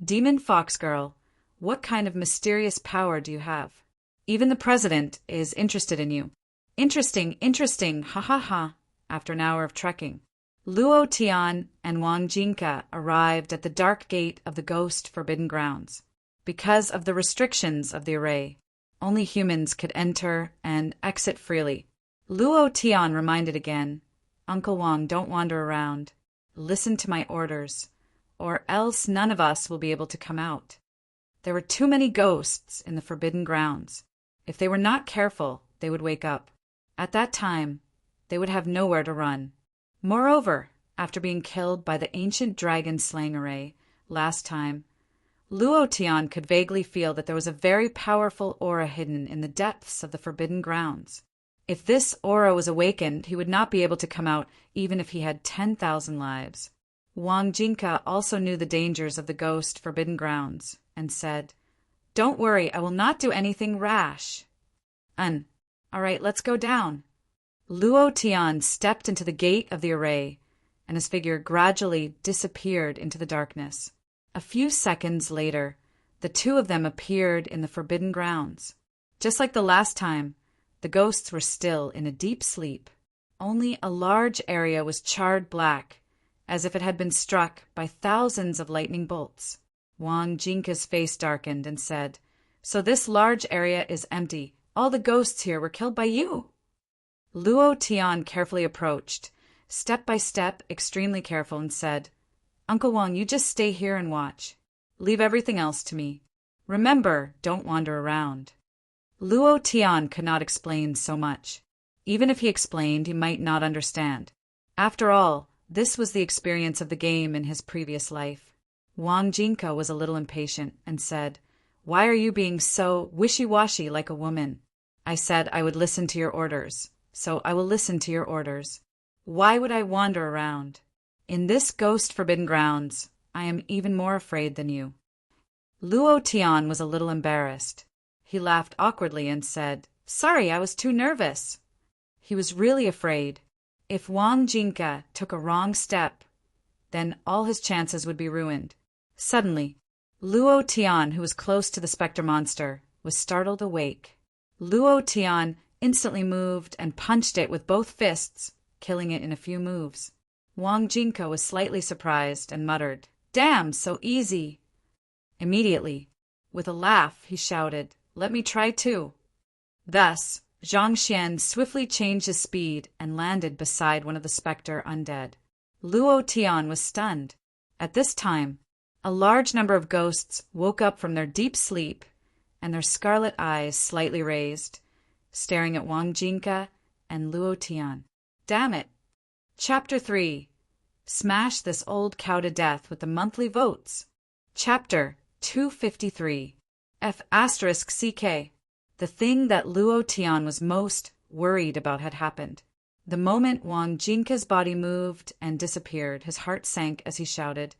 "Demon Fox Girl, what kind of mysterious power do you have? Even the president is interested in you." "Interesting, interesting, ha ha ha." After an hour of trekking, Luo Tian and Wang Jinka arrived at the dark gate of the Ghost Forbidden Grounds. Because of the restrictions of the array, only humans could enter and exit freely. Luo Tian reminded again, "Uncle Wang, don't wander around. Listen to my orders, or else none of us will be able to come out." There were too many ghosts in the Forbidden Grounds. If they were not careful, they would wake up. At that time, they would have nowhere to run. Moreover, after being killed by the ancient dragon slaying array last time, Luo Tian could vaguely feel that there was a very powerful aura hidden in the depths of the Forbidden Grounds. If this aura was awakened, he would not be able to come out even if he had 10,000 lives. Wang Jinka also knew the dangers of the Ghost Forbidden Grounds and said, "Don't worry, I will not do anything rash." All right, let's go down." Luo Tian stepped into the gate of the array, and his figure gradually disappeared into the darkness. A few seconds later, the two of them appeared in the Forbidden Grounds. Just like the last time, the ghosts were still in a deep sleep. Only a large area was charred black, as if it had been struck by thousands of lightning bolts. Wang Jinka's face darkened and said, "So this large area is empty. All the ghosts here were killed by you." Luo Tian carefully approached, step by step, extremely careful, and said, "Uncle Wang, you just stay here and watch. Leave everything else to me. Remember, don't wander around." Luo Tian could not explain so much. Even if he explained, he might not understand. After all, this was the experience of the game in his previous life. Wang Jinka was a little impatient and said, "Why are you being so wishy-washy like a woman? I said I would listen to your orders, so I will listen to your orders. Why would I wander around? In this Ghost Forbidden Grounds, I am even more afraid than you." Luo Tian was a little embarrassed. He laughed awkwardly and said, "Sorry, I was too nervous." He was really afraid. If Wang Jinka took a wrong step, then all his chances would be ruined. Suddenly, Luo Tian, who was close to the specter monster, was startled awake. Luo Tian instantly moved and punched it with both fists, killing it in a few moves. Wang Jinka was slightly surprised and muttered, "Damn, so easy." Immediately, with a laugh, he shouted, "Let me try too." Thus, Zhang Xian swiftly changed his speed and landed beside one of the specter undead. Luo Tian was stunned. At this time, a large number of ghosts woke up from their deep sleep, and their scarlet eyes slightly raised, staring at Wang Jinka and Luo Tian. Damn it! Chapter 3. Smash this old cow to death with the monthly votes. Chapter 253. F***CK. The thing that Luo Tian was most worried about had happened. The moment Wang Jinka's body moved and disappeared, his heart sank as he shouted,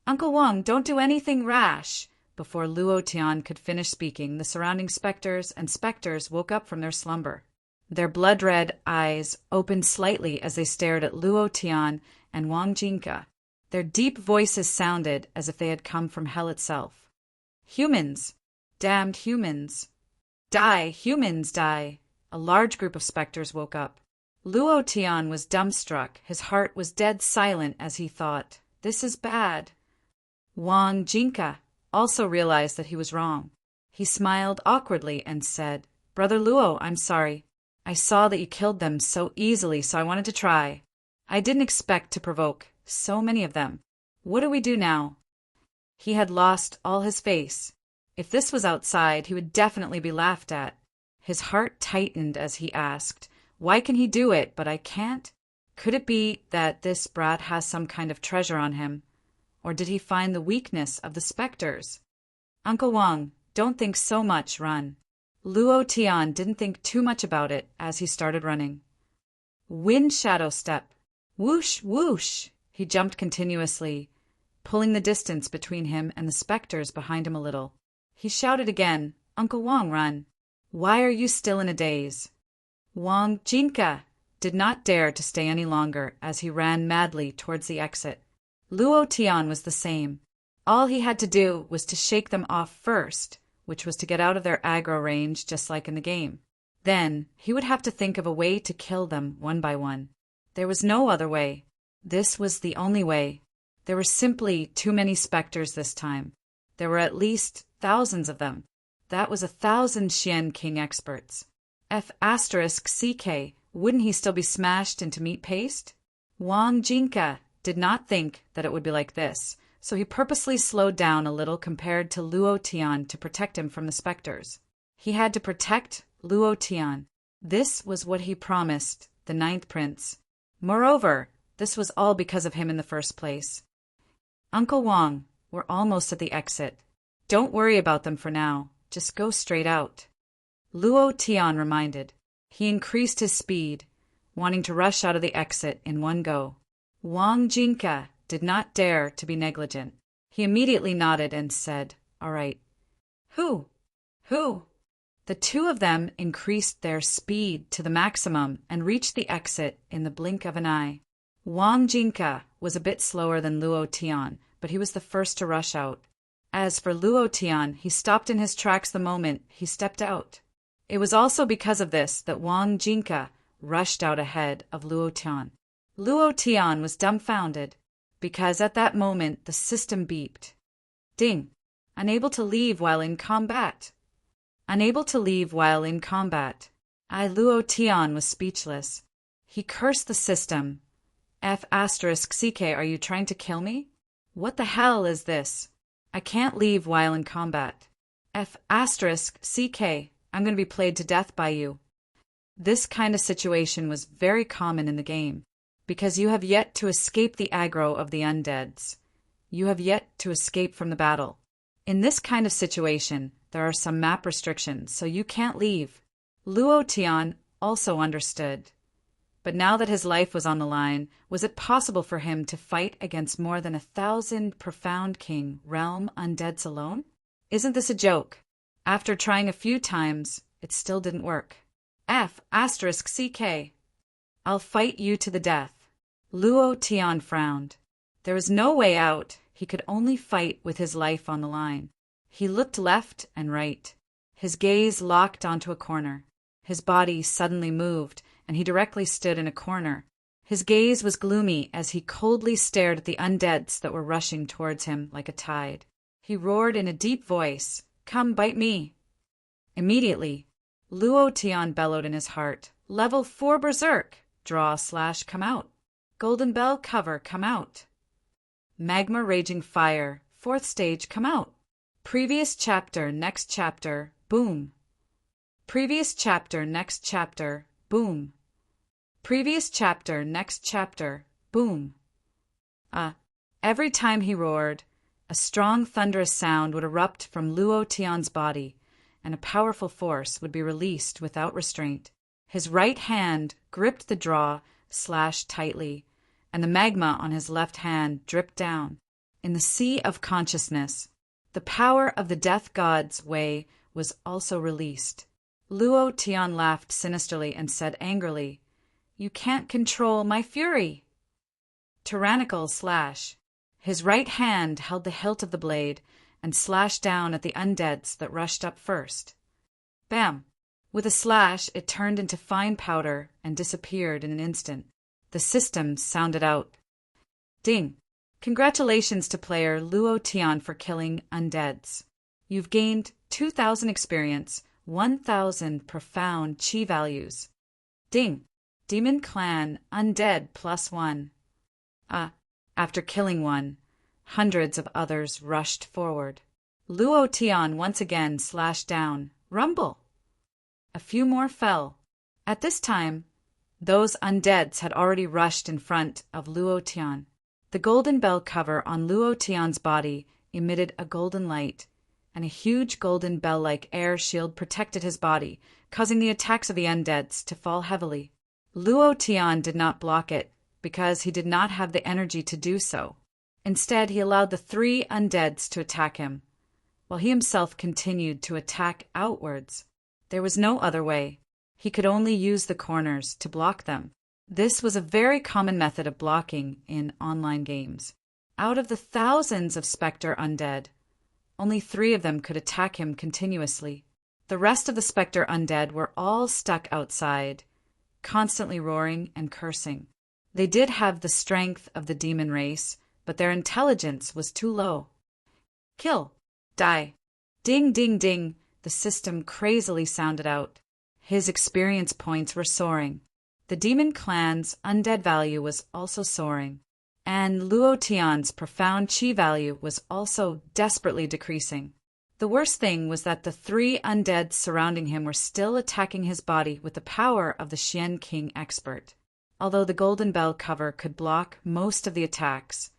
"Uncle Wang, don't do anything rash!" Before Luo Tian could finish speaking, the surrounding specters and specters woke up from their slumber. Their blood-red eyes opened slightly as they stared at Luo Tian and Wang Jinka. Their deep voices sounded as if they had come from hell itself. "Humans! Damned humans! Die! Humans, die!" A large group of specters woke up. Luo Tian was dumbstruck. His heart was dead silent as he thought, "This is bad." Wang Jinka also realized that he was wrong. He smiled awkwardly and said, "Brother Luo, I'm sorry. I saw that you killed them so easily, so I wanted to try. I didn't expect to provoke so many of them. What do we do now?" He had lost all his face. If this was outside, he would definitely be laughed at. His heart tightened as he asked, "Why can he do it, but I can't? Could it be that this brat has some kind of treasure on him? Or did he find the weakness of the specters?" "Uncle Wang, don't think so much, run." Luo Tian didn't think too much about it as he started running. Wind shadow step. Whoosh, whoosh. He jumped continuously, pulling the distance between him and the specters behind him a little. He shouted again, "Uncle Wang, run. Why are you still in a daze?" Wang Jinka did not dare to stay any longer as he ran madly towards the exit. Luo Tian was the same. All he had to do was to shake them off first, which was to get out of their aggro range just like in the game. Then he would have to think of a way to kill them one by one. There was no other way. This was the only way. There were simply too many specters this time. There were at least thousands of them. That was 1,000 Xian King experts. F***CK, wouldn't he still be smashed into meat paste? Wang Jinka did not think that it would be like this, so he purposely slowed down a little compared to Luo Tian to protect him from the specters. He had to protect Luo Tian. This was what he promised the Ninth Prince. Moreover, this was all because of him in the first place. "Uncle Wang, we're almost at the exit. Don't worry about them for now. Just go straight out," Luo Tian reminded. He increased his speed, wanting to rush out of the exit in one go. Wang Jinka did not dare to be negligent. He immediately nodded and said, "All right." Who? The two of them increased their speed to the maximum and reached the exit in the blink of an eye. Wang Jinka was a bit slower than Luo Tian, but he was the first to rush out. As for Luo Tian, he stopped in his tracks the moment he stepped out. It was also because of this that Wang Jinka rushed out ahead of Luo Tian. Luo Tian was dumbfounded, because at that moment the system beeped. Ding! Unable to leave while in combat. Unable to leave while in combat. Luo Tian was speechless. He cursed the system. F***CK, are you trying to kill me? What the hell is this? I can't leave while in combat. F***CK, I'm going to be played to death by you. This kind of situation was very common in the game, because you have yet to escape the aggro of the undeads. You have yet to escape from the battle. In this kind of situation, there are some map restrictions, so you can't leave. Luo Tian also understood. But now that his life was on the line, was it possible for him to fight against more than 1,000 profound king realm undeads alone? Isn't this a joke? After trying a few times, it still didn't work. F***CK. I'll fight you to the death. Luo Tian frowned. There was no way out. He could only fight with his life on the line. He looked left and right. His gaze locked onto a corner. His body suddenly moved, and he directly stood in a corner. His gaze was gloomy as he coldly stared at the undeads that were rushing towards him like a tide. He roared in a deep voice, "Come bite me!" Immediately, Luo Tian bellowed in his heart, "Level 4 Berserk! Draw/come out! Golden Bell cover, come out! Magma Raging Fire, 4th stage, come out! Previous chapter, next chapter, boom! Previous chapter, next chapter, boom! Previous chapter, next chapter, boom!" Every time he roared, a strong thunderous sound would erupt from Luo Tian's body, and a powerful force would be released without restraint. His right hand gripped the draw slash tightly, and the magma on his left hand dripped down. In the sea of consciousness, the power of the death god's way was also released. Luo Tian laughed sinisterly and said angrily, "You can't control my fury!" Tyrannical slash. His right hand held the hilt of the blade and slashed down at the undeads that rushed up first. Bam! With a slash, it turned into fine powder and disappeared in an instant. The system sounded out. Ding! Congratulations to player Luo Tian for killing undeads. You've gained 2,000 experience, 1,000 profound chi values. Ding! Demon Clan Undead +1. After killing one, hundreds of others rushed forward. Luo Tian once again slashed down. Rumble! A few more fell. At this time, those undeads had already rushed in front of Luo Tian. The golden bell cover on Luo Tian's body emitted a golden light, and a huge golden bell-like air shield protected his body, causing the attacks of the undeads to fall heavily. Luo Tian did not block it, because he did not have the energy to do so. Instead, he allowed the 3 undeads to attack him, while he himself continued to attack outwards. There was no other way. He could only use the corners to block them. This was a very common method of blocking in online games. Out of the thousands of Spectre undead, only 3 of them could attack him continuously. The rest of the Spectre undead were all stuck outside, constantly roaring and cursing. They did have the strength of the demon race, but their intelligence was too low. Kill. Die. Ding, ding, ding, the system crazily sounded out. His experience points were soaring. The demon clan's undead value was also soaring, and Luo Tian's profound chi value was also desperately decreasing. The worst thing was that the 3 undeads surrounding him were still attacking his body with the power of the Xian King expert. Although the golden bell cover could block most of the attacks,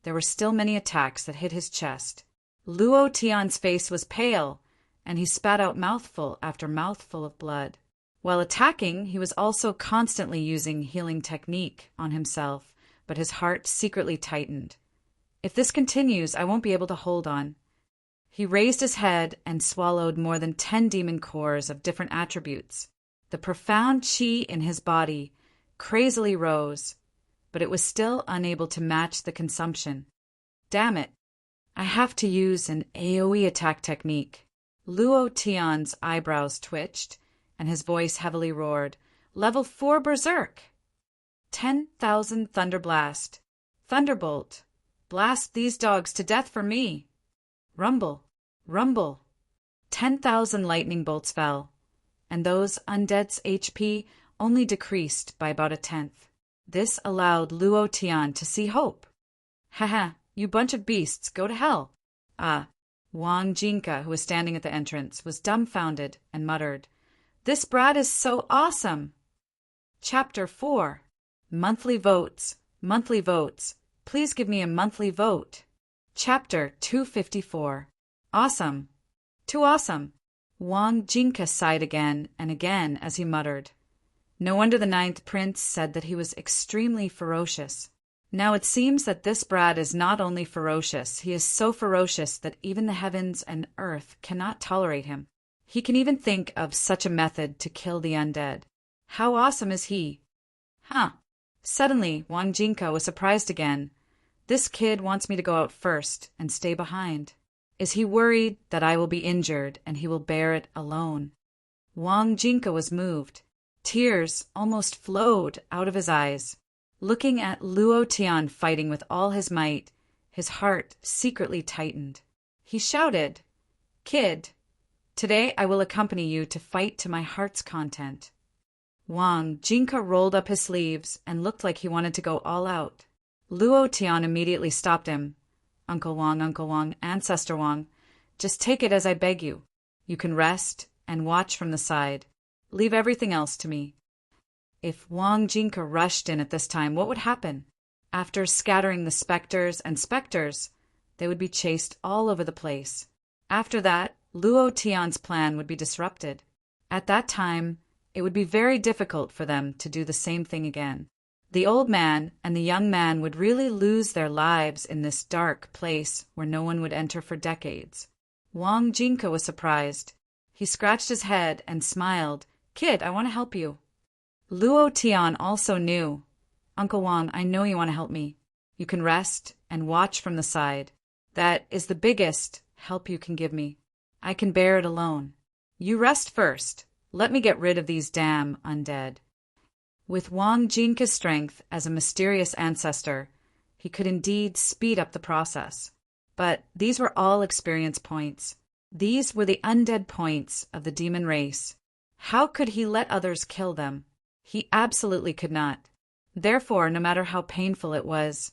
there were still many attacks that hit his chest. Luo Tian's face was pale, and he spat out mouthful after mouthful of blood. While attacking, he was also constantly using healing technique on himself, but his heart secretly tightened. If this continues, I won't be able to hold on. He raised his head and swallowed more than 10 demon cores of different attributes. The profound chi in his body crazily rose, but it was still unable to match the consumption. Damn it! I have to use an AoE attack technique. Luo Tian's eyebrows twitched, and his voice heavily roared, "Level 4 Berserk! 10,000 Thunderblast! Thunderbolt! Blast these dogs to death for me! Rumble! Rumble!" 10,000 lightning bolts fell, and those undead's HP only decreased by about 1/10. This allowed Luo Tian to see hope. "Haha, you bunch of beasts, go to hell!" Wang Jinka, who was standing at the entrance, was dumbfounded and muttered, "This brat is so awesome!" Chapter 4. Monthly Votes. Monthly Votes. Please give me a monthly vote. Chapter 254. Awesome. Too awesome. Wang Jinka sighed again and again as he muttered. No wonder the 9th prince said that he was extremely ferocious. Now it seems that this brat is not only ferocious, he is so ferocious that even the heavens and earth cannot tolerate him. He can even think of such a method to kill the undead. How awesome is he? Huh. Suddenly, Wang Jinka was surprised again. This kid wants me to go out first and stay behind. Is he worried that I will be injured and he will bear it alone? Wang Jinka was moved. Tears almost flowed out of his eyes. Looking at Luo Tian fighting with all his might, his heart secretly tightened. He shouted, "Kid, today I will accompany you to fight to my heart's content." Wang Jinka rolled up his sleeves and looked like he wanted to go all out. Luo Tian immediately stopped him. Uncle Wang, Ancestor Wang, just take it as I beg you. You can rest and watch from the side. Leave everything else to me. If Wang Jinka rushed in at this time, what would happen? After scattering the specters, they would be chased all over the place. After that, Luo Tian's plan would be disrupted. At that time, it would be very difficult for them to do the same thing again. The old man and the young man would really lose their lives in this dark place where no one would enter for decades. Wang Jinka was surprised. He scratched his head and smiled. "Kid, I want to help you." Luo Tian also knew. "Uncle Wang, I know you want to help me. You can rest and watch from the side. That is the biggest help you can give me. I can bear it alone. You rest first. Let me get rid of these damn undead." With Wang Jinka's strength as a mysterious ancestor, he could indeed speed up the process. But these were all experience points. These were the undead points of the demon race. How could he let others kill them? He absolutely could not. Therefore, no matter how painful it was,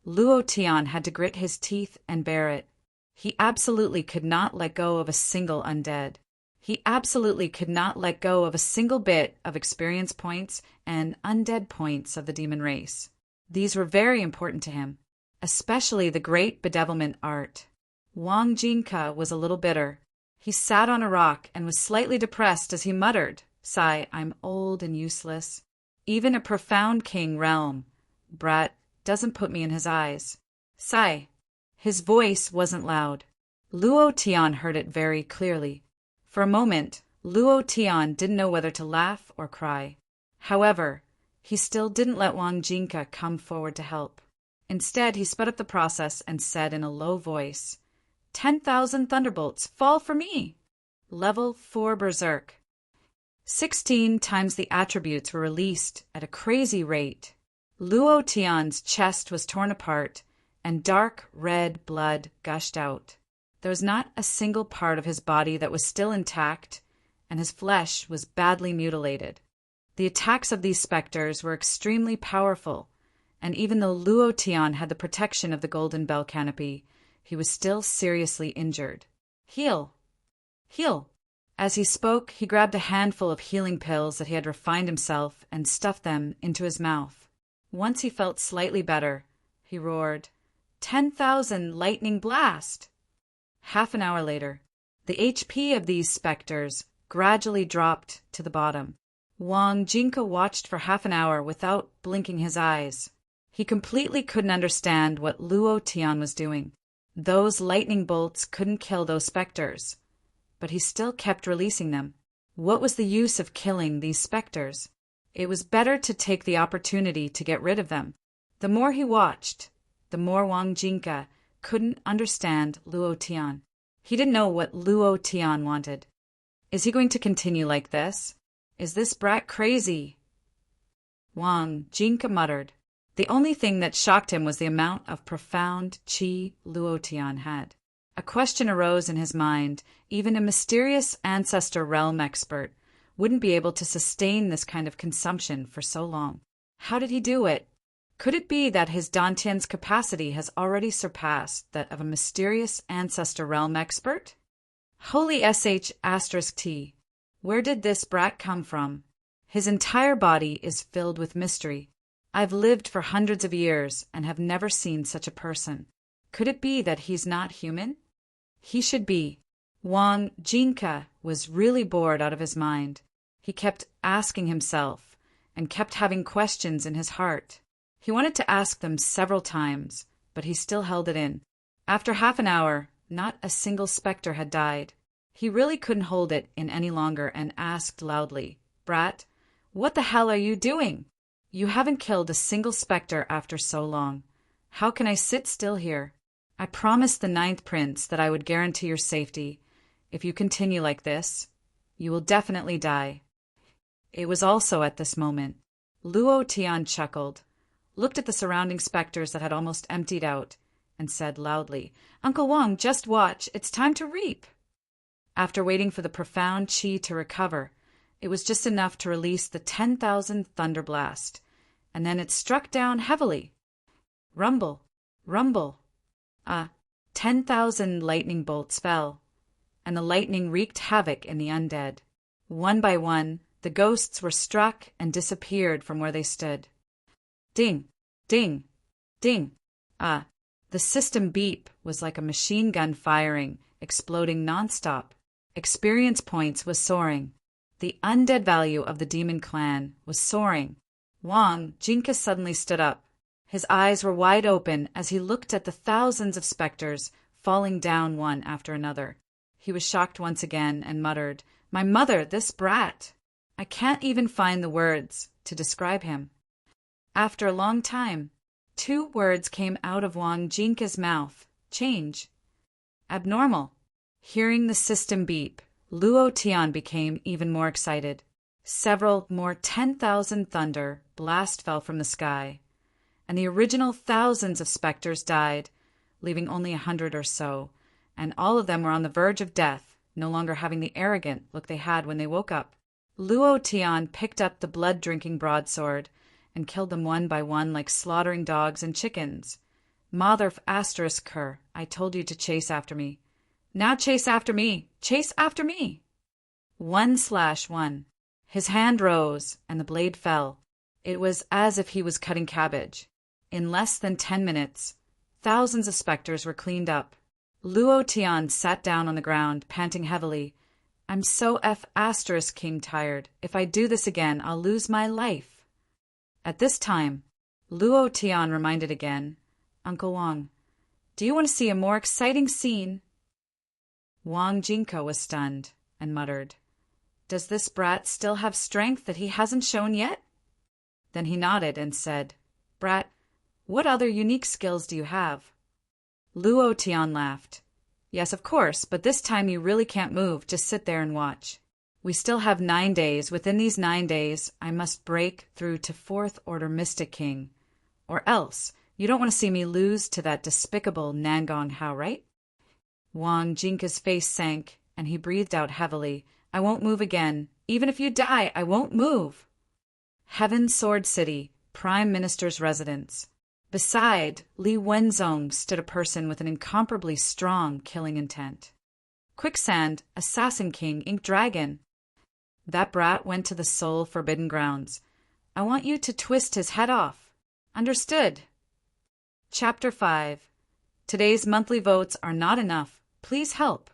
Luo Tian had to grit his teeth and bear it. He absolutely could not let go of a single undead. He absolutely could not let go of a single bit of experience points and undead points of the demon race. These were very important to him, especially the great bedevilment art. Wang Jinka was a little bitter. He sat on a rock and was slightly depressed as he muttered, "Sigh, I'm old and useless. Even a profound king realm, brat, doesn't put me in his eyes." Sigh. His voice wasn't loud. Luo Tian heard it very clearly. For a moment, Luo Tian didn't know whether to laugh or cry. However, he still didn't let Wang Jinka come forward to help. Instead, he sped up the process and said in a low voice, 10,000 thunderbolts, fall for me! Level 4 Berserk. 16 times the attributes were released at a crazy rate. Luo Tian's chest was torn apart, and dark red blood gushed out. There was not a single part of his body that was still intact, and his flesh was badly mutilated. The attacks of these specters were extremely powerful, and even though Luo Tian had the protection of the golden bell canopy, he was still seriously injured. Heal! Heal! As he spoke, he grabbed a handful of healing pills that he had refined himself and stuffed them into his mouth. Once he felt slightly better, he roared, 10,000 lightning blast! Half an hour later, the HP of these specters gradually dropped to the bottom. Wang Jinka watched for half an hour without blinking his eyes. He completely couldn't understand what Luo Tian was doing. Those lightning bolts couldn't kill those specters, but he still kept releasing them. What was the use of killing these specters? It was better to take the opportunity to get rid of them. The more he watched, the more Wang Jinka couldn't understand Luo Tian. He didn't know what Luo Tian wanted. Is he going to continue like this? Is this brat crazy? Wang Jinka muttered. The only thing that shocked him was the amount of profound qi Luo Tian had. A question arose in his mind. Even a mysterious ancestor realm expert wouldn't be able to sustain this kind of consumption for so long. How did he do it? Could it be that his Dantian's capacity has already surpassed that of a mysterious ancestor realm expert? Holy sh*T. Where did this brat come from? His entire body is filled with mystery. I've lived for hundreds of years and have never seen such a person. Could it be that he's not human? He should be. Wang Jinka was really bored out of his mind. He kept asking himself and kept having questions in his heart. He wanted to ask them several times, but he still held it in. After half an hour, not a single spectre had died. He really couldn't hold it in any longer and asked loudly, "Brat, what the hell are you doing? You haven't killed a single spectre after so long. How can I sit still here? I promised the 9th prince that I would guarantee your safety. If you continue like this, you will definitely die." It was also at this moment. Luo Tian chuckled, looked at the surrounding spectres that had almost emptied out, and said loudly, "Uncle Wang, just watch. It's time to reap." After waiting for the profound qi to recover, it was just enough to release the 10,000th thunder blast, and then it struck down heavily. Rumble, rumble. 10,000 lightning bolts fell, and the lightning wreaked havoc in the undead. One by one, the ghosts were struck and disappeared from where they stood. Ding, ding, ding. The system beep was like a machine gun firing, exploding nonstop. Experience points was soaring. The undead value of the demon clan was soaring. Wang Jinka suddenly stood up. His eyes were wide open as he looked at the thousands of spectres falling down one after another. He was shocked once again and muttered, "My mother, this brat!" I can't even find the words to describe him. After a long time, 2 words came out of Wang Jinka's mouth. Change. Abnormal. Hearing the system beep, Luo Tian became even more excited. Several more 10,000 thunder blasts fell from the sky, and the original thousands of spectres died, leaving only 100 or so, and all of them were on the verge of death, no longer having the arrogant look they had when they woke up. Luo Tian picked up the blood-drinking broadsword and killed them one by one like slaughtering dogs and chickens. Mother asterisk her, I told you to chase after me. Now chase after me! Chase after me! 1/1. His hand rose, and the blade fell. It was as if he was cutting cabbage. In less than 10 minutes, thousands of spectres were cleaned up. Luo Tian sat down on the ground, panting heavily. I'm so King tired. If I do this again, I'll lose my life. At this time, Luo Tian reminded again, Uncle Wang, do you want to see a more exciting scene? Wang Jinko was stunned and muttered, Does this brat still have strength that he hasn't shown yet? Then he nodded and said, Brat, what other unique skills do you have? Luo Tian laughed. Yes, of course, but this time you really can't move. Just sit there and watch. We still have 9 days. Within these 9 days, I must break through to 4th Order Mystic King. Or else, you don't want to see me lose to that despicable Nangong Hao, right? Wang Jinka's face sank, and he breathed out heavily. I won't move again. Even if you die, I won't move. Heaven Sword City, Prime Minister's residence. Beside Li Wenzong stood a person with an incomparably strong killing intent. Quicksand, Assassin King, Ink Dragon. That brat went to the Soul Forbidden Grounds. I want you to twist his head off. Understood. Chapter 5. Today's monthly votes are not enough. Please help.